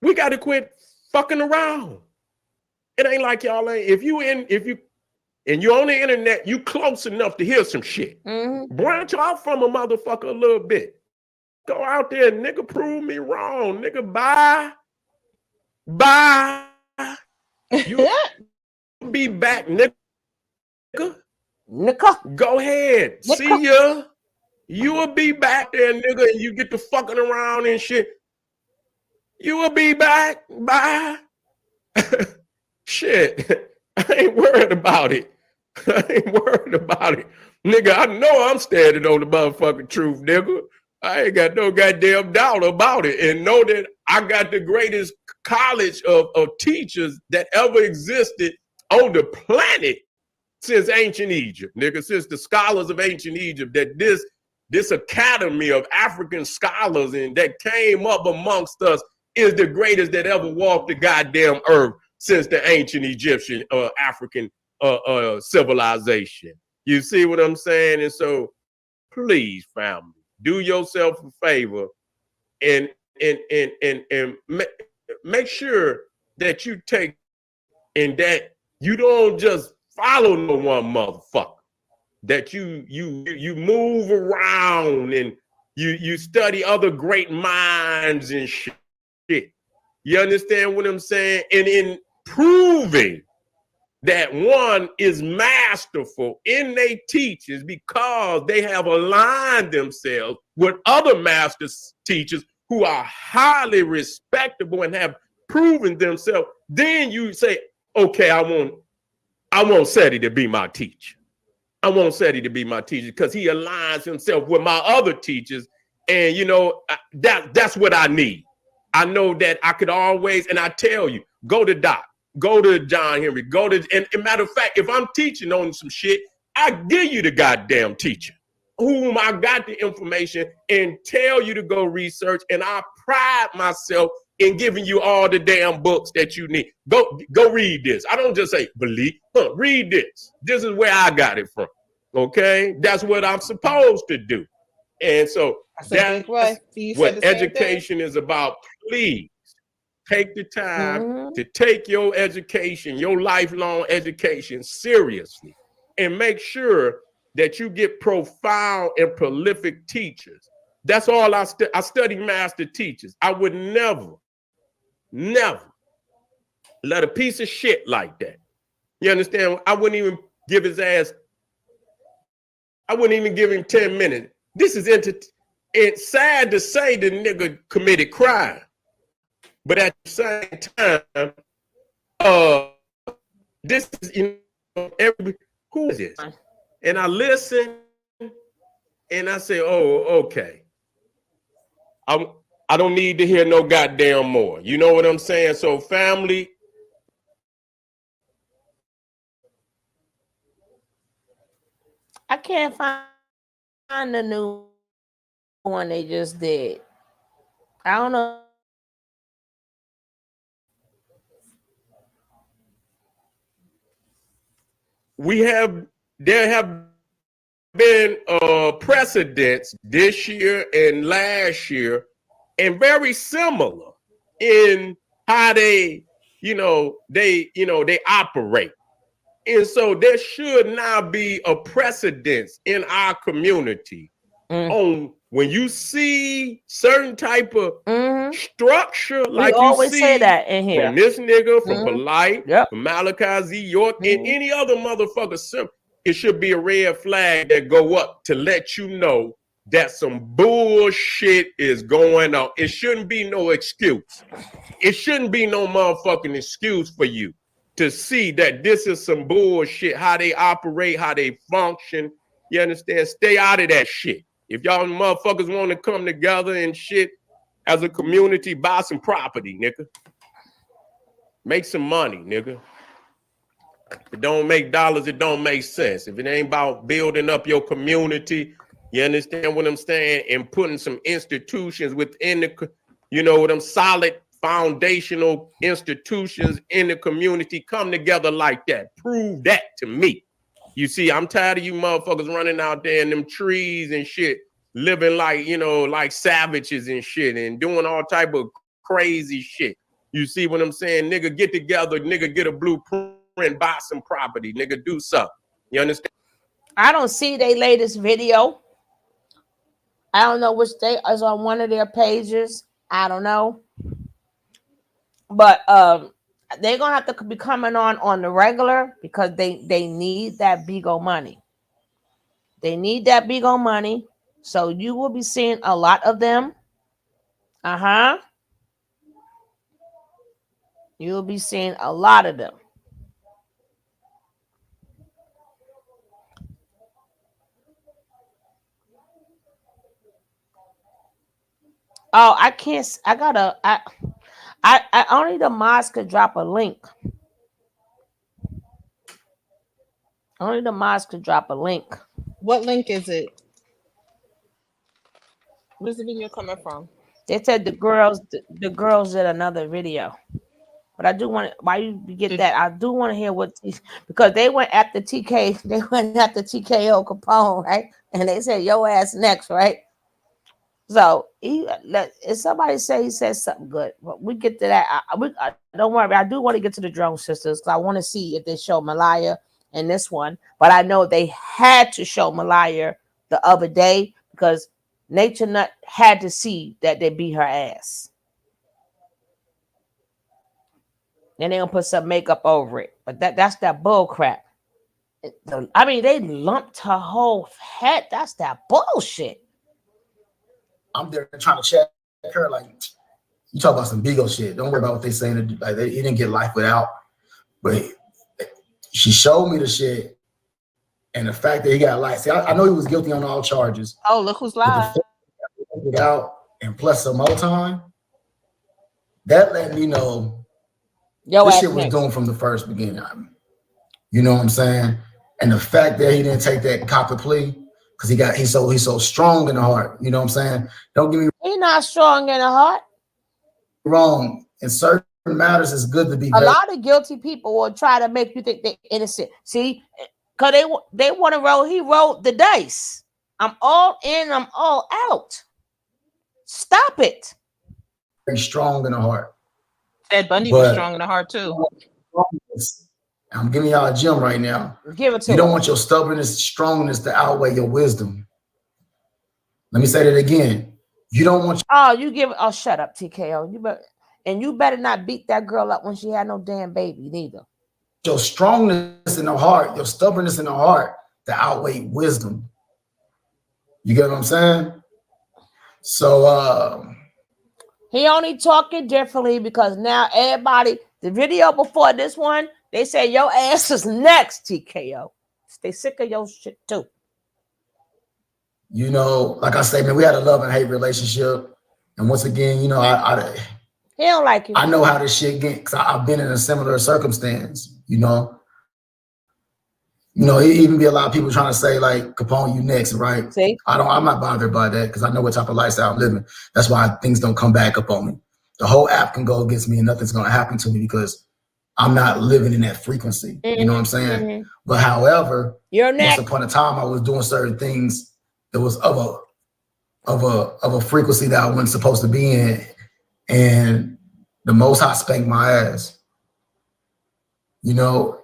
We got to quit fucking around. It ain't like y'all ain't. If you and you're on the internet, you close enough to hear some shit. Branch off from a motherfucker a little bit. Go out there, nigga, prove me wrong. Nigga, bye. You be back, nigga. nigga. Go ahead. See ya. You will be back there, nigga, and you get to fucking around and shit. You will be back. Bye. Shit. I ain't worried about it. I ain't worried about it. Nigga, I know I'm standing on the motherfucking truth, nigga. I ain't got no goddamn doubt about it. And know that I got the greatest college of teachers that ever existed on the planet since ancient Egypt, nigga, since the scholars of ancient Egypt, that this academy of African scholars and that came up amongst us is the greatest that ever walked the goddamn earth since the ancient Egyptian African civilization. You see what I'm saying? And so please, family, do yourself a favor and make sure that you take and that you don't just follow no one motherfucker, that you move around and you study other great minds and shit. You understand what I'm saying? And in proving that one is masterful in their teachings because they have aligned themselves with other master teachers who are highly respectable and have proven themselves, then you say, okay, I want Seti to be my teacher. I want Seti to be my teacher because he aligns himself with my other teachers. And, you know, that's what I need. I know that I could always, and I tell you, go to Doc, go to John Henry, and matter of fact, if I'm teaching on some shit, I give you the goddamn teacher whom I got the information and tell you to go research. And I pride myself in giving you all the damn books that you need. Go read this. I don't just say, believe, read this. This is where I got it from. Okay? That's what I'm supposed to do. And so that's what education is about. Please take the time to take your education, your lifelong education seriously, and make sure that you get profound and prolific teachers. That's all I study master teachers. I would never let a piece of shit like that. You understand? I wouldn't even give his ass, I wouldn't even give him 10 minutes. This is it's sad to say the nigga committed crime. But at the same time, this is, you know, who is this? And I listen and I say, oh, okay. I don't need to hear no goddamn more. You know what I'm saying? So family, I can't find the new one they just did. I don't know. There have been precedents this year and last year, and very similar in how they operate. And so there should now be a precedence in our community on when you see certain type of structure, like we always you see say that in here. from this nigga, from Polite, from Malachi Z. York, and any other motherfucker. It should be a red flag that go up to let you know that some bullshit is going on. It shouldn't be no excuse. It shouldn't be no motherfucking excuse for you to see that this is some bullshit, how they operate, how they function. You understand? Stay out of that shit. If y'all motherfuckers want to come together and shit as a community, buy some property, nigga. Make some money, nigga. If it don't make dollars, it don't make sense. If it ain't about building up your community, you understand what I'm saying? And putting some institutions within the, you know what I'm, solid foundational institutions in the community come together like that. Prove that to me. You see, I'm tired of you motherfuckers running out there in them trees and shit, living like, you know, like savages and shit and doing all type of crazy shit. You see what I'm saying? Nigga, get together, nigga, get a blueprint, buy some property, nigga, do something. You understand? I don't see their latest video. I don't know which they is on one of their pages. I don't know. But They're gonna have to be coming on the regular because they need that Bigo money. They need that Bigo money. So you will be seeing a lot of them. You'll be seeing a lot of them. Oh, I can't. I gotta. I only the mods could drop a link. Only the mods could drop a link. What link is it? Where's the video coming from? They said the girls did another video. But I do want to, why you get that? I do want to hear what, because they went after TK, they went after TKO Capone, right? And they said, your ass next, right? So if somebody say he said something good, but we get to that. Don't worry, I do want to get to the Drone Sisters because I want to see if they show Malaya in this one. But I know they had to show Malaya the other day because Nature Nut had to see that they beat her ass. Then they're gonna put some makeup over it. But that's that bull crap. I mean, they lumped her whole head. That's that bullshit. I'm there trying to check her, like, you talk about some Bigo shit. Don't worry about what they saying. Like, he didn't get life without. But she showed me the shit. And the fact that he got life. See, I know he was guilty on all charges. Oh, look who's live. Without and plus some more time. That let me know this shit was doomed from the first beginning. You know what I'm saying? And the fact that he didn't take that copper plea because he's so strong in the heart. You know what I'm saying? Don't get me wrong. He's not strong in the heart. Wrong. In certain matters, it's good to be. A lot of guilty people will try to make you think they're innocent. See, because they want to roll. He rolled the dice. I'm all in. I'm all out. Stop it. Very strong in the heart. Ted Bundy was strong in the heart too. I'm giving y'all a gem right now. Give it to you. Don't want your stubbornness, strongness to outweigh your wisdom. Let me say that again. You don't want. Shut up, TKO. You better not beat that girl up when she had no damn baby neither. Your strongness in the heart, your stubbornness in the heart to outweigh wisdom. You get what I'm saying? So he only talking differently because now everybody, the video before this one, they say your ass is next, TKO. Stay sick of your shit too. You know, like I say, man, we had a love and hate relationship. And once again, you know, he don't like you. I know how this shit gets because I've been in a similar circumstance, you know. You know, it even be a lot of people trying to say, like, Capone, you next, right? See? I'm not bothered by that because I know what type of lifestyle I'm living. That's why things don't come back up on me. The whole app can go against me and nothing's going to happen to me because I'm not living in that frequency. Mm-hmm. You know what I'm saying? Mm-hmm. But however, once upon a time, I was doing certain things that was of a frequency that I wasn't supposed to be in. And the Most High spanked my ass. You know,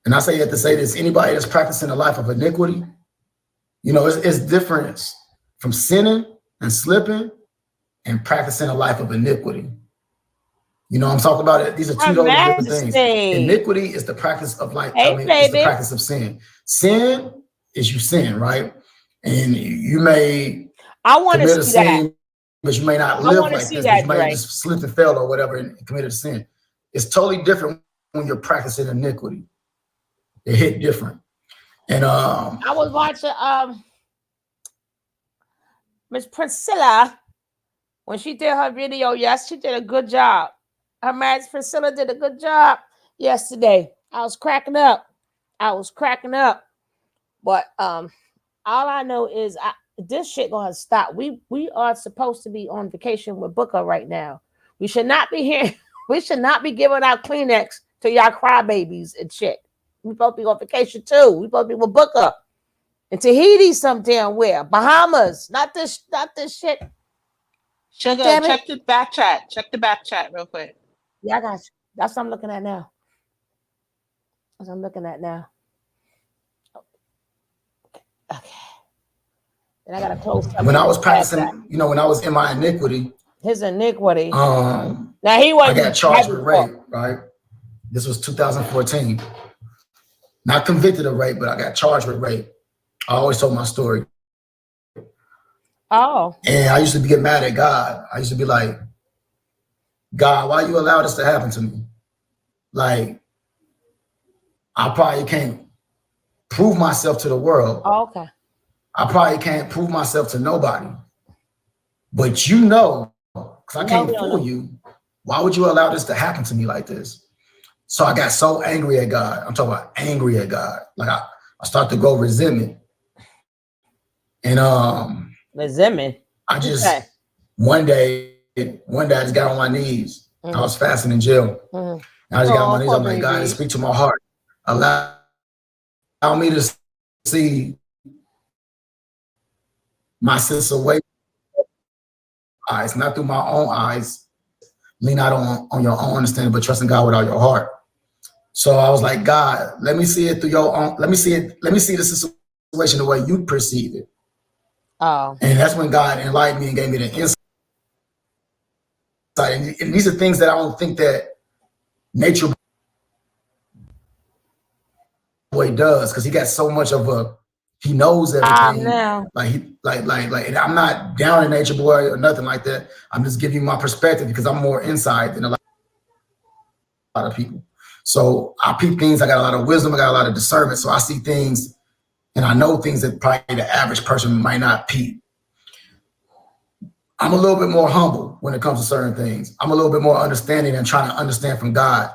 and I say you have to say this, anybody that's practicing a life of iniquity, you know, it's different from sinning and slipping and practicing a life of iniquity. You know, I'm talking about it. These are two totally different things. Iniquity is the practice of life. It's the practice of sin. Sin is you sin, right? And you may commit a sin, but you may not live like this. You may just slip and fail or whatever and commit a sin. It's totally different when you're practicing iniquity. It hit different. And I was watching Miss Priscilla when she did her video. Yes, she did a good job. Her man Priscilla did a good job yesterday. I was cracking up. But all I know is this shit gonna stop. We are supposed to be on vacation with Booker right now. We should not be here. We should not be giving out Kleenex to y'all crybabies and shit. We supposed to be on vacation too. We supposed to be with Booker. And Tahiti some damn where. Bahamas. Not this shit. Sugar, check the back chat. Check the back chat real quick. Yeah, I got you. That's what I'm looking at now. Okay. And I gotta close. When I was practicing, you know, when I was in my iniquity, His iniquity. Now he wasn't. I got charged with rape, right? This was 2014. Not convicted of rape, but I got charged with rape. I always told my story. Oh. And I used to get mad at God. I used to be like, God, why you allow this to happen to me? Like, I probably can't prove myself to the world. Oh, okay. I probably can't prove myself to nobody. But you know, because I can't fool you, why would you allow this to happen to me like this? So I got so angry at God. I'm talking about angry at God. Like I started to grow resentment. And resentment. I just one day I just got on my knees. I was fasting in jail. And I just got on my knees. I'm like, God, speak to my heart. Allow me to see my situation eyes, not through my own eyes. Lean out on your own understanding, but trust in God with all your heart. So I was like, God, let me see it through your own. Let me see it. Let me see the situation the way you perceive it. Oh. And that's when God enlightened me and gave me the insight. And these are things that I don't think that Natureboy does, because he got so much of a, he knows everything. Like, and I'm not down in Natureboy or nothing like that. I'm just giving you my perspective because I'm more inside than a lot of people. So I peep things. I got a lot of wisdom. I got a lot of discernment. So I see things and I know things that probably the average person might not peep. I'm a little bit more humble when it comes to certain things. I'm a little bit more understanding and trying to understand from God.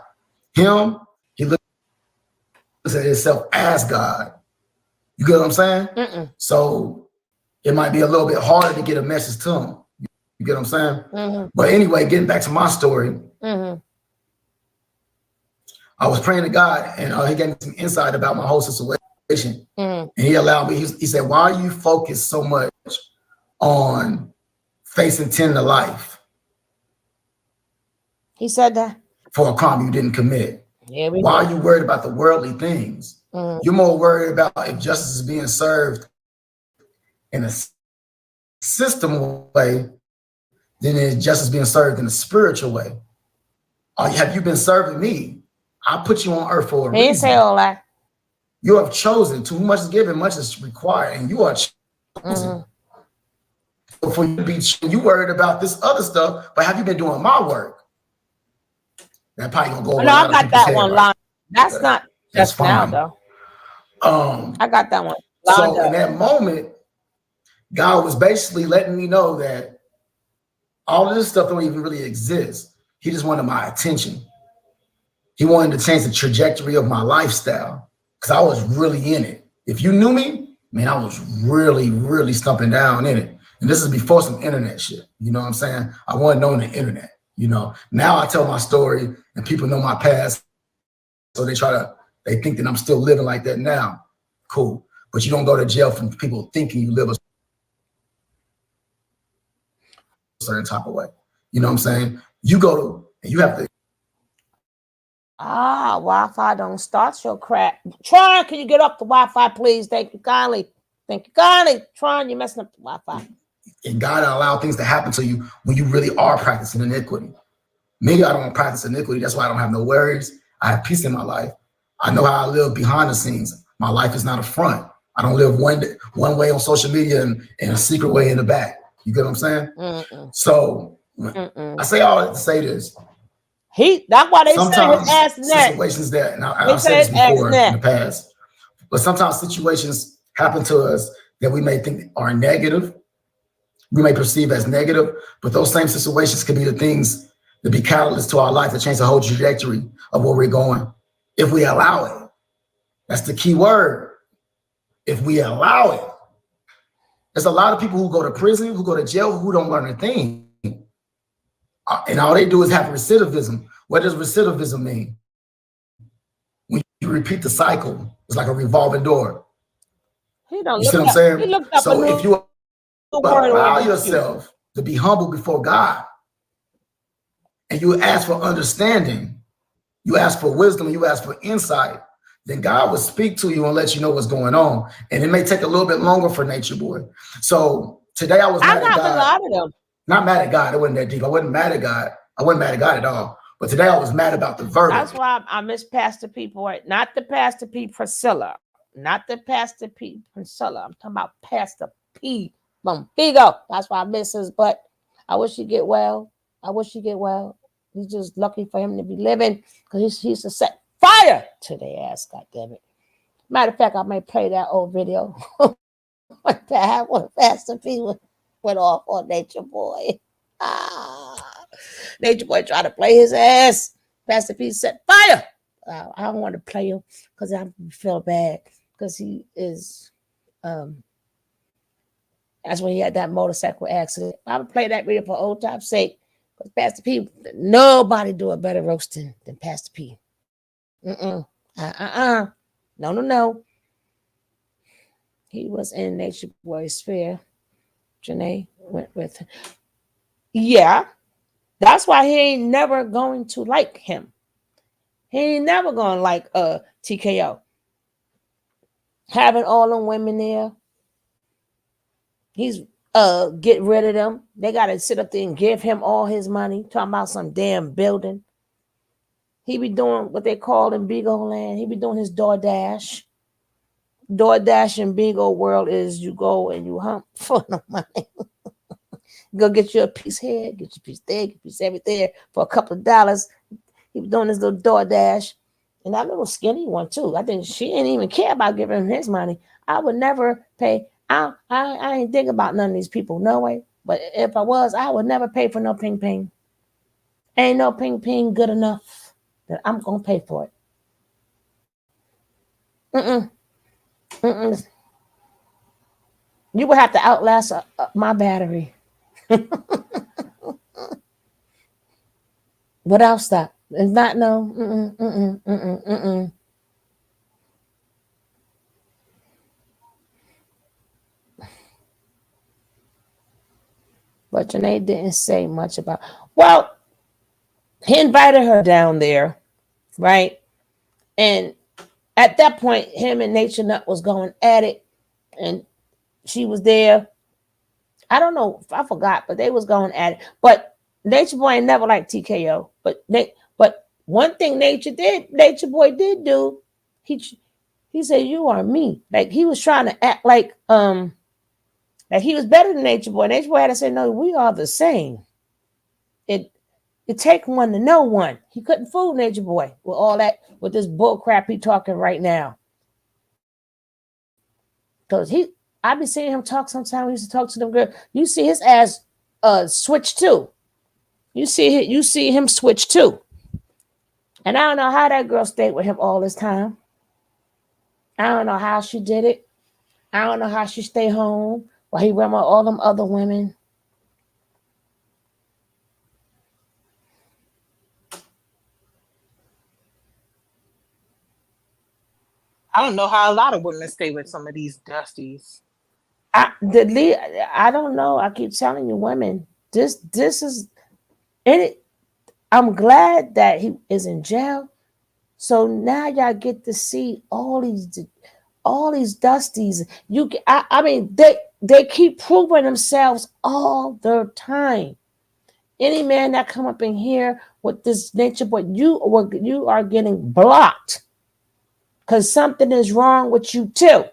Him, he looks at himself as God. You get what I'm saying? So it might be a little bit harder to get a message to him. You get what I'm saying? But anyway, getting back to my story, I was praying to God, and he gave me some insight about my whole situation. And he allowed me, he said, why are you focused so much on facing 10 to life? He said that? For a crime you didn't commit. Yeah, why are you worried about the worldly things? You're more worried about if justice is being served in a system way than if justice being served in a spiritual way. Have you been serving me? I put you on earth for a reason. He didn't say all that. You have chosen. Too much is given, much is required, and you are chosen. For you to be, you worried about this other stuff, but have you been doing my work? That probably gonna go. No, I got that one line. That's not just now though. I got that one. So in that moment, God was basically letting me know that all of this stuff don't even really exist. He just wanted my attention. He wanted to change the trajectory of my lifestyle because I was really in it. If you knew me, man, I was really, really stumping down in it. And this is before some internet shit. You know what I'm saying? I wasn't known the internet. You know, now I tell my story and people know my past. So they think that I'm still living like that now. Cool. But you don't go to jail from people thinking you live a certain type of way. You know what I'm saying? You go to, and you have to. Wi-Fi don't start your crap. Tron, can you get up the Wi-Fi, please? Thank you kindly. Thank you kindly. Tron, you're messing up the Wi-Fi. And God allow things to happen to you when you really are practicing iniquity. Maybe I don't practice iniquity. That's why I don't have no worries. I have peace in my life. I know how I live behind the scenes. My life is not a front. I don't live one way on social media and a secret way in the back. You get what I'm saying? So I say all that to say this. That's why they say his ass neck. Situations that, and I've said this before in the past, but sometimes situations happen to us that we may think are negative. We may perceive as negative, but those same situations can be the things that be catalysts to our life to change the whole trajectory of where we're going. If we allow it, that's the key word. If we allow it, there's a lot of people who go to prison, who go to jail, who don't learn a thing. And all they do is have recidivism. What does recidivism mean? When you repeat the cycle, it's like a revolving door. You see what I'm saying? So if you allow yourself to be humble before God, and you ask for understanding, you ask for wisdom, you ask for insight, then God will speak to you and let you know what's going on. And it may take a little bit longer for Natureboy. So today I was mad at God. A lot of them. Not mad at God. It wasn't that deep. I wasn't mad at God. I wasn't mad at God at all. But today I was mad about the verdict. That's why I miss Pastor P. Boy, not the Pastor P. Priscilla, not the Pastor P. Priscilla. I'm talking about Pastor P. Bigo. That's why I miss his butt. I wish he get well. I wish he get well. He's just lucky for him to be living because he's to set fire to their ass. God damn it. Matter of fact, I may play that old video. What the hell when Pastor P went off on Natureboy. Natureboy tried to play his ass. Pastor P set fire. I don't want to play him because I feel bad because he is. That's when he had that motorcycle accident. I would play that video for old time's sake. Because Pastor P, nobody do a better roasting than Pastor P. No. He was in Natureboy's sphere. Janae went with him. Yeah. That's why he ain't never going to like him. He ain't never going to like TKO. Having all them women there. He's get rid of them. They got to sit up there and give him all his money. Talking about some damn building. He be doing what they call in Bigo land. He be doing his DoorDash. DoorDash in Bigo world is you go and you hump for the money. Go get you a piece here, get you a piece there, get a piece everything for a couple of dollars. He was doing his little DoorDash. And that little skinny one too. I think she didn't even care about giving him his money. I would never pay. I ain't think about none of these people. No way. But if I was, I would never pay for no ping ping. Ain't no ping ping good enough that I'm going to pay for it. You would have to outlast my battery. Without stop. It's not no. But Janae didn't say much about. Well, he invited her down there, right? And at that point, him and Nature Nut was going at it, and she was there. I don't know, I forgot, but they was going at it. But Nature Boy ain't never liked TKO. But one thing Nature Boy did do, he said, "You are me." Like he was trying to act like he was better than Nature Boy. Nature Boy had to say, "No, we are the same." It take one to know one. He couldn't fool Nature Boy with all that, with this bull crap he talking right now. Because I be seeing him talk sometimes. He used to talk to them girls. You see his ass switch too. You see him switch too. And I don't know how that girl stayed with him all this time. I don't know how she did it. I don't know how she stayed home while he went with all them other women. I don't know how a lot of women stay with some of these dusties. I don't know. I keep telling you, women, this is it. I'm glad that he is in jail. So now y'all get to see all these dusties. I mean, they keep proving themselves all the time. Any man that come up in here with this nature, but you are getting blocked because something is wrong with you too.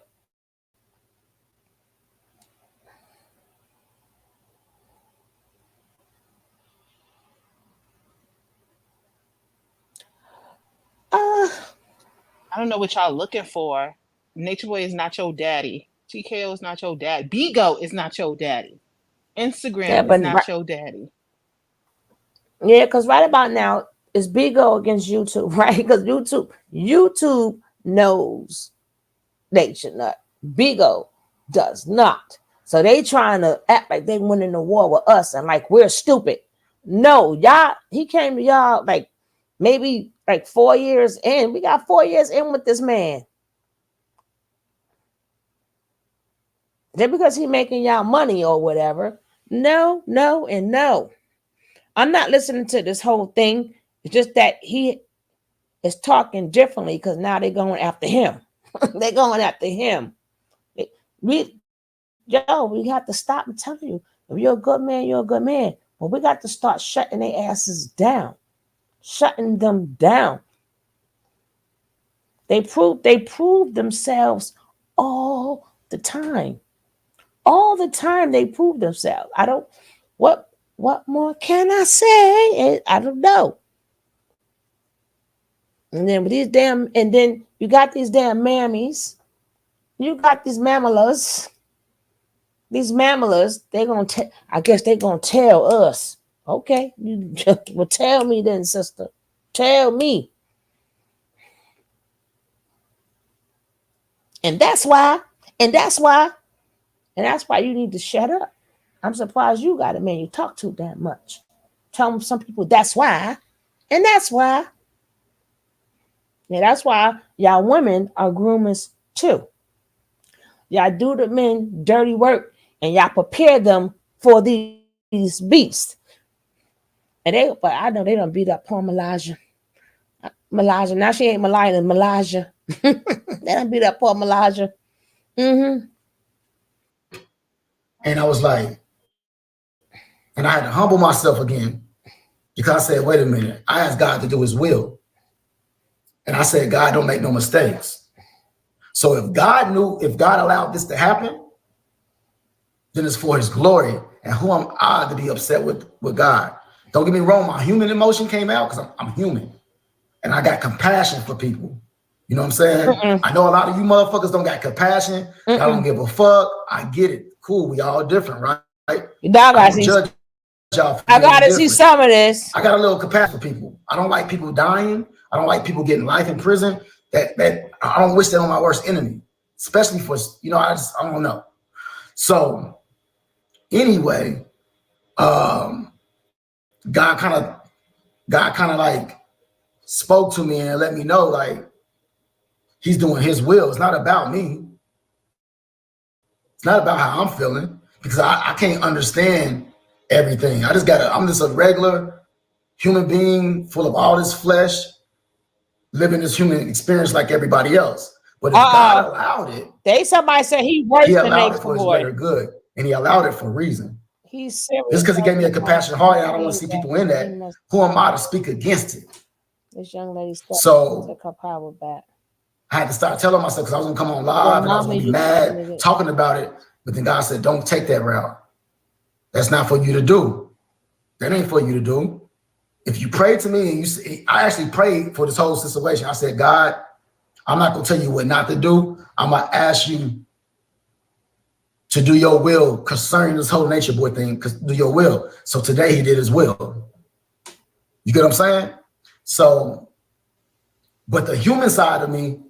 I don't know what y'all looking for. Nature Boy is not your daddy. TKO is not your dad. Bigo is not your daddy. Instagram is not your daddy. Yeah, because right about now it's Bigo against YouTube, right? Because YouTube knows Nature Nut. Bigo does not. So they trying to act like they winning the war with us and like we're stupid. No, y'all, he came to y'all like maybe like 4 years in. We got 4 years in with this man. Just because he making y'all money or whatever. No, and no. I'm not listening to this whole thing. It's just that he is talking differently because now they're going after him. They're going after him. We have to stop. I'm telling you, If you're a good man, you're a good man. But we got to start shutting their asses down, shutting them down. They prove themselves all the time. All the time they prove themselves. What more can I say? I don't know. And then with then you got these damn mammies. You got these mammalas. These mammalas, I guess they're gonna tell us. Okay, you well tell me then, sister. Tell me. And that's why you need to shut up. I'm surprised you got a man you talk to that much. Tell some people that's why. And that's why. Yeah, that's why y'all women are groomers too. Y'all do the men dirty work and y'all prepare them for these beasts. But I know they done beat up poor Melania. Now she ain't Melania. They done beat up poor Melania. Mm-hmm. And I was like, and I had to humble myself again because I said, wait a minute, I asked God to do his will. And I said, God, don't make no mistakes. So if God allowed this to happen, then it's for his glory. And who am I to be upset with God? Don't get me wrong, my human emotion came out because I'm human. And I got compassion for people. You know what I'm saying? I know a lot of you motherfuckers don't got compassion. Y'all don't give a fuck. I get it. Cool, we all different, right? I gotta see some of this. I got a little compassion for people. I don't like people dying. I don't like people getting life in prison. That I don't wish that on my worst enemy, especially for, I don't know. So anyway, God kind of like spoke to me and let me know like he's doing his will. It's not about me. It's not about how I'm feeling because I can't understand everything. I'm just a regular human being full of all this flesh, living this human experience like everybody else. But if God allowed it, somebody said he works he to allowed make it for his boy. greater good, and he allowed it for a reason. He's serious. Just because he gave me a compassionate heart, and I don't want to see people in that. Who am I to speak against it? This young lady took her power back. I had to start telling myself because I was gonna come on live and I was gonna be mad talking about it. But then God said, "Don't take that route. That's not for you to do. That ain't for you to do." If you pray to me, and I actually prayed for this whole situation. I said, God, I'm not gonna tell you what not to do. I'm gonna ask you to do your will concerning this whole Nature Boy thing, because do your will. So today he did his will. You get what I'm saying? So, but the human side of me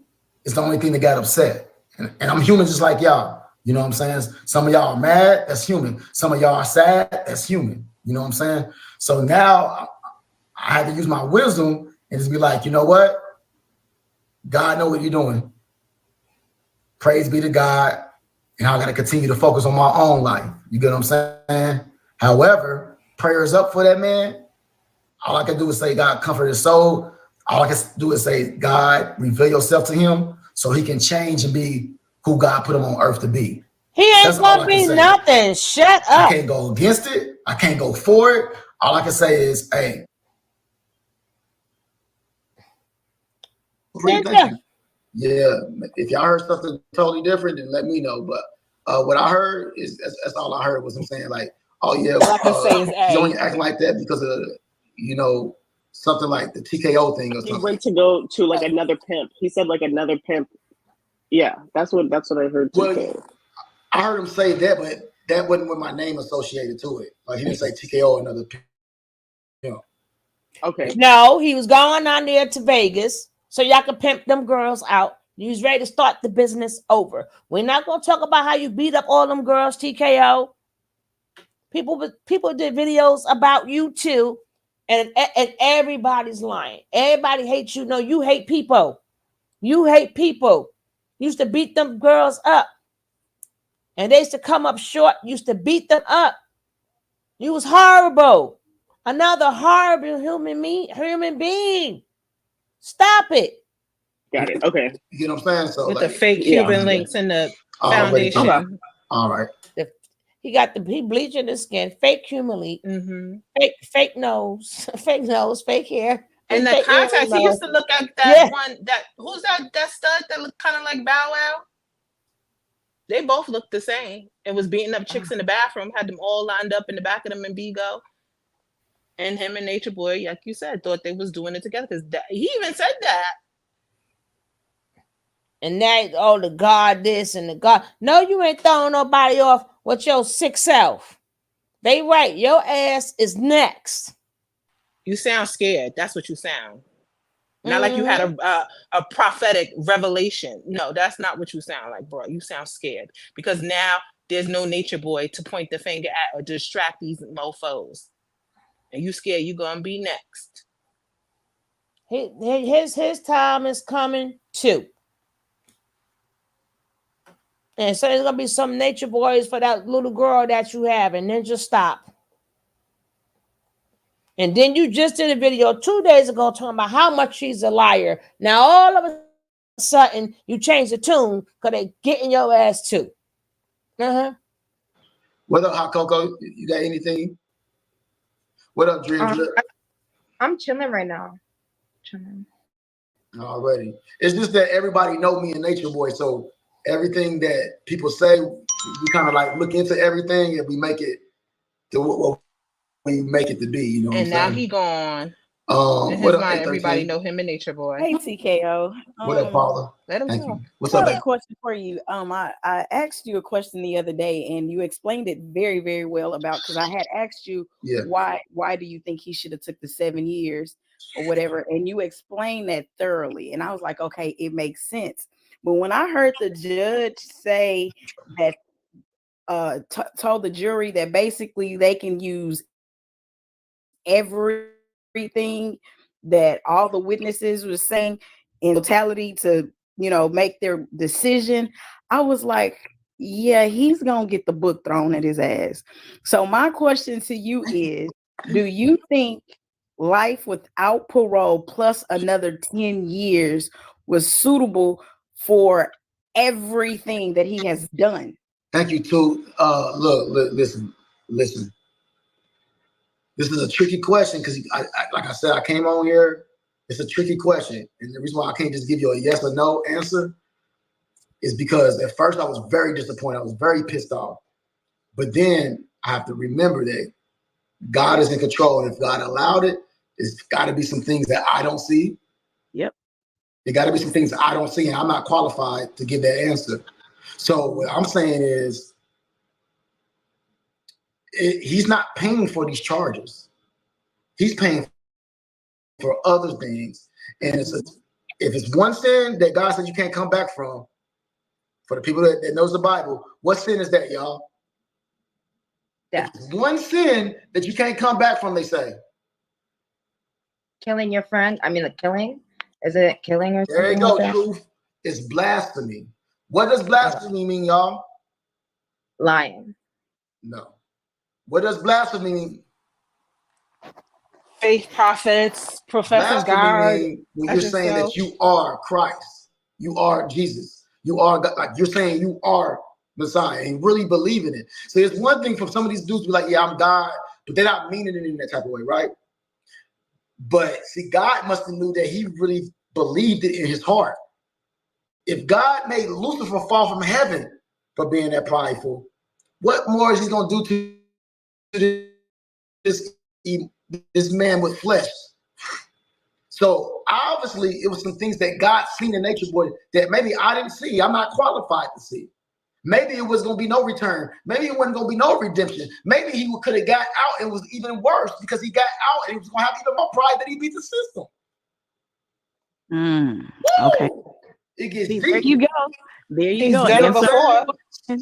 is the only thing that got upset. And I'm human just like y'all. You know what I'm saying? Some of y'all are mad, that's human. Some of y'all are sad, that's human. You know what I'm saying? So now I had to use my wisdom and just be like, you know what? God know what you're doing. Praise be to God. And I got to continue to focus on my own life. You get what I'm saying? However, prayers up for that man. All I can do is say, God, comfort his soul. All I can do is say, God, reveal yourself to him so he can change and be who God put him on earth to be. He ain't gonna be nothing. Shut up. I can't go against it. I can't go for it. All I can say is, hey. Yeah, if y'all heard something totally different, then let me know. But what I heard is that's all I heard was him saying like, "Oh yeah, he's only acting like that because of something like the TKO thing or something." He went to go to like another pimp. He said like another pimp. Yeah, that's what I heard. Well, I heard him say that, but that wasn't with my name associated to it. Like he didn't say TKO another pimp. Okay. No, he was going on there to Vegas so y'all could pimp them girls out. You was ready to start the business over. We're not gonna talk about how you beat up all them girls, TKO. People did videos about you too, and everybody's lying. Everybody hates you. No, you hate people. You hate people. You used to beat them girls up, and they used to come up short. You used to beat them up. You was horrible. Another horrible human being. Stop it. Got it. Okay. You know what I'm saying? So with the fake Cuban links in the foundation. All right. he bleaching his skin, fake humility, fake nose, fake nose, fake hair. And the fake contacts, he used to look at that one, who's that stud that looked kind of like Bow Wow? They both looked the same. It was beating up chicks in the bathroom, had them all lined up in the back of them in Bigo. And him and Nature Boy, like you said, thought they was doing it together because he even said that. And that, the God this and the God. No, you ain't throwing nobody off with your sick self. They right. Your ass is next. You sound scared. That's what you sound. Not like you had a prophetic revelation. No, that's not what you sound like, bro. You sound scared because now there's no Nature Boy to point the finger at or distract these mofos. And you scared you gonna be next. His time is coming too. And so there's gonna be some Nature Boys for that little girl that you have, and then just stop. And then you just did a video 2 days ago talking about how much she's a liar. Now all of a sudden you change the tune because they getting your ass too. What up, Hot Coco? You got anything? What up, Dreams? I'm chilling right now. Chilling. Already. It's just that everybody know me and Nature Boy, so everything that people say, we kind of like look into everything and we make it to what we make it to be, you know. And now he gone. In his What up, mind, 813? everybody know him and Nature Boy. Hey, TKO. What up, Paula? Let him Thank go. you. What's I up, have a man? question for you. I asked you a question the other day, and you explained it very, very well about, because I had asked you why do you think he should have took the 7 years or whatever, and you explained that thoroughly, and I was like, okay, it makes sense. But when I heard the judge say that, told the jury that basically they can use everything that all the witnesses were saying in totality to, make their decision, I was like, yeah, he's gonna get the book thrown at his ass. So my question to you is, do you think life without parole plus another 10 years was suitable for everything that he has done? Thank you, too. Look, listen. This is a tricky question because, like I said, I came on here. It's a tricky question. And the reason why I can't just give you a yes or no answer is because at first I was very disappointed. I was very pissed off. But then I have to remember that God is in control. And if God allowed it, it's got to be some things that I don't see. Yep. There got to be some things I don't see, and I'm not qualified to give that answer. So what I'm saying is, he's not paying for these charges. He's paying for other things. And if it's one sin that God said you can't come back from, for the people that knows the Bible, what sin is that, y'all? Yeah. If it's one sin that you can't come back from, they say. Killing your friend. I mean, killing. Is it killing or something? There you go, like that? truth. It's blasphemy. What does blasphemy mean, y'all? Lying. No. What does blasphemy mean? Fake prophets, professing Blasphemy God. mean when you're saying that you are Christ, you are Jesus, you are God, like you're saying you are Messiah and really believe in it. So it's one thing for some of these dudes to be like, yeah, I'm God, but they're not meaning it in that type of way, right? But see, God must have knew that he really believed it in his heart. If God made Lucifer fall from heaven for being that prideful, what more is he going to do to this man with flesh? So obviously it was some things that God seen in Nature Boy that maybe I didn't see. I'm not qualified to see. Maybe it was going to be no return. Maybe it wasn't going to be no redemption. Maybe he could have got out and was even worse because he got out and he was going to have even more pride that he beat the system. Okay. It gets See, deep. there you go. There you He's go. done it before.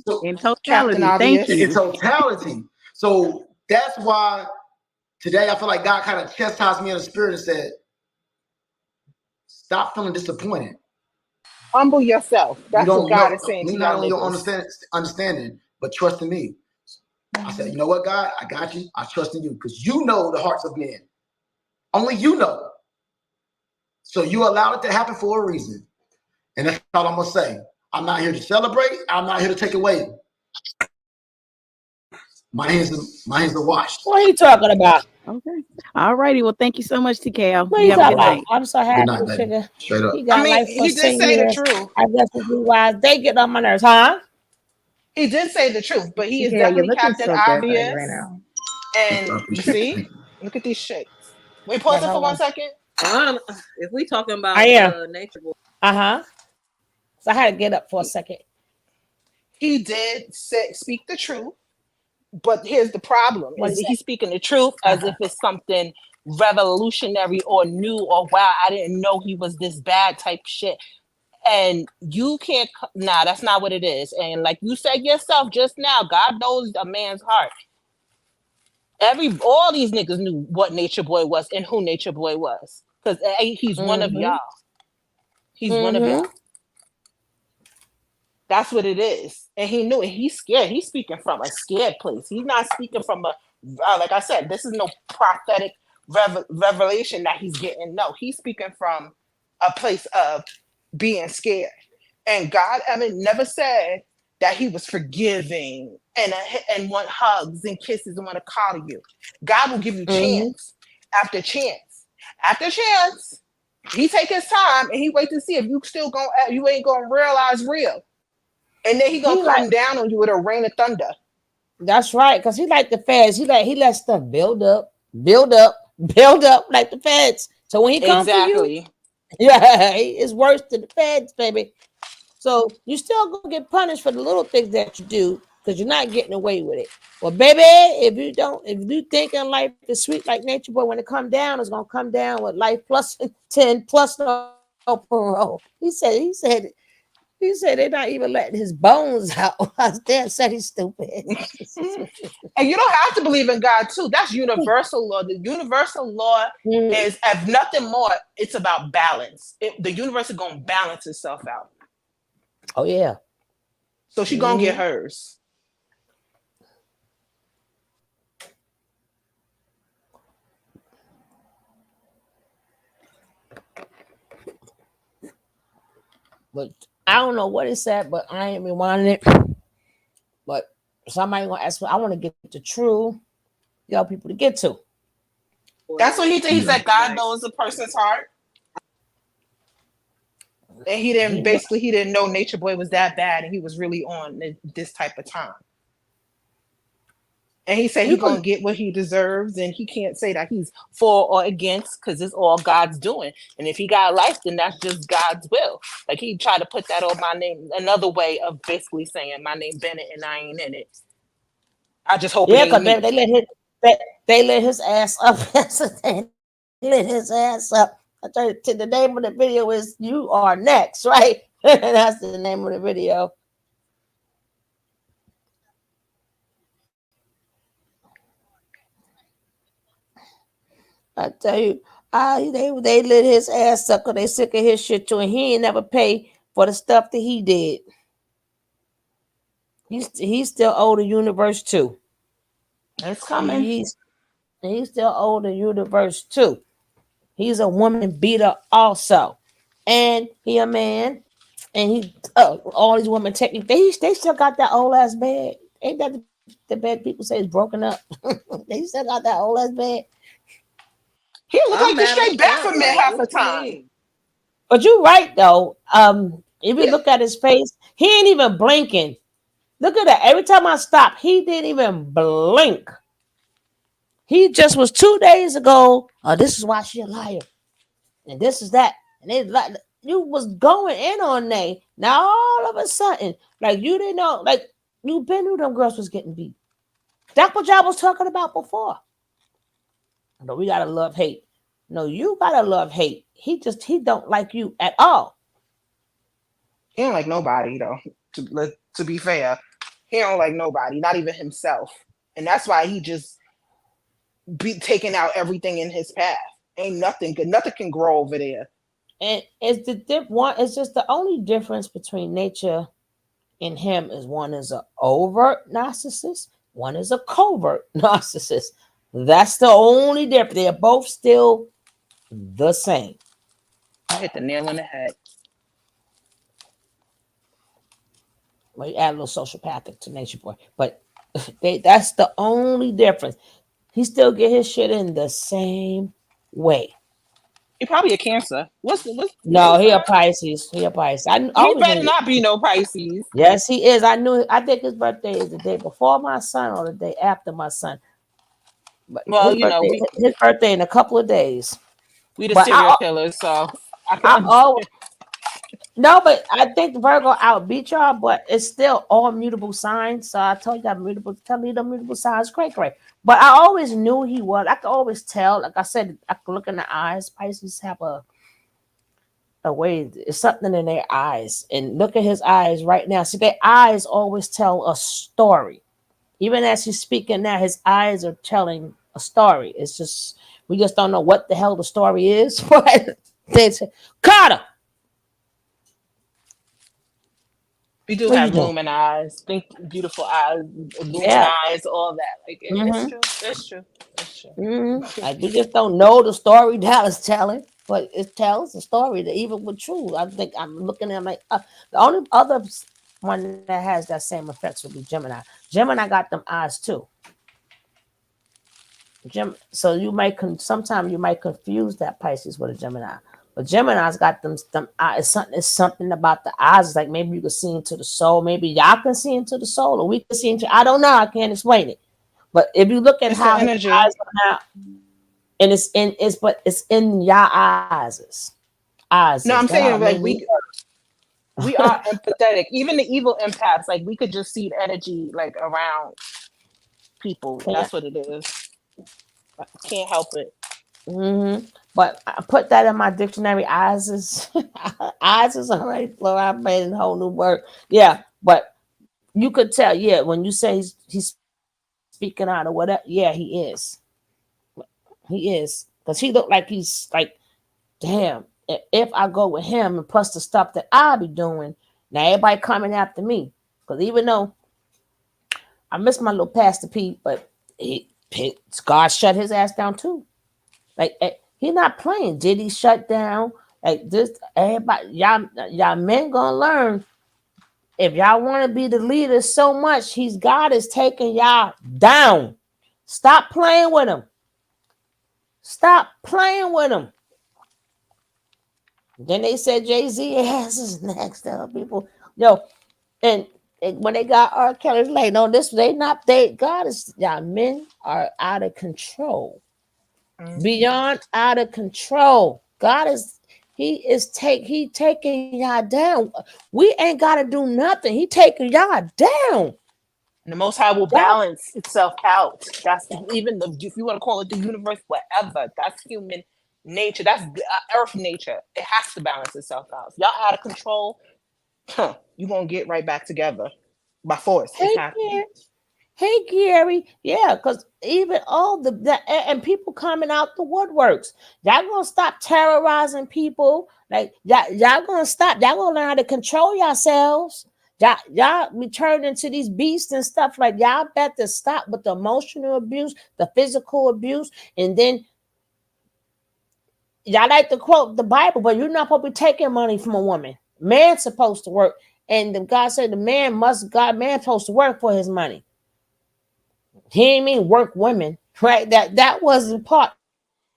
So, in totality. Thank you. In totality. So that's why today I feel like God kind of chastised me in the spirit and said, stop feeling disappointed. Humble yourself. That's what God is saying to you not only y'all don't understanding, but trust in me. I said, you know what, God? I got you. I trust in you because you know the hearts of men. Only you know. So you allowed it to happen for a reason. And that's all I'm going to say. I'm not here to celebrate. I'm not here to take away. My hands are washed. What are you talking about? Okay. All righty. Well, thank you so much, TKO. What are You you have a talking good about? night. I'm so Good happy, night, baby. sugar. Straight up. He got life for he did say the 10 years. truth. I guess if we wise, they get on my nerves, huh? He did say the truth, but he is TKO, you're definitely looking Captain so good, baby, right Obvious. now. And I you appreciate see, it. look at these shits. Wait, pause But it for hold 1 on. second. If we talking about I am. Natureboy, Uh-huh. So I had to get up for a second. He did speak the truth, but here's the problem: What is is that that? he's speaking the truth as if it's something revolutionary or new or wow, I didn't know he was this bad type shit. And you can't. Nah, that's not what it is. And like you said yourself just now, God knows a man's heart. All these niggas knew what Nature Boy was and who Nature Boy was, because he's one of y'all. He's one of y'all. That's what it is. And he knew it. He's scared. He's speaking from a scared place. He's not speaking from a, like I said, this is no prophetic revelation that he's getting. No, he's speaking from a place of being scared. And God, never said that he was forgiving and want hugs and kisses and want to coddle you. God will give you chance after chance after chance. He take his time and he wait to see if you ain't gonna realize real. And then he gonna come down on you with a rain of thunder. That's right, because he like the feds. He let stuff build up like the feds. So when he comes for you, yeah, it's worse than the feds, baby. So you still gonna get punished for the little things that you do because you're not getting away with it. Well, baby, if you thinking life is sweet like Nature Boy, when it come down, it's gonna come down with life plus 10 plus no parole. He said they're not even letting his bones out. Dan said he's stupid. And you don't have to believe in God too. That's universal law. The universal law is, if nothing more, it's about balance. The universe is gonna balance itself out. Oh yeah. So she gonna get hers. But I don't know what it said, but I ain't been wanting it. But somebody gonna ask me, I want to get the true people to get to. That's what he did. He said God knows a person's heart. And he didn't know Nature Boy was that bad, and he was really on this type of time. And he said he's gonna get what he deserves, and he can't say that he's for or against because it's all God's doing. And if he got life, then that's just God's will. Like he tried to put that on my name, another way of basically saying my name Bennett and I ain't in it. I just hope because they lit his ass up. They lit his ass up. I told you, the name of the video is "You Are Next," right? That's the name of the video. I tell you, they lit his ass up because they sick of his shit too, and he ain't never pay for the stuff that he did. He's still owed the universe too. It's coming. He's still owed the universe too. He's a woman beater also, and he a man, and he all these women technically they still got that old ass bed. Ain't that the bed people say is broken up? They still got that old ass bed. He look like the straight Baphomet half the time. But you're right though. If you look at his face, he ain't even blinking. Look at that. Every time I stop, he didn't even blink. He just was 2 days ago. Oh, this is why she a liar, and this is that, and they like you was going in on they. Now all of a sudden, like you didn't know, like you been knew them girls was getting beat. That's what y'all was talking about before. But we gotta love hate. No, you gotta love hate. He don't like you at all. He don't like nobody though. To be fair, he don't like nobody, not even himself, and that's why he just be taking out everything in his path. Ain't nothing good. Nothing can grow over there. And it's it's just the only difference between nature and him is one is an overt narcissist, one is a covert narcissist. That's the only difference. They're both still the same. I hit the nail on the head. Well, you add a little sociopathic to Nature Boy, but That's the only difference. He still get his shit in the same way. He probably a Cancer. What's No, his he a sign? Pisces. He a Pisces. I He always better knew. not be no Pisces. Yes, he is. I think his birthday is the day before my son or the day after my son. But Well, you know, his birthday in a couple of days. we the But serial killers, so I can I understand. oh no, but I think the Virgo outbeat y'all, but it's still all mutable signs. So I told you I'm mutable. Tell me the mutable signs, cray. But I always knew he was. I could always tell. Like I said, I could look in the eyes. Pisces have a way. It's something in their eyes, and look at his eyes right now. See, their eyes always tell a story. Even as he's speaking now, his eyes are telling a story. It's just we just don't know what the hell the story is. But they say, Carter. We do What you have doing? lumen eyes, think beautiful eyes, lumen Yeah. eyes, all that. Like it's Mm-hmm. true. It's true. It's true. Mm-hmm. Like we just don't know the story that is telling, but it tells the story that even with true. I think I'm looking at like the only other one that has that same effects would be Gemini. Gemini got them eyes too. So you might sometimes you might confuse that Pisces with a Gemini. But Gemini's got them eyes. It's something about the eyes. It's like maybe you can see into the soul. Maybe y'all can see into the soul, or we can see into. I don't know. I can't explain it. But if you look at It's the how his energy. eyes are now, and it's in your eyes. No, I'm That's how I saying like mean. we are empathetic. Even the evil empaths, like we could just see the energy like around people. That's what it is. I can't help it. Mm-hmm. But I put that in my dictionary. Eyes is eyes is already flow. I made a whole new word. Yeah, but you could tell. Yeah, when you say he's speaking out or whatever. Yeah, he is. He is because he looked like he's like, damn. If I go with him and plus the stuff that I be doing, now everybody coming after me. Because even though I miss my little Pastor Pete, but God shut his ass down too. Like he not playing. Did he shut down? Like this, everybody, y'all men gonna learn. If y'all want to be the leader so much, God is taking y'all down. Stop playing with him. Stop playing with him. Then they said Jay-Z ass is next. People, and when they got R. Kelly, like, no, God is, y'all men are out of control. Beyond out of control. God is, he taking y'all down. We ain't got to do nothing. He taking y'all down. And the Most High will balance itself out. That's even if you want to call it the universe, whatever. That's human nature. That's earth nature. It has to balance itself out. If y'all out of control, you gonna get right back together by force. It's happening. Hey Gary, yeah, because even all and people coming out the woodworks, y'all gonna stop terrorizing people. Like y'all gonna stop. Y'all gonna learn how to control yourselves. Y'all be turned into these beasts and stuff. Like y'all better stop with the emotional abuse, the physical abuse, and then y'all like to quote the Bible, but you're not supposed to be taking money from a woman. Man's supposed to work, and God said the man supposed to work for his money. He ain't mean work women, right? That wasn't part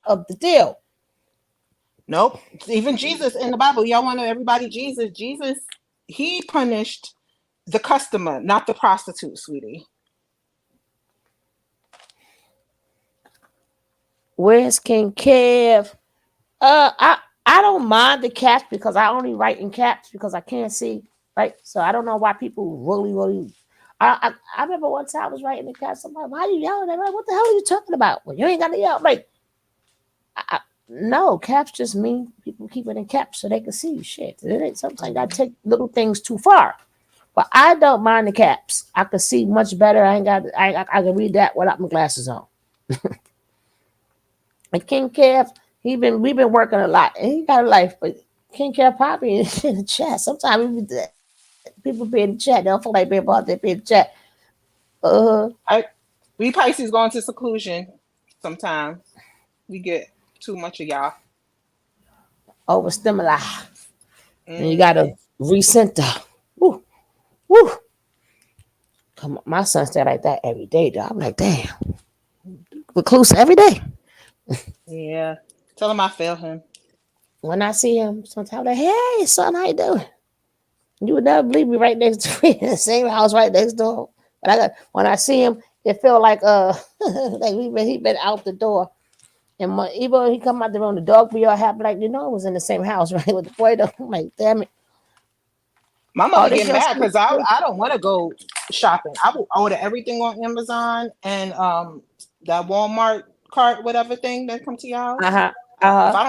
of the deal. Nope. Even Jesus in the Bible, y'all want to everybody Jesus. Jesus, he punished the customer, not the prostitute, sweetie. Where's King Kev? I don't mind the caps because I only write in caps because I can't see, right? So I don't know why people really. I remember one time I was writing in caps. I'm like, why are you yelling at me? What the hell are you talking about? Well, you ain't got to yell. Like, no, caps just mean people keep it in caps so they can see shit. Sometimes I take little things too far, but I don't mind the caps. I can see much better. I can read that without my glasses on. And King Kev, we've been working a lot, and he got a life. But King Kev probably in the chat. Sometimes people be in the chat. They don't feel like being bothered. They be in the chat. We Pisces go into seclusion sometimes. We get too much of y'all. Overstimuli. And you gotta recenter. Woo. My son stay like that every day, though. I'm like, damn, recluse every day. Yeah. Tell him I feel him. When I see him, sometimes I'm like, hey, son, how you doing? You would never believe me right next to me in the same house right next door. But when I see him, it feel like like he been out the door. And even when he come out the room, the dog be all happy, like, it was in the same house, right? With the boy, though. I'm like, damn it. My mother get mad because I don't want to go shopping. I will order everything on Amazon and that Walmart cart, whatever thing that come to your house. If I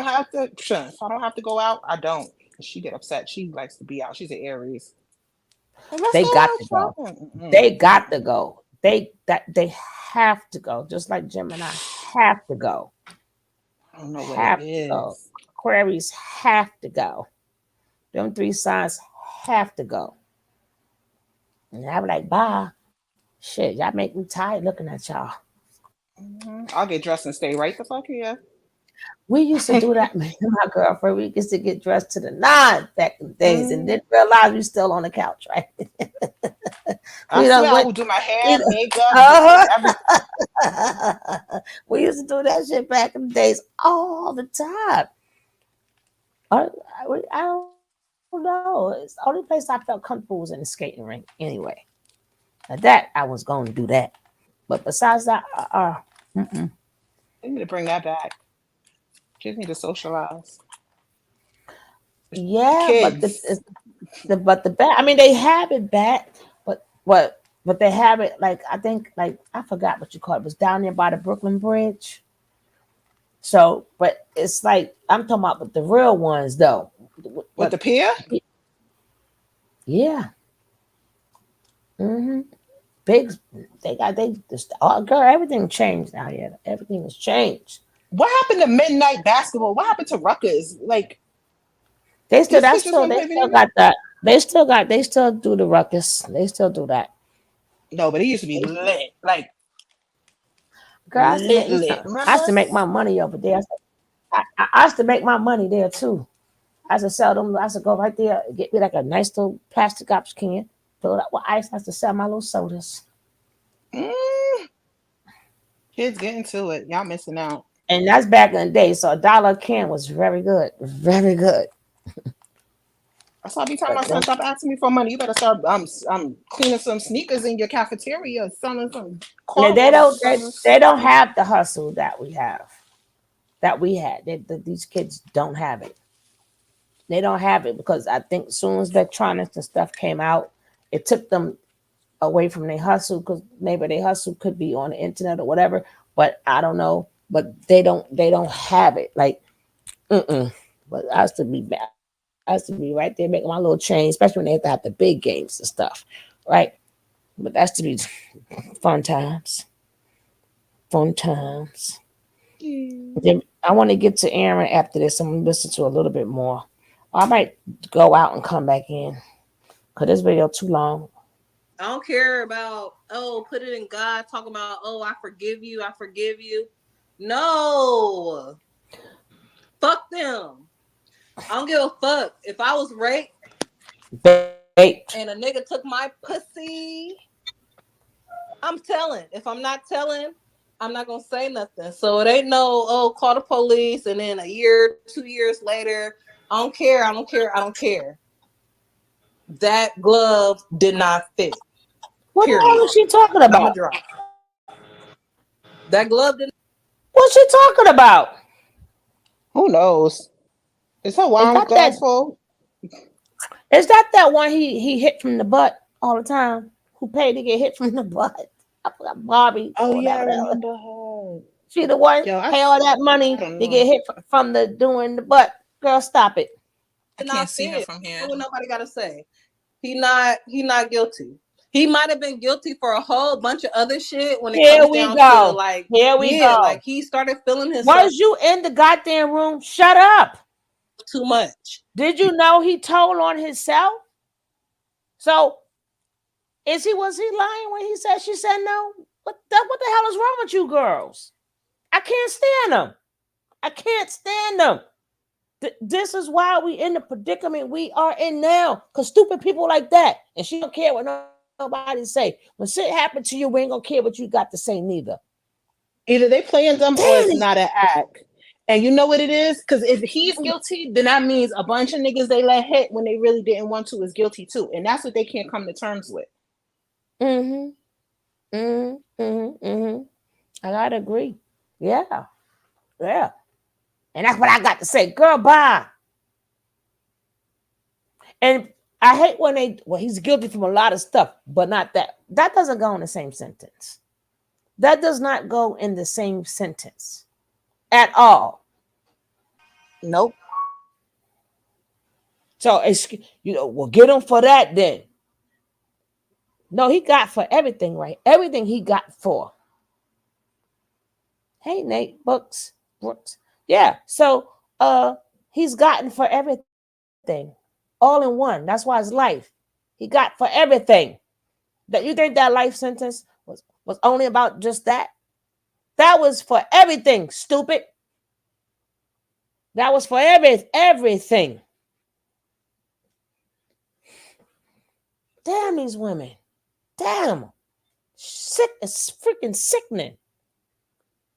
don't have to go out, I don't. She get upset. She likes to be out. She's an Aries. They got to go. They got to go. They have to go. Just like Gemini have to go. I don't know what Have it to is. go. Aquarius have to go. Them 3 signs have to go. And I'm like, bye. Shit, y'all make me tired looking at y'all. I'll get dressed and stay right the fuck here. We used to do that, man. My girlfriend, we used to get dressed to the nines back in the days and didn't realize we still on the couch, right? I would do my hair, makeup, everything. We used to do that shit back in the days all the time. I don't know. It's the only place I felt comfortable was in the skating rink anyway. Now that I was going to do that. But besides that, They need to bring that back. Kids need to socialize. Yeah, Kids. but the back. I mean, they have it back, but they have it like I think like I forgot what you call it. It was down there by the Brooklyn Bridge. So, but it's like I'm talking about the real ones though. With the pier? Yeah. Big. Girl, everything changed out here. Everything has changed. What happened to midnight basketball? What happened to Rutgers? Like they still got that. They still do the ruckus. They still do that. No, but it used to be lit. Like girl, I used to make my Remember? money over there. I used to make my money there too. I used to sell them. I used to go right there, get me like a nice little plastic ops can, fill it up with ice. I used to sell my little sodas. Kids getting to it. Y'all missing out. And that's back in the day. So $1 a can was very good. Very good. That's why I be telling my son, stop asking me for money. You better start cleaning some sneakers in your cafeteria, selling some They don't have the hustle that we have. That we had. These kids don't have it. They don't have it because I think as soon as electronics and stuff came out, it took them away from their hustle because maybe their hustle could be on the internet or whatever. But I don't know. But they don't have it. Like, But I used to be bad. I used to be right there making my little change, especially when they have to have the big games and stuff, right? But that's to be fun times. Fun times. Then I want to get to Aaron after this. I'm going to listen to a little bit more. I might go out and come back in because this video too long. I don't care about, put it in God, talking about, I forgive you. No. Fuck them. I don't give a fuck. If I was raped and a nigga took my pussy, I'm telling. If I'm not telling, I'm not gonna say nothing. So it ain't no, call the police and then a year, 2 years later, I don't care. That glove did not fit. What the hell is she talking about? I'm a drop. That glove didn't. What's she talking about? Who knows? Is her wine glass full? Is that one he hit from the butt all the time? Who paid to get hit from the butt? I forgot Barbie. Oh yeah, I remember her. She the one pay all that money to get hit from the doing the butt. Girl, stop it. I can't see her from here. What nobody gotta say. He not guilty. He might have been guilty for a whole bunch of other shit when it comes down to like here we go. Like he started feeling himself. Was you in the goddamn room? Shut up. Too much. Did you know he told on himself? So was he lying when he said she said no? What the hell is wrong with you girls? I can't stand them. This is why we in the predicament we are in now. Because stupid people like that. And she don't care what nobody say. When shit happened to you, we ain't gonna care what you got to say neither. Either they playing dumb or it's not an act. And you know what it is? Because if he's guilty, then that means a bunch of niggas they let hit when they really didn't want to is guilty too. And that's what they can't come to terms with. I gotta agree. Yeah. Yeah. And that's what I got to say. Girl, bye. And I hate when he's guilty from a lot of stuff, but not that. That doesn't go in the same sentence. That does not go in the same sentence at all. Nope. So, we'll get him for that then. No, he got for everything, right? Everything he got for. Hey, Nate, Brooks. Yeah, so he's gotten for everything. All in one. That's why it's life. He got for everything. That you think that life sentence was only about just that? That was for everything, stupid. That was for everything. Damn these women. Damn. Sick. It's freaking sickening.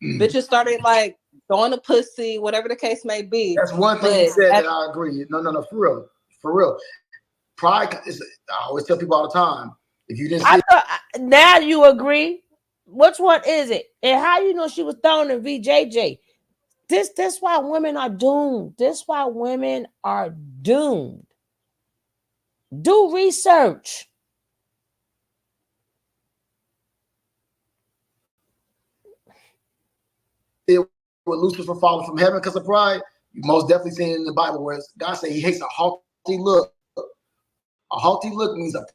Bitches started like throwing a pussy, whatever the case may be. That's one thing you said that I agree. No, for real. Pride is. I always tell people all the time. If you didn't see now you agree. Which one is it? And how you know she was throwing in VJJ? This why women are doomed. This why women are doomed. Do research. it with Lucifer falling from heaven because of pride, you most definitely seen it in the Bible where God said he hates a haughty look. A haughty look means a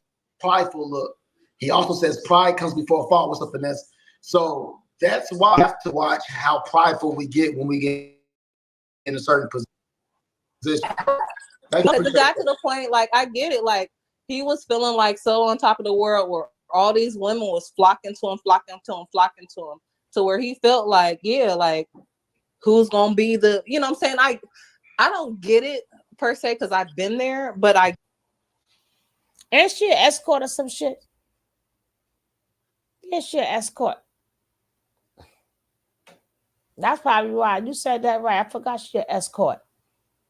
prideful look. He also says pride comes before a fall. What's the finesse? So that's why we have to watch how prideful we get when we get in a certain position. Because it got to the point, like, I get it. Like, he was feeling like so on top of the world where all these women was flocking to him, to where he felt like, yeah, like, who's going to be the, you know what I'm saying? I don't get it per se because I've been there, but I. Ain't she an escort or some shit? Yeah, she an escort. That's probably why. You said that right. I forgot she an escort.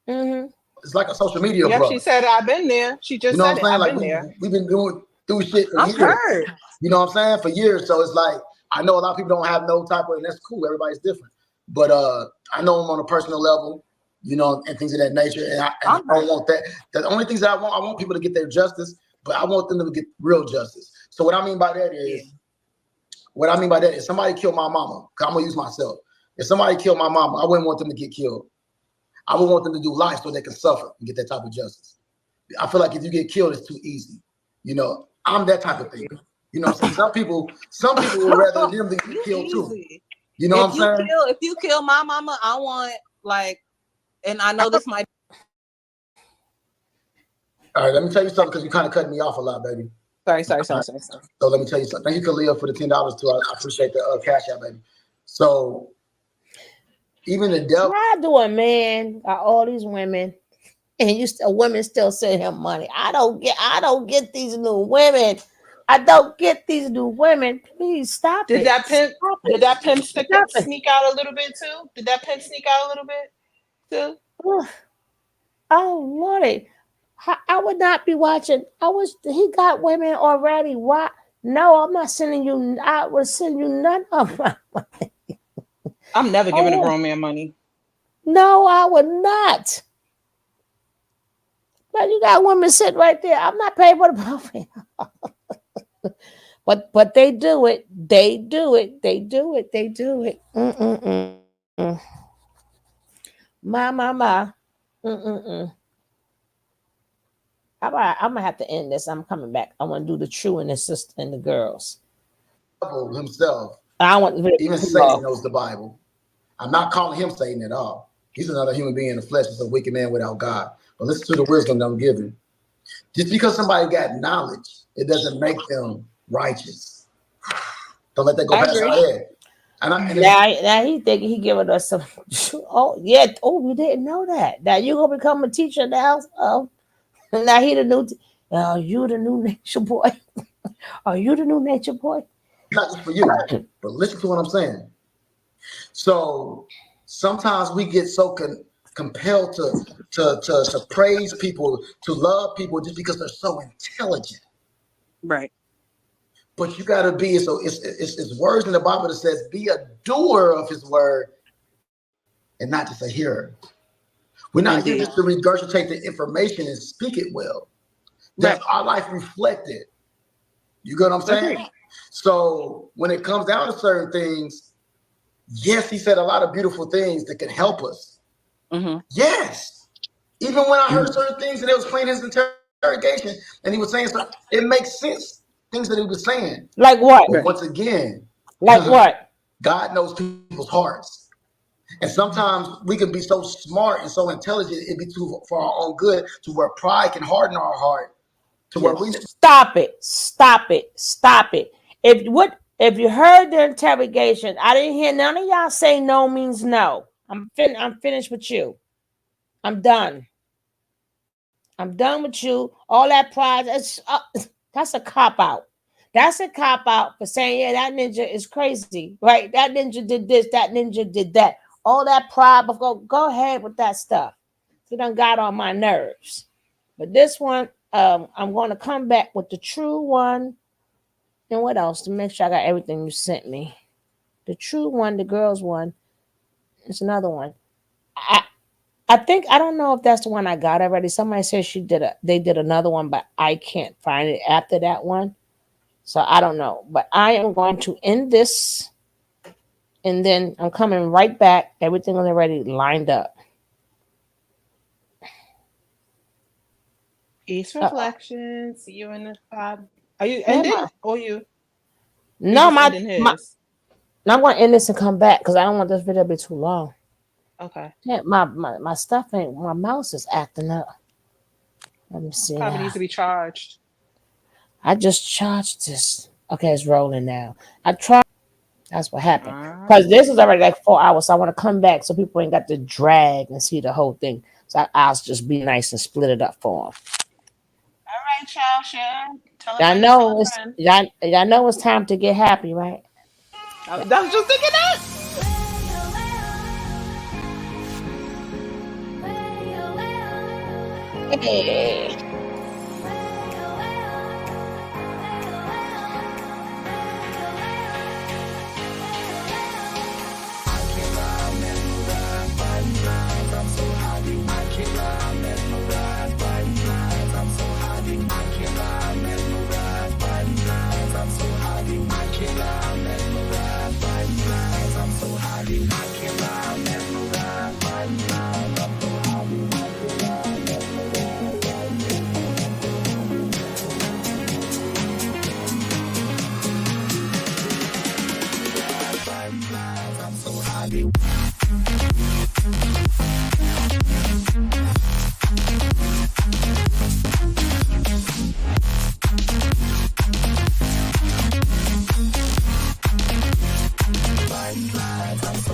Mm-hmm. It's like a social media. Yep, brother. she said I've been there. She just said it. I've been there. We've been doing through shit for I'm years. hurt. You know what I'm saying? For years. So it's like I know a lot of people don't have no type of, and that's cool. Everybody's different. But I know them on a personal level, you know, and things of that nature. And I don't want that. The only things that I want people to get their justice, but I want them to get real justice. So what I mean by that is, somebody killed my mama. I'm gonna use myself. If somebody killed my mama, I wouldn't want them to get killed. I would want them to do life so they can suffer and get that type of justice. I feel like if you get killed, it's too easy. You know, I'm that type of thinker. You know, so some people would rather them to get killed too. You know what I'm saying? If you kill my mama, I want, like, and I know this might. All right, let me tell you something because you kind of cut me off a lot, baby. Sorry. So let me tell you something. Thank you, Kalia, for the $10 too. I appreciate the cash out, baby. So even the devil. Why do a man got all these women and women still send him money? I don't get these new women. I don't get these new women. Please stop it. Did that pimp sneak out a little bit too? Did that pimp sneak out a little bit too? Oh Lordy. I would not be watching. He got women already. Why? No, I'm not sending you. I would send you none of my money. I'm never giving a grown man money. No, I would not. But you got women sitting right there. I'm not paying for the profit. But they do it. They do it. My. I'm gonna have to end this. I'm coming back. I want to do the true and the sister and the girls. Himself. Even Satan knows the Bible. I'm not calling him Satan at all. He's another human being in the flesh. He's a wicked man without God. But listen to the wisdom that I'm giving. Just because somebody got knowledge, it doesn't make them righteous. Don't let that go past our head. Now he thinking he giving us some. Oh yeah. Oh, we didn't know that. Now you gonna become a teacher now. Oh, now he the new. You the new nature boy. Are you the new nature boy? Not just for you, but listen to what I'm saying. So sometimes we get so compelled to praise people, to love people just because they're so intelligent. Right. But you got to be, so it's words in the Bible that says, be a doer of his word and not just a hearer. We're not here just to regurgitate the information and speak it well. That's our life reflected. You get what I'm saying? Okay. So when it comes down to certain things, yes, he said a lot of beautiful things that can help us. Mm-hmm. Yes. Even when I heard certain things and they was playing his interrogation and he was saying something, it makes sense. Things that he was saying. Like what? But once again, like what? God knows people's hearts. And sometimes we can be so smart and so intelligent, it'd be too for our own good, to where pride can harden our heart. To where we Stop it. If you heard the interrogation, I didn't hear none of y'all say no means no. I'm finished with you. I'm done. I'm done with you. All that pride, that's a cop-out. That's a cop-out for saying, yeah, that ninja is crazy, right? That ninja did this, that ninja did that. All that pride, but go ahead with that stuff. You done got on my nerves. But this one, I'm going to come back with the true one. And what else? To make sure I got everything you sent me. The true one, the girls one. It's another one. I think, I don't know if that's the one I got already. Somebody said they did another one, but I can't find it after that one. So I don't know. But I am going to end this. And then I'm coming right back. Everything is already lined up. Peace reflections. See you in the 5. Are you ending or you? No, I'm going to end this and come back because I don't want this video to be too long. Okay. Yeah, my stuff ain't. My mouse is acting up. Let me see. Probably needs to be charged. I just charged this. Okay, it's rolling now. I tried. That's what happened. Because this is already like 4 hours, so I want to come back so people ain't got to drag and see the whole thing. So I'll just be nice and split it up for them. All right, y'all. Share. Y'all know it's time to get happy, right? I was just thinking that. Hey. I'm so